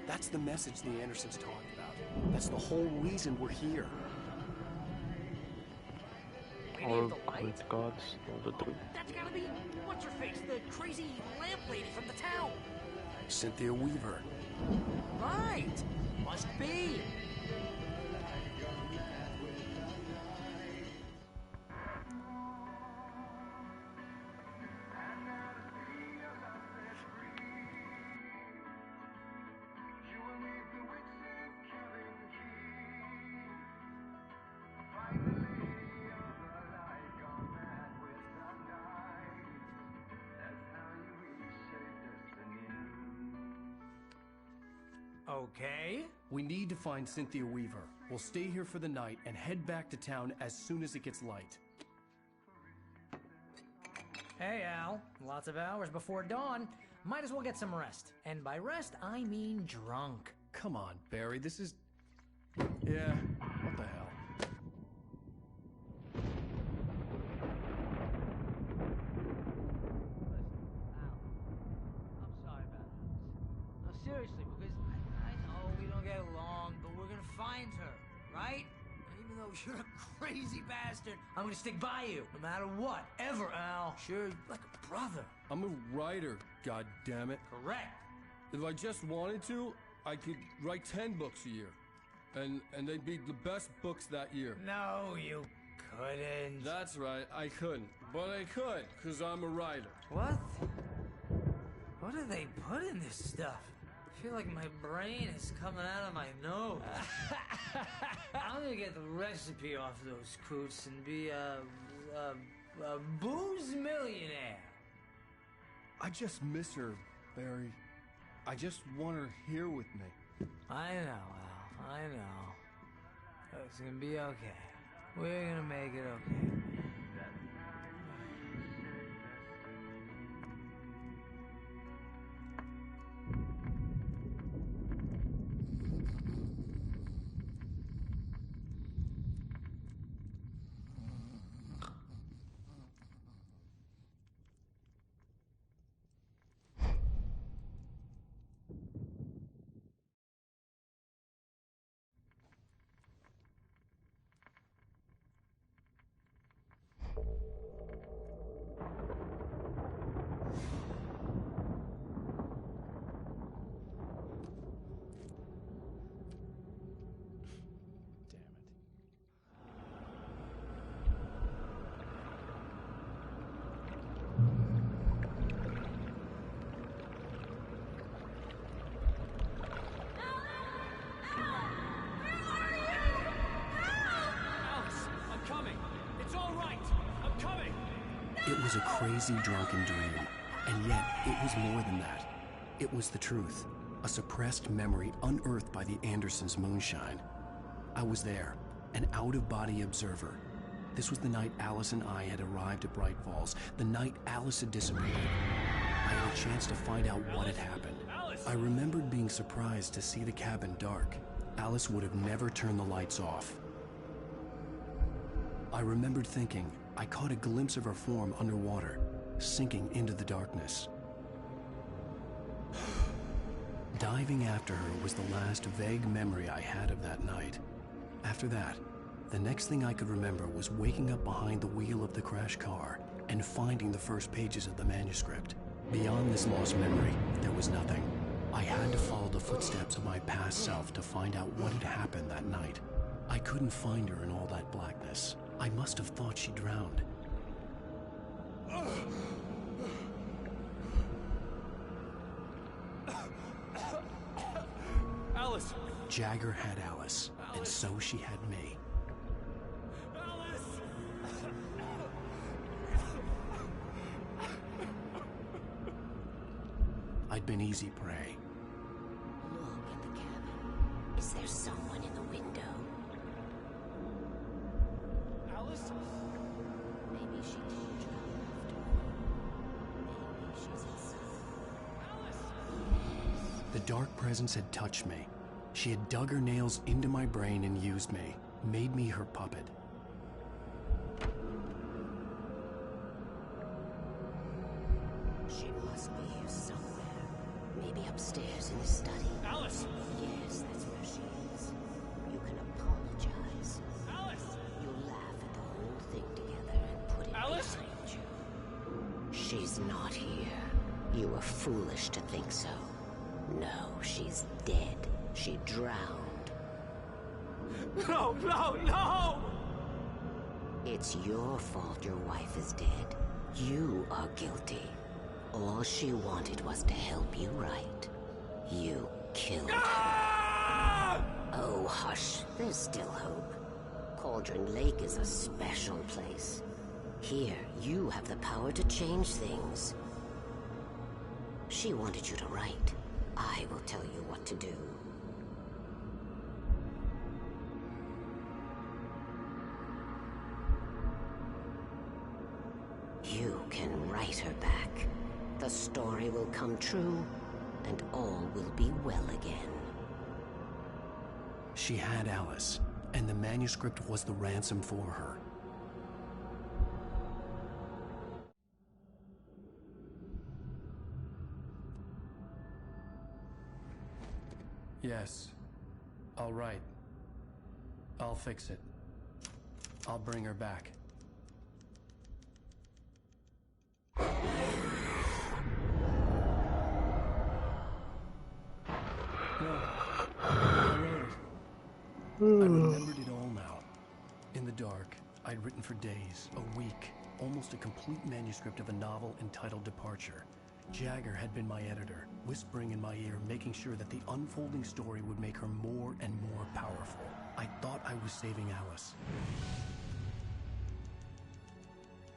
That's the message the Andersons talked about. That's the whole reason we're here. All with gods know the truth. That's gotta be, what's her face, the crazy lamp lady from the town. Cynthia Weaver. Right, must be. Okay. We need to find Cynthia Weaver. We'll stay here for the night and head back to town as soon as it gets light. Hey, Al. Lots of hours before dawn. Might as well get some rest. And by rest, I mean drunk. Come on, Barry, this is... Yeah, what the hell? I'm sorry about this. No, seriously, because I know we don't get along, but we're gonna find her, right? And even though you're a crazy bastard, I'm gonna stick by you, no matter what, ever, Al. Sure, like a brother. I'm a writer, goddammit. Correct. If I just wanted to, I could write 10 books a year. And they'd be the best books that year. No, you couldn't. That's right, I couldn't. But I could, because I'm a writer. What? What do they put in this stuff? I feel like my brain is coming out of my nose. I'm gonna get the recipe off those coots and be a booze millionaire. I just miss her, Barry. I just want her here with me. I know, Al. I know. It's gonna be okay. We're gonna make it okay. It was a crazy, drunken dream, and yet it was more than that. It was the truth, a suppressed memory unearthed by the Andersons' moonshine. I was there, an out-of-body observer. This was the night Alice and I had arrived at Bright Falls, the night Alice had disappeared. I had a chance to find out what had happened. I remembered being surprised to see the cabin dark. Alice would have never turned the lights off. I remembered thinking I caught a glimpse of her form underwater, sinking into the darkness. Diving after her was the last vague memory I had of that night. After that, The next thing I could remember was waking up behind the wheel of the crash car and finding the first pages of the manuscript. Beyond this lost memory, there was nothing. I had to follow the footsteps of my past self to find out what had happened that night. I couldn't find her in all that blackness. I must have thought she drowned. Alice! Jagger had Alice, and so she had me. I'd been easy prey. Look at the cabin. Is there someone in the window? Alice? Maybe she didn't drown after all. Maybe she's inside. The dark presence had touched me. She had dug her nails into my brain and used me, made me her puppet. She must be here somewhere. Maybe upstairs in the study. Alice! Yes, that's where she is. You can apologize. Alice! You'll laugh at the whole thing together and put it Alice? behind you. She's not here. You were foolish to think so. No, she's dead. She drowned. No, no, no! It's your fault your wife is dead. You are guilty. All she wanted was to help you right. You killed her. Oh, hush. There's still hope. Cauldron Lake is a special place. Here, you have the power to change things. She wanted you to write. I will tell you what to do. You can write her back. The story will come true, and all will be well again. She had Alice, and the manuscript was the ransom for her. Yes. All right. I'll fix it. I'll bring her back. I remembered it all now. In the dark, I'd written for days, a week, almost a complete manuscript of a novel entitled Departure. Jagger had been my editor, whispering in my ear, making sure that the unfolding story would make her more and more powerful. I thought I was saving Alice.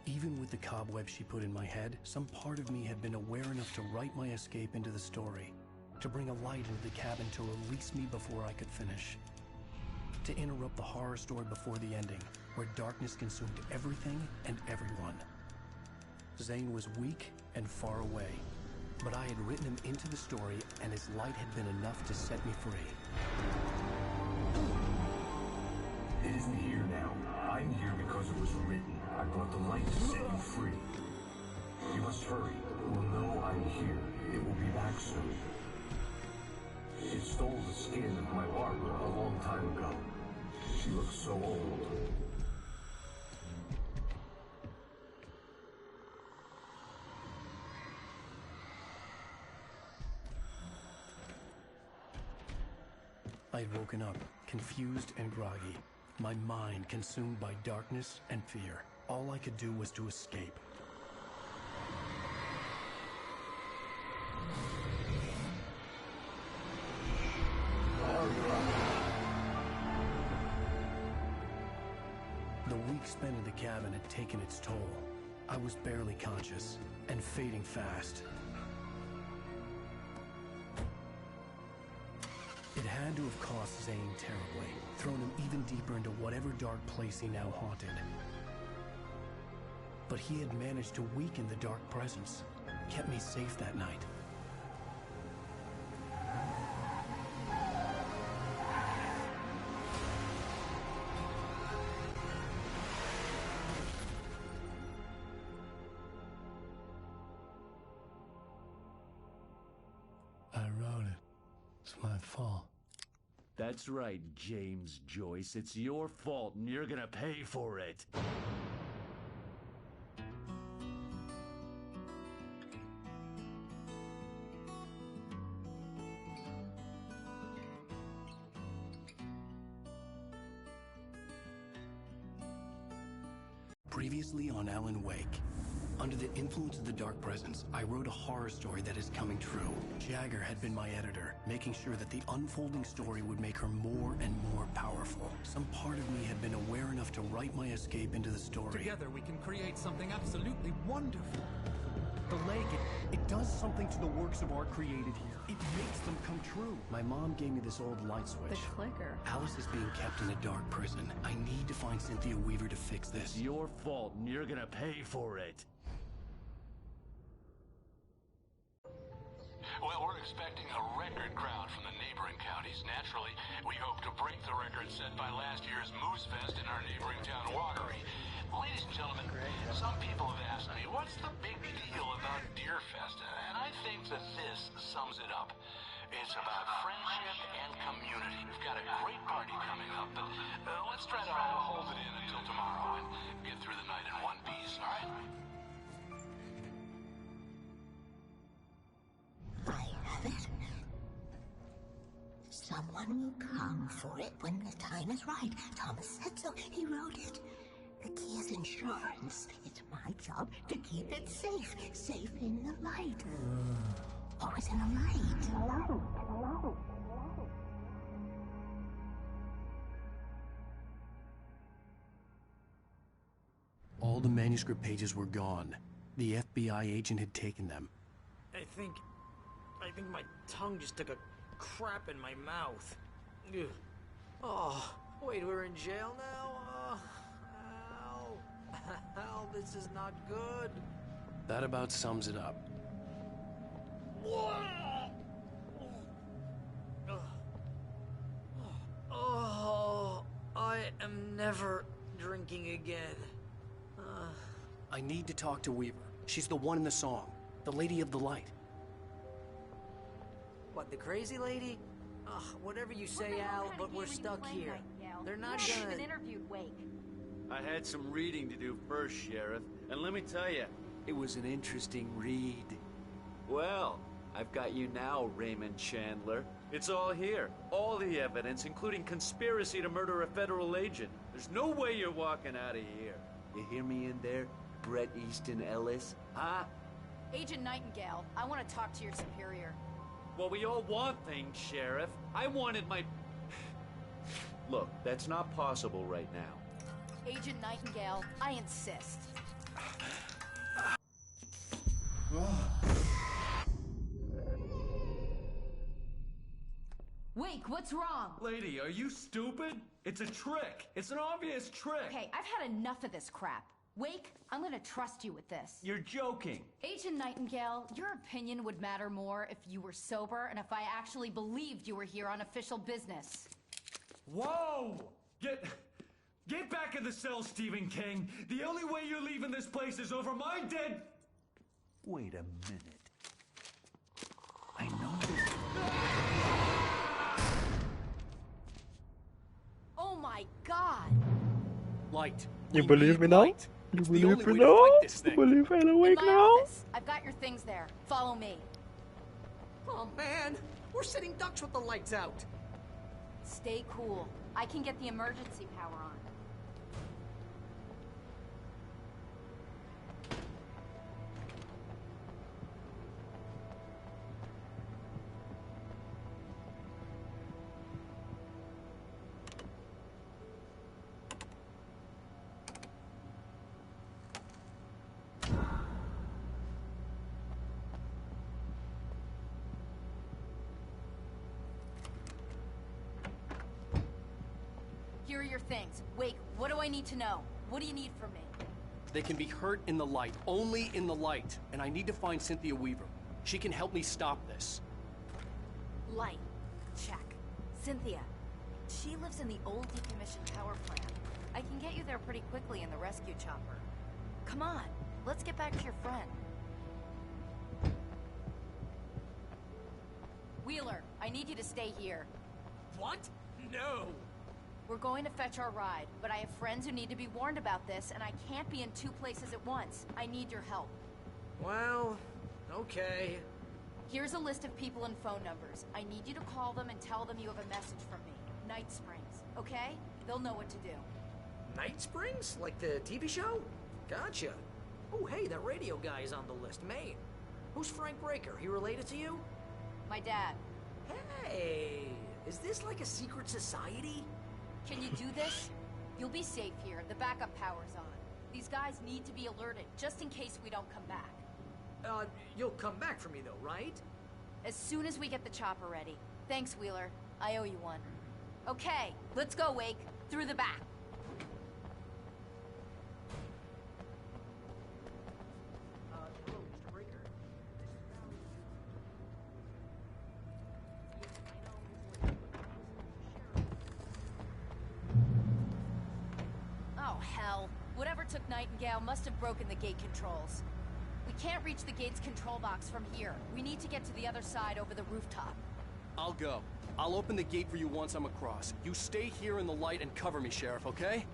Even with the cobweb she put in my head, some part of me had been aware enough to write my escape into the story, to bring a light into the cabin to release me before I could finish, to interrupt the horror story before the ending, where darkness consumed everything and everyone. Zane was weak and far away, but I had written him into the story, and his light had been enough to set me free. It isn't here now. I'm here because it was written. I brought the light to set you free. You must hurry. It will know I'm here. It will be back soon. It stole the skin of my Barbara a long time ago. She looks so old. I had woken up, confused and groggy, my mind consumed by darkness and fear. All I could do was to escape. The week spent in the cabin had taken its toll. I was barely conscious, and fading fast. It had to have cost Zane terribly, thrown him even deeper into whatever dark place he now haunted. But he had managed to weaken the dark presence, kept me safe that night. I wrote it. It's my fault. That's right, James Joyce. It's your fault, and you're gonna pay for it. Previously on Alan Wake. Under the influence of the Dark Presence, I wrote a horror story that is coming true. Jagger had been my editor, making sure that the unfolding story would make her more and more powerful. Some part of me had been aware enough to write my escape into the story. Together we can create something absolutely wonderful. The lake, it does something to the works of art created here. It makes them come true. My mom gave me this old light switch. The clicker. Alice is being kept in a dark prison. I need to find Cynthia Weaver to fix this. It's your fault, and you're gonna pay for it. Well, we're expecting a record crowd from the neighboring counties. Naturally, we hope to break the record set by last year's Moose Fest in our neighboring town, Watery. Ladies and gentlemen, some people have asked me, what's the big deal about Deer Fest? And I think that this sums it up. It's about friendship and community. We've got a great party coming up, but let's try to hold it in until tomorrow and get through the night in one piece, all right? I have it. Someone will come for it when the time is right. Thomas said so. He wrote it. The key is insurance. It's my job to keep it safe. Safe in the light. Always in the light. All the manuscript pages were gone. The FBI agent had taken them. I think my tongue just took a crap in my mouth. Ugh. Oh, wait, we're in jail now? Ow, this is not good. That about sums it up. Oh, I am never drinking again. I need to talk to Weaver. She's the one in the song. The Lady of the Light. What, the crazy lady? Ugh, whatever you say, Al, but we're stuck here. They're not gonna... interviewed Wake. I had some reading to do first, Sheriff, and let me tell you, it was an interesting read. Well, I've got you now, Raymond Chandler. It's all here. All the evidence, including conspiracy to murder a federal agent. There's no way you're walking out of here. You hear me in there, Bret Easton Ellis? Huh? Agent Nightingale, I want to talk to your superior. Well, we all want things, Sheriff. I wanted my... Look, that's not possible right now. Agent Nightingale, I insist. Wake, what's wrong? Lady, are you stupid? It's a trick. It's an obvious trick. Okay, I've had enough of this crap. Wake, I'm gonna trust you with this. You're joking. Agent Nightingale, your opinion would matter more if you were sober and if I actually believed you were here on official business. Whoa! Get back in the cell, Stephen King. The only way you're leaving this place is over my dead... Wait a minute. I know this... Oh my God! Light. You believe me now? You believe me now? You believe I'm awake In my now? office. I've got your things there. Follow me. Oh man, we're sitting ducks with the lights out. Stay cool. I can get the emergency power on. Here are your things. Wait, what do I need to know? What do you need from me? They can be hurt in the light, only in the light. And I need to find Cynthia Weaver. She can help me stop this. Light. Check. Cynthia. She lives in the old decommissioned power plant. I can get you there pretty quickly in the rescue chopper. Come on, let's get back to your friend. Wheeler, I need you to stay here. What? no! We're going to fetch our ride, but I have friends who need to be warned about this, and I can't be in 2 places at once. I need your help. Well, okay. Here's a list of people and phone numbers. I need you to call them and tell them you have a message from me. Night Springs, okay? They'll know what to do. Night Springs? Like the TV show? Gotcha. Oh, hey, that radio guy is on the list. Maine. Who's Frank Breaker? He related to you? My dad. Hey, is this like a secret society? Can you do this? You'll be safe here. The backup power's on. These guys need to be alerted, just in case we don't come back. You'll come back for me though, right? As soon as we get the chopper ready. Thanks, Wheeler. I owe you one. Okay, let's go, Wake. Through the back. Hello, Mr. Breaker. Oh, hell. Whatever took Nightingale must have broken the gate controls. We can't reach the gate's control box from here. We need to get to the other side over the rooftop. I'll go. I'll open the gate for you once I'm across. You stay here in the light and cover me, Sheriff, okay?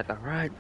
Alright.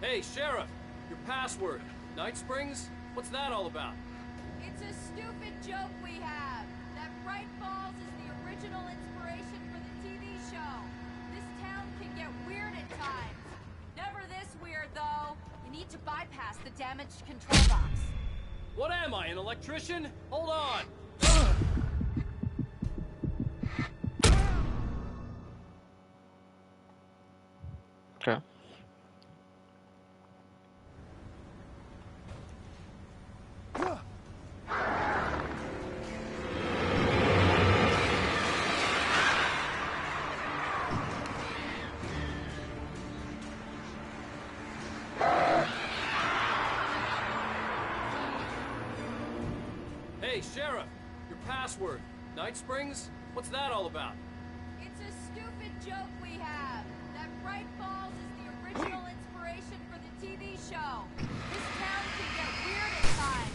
Hey, Sheriff! Your password. Night Springs? What's that all about? It's a stupid joke we have. That Bright Falls is the original inspiration for the TV show. This town can get weird at times. Never this weird, though. You need to bypass the damaged control box. What am I, an electrician? Hold on! Okay. Hey, Sheriff! Your password. Night Springs? What's that all about? It's a stupid joke we have. That Bright Falls is the original inspiration for the TV show. This town can get weird at times.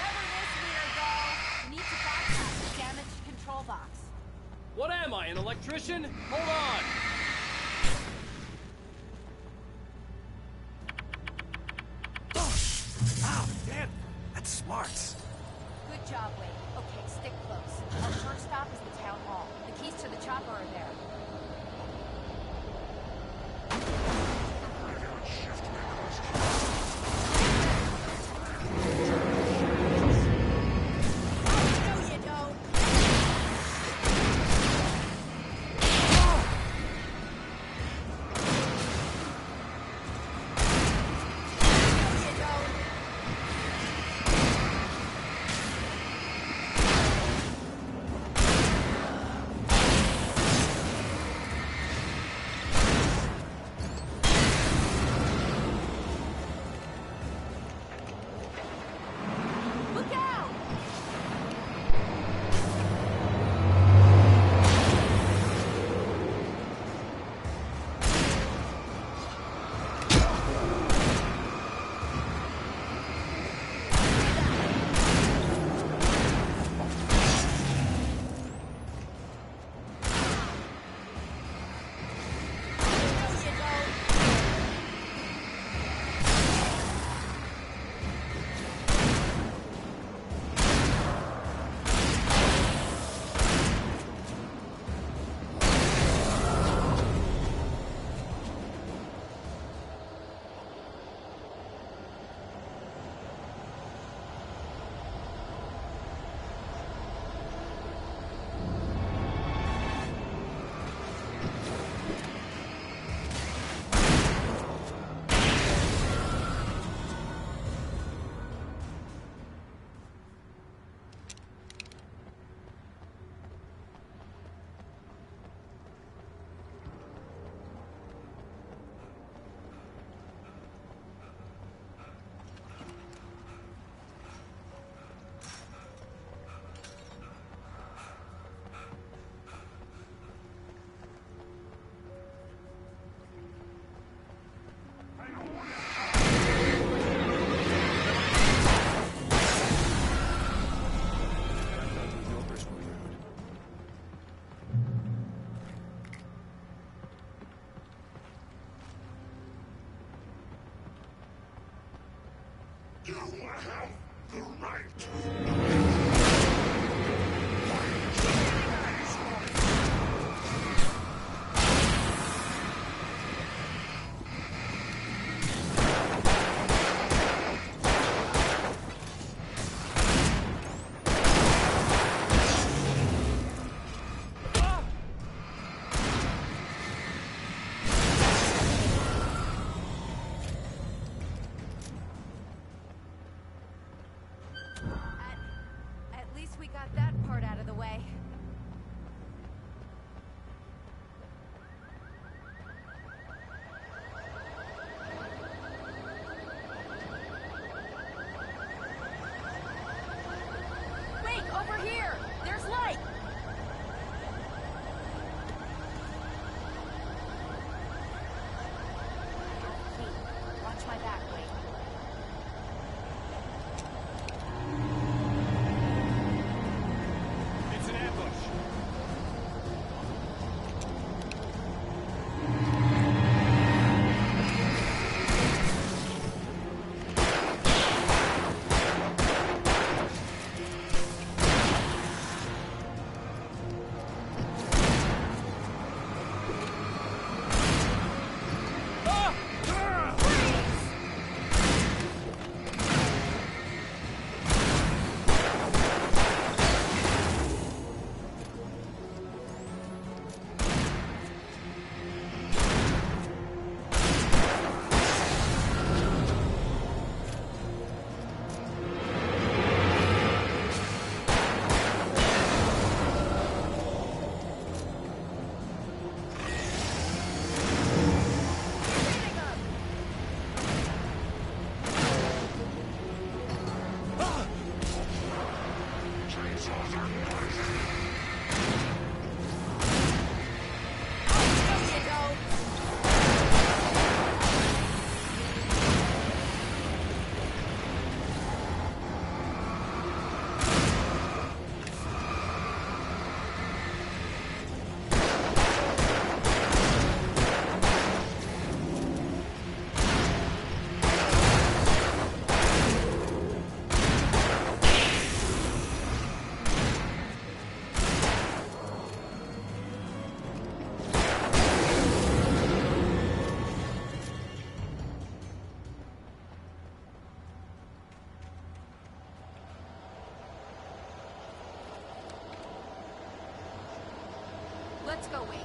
Never this weird, though. You need to bypass the damaged control box. What am I, an electrician? Hold on! Ow, damn! That's smart. Good job, Wade. Okay, stick close. Our first stop is the town hall. The keys to the chopper are there. No, you don't. You have the right. At least we got that part out of the way. Wait, over here! There's light! Wait, watch my back, Wait. It's an ambush. Let's go, Wake.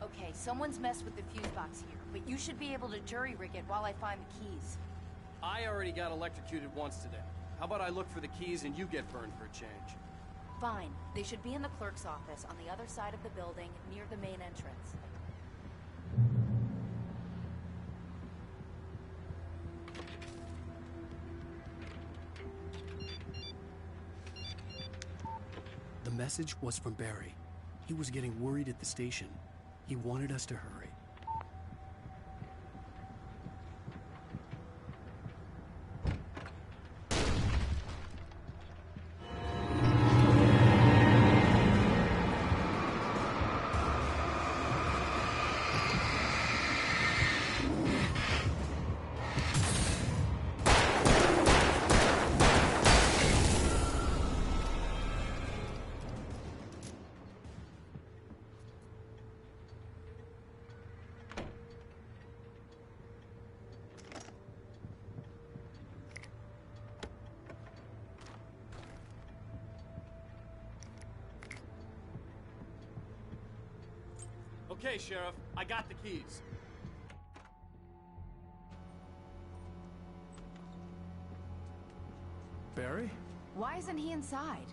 Okay, someone's messed with the fuse box here, but you should be able to jury-rig it while I find the keys. I already got electrocuted once today. How about I look for the keys and you get burned for a change? Fine. They should be in the clerk's office on the other side of the building, near the main entrance. The message was from Barry. He was getting worried at the station. He wanted us to hurry. Okay, Sheriff, I got the keys. Barry? Why isn't he inside?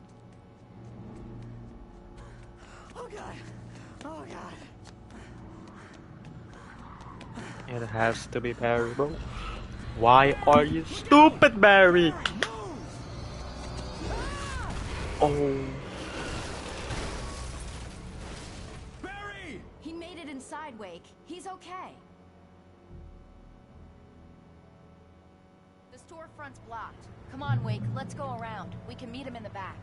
Oh god. Oh god. It has to be Barry, bro. Why are you stupid, Barry? Oh. Barry! He made it inside, Wake. He's okay. The storefront's blocked. Come on, Wake, let's go around. We can meet him in the back.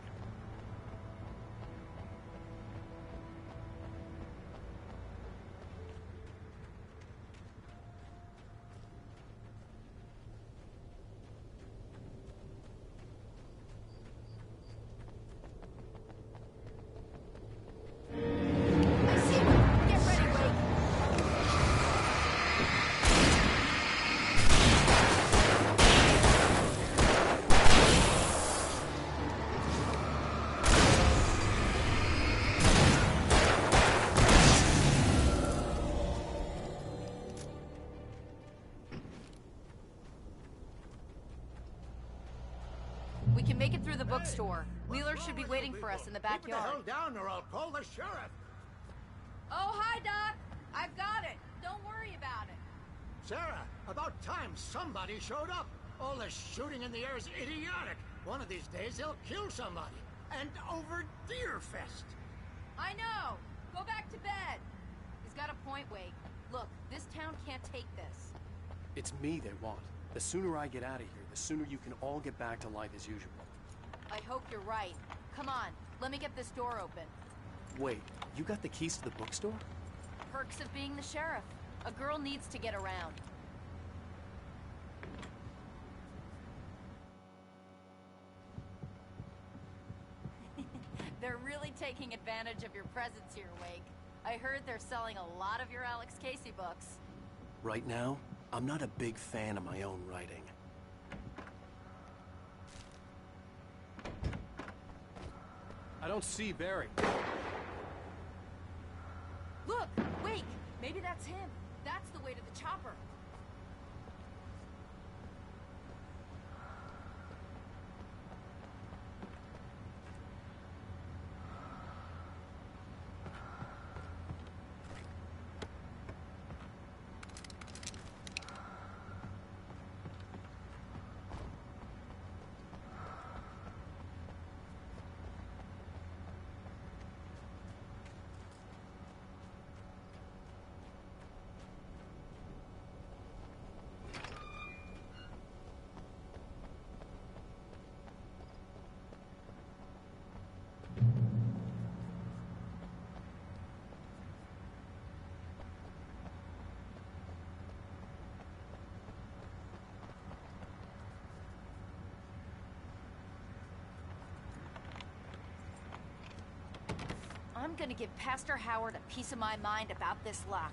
We can make it through the bookstore. Wheeler should be waiting for us in the backyard. Keep the hell down or I'll call the sheriff. Oh, hi, Doc. I've got it. Don't worry about it. Sarah, about time somebody showed up. All the shooting in the air is idiotic. One of these days they'll kill somebody. And over Deerfest. I know. Go back to bed. He's got a point, Wake. Look, this town can't take this. It's me they want. The sooner I get out of here, the sooner you can all get back to life as usual. I hope you're right. Come on, let me get this door open. Wait, you got the keys to the bookstore? Perks of being the sheriff. A girl needs to get around. They're really taking advantage of your presence here, Wake. I heard they're selling a lot of your Alex Casey books. Right now, I'm not a big fan of my own writing. I don't see Barry. Look! Wake! Maybe that's him. That's the way to the chopper. I'm gonna give Pastor Howard a piece of my mind about this lock.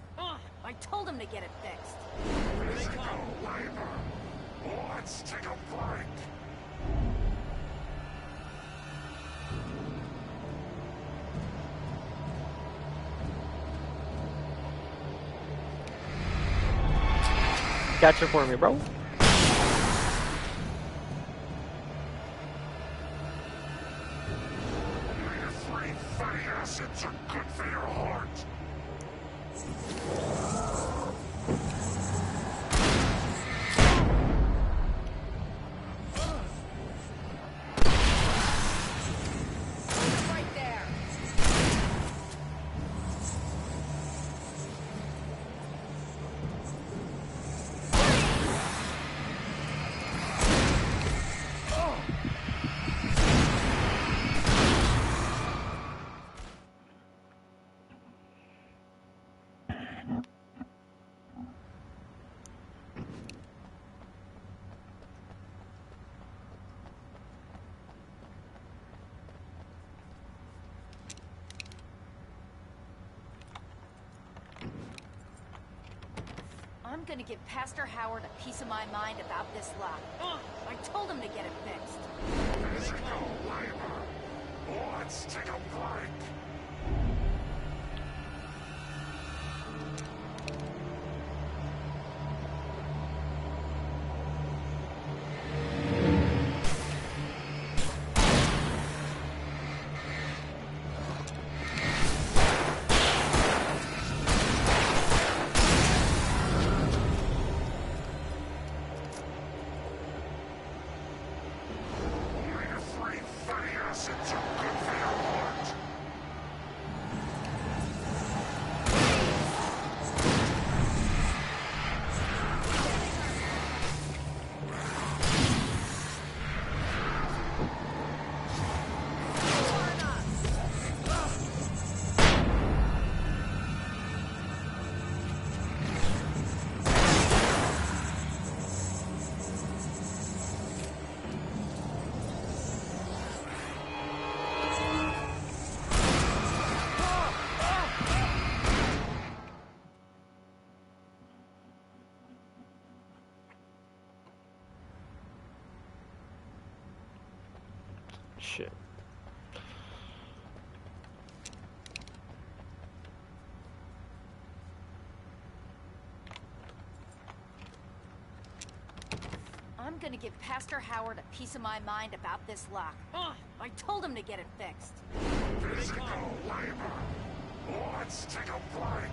I told him to get it fixed. Physical labor. Let's take a break. Catch it for me, bro. Fatty acids are good for your heart. Right there. I'm gonna give Pastor Howard a piece of my mind about this lock. I told him to get it fixed. Physical labor. Let's take a break. Omega-3 fatty acids are good for your heart. shit. I'm gonna give Pastor Howard a piece of my mind about this lock. Ugh, I told him to get it fixed. Physical labor. Let's take a break.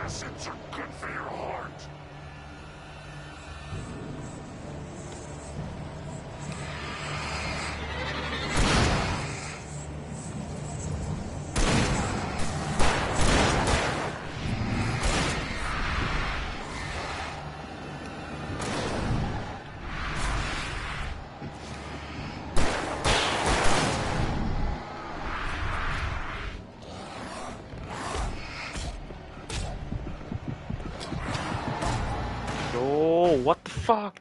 Acids are good for your heart. Oh, what the fuck?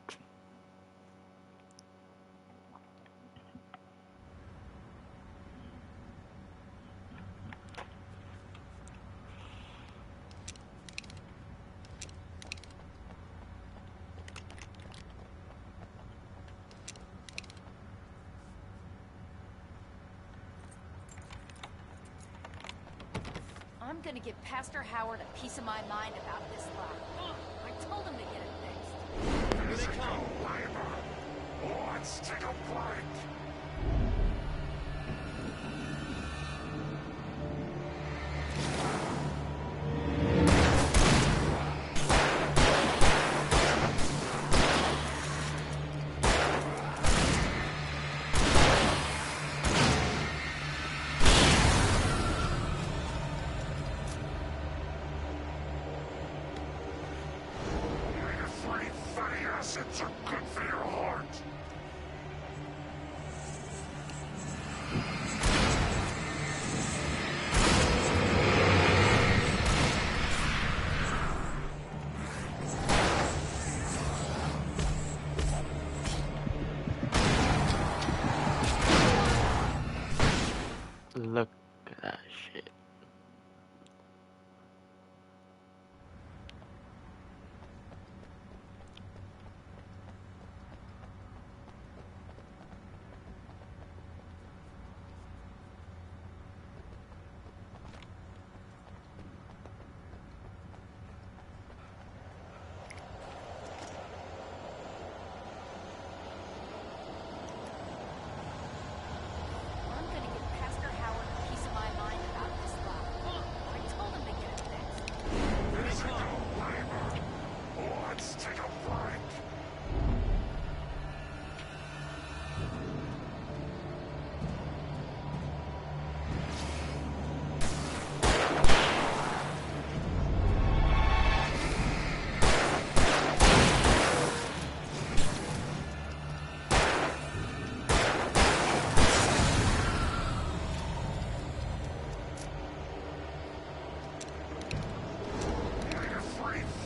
I'm gonna give Pastor Howard a piece of my mind about this lock. Ugh, I told him to get it fixed. Physical labor. Let's take a break. Fatty acids are good for your heart. Look at that shit. I'm gonna give Pastor Howard a piece of my mind about this lock. Ugh, I told him to get it fixed. Physical labor. Let's take a break.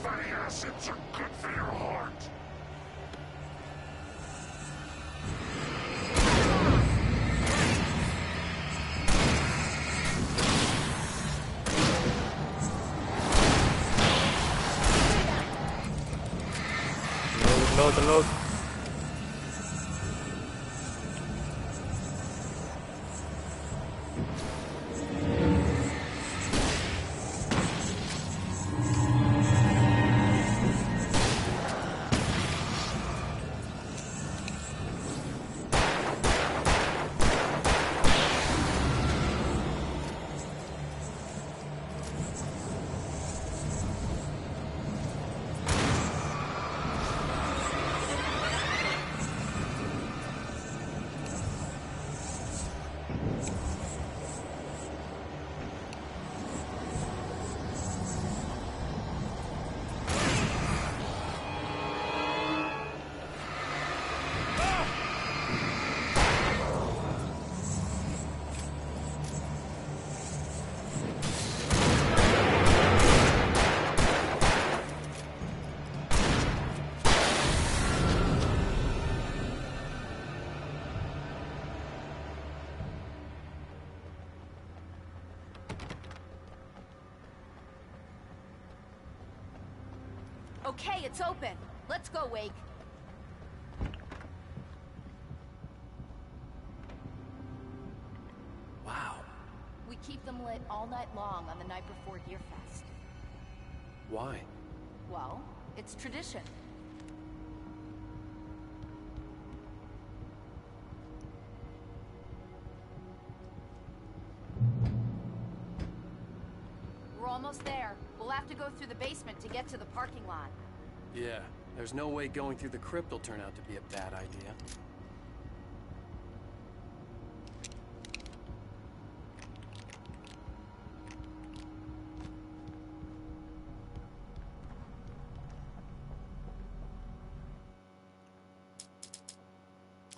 Fatty acids are good for your heart. Load. Okay, it's open. Let's go, Wake. Wow. We keep them lit all night long on the night before Deerfest. Why? Well, it's tradition. We're almost there. We'll have to go through the basement to get to the parking lot. Yeah, there's no way going through the crypt will turn out to be a bad idea.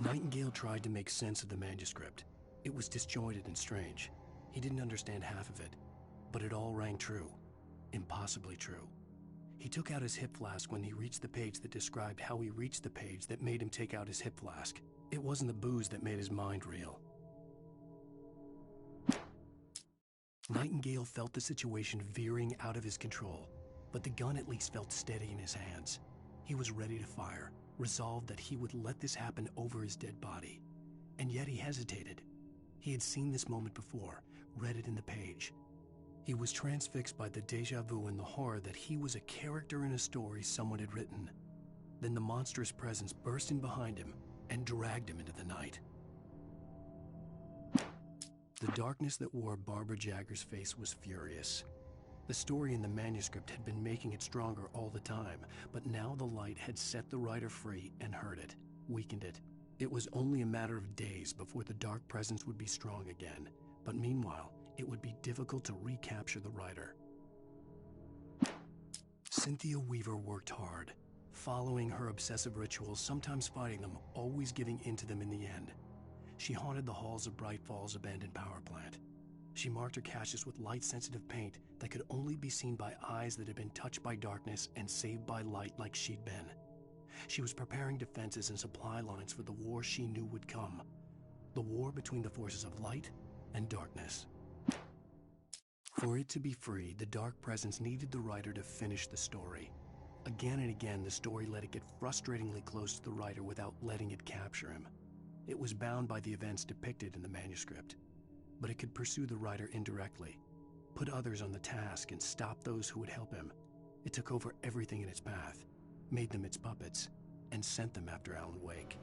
Nightingale tried to make sense of the manuscript. It was disjointed and strange. He didn't understand half of it, but it all rang true. Impossibly true. He took out his hip flask when he reached the page that described how he reached the page that made him take out his hip flask. It wasn't the booze that made his mind reel. Nightingale felt the situation veering out of his control, but the gun at least felt steady in his hands. He was ready to fire, resolved that he would let this happen over his dead body. And yet he hesitated. He had seen this moment before, read it in the page. He was transfixed by the déjà vu and the horror that he was a character in a story someone had written. Then the monstrous presence burst in behind him and dragged him into the night. The darkness that wore Barbara Jagger's face was furious. The story in the manuscript had been making it stronger all the time, but now the light had set the writer free and hurt it, weakened it. It was only a matter of days before the dark presence would be strong again, but meanwhile, it would be difficult to recapture the writer. Cynthia Weaver worked hard, following her obsessive rituals, sometimes fighting them, always giving in to them in the end. She haunted the halls of Bright Falls abandoned power plant. She marked her caches with light-sensitive paint that could only be seen by eyes that had been touched by darkness and saved by light like she'd been. She was preparing defenses and supply lines for the war she knew would come. The war between the forces of light and darkness. For it to be free, the dark presence needed the writer to finish the story. Again and again, the story let it get frustratingly close to the writer without letting it capture him. It was bound by the events depicted in the manuscript, but it could pursue the writer indirectly, put others on the task and stop those who would help him. It took over everything in its path, made them its puppets, and sent them after Alan Wake.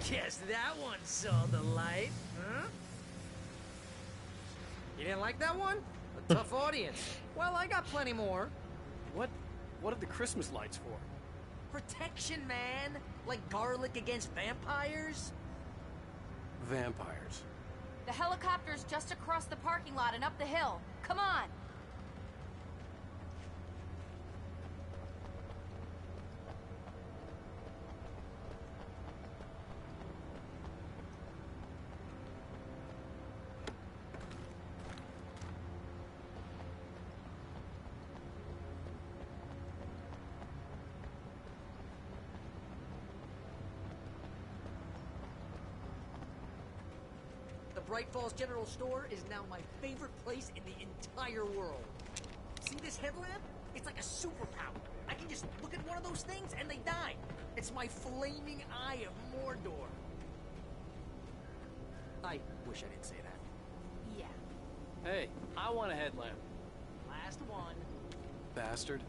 Guess that one saw the light, huh? You didn't like that one? A tough audience. Well, I got plenty more. What are the Christmas lights for? Protection, man. Like garlic against vampires. Vampires. The helicopter's just across the parking lot and up the hill. Come on! Bright Falls General Store is now my favorite place in the entire world. See this headlamp? It's like a superpower. I can just look at one of those things and they die. It's my flaming eye of Mordor. I wish I didn't say that. Yeah. Hey, I want a headlamp. Last one. Bastard.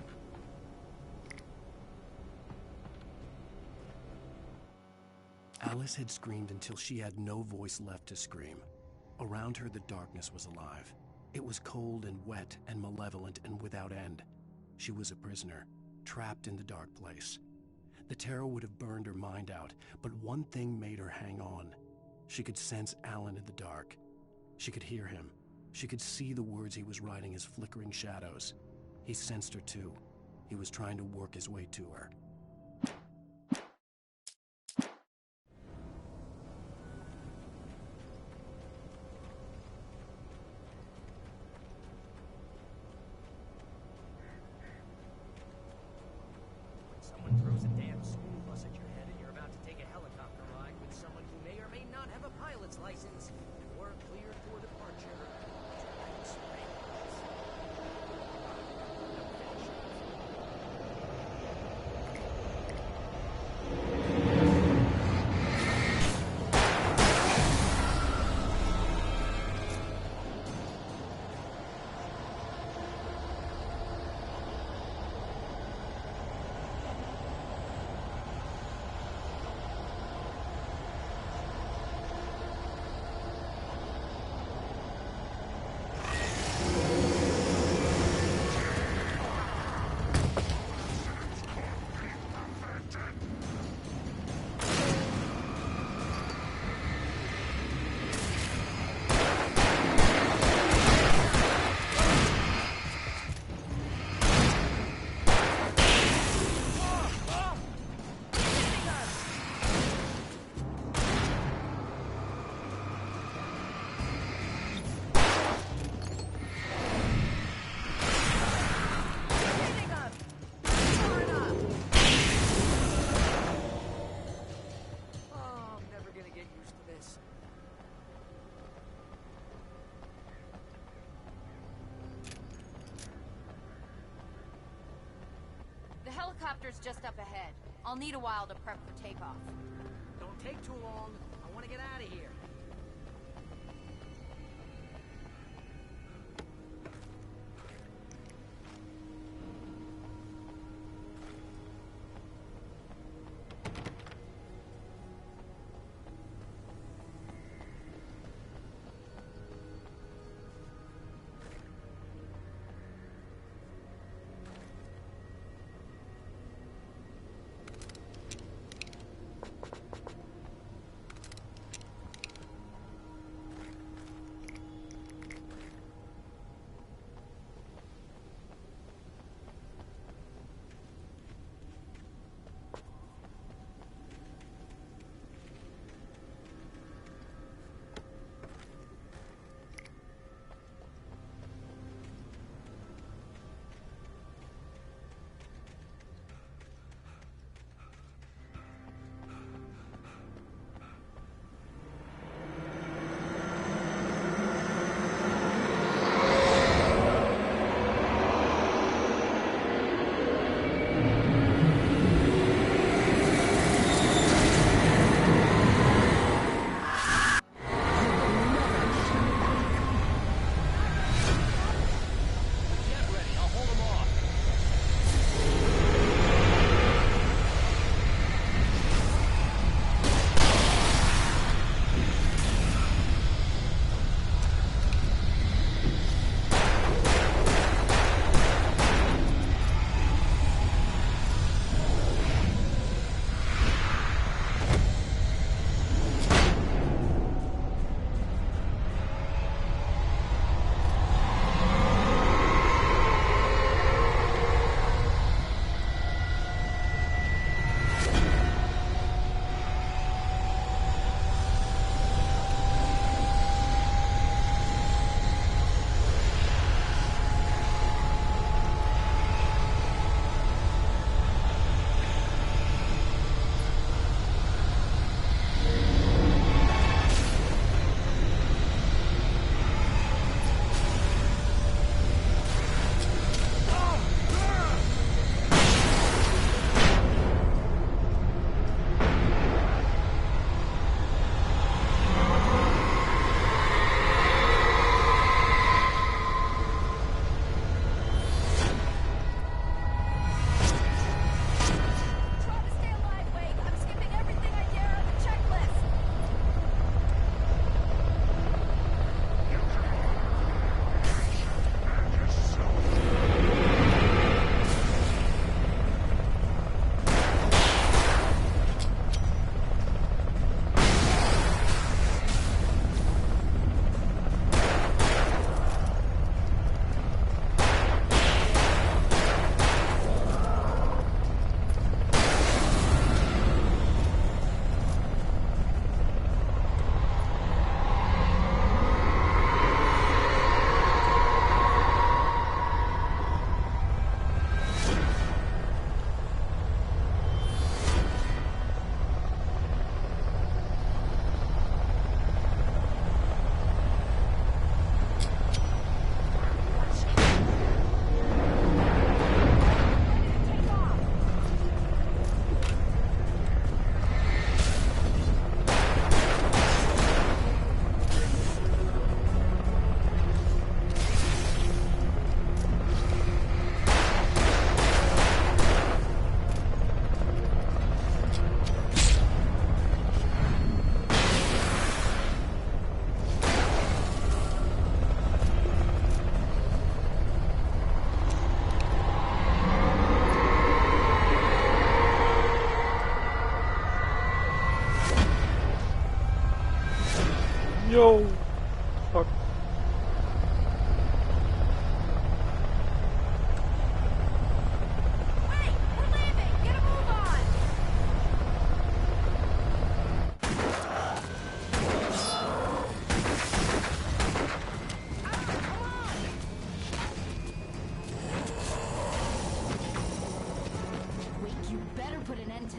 Alice had screamed until she had no voice left to scream. Around her, the darkness was alive. It was cold and wet and malevolent and without end. She was a prisoner, trapped in the dark place. The terror would have burned her mind out, but one thing made her hang on. She could sense Alan in the dark. She could hear him. She could see the words he was writing as flickering shadows. He sensed her too. He was trying to work his way to her. Someone throws a damn school bus at your head and you're about to take a helicopter ride with someone who may or may not have a pilot's license, and we're cleared for departure. The helicopter's just up ahead. I'll need a while to prep for takeoff. Don't take too long. I want to get out of here.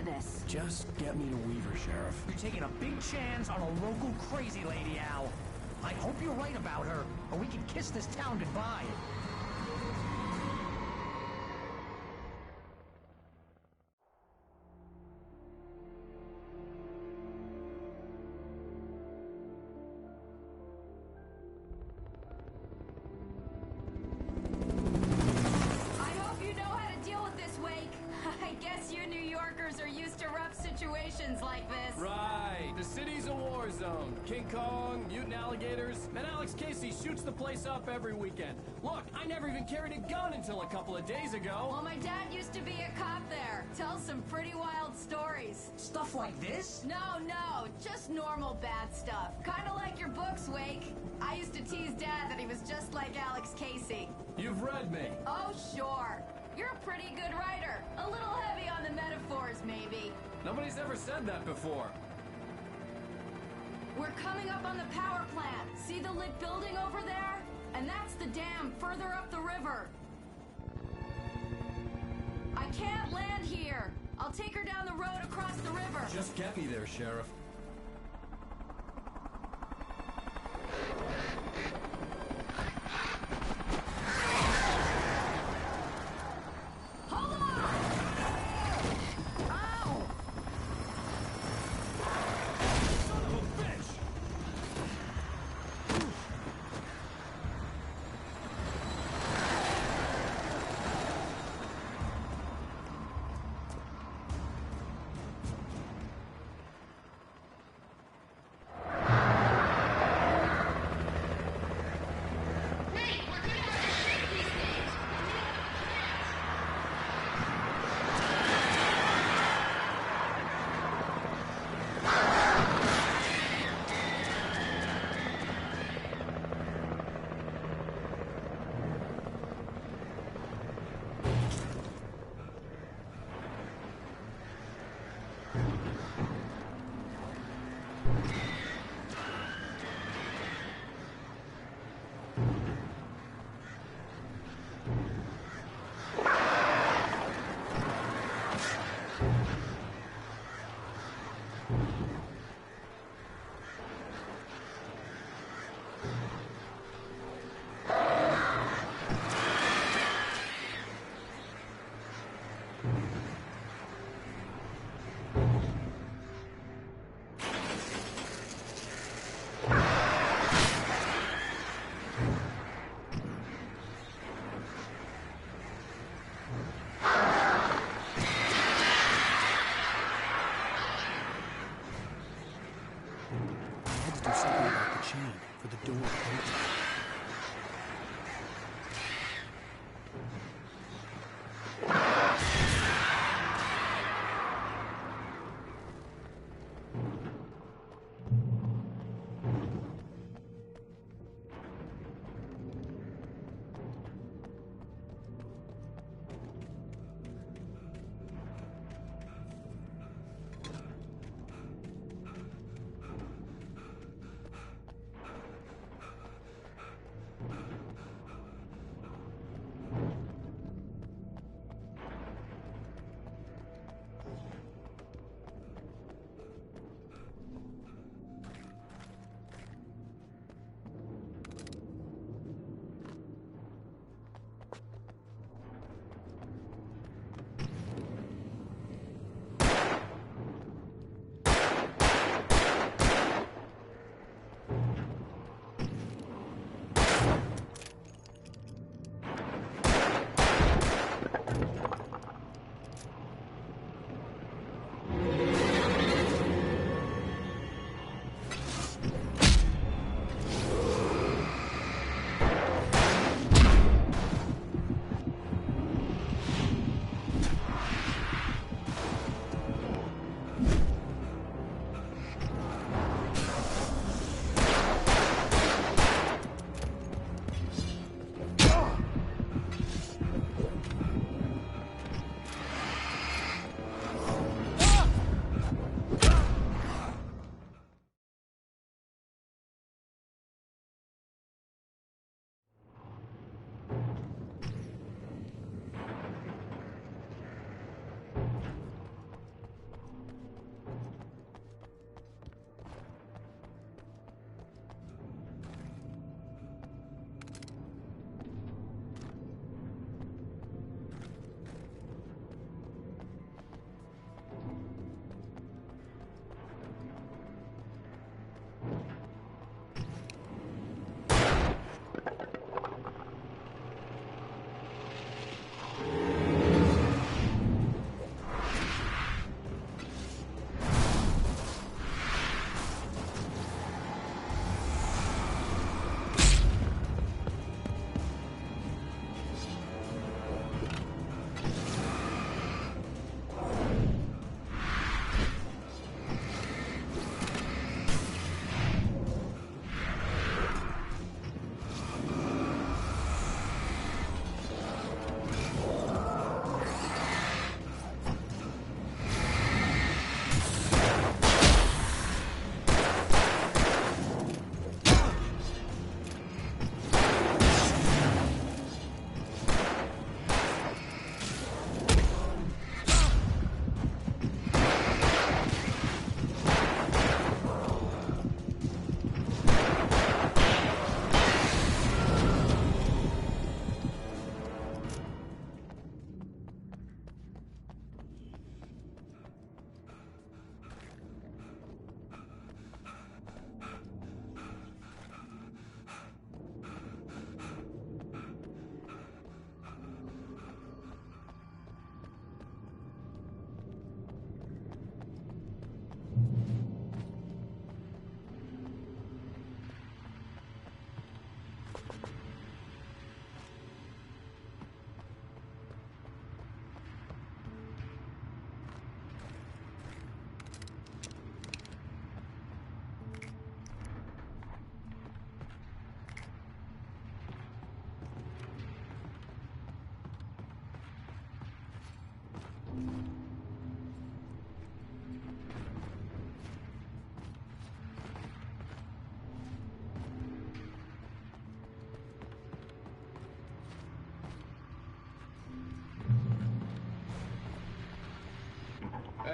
this. Just get me to Weaver, Sheriff. You're taking a big chance on a local crazy lady, Al. I hope you're right about her, or we can kiss this town goodbye. I hope you know how to deal with this, Wake. I guess you New Yorkers are used to rough situations like this. Right. The city's a war zone. King Kong, mutant alligators, and Alex Casey shoots the place up every weekend. Look, I never even carried a gun until a couple of days ago. Well, my dad used to be a cop there. Tells some pretty wild stories. Stuff like this? No, just normal bad stuff. Kinda like your books, Wake. I used to tease Dad that he was just like Alex Casey. You've read me. Oh, sure. You're a pretty good writer. A little heavy on the metaphors, maybe. Nobody's ever said that before. We're coming up on the power plant. See the lit building over there? And that's the dam further up the river. I can't land here. I'll take her down the road across the river. Just get me there, Sheriff. Hold on! Ow! Son of a bitch!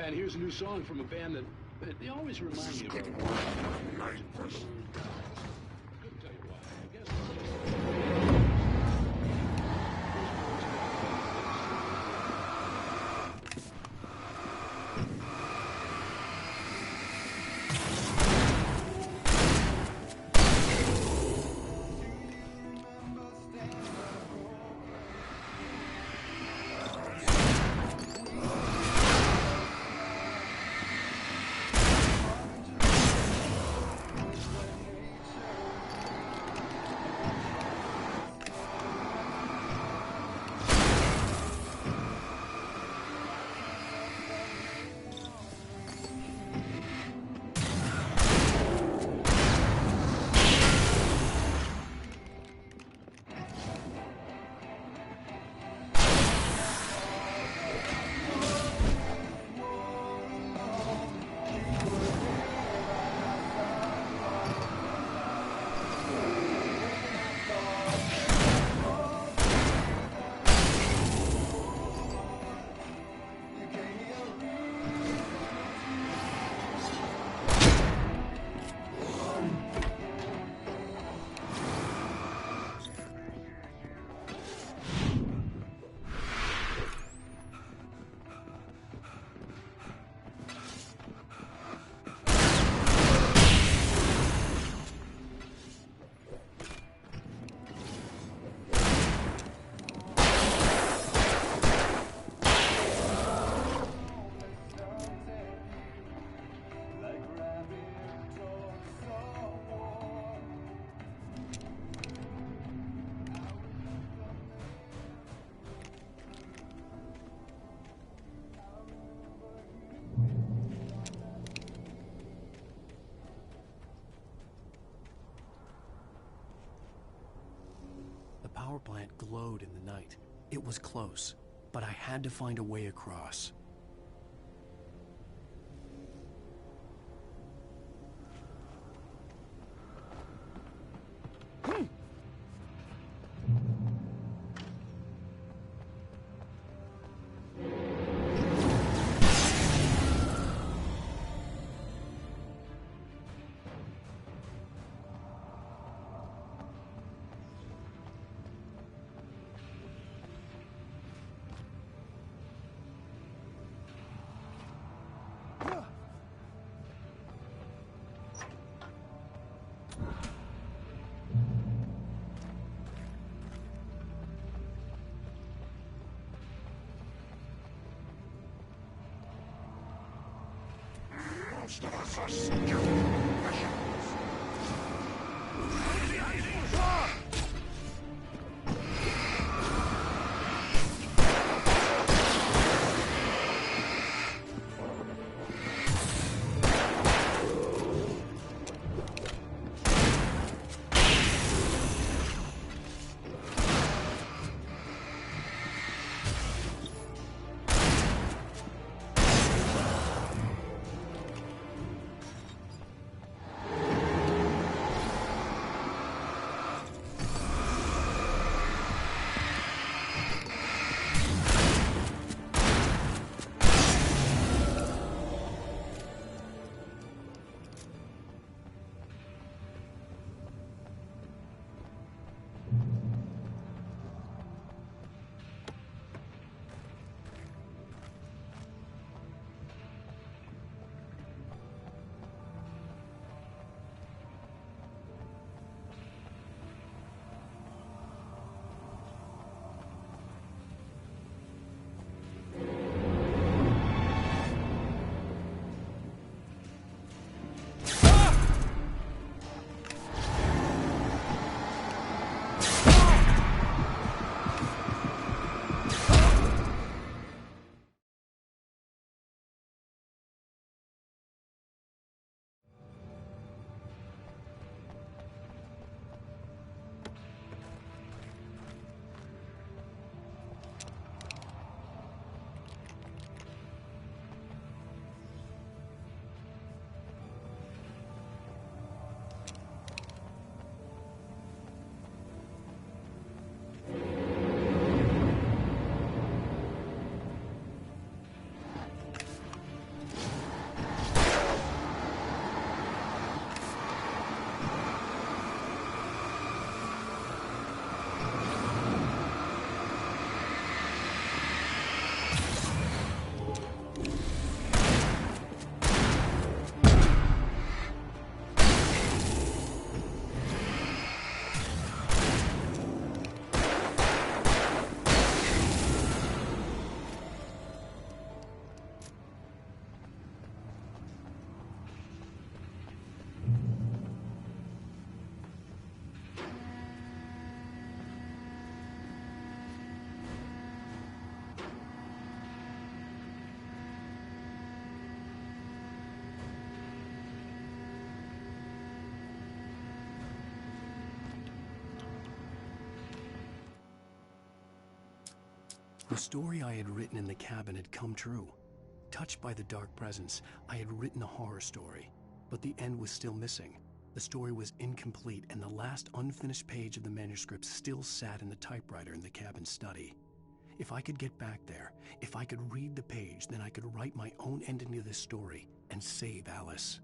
And here's a new song from a band that they always remind me of. Couldn't tell you why. I guess The power plant glowed in the night. It was close, but I had to find a way across. Most of us are secure professionals. The story I had written in the cabin had come true. Touched by the dark presence, I had written a horror story, but the end was still missing. The story was incomplete, and the last unfinished page of the manuscript still sat in the typewriter in the cabin study. If I could get back there, if I could read the page, then I could write my own ending to this story and save Alice.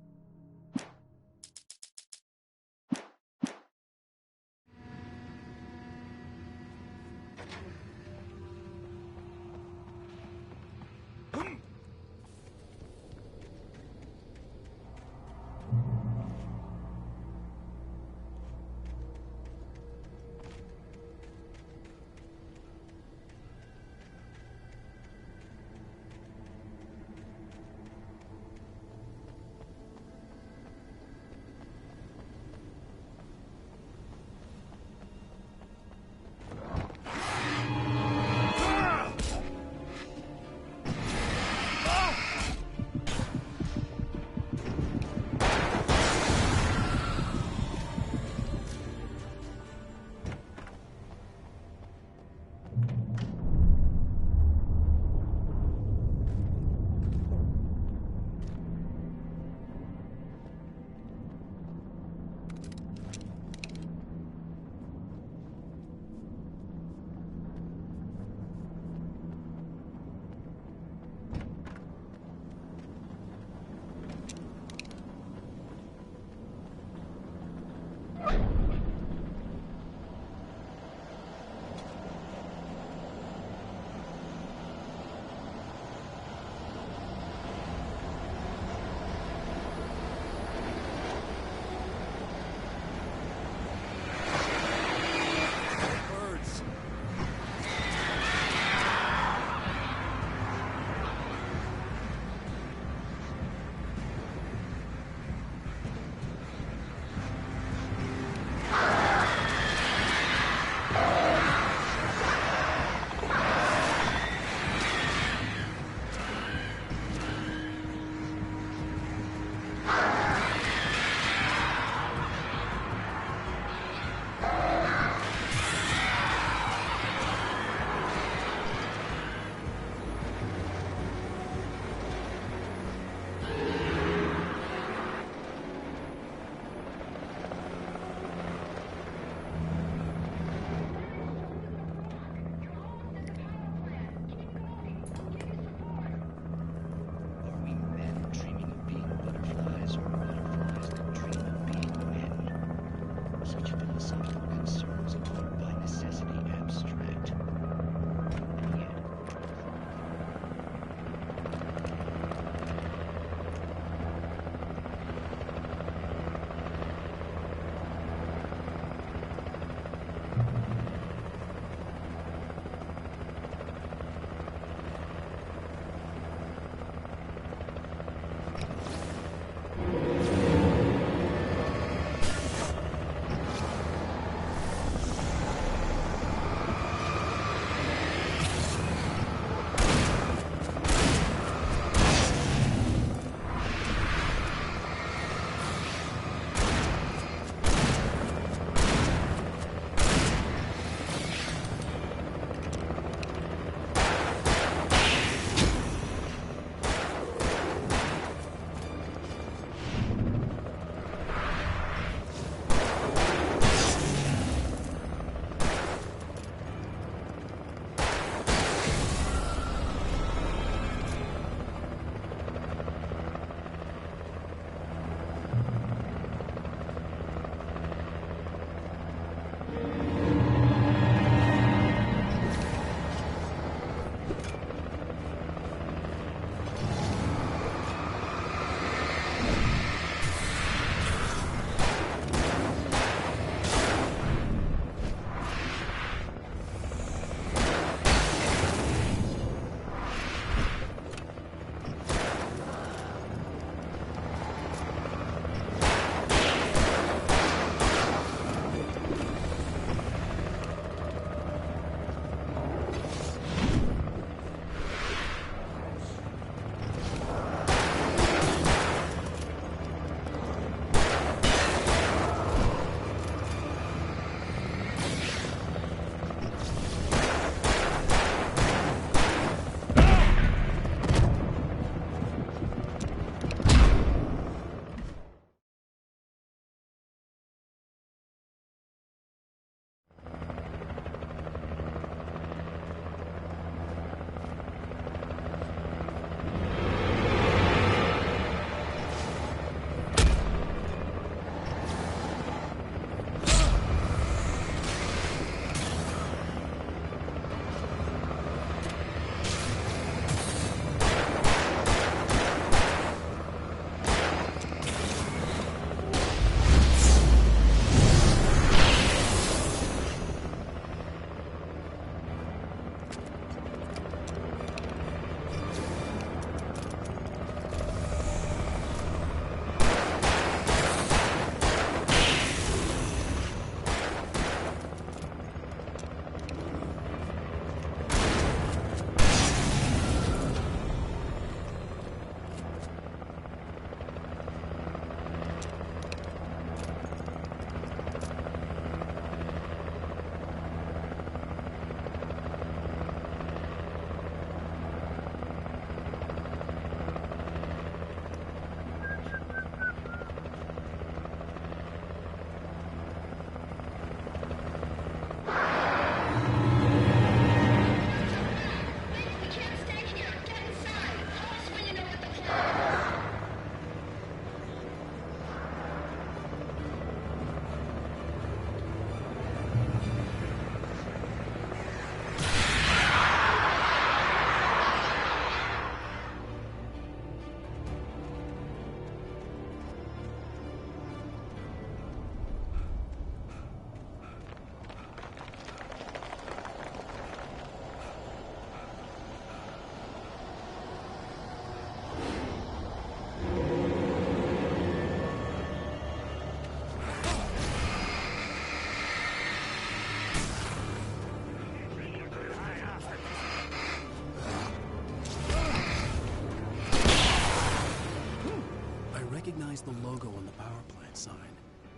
recognize the logo on the power plant sign.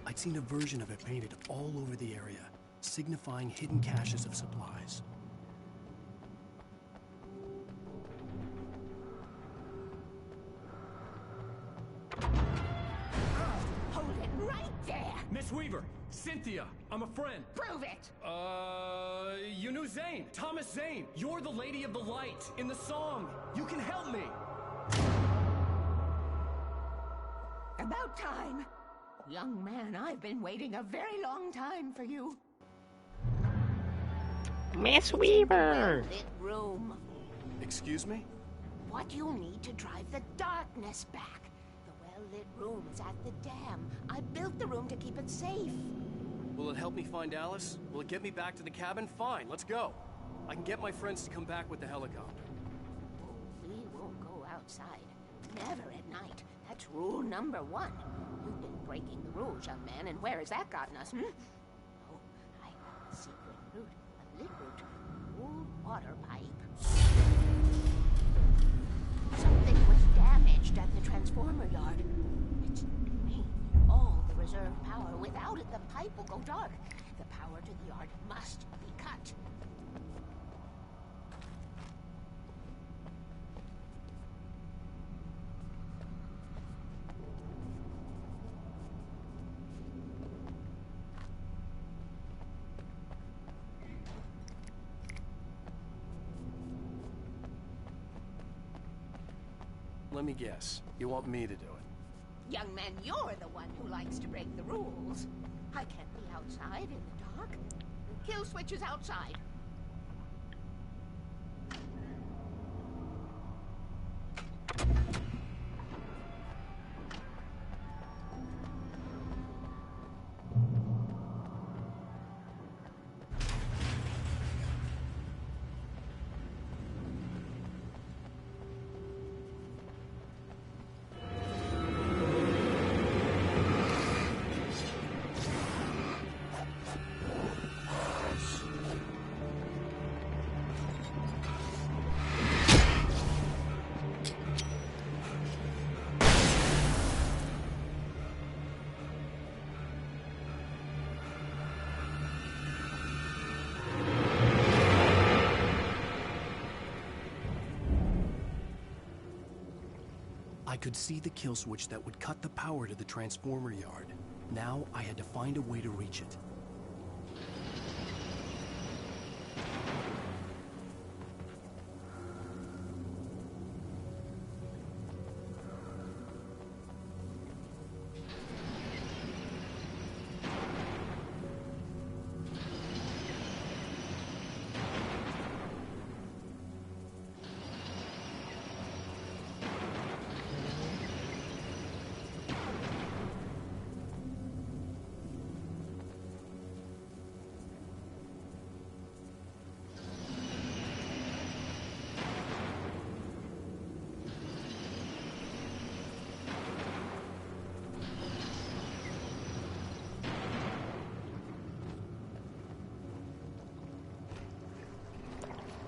I'd seen a version of it painted all over the area, signifying hidden caches of supplies. Hold it right there! Miss Weaver, Cynthia, I'm a friend. Prove it! You knew Zane, Thomas Zane. You're the Lady of the Light in the song. You can help me. About time. Young man, I've been waiting a very long time for you. Miss Weaver! Well-lit room. Excuse me? What you'll need to drive the darkness back. The well-lit room is at the dam. I built the room to keep it safe. Will it help me find Alice? Will it get me back to the cabin? Fine, let's go. I can get my friends to come back with the helicopter. We won't go outside. Never at night. That's rule number 1. You've been breaking the rules, young man, and where has that gotten us, Oh, I have a secret route. A lit route. Old water pipe. Something was damaged at the transformer yard. It's me. All the reserve power. Without it, the pipe will go dark. The power to the yard must be cut. Let me guess. You want me to do it? Young man, you're the one who likes to break the rules. I can't be outside in the dark. The kill switch is outside. I could see the kill switch that would cut the power to the transformer yard. Now I had to find a way to reach it.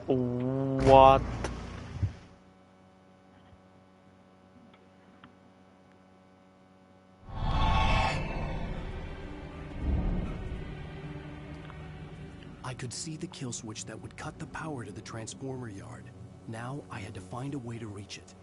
What? I could see the kill switch that would cut the power to the transformer yard. Now I had to find a way to reach it.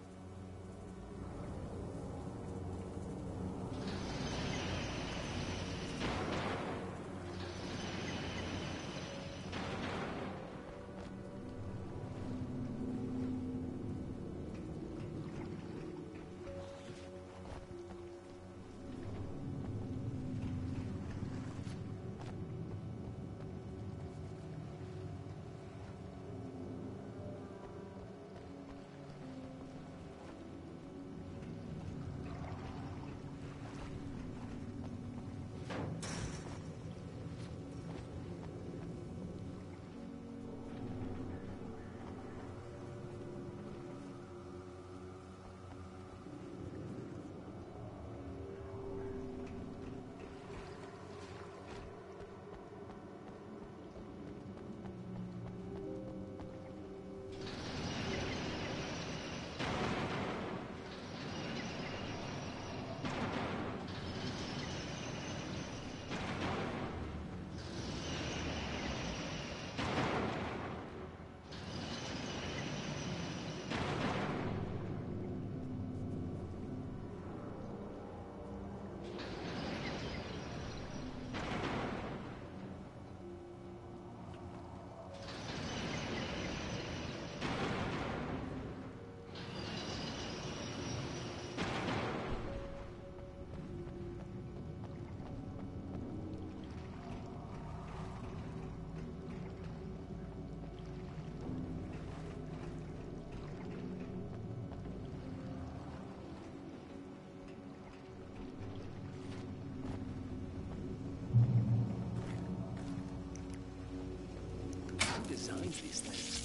arrange these things.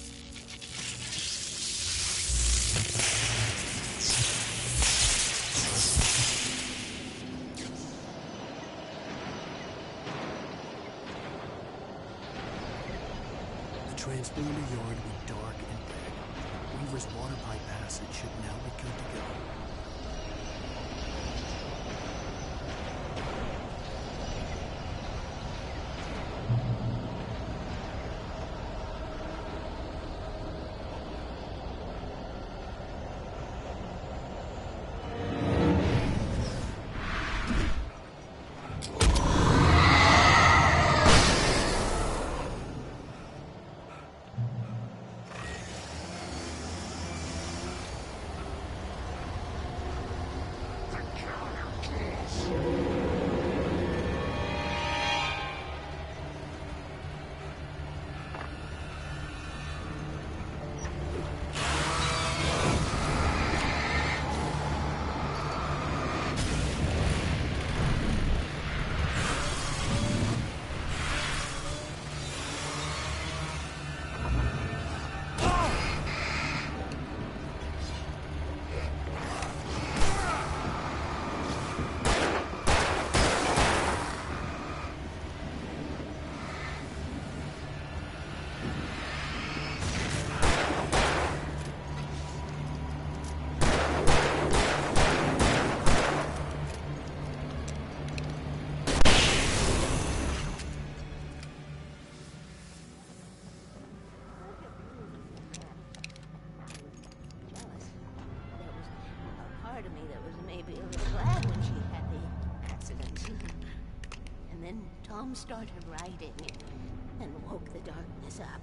The transponder yard went dark and red. Weaver's water pipe passage should now be good to go. Part of me that was maybe a little glad when she had the accident. And then Tom started writing and woke the darkness up.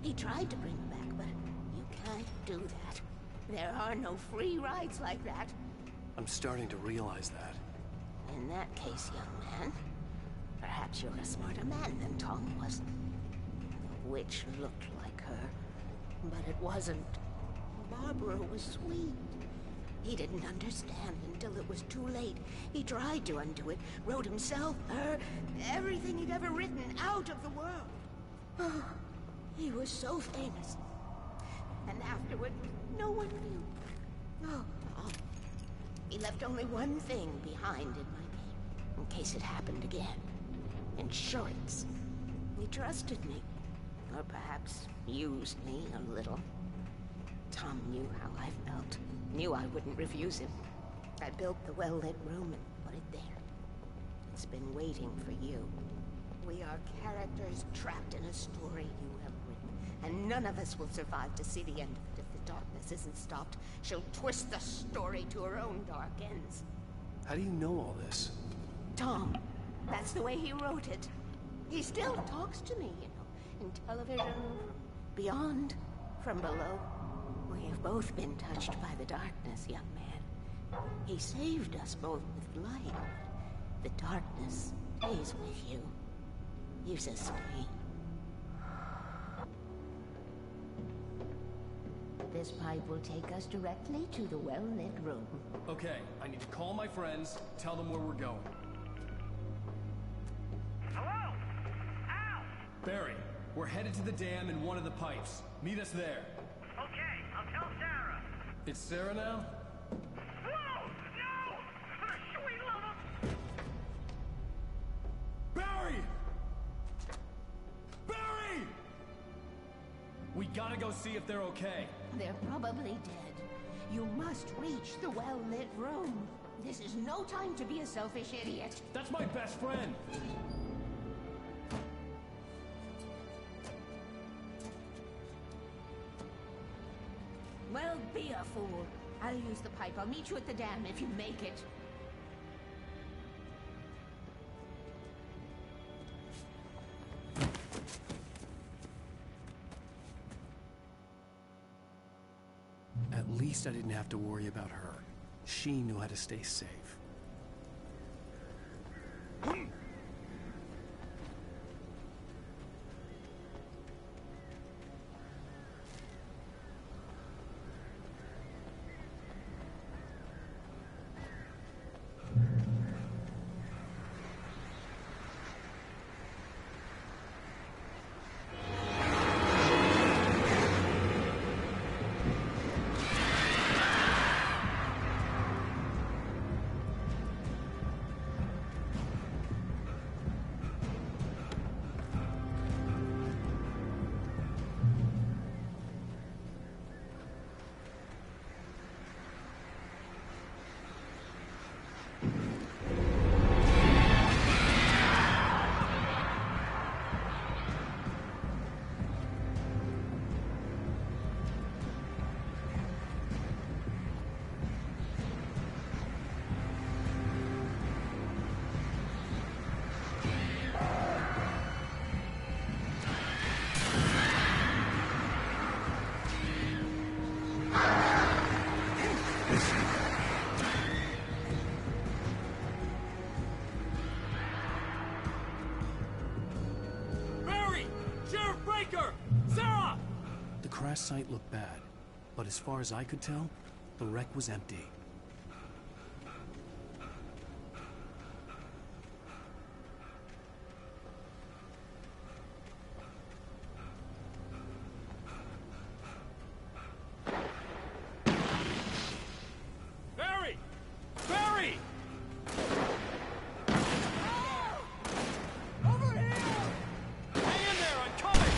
He tried to bring it back, but you can't do that. There are no free rides like that. I'm starting to realize that. In that case, young man, perhaps you're a smarter man than Tom was. The witch looked like her, but it wasn't. Barbara was sweet. He didn't understand until it was too late. He tried to undo it, wrote himself, her, everything he'd ever written out of the world. Oh, he was so famous. And afterward, no one knew. Oh, he left only one thing behind in my game, in case it happened again. Insurance. He trusted me. Or perhaps used me a little. Tom knew how I felt. Knew I wouldn't refuse him. I built the well-lit room and put it there. It's been waiting for you. We are characters trapped in a story you have written, and none of us will survive to see the end of it if the darkness isn't stopped. She'll twist the story to her own dark ends. How do you know all this? Tom, that's the way he wrote it. He still talks to me, in television, beyond, from below. We've both been touched by the darkness, young man. He saved us both with light. The darkness stays with you. Uses me. This pipe will take us directly to the well-lit room. Okay, I need to call my friends, tell them where we're going. Hello? Al! Barry, we're headed to the dam in one of the pipes. Meet us there. Okay, I'll tell Sarah. It's Sarah now? Whoa! No! For the sweet love of... Barry! Barry! We gotta go see if they're okay. They're probably dead. You must reach the well-lit room. This is no time to be a selfish idiot. That's my best friend. Well, be a fool. I'll use the pipe. I'll meet you at the dam if you make it. At least I didn't have to worry about her. She knew how to stay safe. crash site looked bad, but as far as I could tell, the wreck was empty. Barry! Barry! Over here! Hang in there, I'm coming!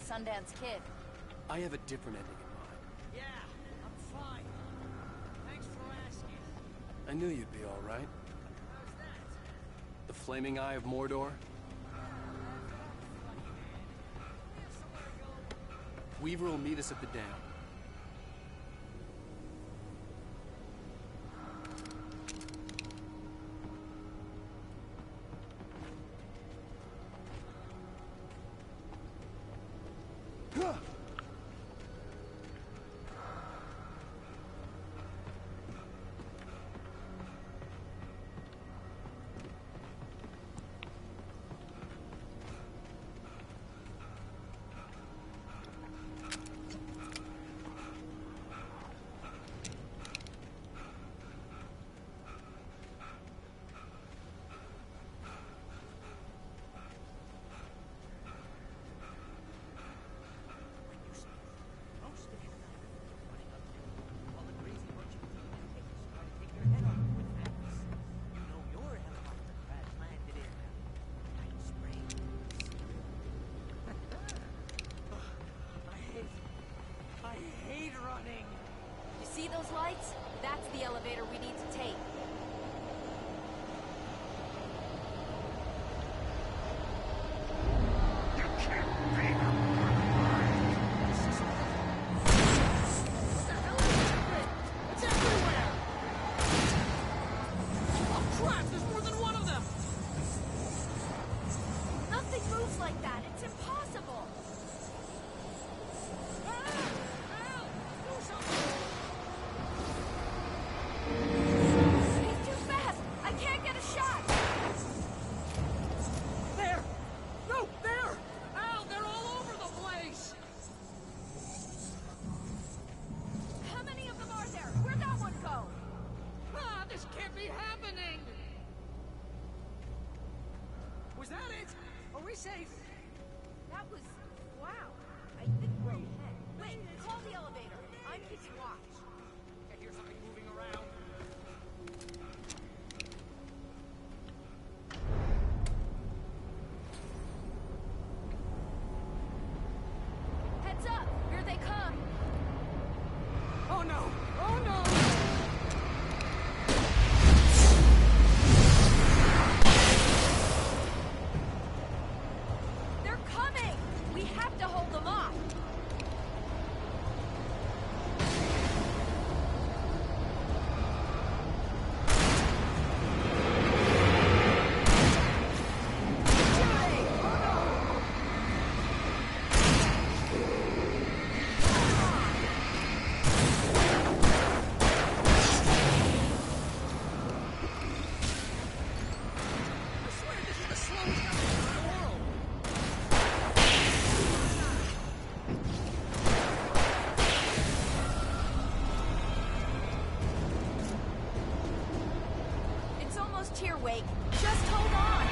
Sundance Kid. I have a different ending in mind. Yeah, I'm fine. Thanks for asking. I knew you'd be all right. How's that? The flaming eye of Mordor? Weaver will meet us at the dam. See those lights? That's the elevator we need to take. It's everywhere! Oh crap, there's more than one of them! Nothing moves like that. It's impossible. He's too fast. I can't get a shot. There! No, there! Al, they're all over the place! How many of them are there? Where'd that one go? Ah, this can't be happening! Was that it? Are we safe? That was... wow. I think we're okay. Wait, call the elevator. I'm keeping watch. I hear something moving around. Heads up! Here they come! Oh no! Oh no! They're coming! We have to hold them off! I swear this is the slowest elevator in the world! It's almost here, Wake. Just hold on!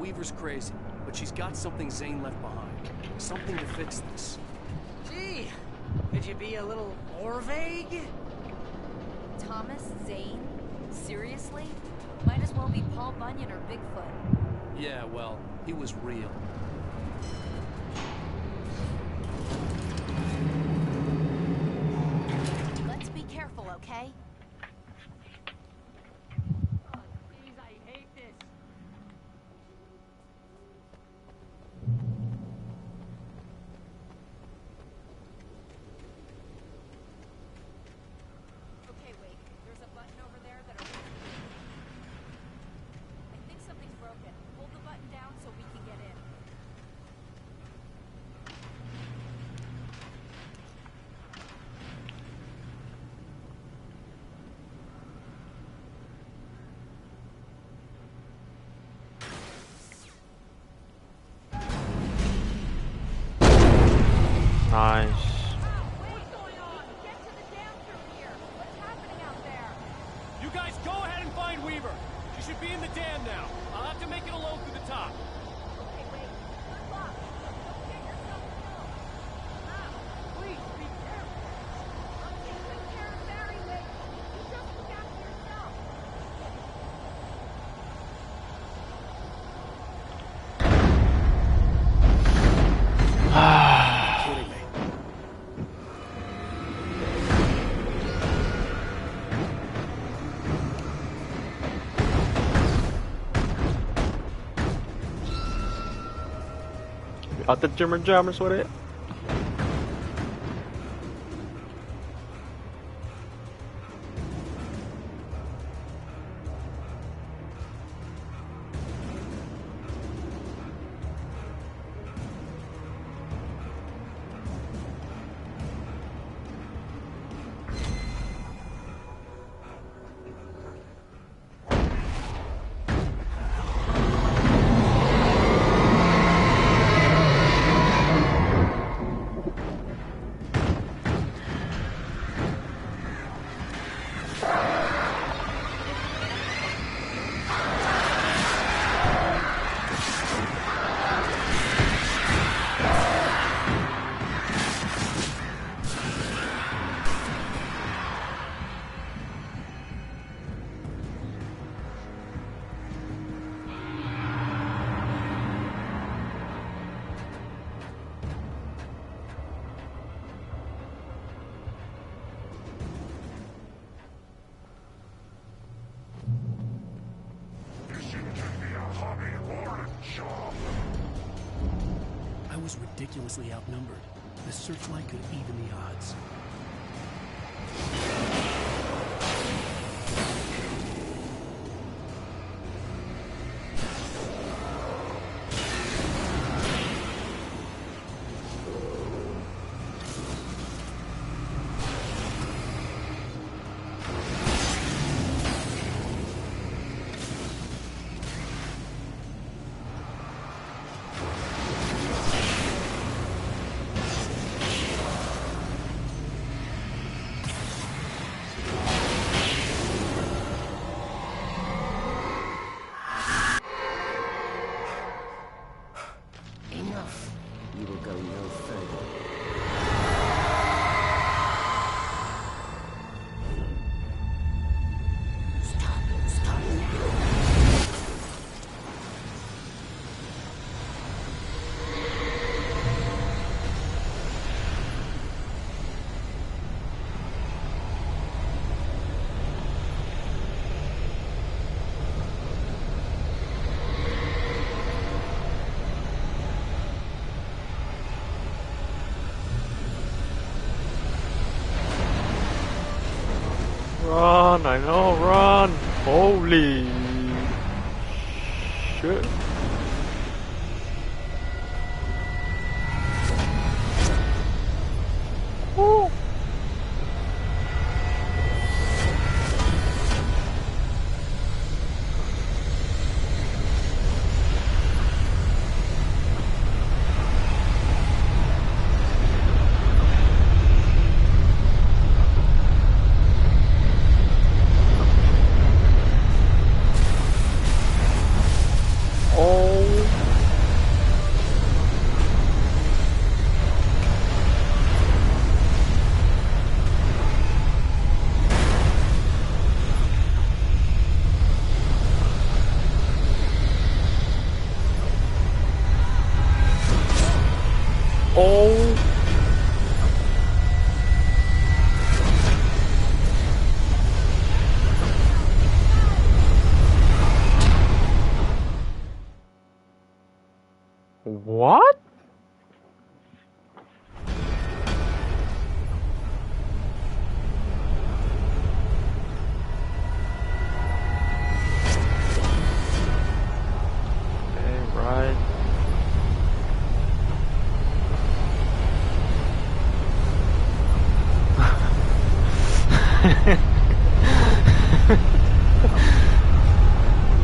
Weaver's crazy, but she's got something Zane left behind. Something to fix this. Gee, could you be a little more vague? Thomas Zane? Seriously? Might as well be Paul Bunyan or Bigfoot. Yeah, well, he was real. Let's be careful, okay? Jeez, I hate this. Okay, wait. There's a button over there that I think something's broken. Hold the button down so we can get in. Nice. You guys go ahead and find Weaver. She should be in the dam now. I'll have to make it alone through the top. Okay, wait. Good luck. Don't get yourself killed. Please, be careful. I'll take good care of Barry, Wade. You just look after yourself. Kidding me. Out the Jimmer Jammers with it. I was ridiculously outnumbered. The searchlight could even the odds. Enough. You will go no further. Stop now. Run, I know, run! Holy shit. Woo.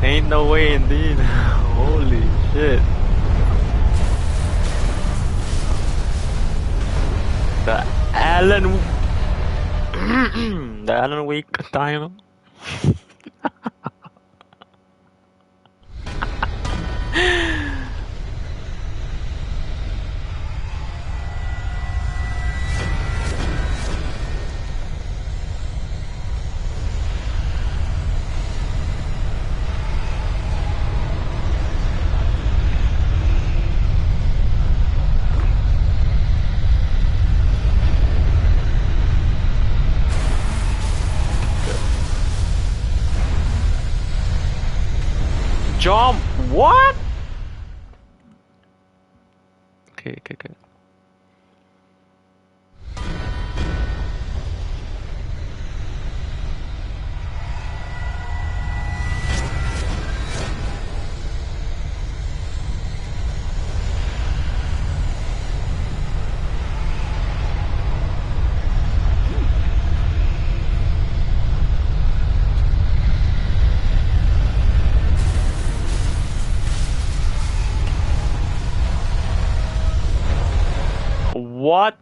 Ain't no way indeed. Holy shit. The Alan the Alan Wake time. Jump! What? Okay. What?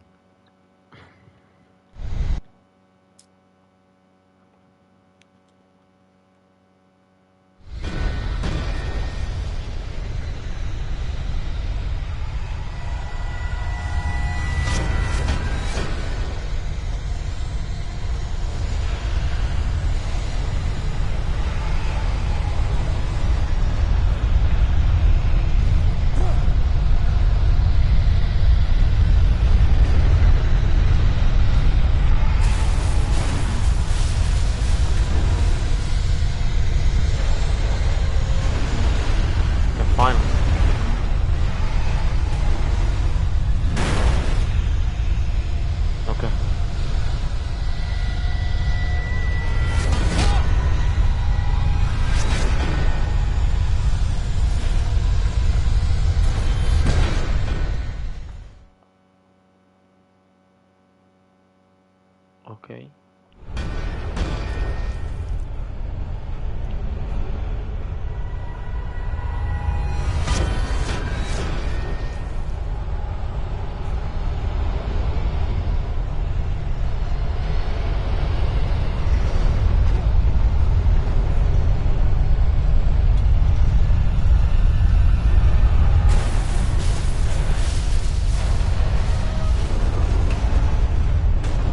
Okay.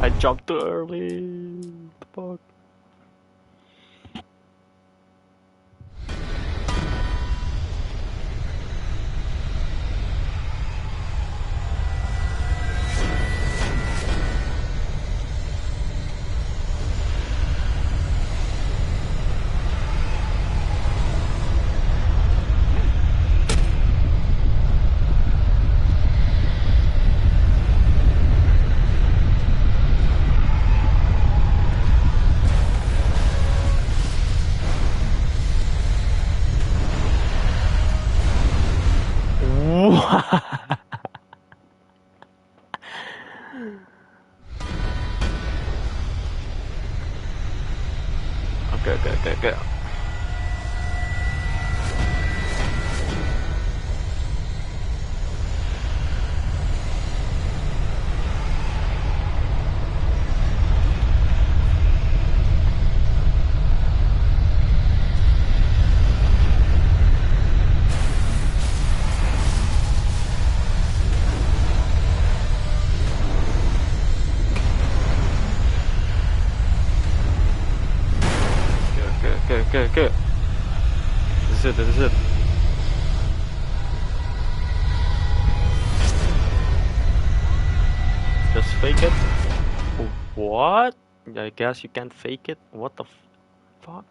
I jumped too early. What the fuck? Okay. Okay. This is it. Just fake it. What? I guess you can't fake it. What the fuck?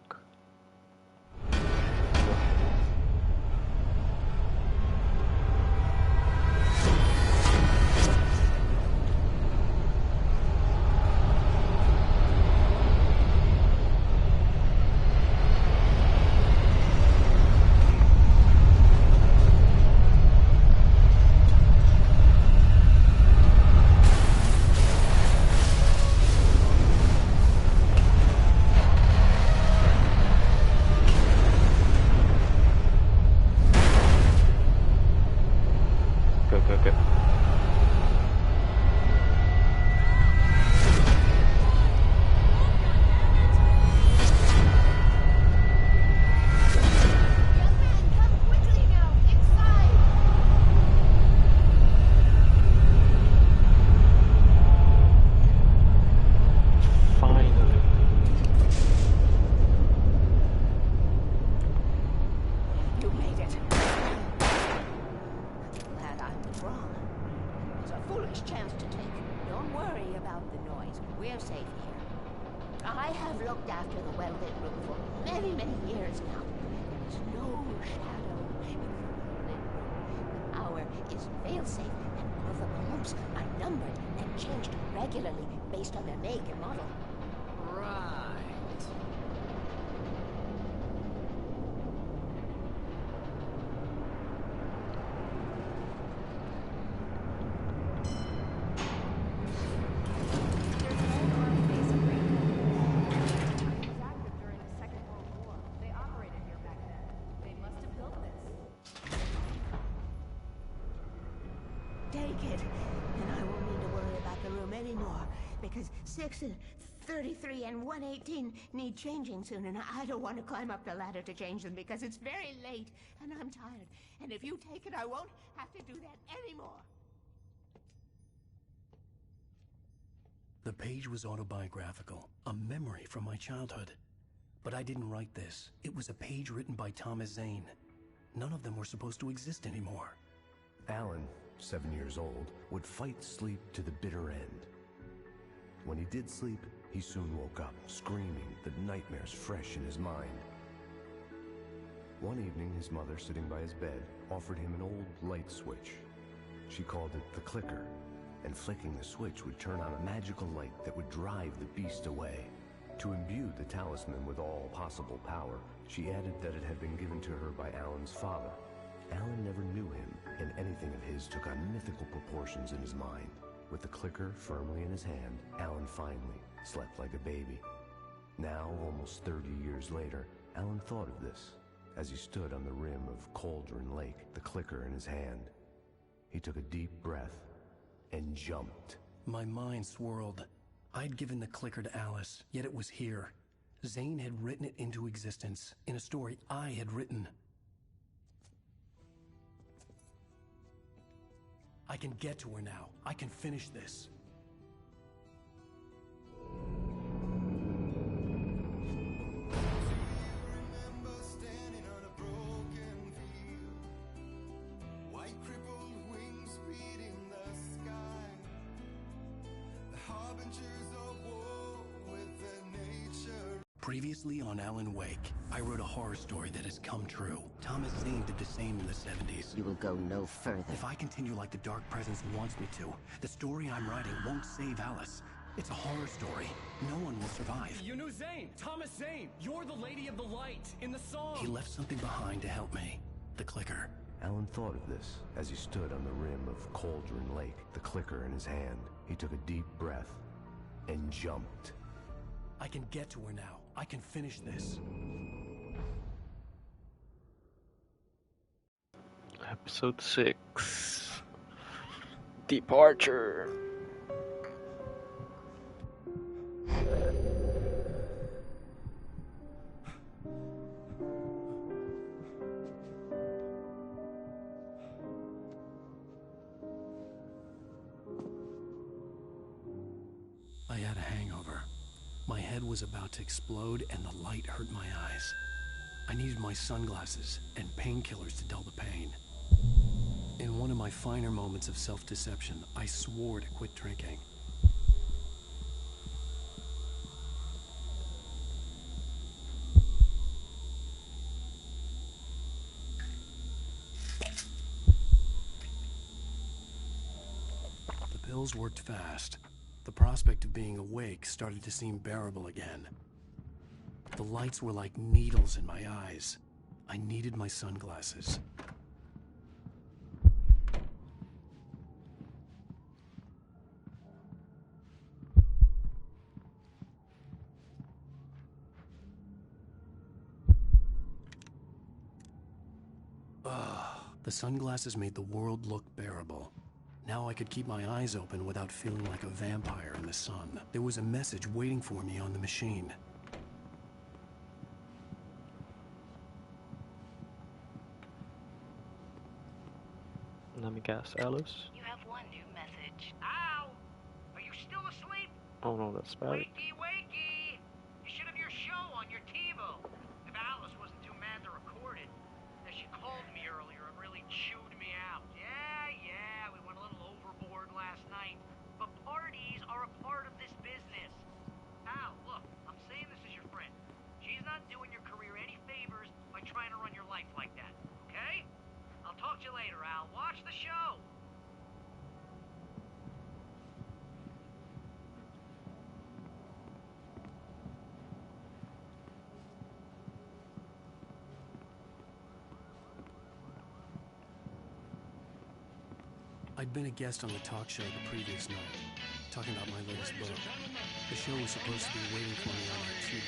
We're safe here. I have looked after the well-lit room for many, many years now. There's no shadow in the lit room. The power is fail-safe, and all of the bulbs are numbered and changed regularly based on their make and model. Right. Take it, and I won't need to worry about the room anymore, because 6 and 33 and 118 need changing soon, and I don't want to climb up the ladder to change them because it's very late, and I'm tired. And if you take it, I won't have to do that anymore. The page was autobiographical, a memory from my childhood. But I didn't write this. It was a page written by Thomas Zane. None of them were supposed to exist anymore. Alan, 7 years old, would fight sleep to the bitter end. When he did sleep, he soon woke up, screaming, the nightmares fresh in his mind. One evening, his mother, sitting by his bed, offered him an old light switch. She called it the clicker, and flicking the switch would turn on a magical light that would drive the beast away. To imbue the talisman with all possible power, she added that it had been given to her by Alan's father. Alan never knew him, and anything of his took on mythical proportions in his mind. With the clicker firmly in his hand, Alan finally slept like a baby. Now, almost 30 years later, Alan thought of this as he stood on the rim of Cauldron Lake, the clicker in his hand. He took a deep breath and jumped. My mind swirled. I'd given the clicker to Alice, yet it was here. Zane had written it into existence, in a story I had written. I can get to her now. I can finish this. Previously on Alan Wake, I wrote a horror story that has come true. Thomas Zane did the same in the 70s. You will go no further. If I continue like the Dark Presence wants me to, the story I'm writing won't save Alice. It's a horror story. No one will survive. You knew Zane! Thomas Zane! You're the Lady of the Light in the song! He left something behind to help me. The clicker. Alan thought of this as he stood on the rim of Cauldron Lake, the clicker in his hand. He took a deep breath and jumped. I can get to her now. I can finish this. Episode 6. Departure. I had a hangover. My head was about to explode and the light hurt my eyes. I needed my sunglasses and painkillers to dull the pain. In one of my finer moments of self-deception, I swore to quit drinking. The pills worked fast. The prospect of being awake started to seem bearable again. The lights were like needles in my eyes. I needed my sunglasses. The sunglasses made the world look bearable. Now I could keep my eyes open without feeling like a vampire in the sun. There was a message waiting for me on the machine. Let me guess, Alice? You have one new message. Ow! Are you still asleep? Oh no, that's bad. Wakey, wakey! You should have your show on your TiVo. If Alice wasn't too mad to record it. Then she called me earlier and really chewed me out. Yeah, we went a little overboard last night. But parties are a part of this business. I'd been a guest on the talk show the previous night, talking about my latest book. The show was supposed to be waiting for me on my TV.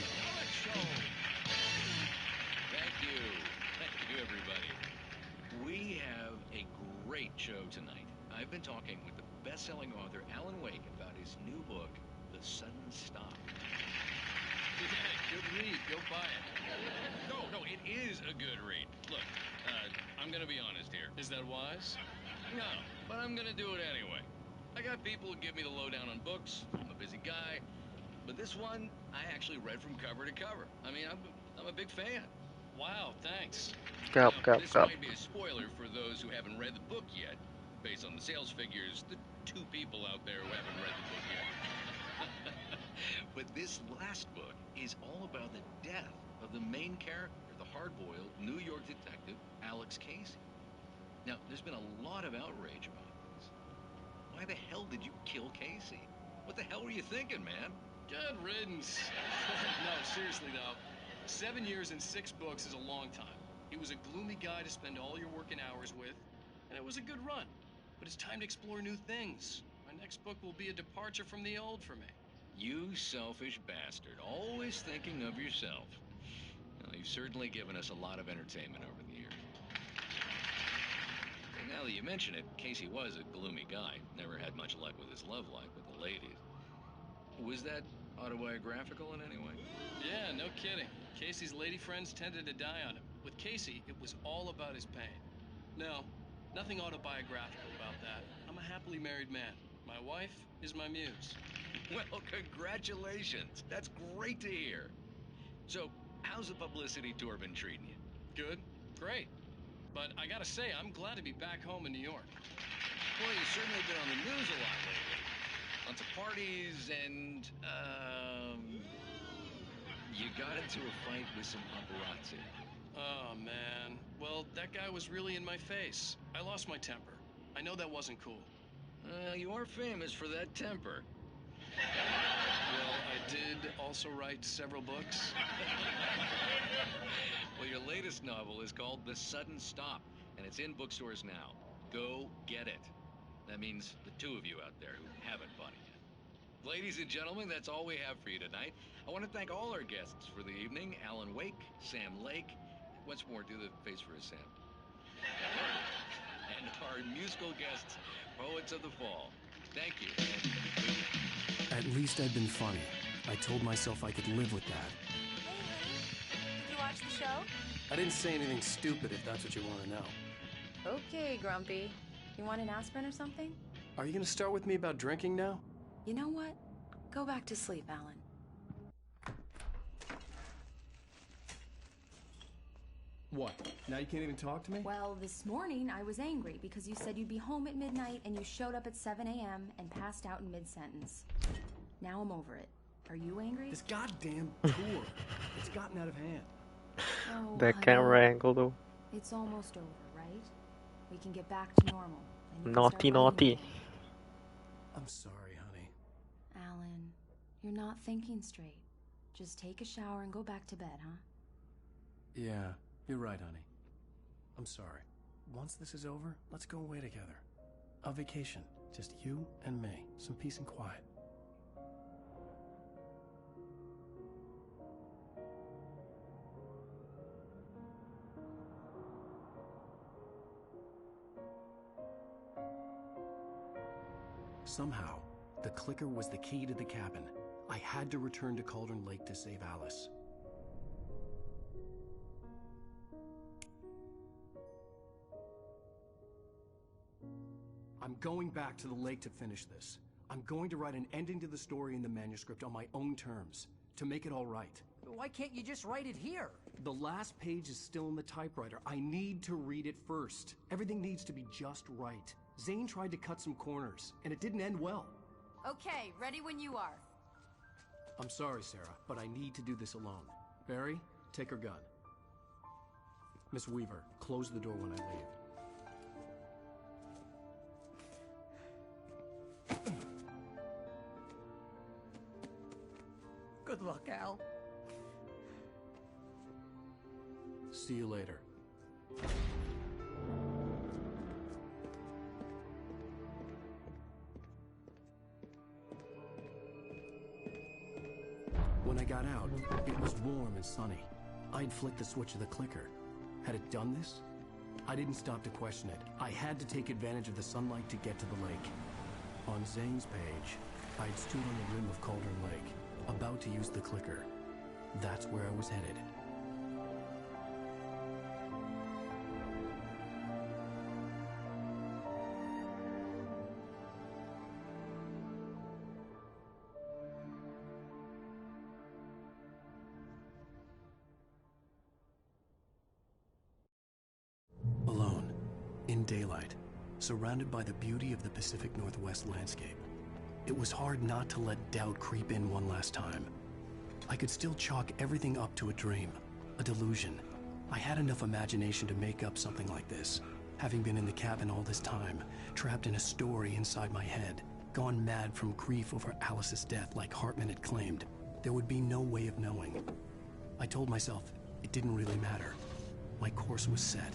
Thank you. Thank you, everybody. We have a great show tonight. I've been talking with the best-selling author Alan Wake about his new book, The Sudden Stop. Good read. Go buy it. No, it is a good read. Look, I'm gonna be honest here. Is that wise? No, but I'm gonna do it anyway. I got people who give me the lowdown on books. I'm a busy guy. But this one, I actually read from cover to cover. I mean, I'm a big fan. Wow, thanks. This might be a spoiler for those who haven't read the book yet. Based on the sales figures, the 2 people out there who haven't read the book yet. But this last book is all about the death of the main character, the hard-boiled New York detective, Alex Casey. Now, there's been a lot of outrage about this. Why the hell did you kill Casey? What the hell were you thinking, man? Good riddance. No, seriously though, 7 years and 6 books is a long time. He was a gloomy guy to spend all your working hours with, and it was a good run. But it's time to explore new things. My next book will be a departure from the old for me. You selfish bastard, always thinking of yourself. Well, you've certainly given us a lot of entertainment over the years. And now that you mention it, Casey was a gloomy guy. Never had much luck with his love life with the ladies. Was that autobiographical in any way? Yeah, no kidding. Casey's lady friends tended to die on him. With Casey, it was all about his pain. No, nothing autobiographical about that. I'm a happily married man. My wife is my muse. Well, congratulations. That's great to hear. So, how's the publicity tour been treating you? Good. Great. But I gotta say, I'm glad to be back home in New York. Well, you've certainly been on the news a lot lately. Lots of parties and, you got into a fight with some paparazzi. Oh, man. Well, that guy was really in my face. I lost my temper. I know that wasn't cool. You are famous for that temper. Well, I did also write several books. Well, your latest novel is called The Sudden Stop, and it's in bookstores now. Go get it. That means the 2 of you out there who haven't bought it yet. Ladies and gentlemen, that's all we have for you tonight. I want to thank all our guests for the evening. Alan Wake, Sam Lake. Once more, do the face for a Sam. And our musical guests, Poets of the Fall. Thank you. At least I'd been funny. I told myself I could live with that. Hey, honey. Did you watch the show? I didn't say anything stupid, if that's what you want to know. Okay, Grumpy. You want an aspirin or something? Are you going to start with me about drinking now? You know what? Go back to sleep, Alan. What? Now you can't even talk to me? Well, this morning I was angry because you said you'd be home at midnight and you showed up at 7 a.m. and passed out in mid-sentence. Now I'm over it. Are you angry? This goddamn tour. It's gotten out of hand. Oh, That honey. camera angle though. It's almost over, right? We can get back to normal. And you can Naughty, start writing naughty. again. I'm sorry, honey. Alan, you're not thinking straight. Just take a shower and go back to bed, huh? Yeah, you're right, honey. I'm sorry. Once this is over, let's go away together. A vacation. Just you and me. Some peace and quiet. Somehow, the clicker was the key to the cabin. I had to return to Cauldron Lake to save Alice. I'm going back to the lake to finish this. I'm going to write an ending to the story in the manuscript on my own terms, to make it all right. Why can't you just write it here? The last page is still in the typewriter. I need to read it first. Everything needs to be just right. Zane tried to cut some corners, and it didn't end well. Okay, ready when you are. I'm sorry, Sarah, but I need to do this alone. Barry, take her gun. Miss Weaver, close the door when I leave. Good luck, Al. See. See you later. When I got out, it was warm and sunny. I'd flicked the switch of the clicker. Had it done this? I didn't stop to question it. I had to take advantage of the sunlight to get to the lake. On Zane's page, I'd stood on the rim of Cauldron Lake, about to use the clicker. That's where I was headed. Alone, in daylight, surrounded by the beauty of the Pacific Northwest landscape. It was hard not to let doubt creep in one last time. I could still chalk everything up to a dream, a delusion. I had enough imagination to make up something like this, having been in the cabin all this time, trapped in a story inside my head, gone mad from grief over Alice's death like Hartman had claimed. There would be no way of knowing. I told myself it didn't really matter. My course was set.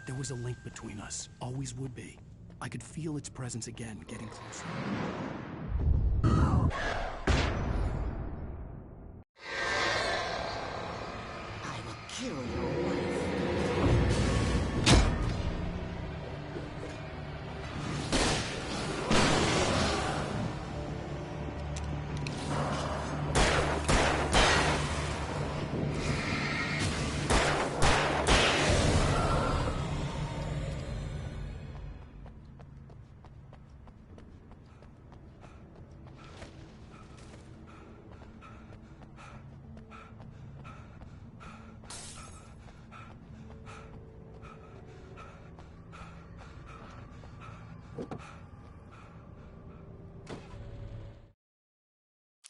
There was a link between us, always would be. I could feel its presence again, getting closer. I will kill your wife.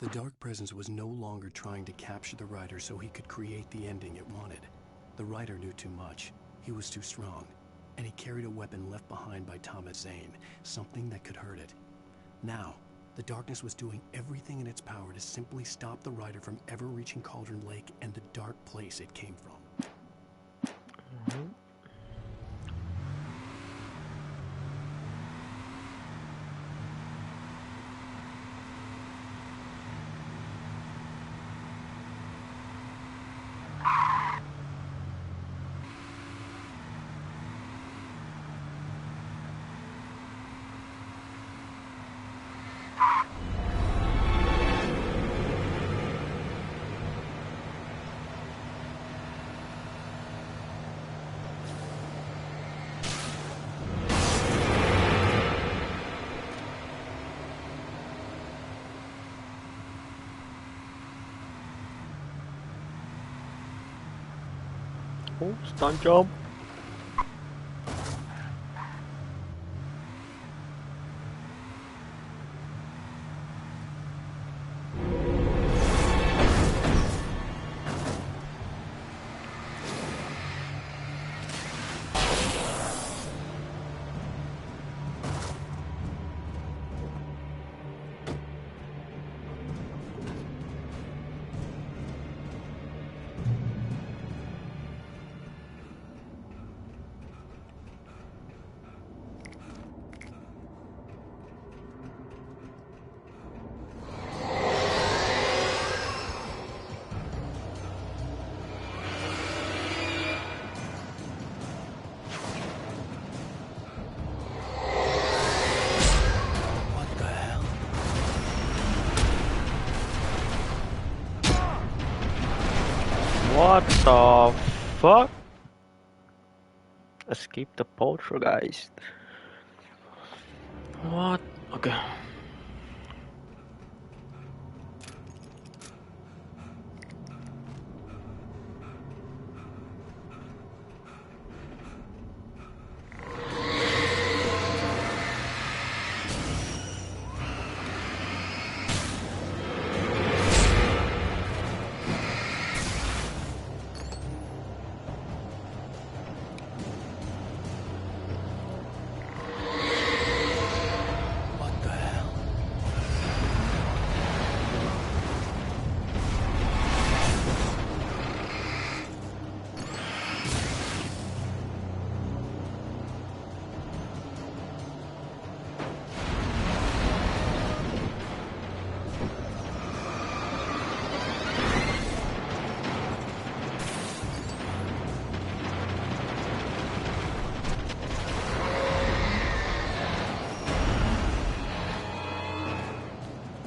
The Dark Presence was no longer trying to capture the Rider so he could create the ending it wanted. The Rider knew too much. He was too strong. And he carried a weapon left behind by Thomas Zane, something that could hurt it. Now, the darkness was doing everything in its power to simply stop the Rider from ever reaching Cauldron Lake and the dark place it came from. Oh, stunt jump. What the fuck? Escape the poltergeist. What? Okay.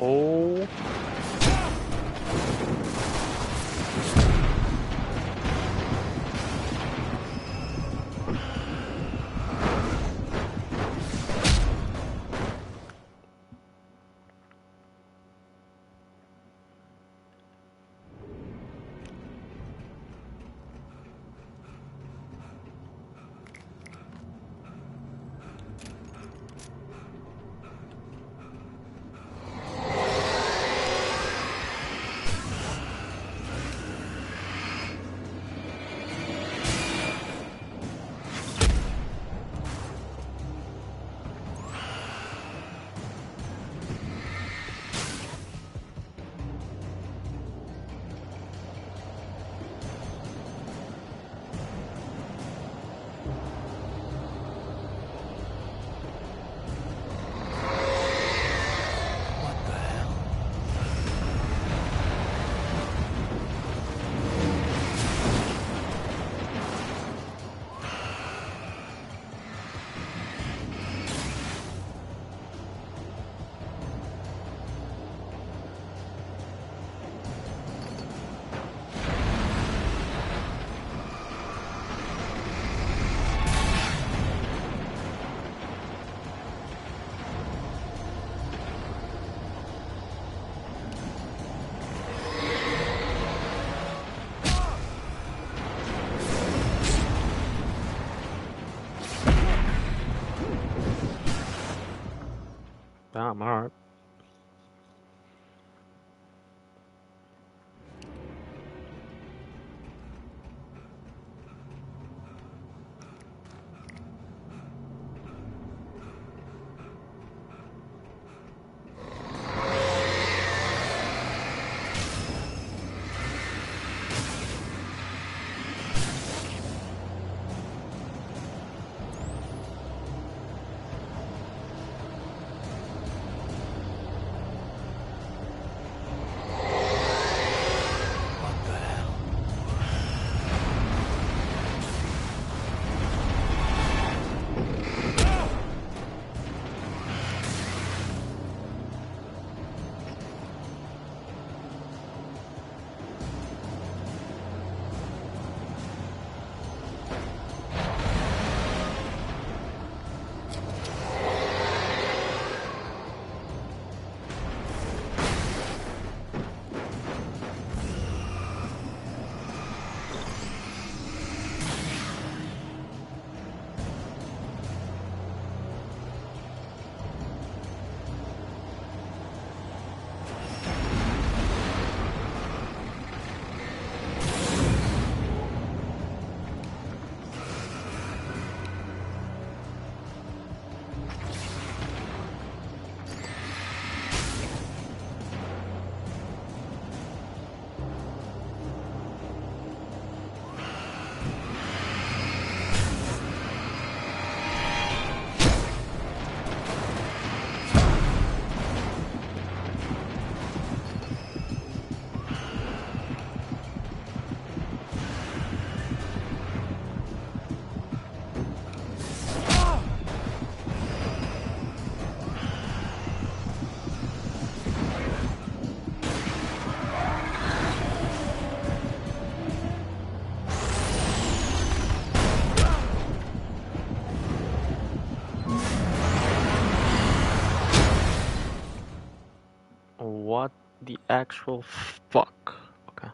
Oh. Damn hard. The actual fuck. Okay.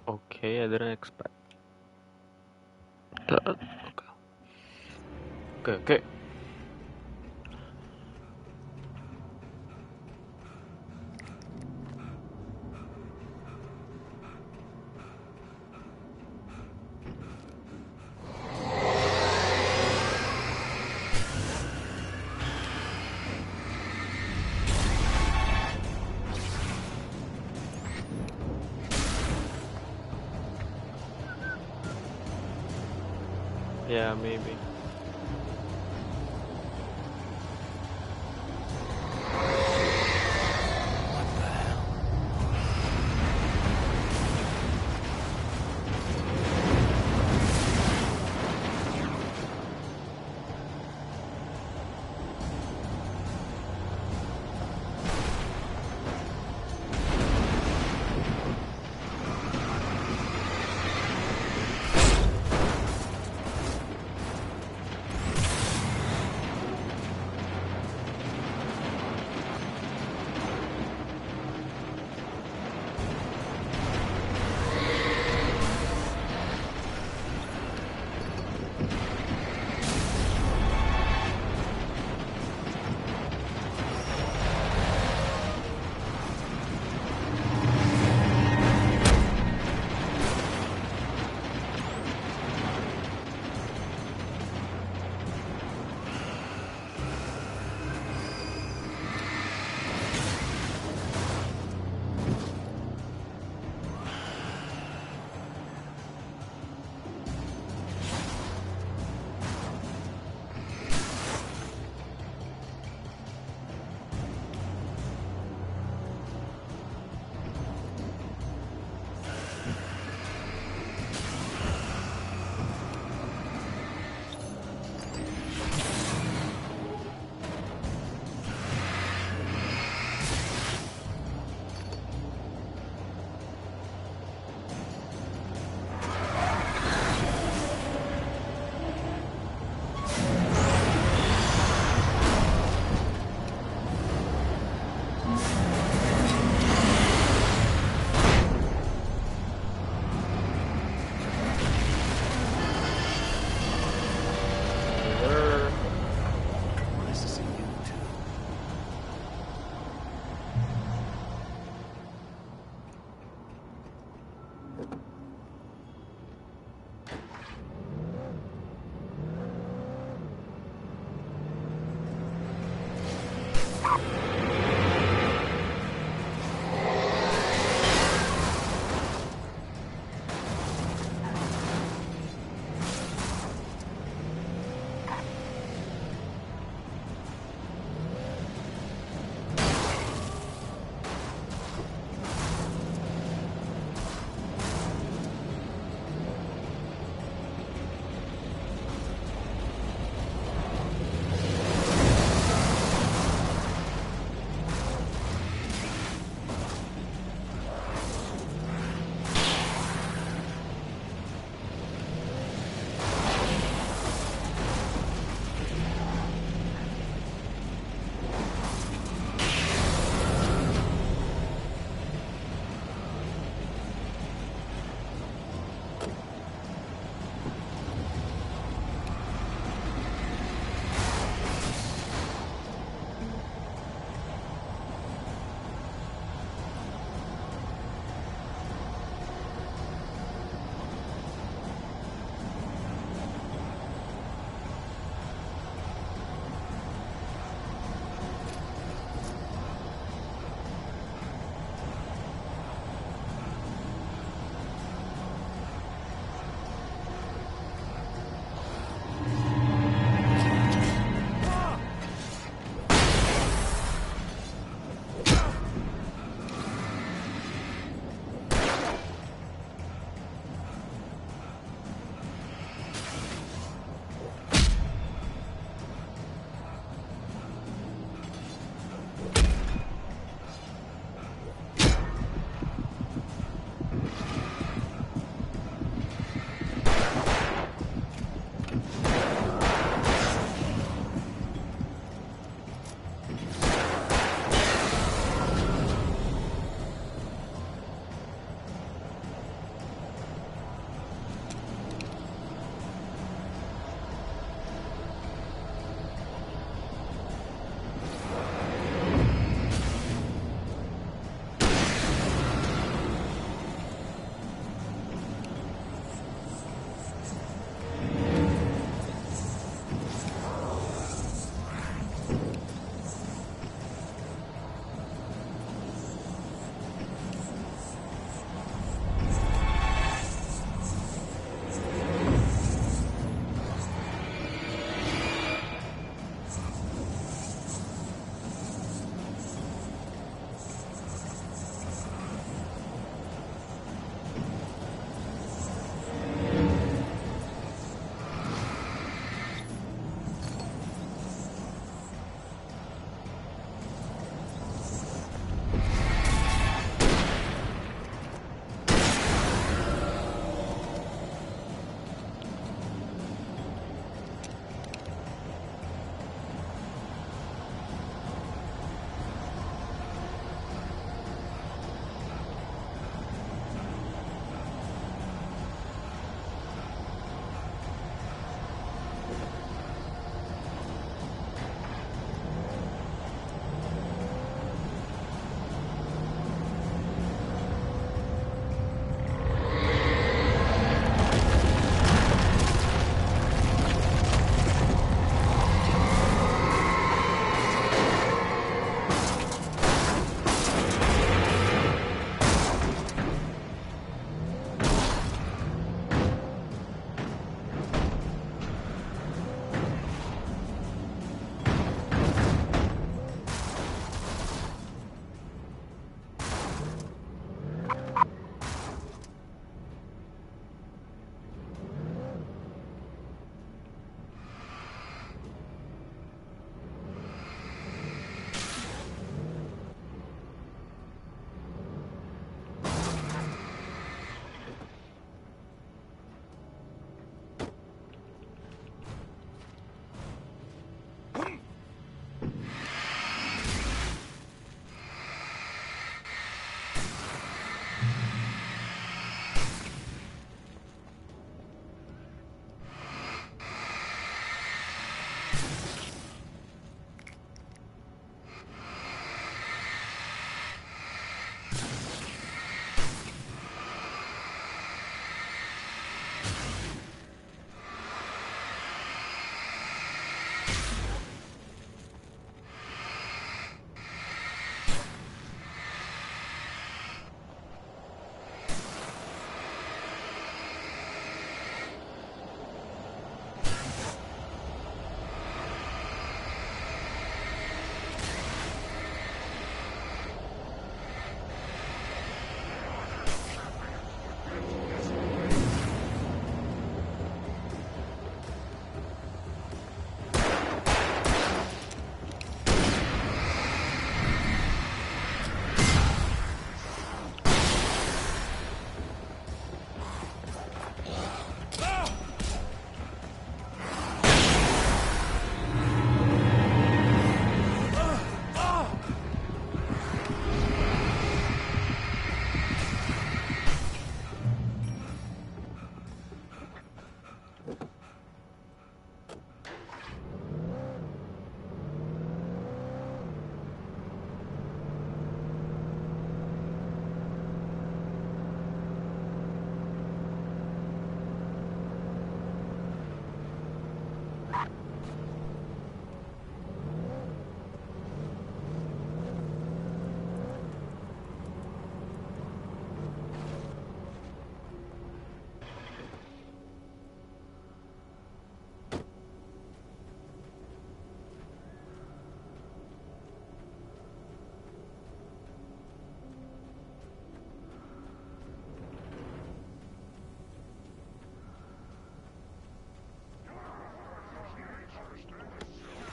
Okay, I didn't expect that. Okay. Yeah, maybe.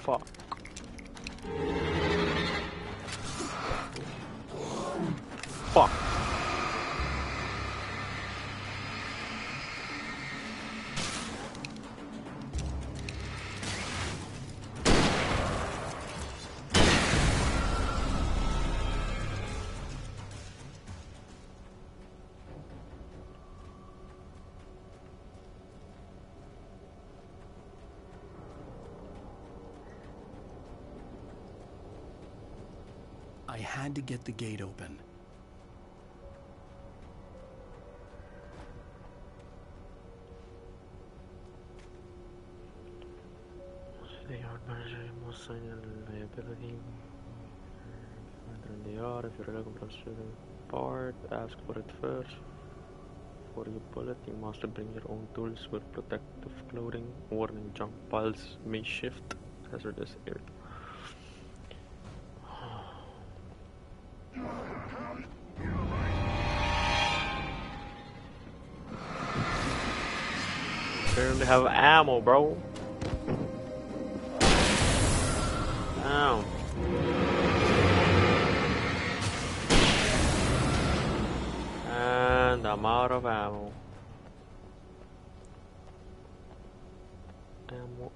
Fuck. Fuck. I had to get the gate open. The yard manager must sign a liability. They are. If you're looking for a certain part, ask for it first. Before you pull it, you must bring your own tools with protective clothing. Warning: junk piles may shift. Hazardous area. Barely have ammo, bro. Damn. And I'm out of ammo.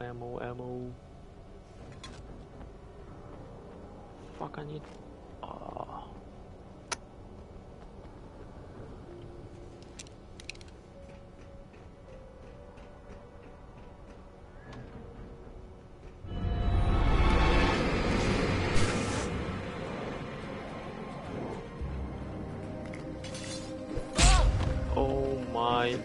Ammo. Fuck, I need... Oh my...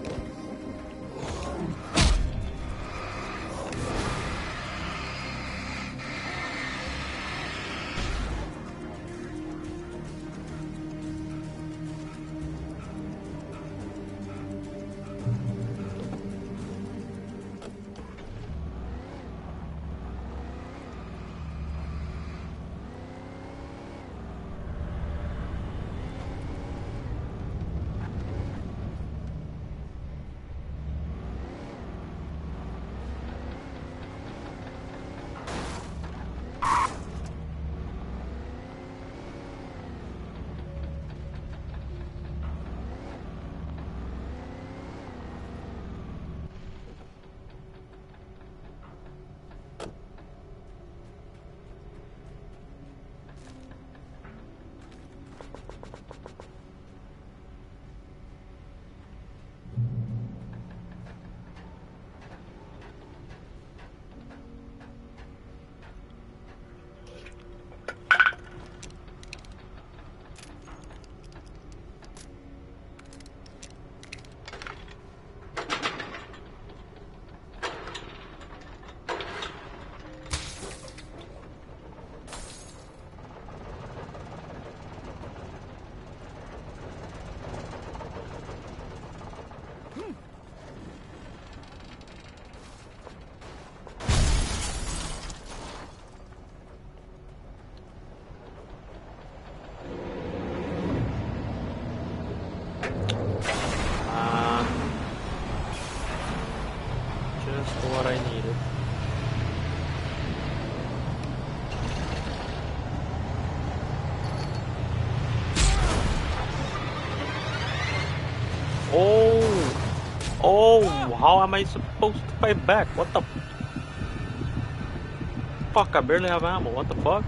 Just what I needed. Oh, how am I supposed to fight back? What the fuck? I barely have ammo. What the fuck?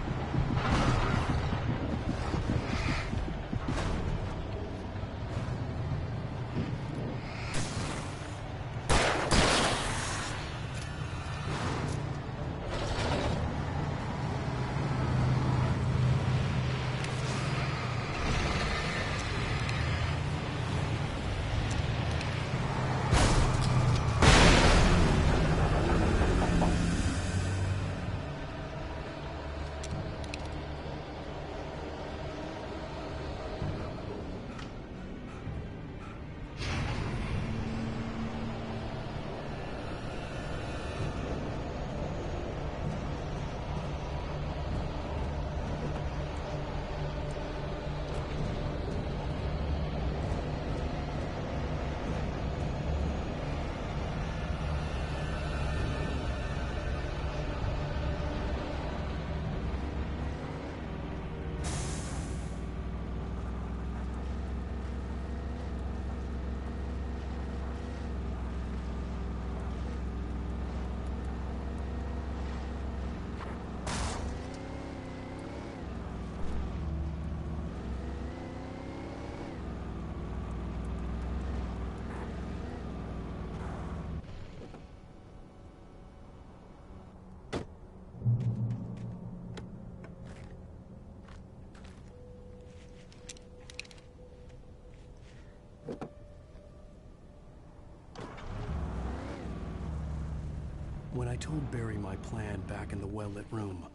I told Barry my plan back in the well-lit room,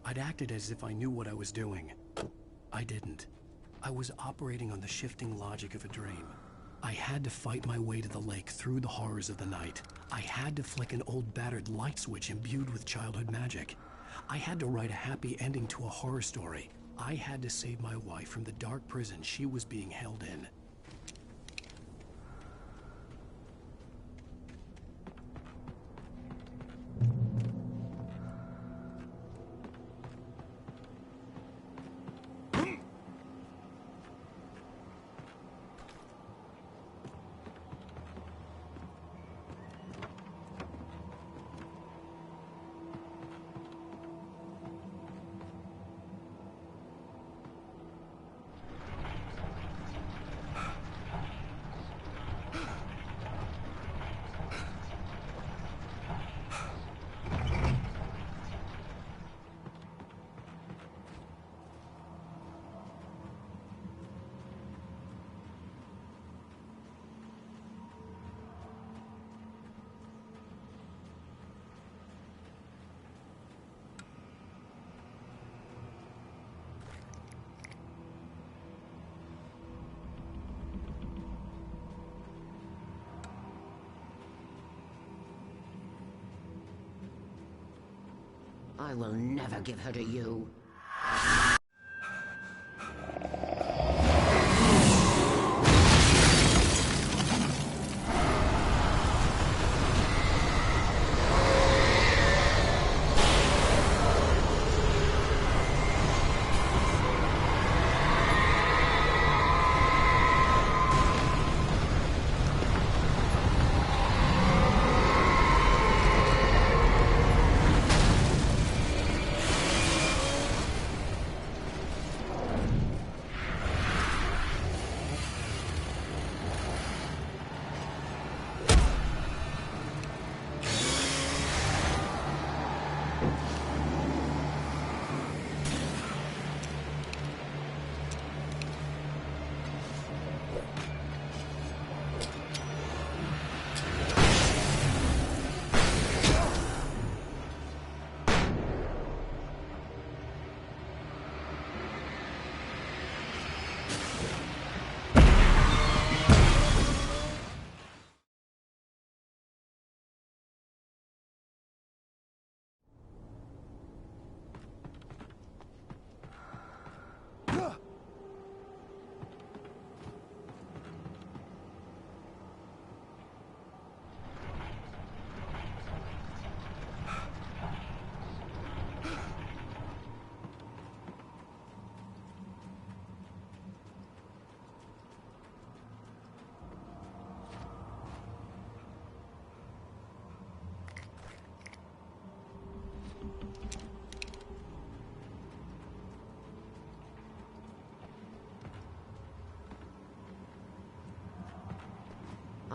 I'd acted as if I knew what I was doing. I didn't. I was operating on the shifting logic of a dream. I had to fight my way to the lake through the horrors of the night. I had to flick an old battered light switch imbued with childhood magic. I had to write a happy ending to a horror story. I had to save my wife from the dark prison she was being held in. I will never give her to you.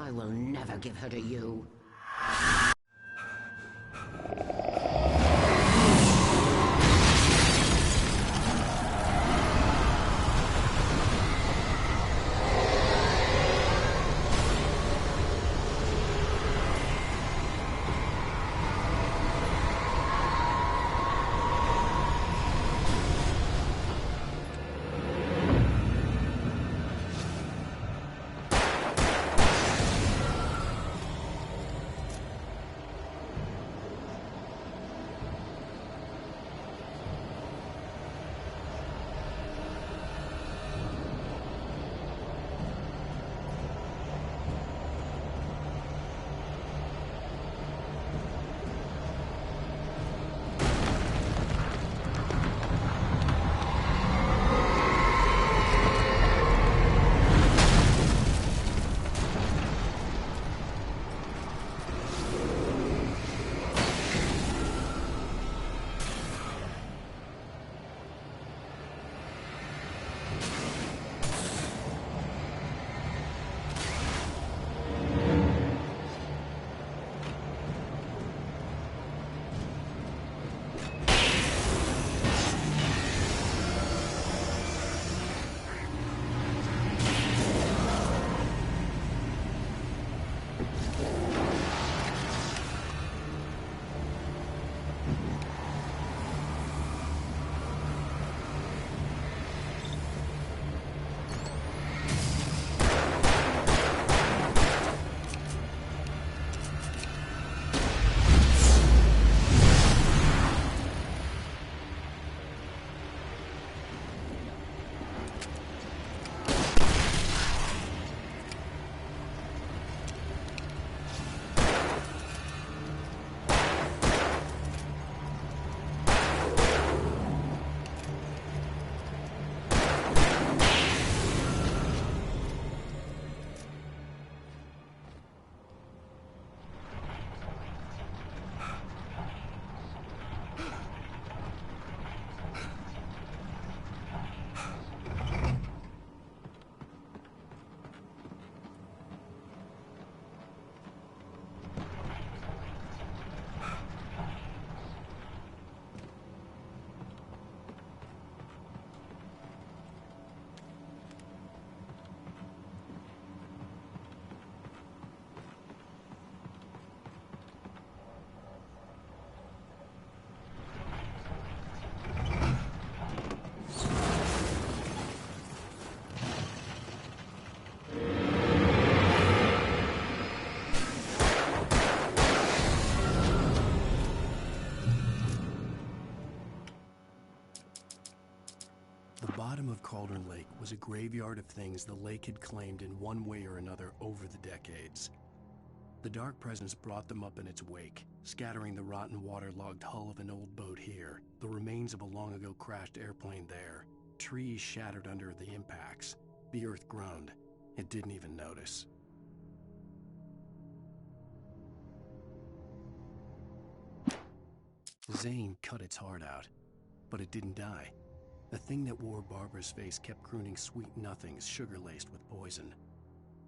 I will never give her to you. The bottom of Cauldron Lake was a graveyard of things the lake had claimed in one way or another over the decades. The dark presence brought them up in its wake, scattering the rotten waterlogged hull of an old boat here, the remains of a long-ago crashed airplane there, trees shattered under the impacts. The earth groaned. It didn't even notice. Zane cut its heart out, but it didn't die. The thing that wore Barbara's face kept crooning sweet nothings sugar-laced with poison.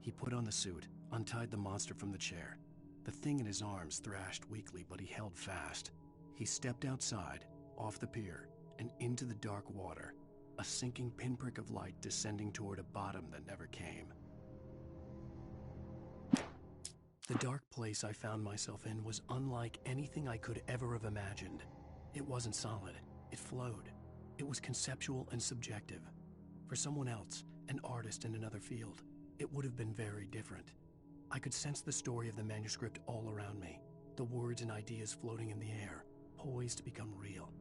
He put on the suit, untied the monster from the chair. The thing in his arms thrashed weakly, but he held fast. He stepped outside, off the pier, and into the dark water, a sinking pinprick of light descending toward a bottom that never came. The dark place I found myself in was unlike anything I could ever have imagined. It wasn't solid. It flowed. It was conceptual and subjective. For someone else, an artist in another field, it would have been very different. I could sense the story of the manuscript all around me, the words and ideas floating in the air, poised to become real.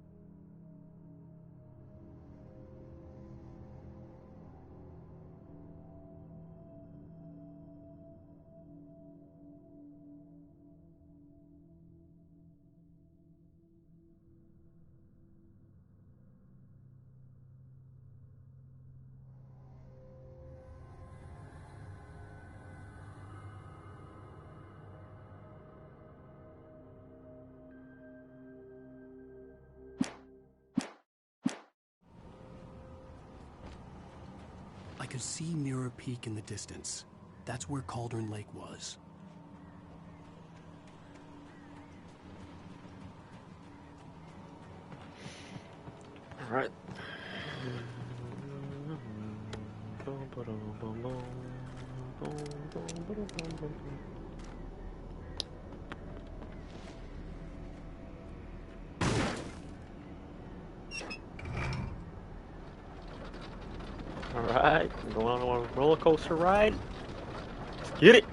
I could see Mirror Peak in the distance. That's where Cauldron Lake was. All right. Alright, I'm going on a roller coaster ride. Let's get it!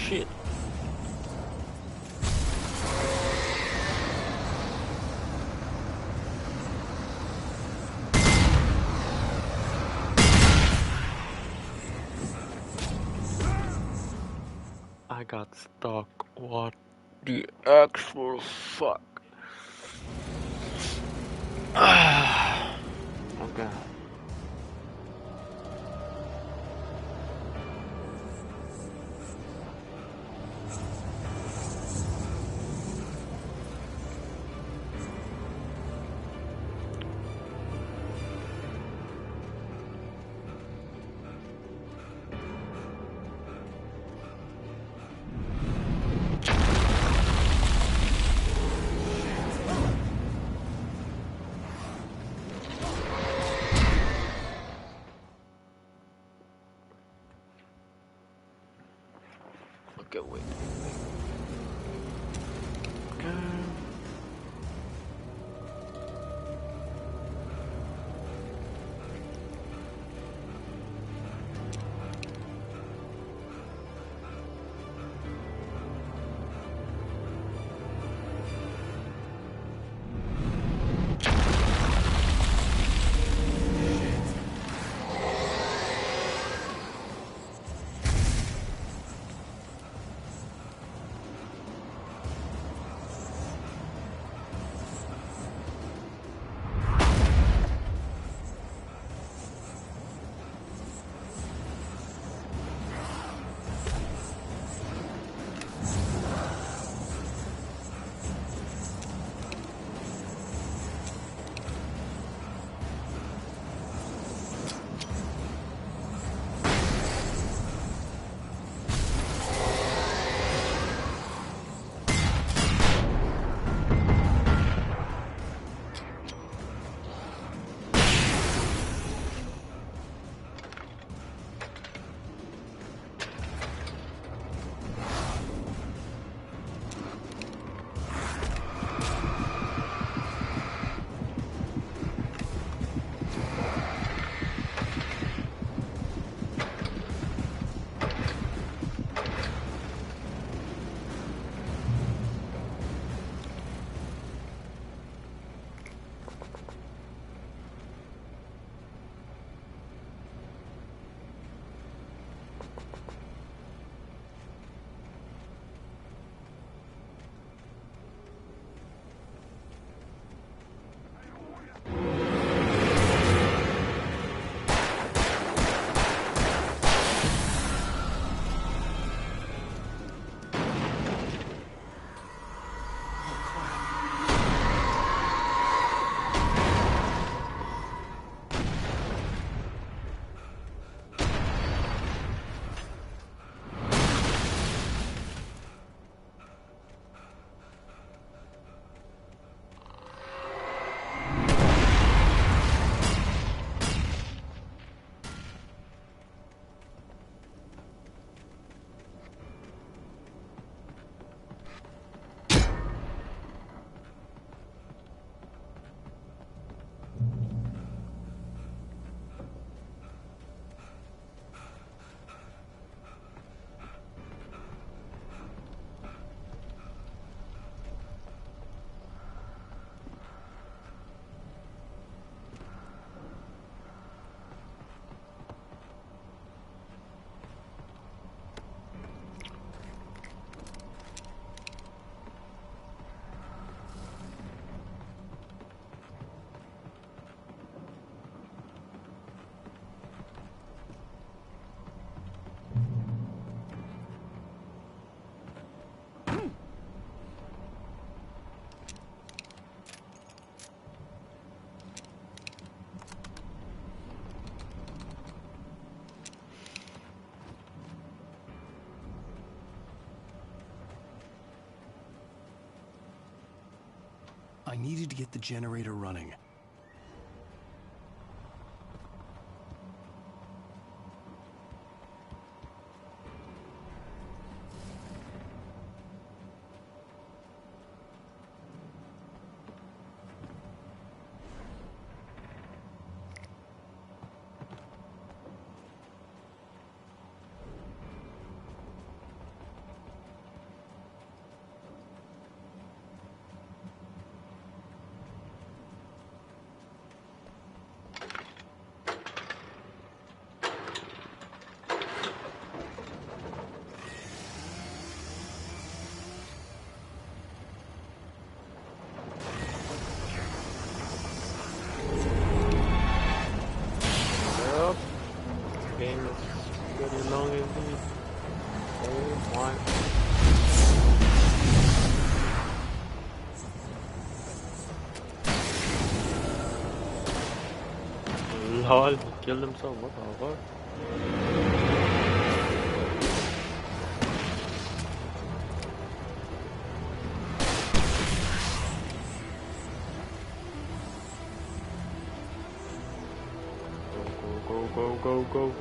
shit. I got stuck. What the actual fuck? Okay. Okay, wait. Okay. I needed to get the generator running. fine. Lol, he killed himself, what the fuck? Go.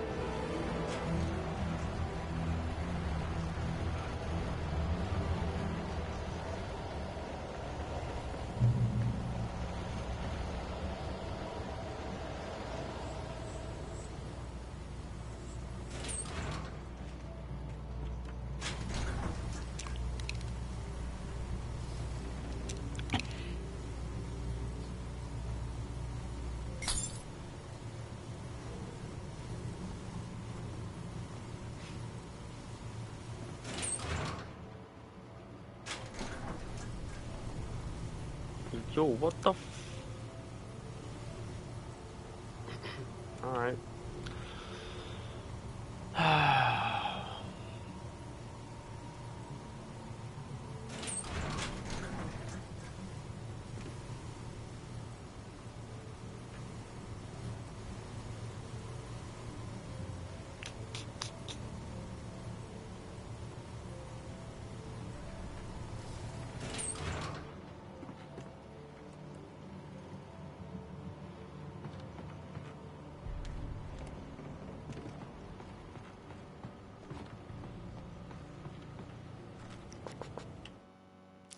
Yo, what the Alright.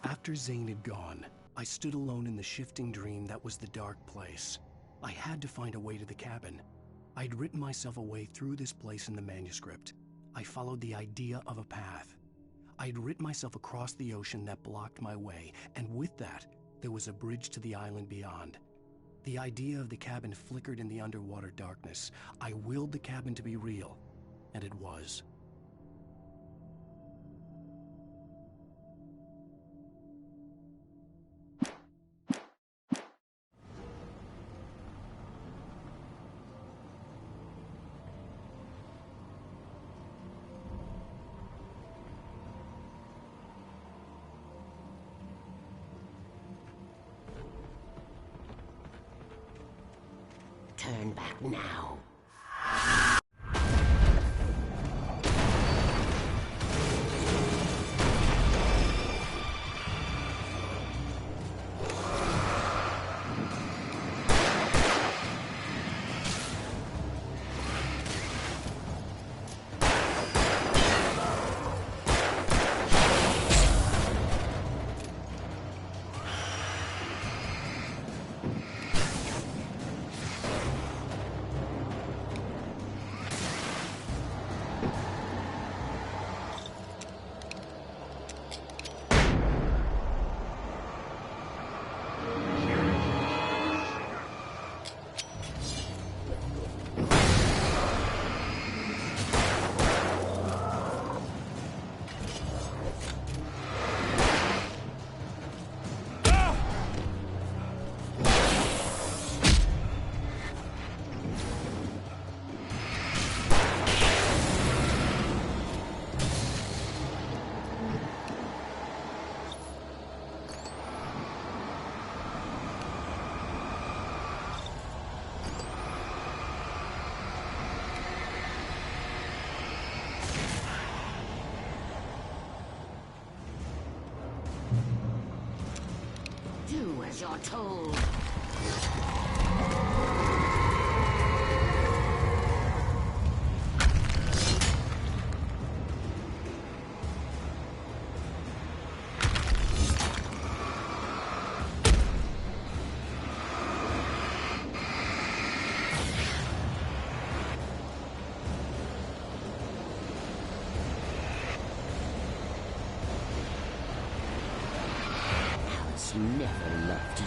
After Zane had gone, I stood alone in the shifting dream that was the dark place. I had to find a way to the cabin. I'd written myself a way through this place in the manuscript. I followed the idea of a path. I'd written myself across the ocean that blocked my way, and with that, there was a bridge to the island beyond. The idea of the cabin flickered in the underwater darkness. I willed the cabin to be real, and it was. Turn back now. Do as you're told. Never loved you.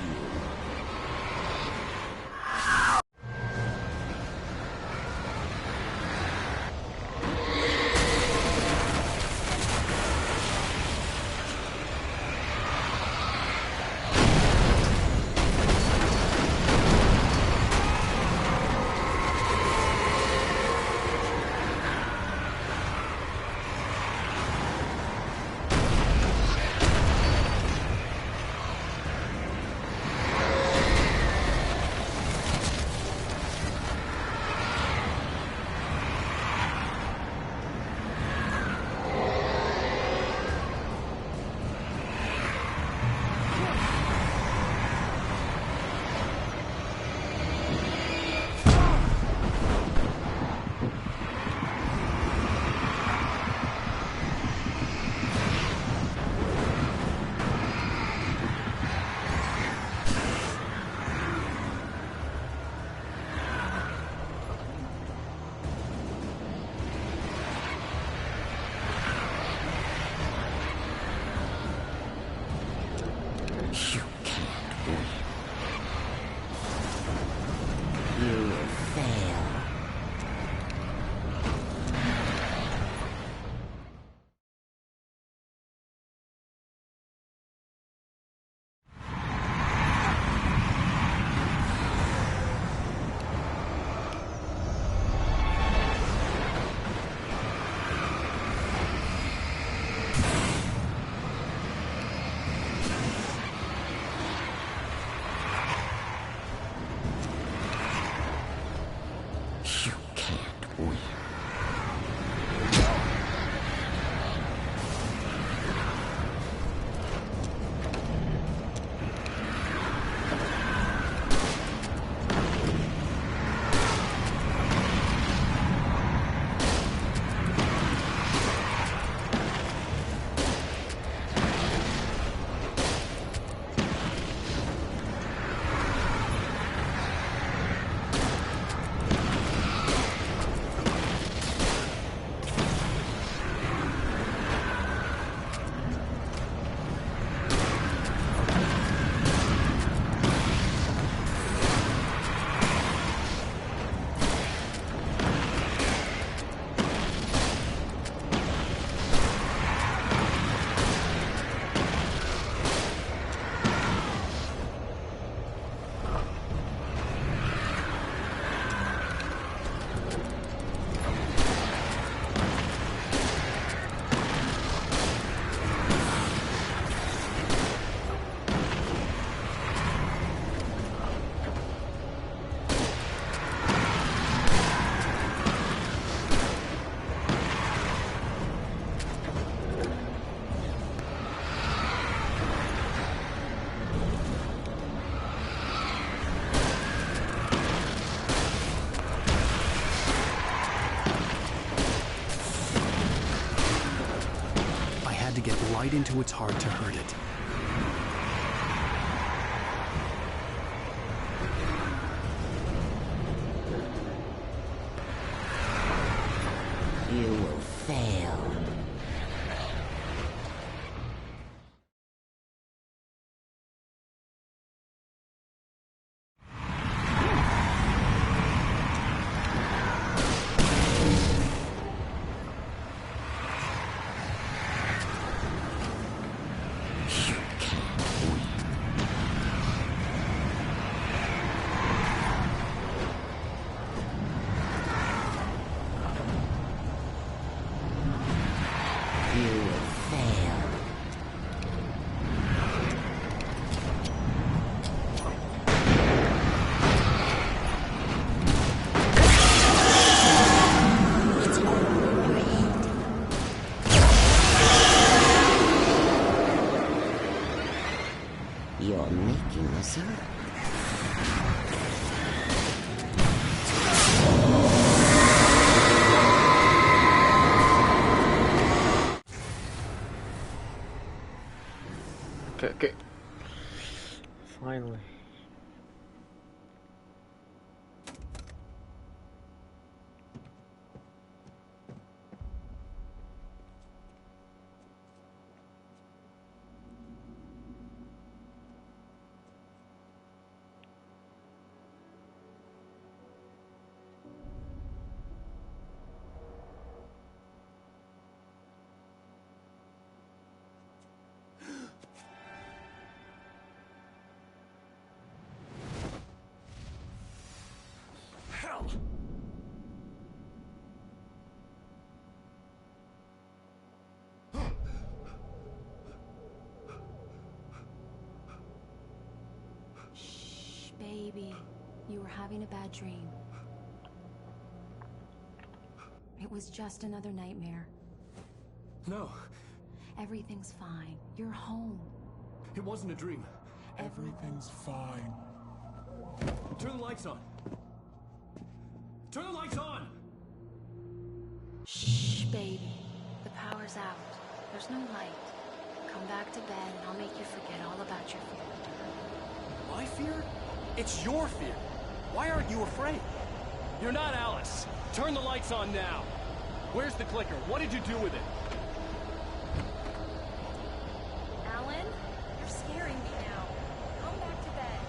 to get right into its heart to hurt it. You will fail. You're making us up. Okay. Finally. Shh, baby. You were having a bad dream. It was just another nightmare. No. Everything's fine. You're home. It wasn't a dream. Everything's fine. Turn the lights on. Turn the lights on! Shh, baby. The power's out. There's no light. Come back to bed and I'll make you forget all about your fear. My fear? It's your fear. Why aren't you afraid? You're not Alice. Turn the lights on now. Where's the clicker? What did you do with it? Alan, you're scaring me now. Come back to bed.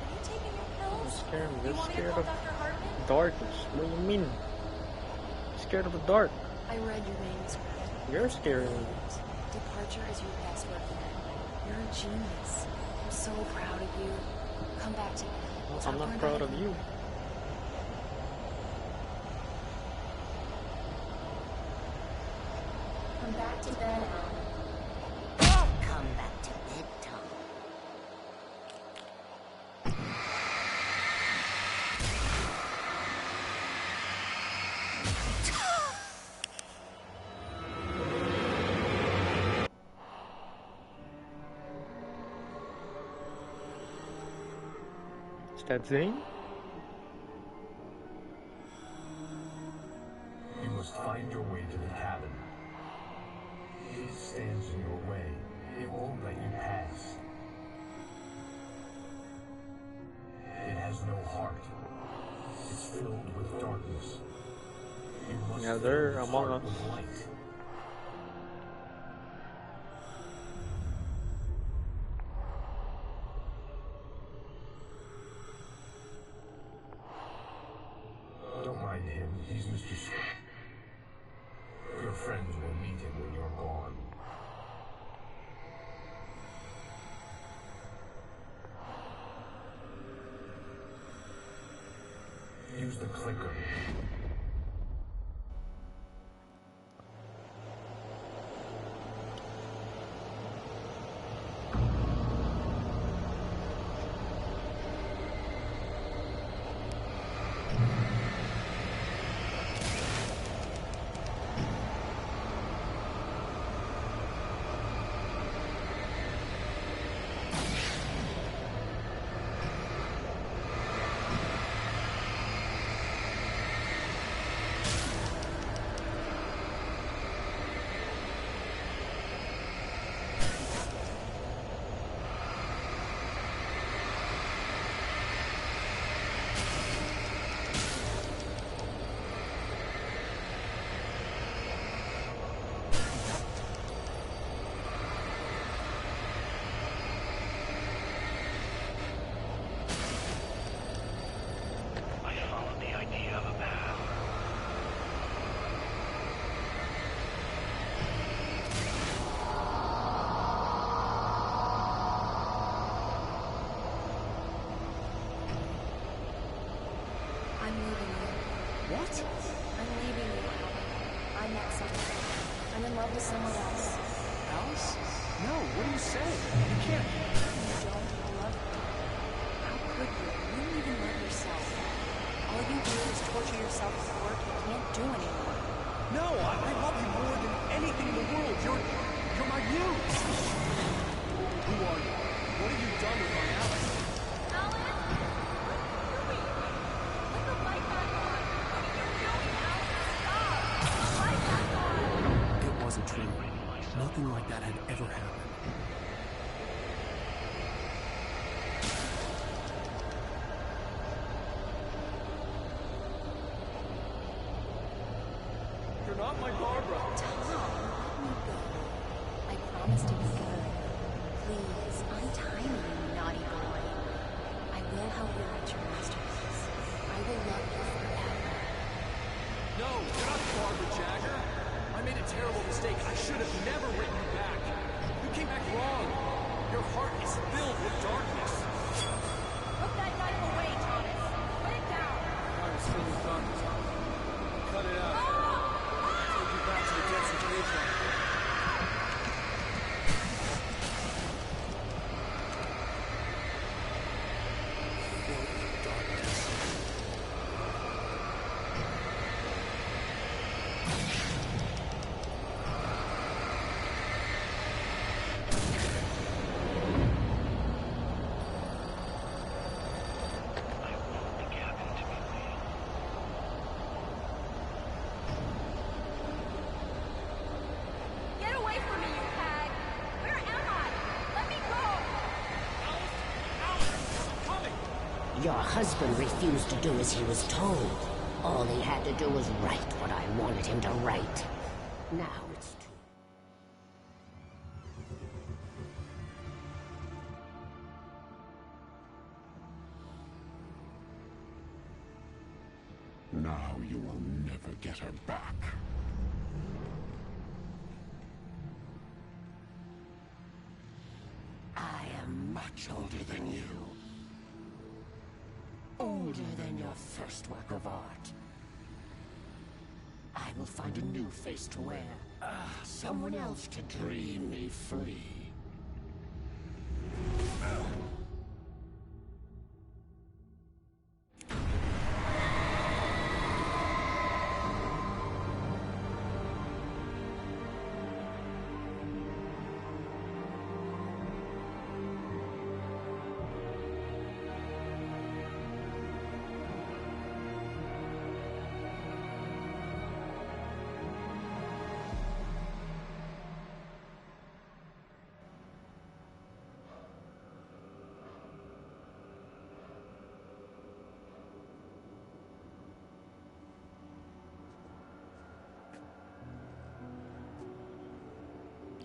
Have you taken your pills? I'm scared. You You're want me to scared call of Dr. Hartman? darkness. What do you mean? Scared of the dark. I read your manuscript. You're scaring me. Departure is your best work yet. You're a genius. I'm so proud of you. Come back to bed. Well, Talk I'm more not about proud it of you. Come back to bed, Alan. Come back to bed, Tom. Is that Zane? You must find your way to the cabin. It stands in your way. It won't let you pass. It has no heart. It's filled with darkness. You must Yeah, they're fill its among heart us. with light. Don't mind him. He's Mr. Scott. Your friends will meet him when you're gone. Use the clicker. love to someone else. Alice? No, what are you saying? You can't. You don't love her. How could you? You don't even love yourself. All you do is torture yourself with work you can't do anymore. No, I love you more than anything in the world. You're my muse. Who are you? What have you done with my Alice? It wasn't true. Nothing like that had ever happened. You're not my Barbara. Tom, let me go. I promise to be good. Please, untie me, you naughty boy. I will help you write your masterpiece. I will love you forever. No, you're not Barbara Jagger. I made a terrible mistake. I should have never written you back. You came back wrong. Your heart is filled with darkness. Put that knife away, Thomas. Put it down. Heart is filled with darkness. Cut it out. Take you back to the depths of nature. Filled with darkness. Get away from me, you hag! Where am I? Let me go! Your husband refused to do as he was told. All he had to do was write what I wanted him to write. Now it's too... Now you will never get her back. I am much older than you. Older than your first work of art. I will find a new face to wear. Someone else to dream me free.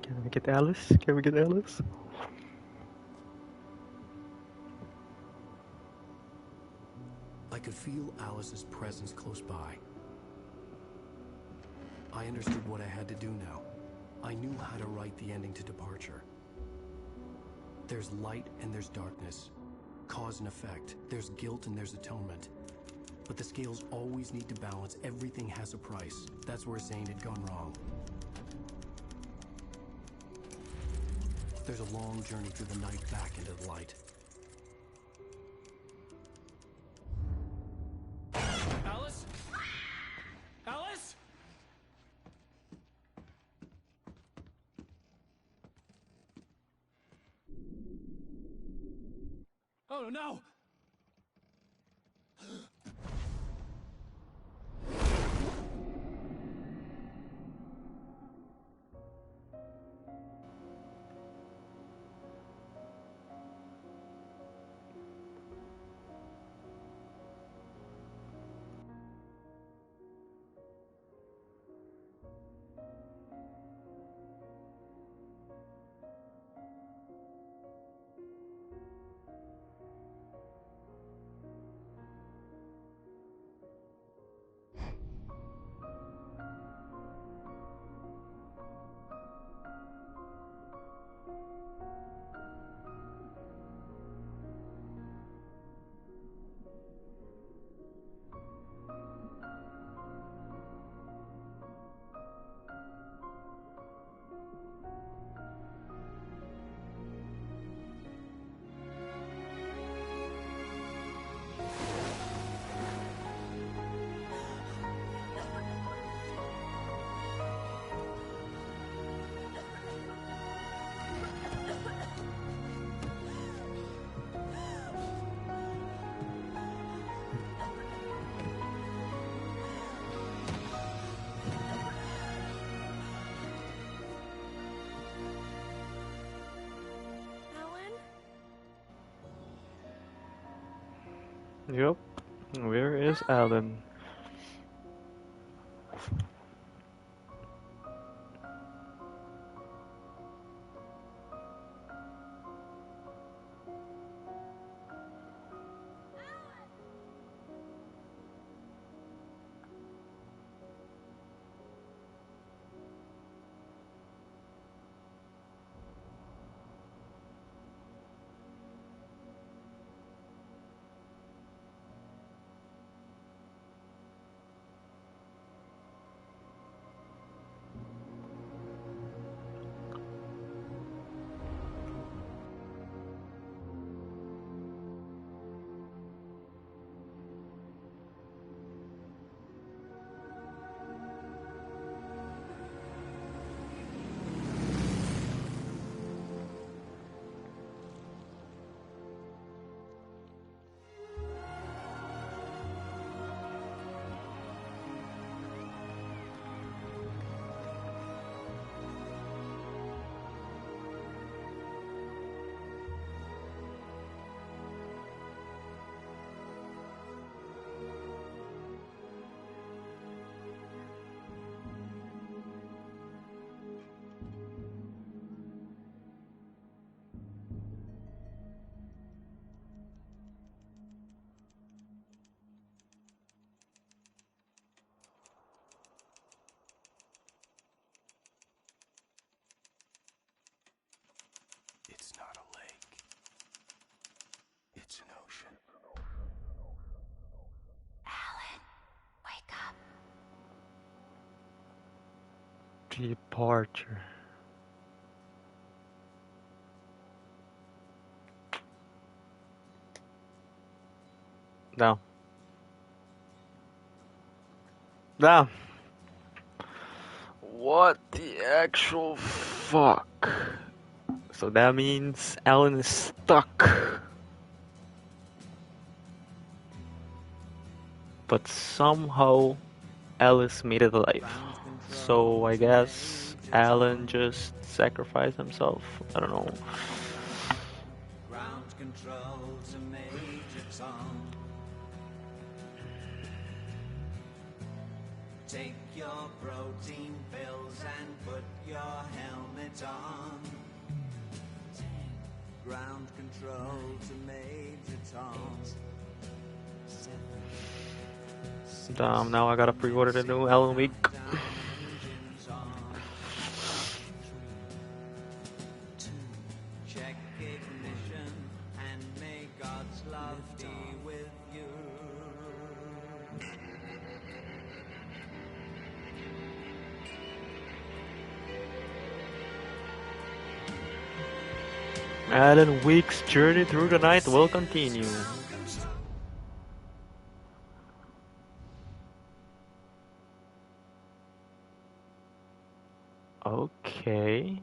Can we get Alice? Can we get Alice? I could feel Alice's presence close by. I understood what I had to do now. I knew how to write the ending to Departure. There's light and there's darkness. Cause and effect. There's guilt and there's atonement. But the scales always need to balance. Everything has a price. That's where Zane had gone wrong. There's a long journey through the night back into the light. Alice? Alice? Oh no! Yup. Where is Alan? It's not a lake. It's an ocean. Alan, wake up. Departure. No. No. What the actual fuck? So that means Alan is stuck. But somehow Alice made it alive. So I guess Alan just sacrificed himself. I don't know. Ground control to Major Tom. Take your protein pills and put your helmet on. Ground control to Major Tom. Damn, now I gotta pre-order the new Alan Week. Check ignition and may God's love be with you. Alan Week's journey through the night will continue. Okay,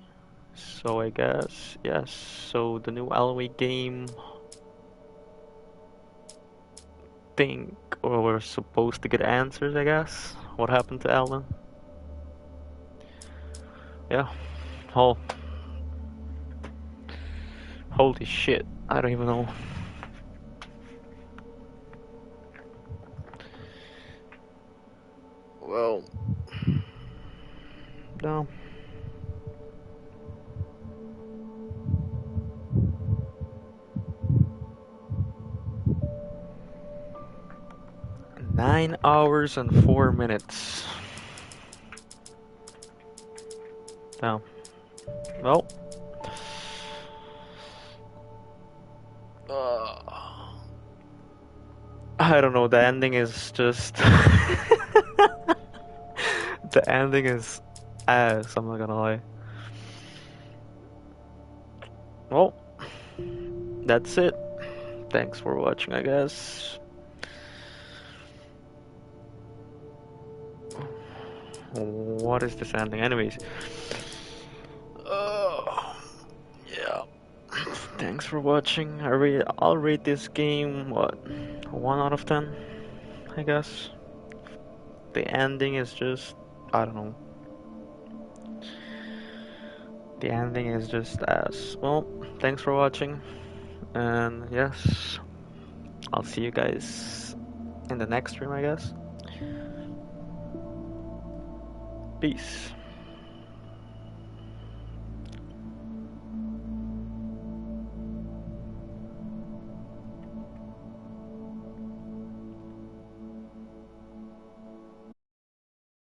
so I guess, yes, so the new Alan Wake game, think, or we're supposed to get answers, I guess. What happened to Alan? Yeah, oh, holy shit, I don't even know. Well, no. Nine hours and 4 minutes. Damn. Well. I don't know, the ending is just... the ending is ass, I'm not gonna lie. Well, that's it. Thanks for watching, I guess. What is this ending? Anyways. Yeah. Thanks for watching. I'll rate this game, what, 1 out of 10, I guess. The ending is just, I don't know. The ending is just ass. Well, thanks for watching. And yes, I'll see you guys in the next stream, I guess. Peace.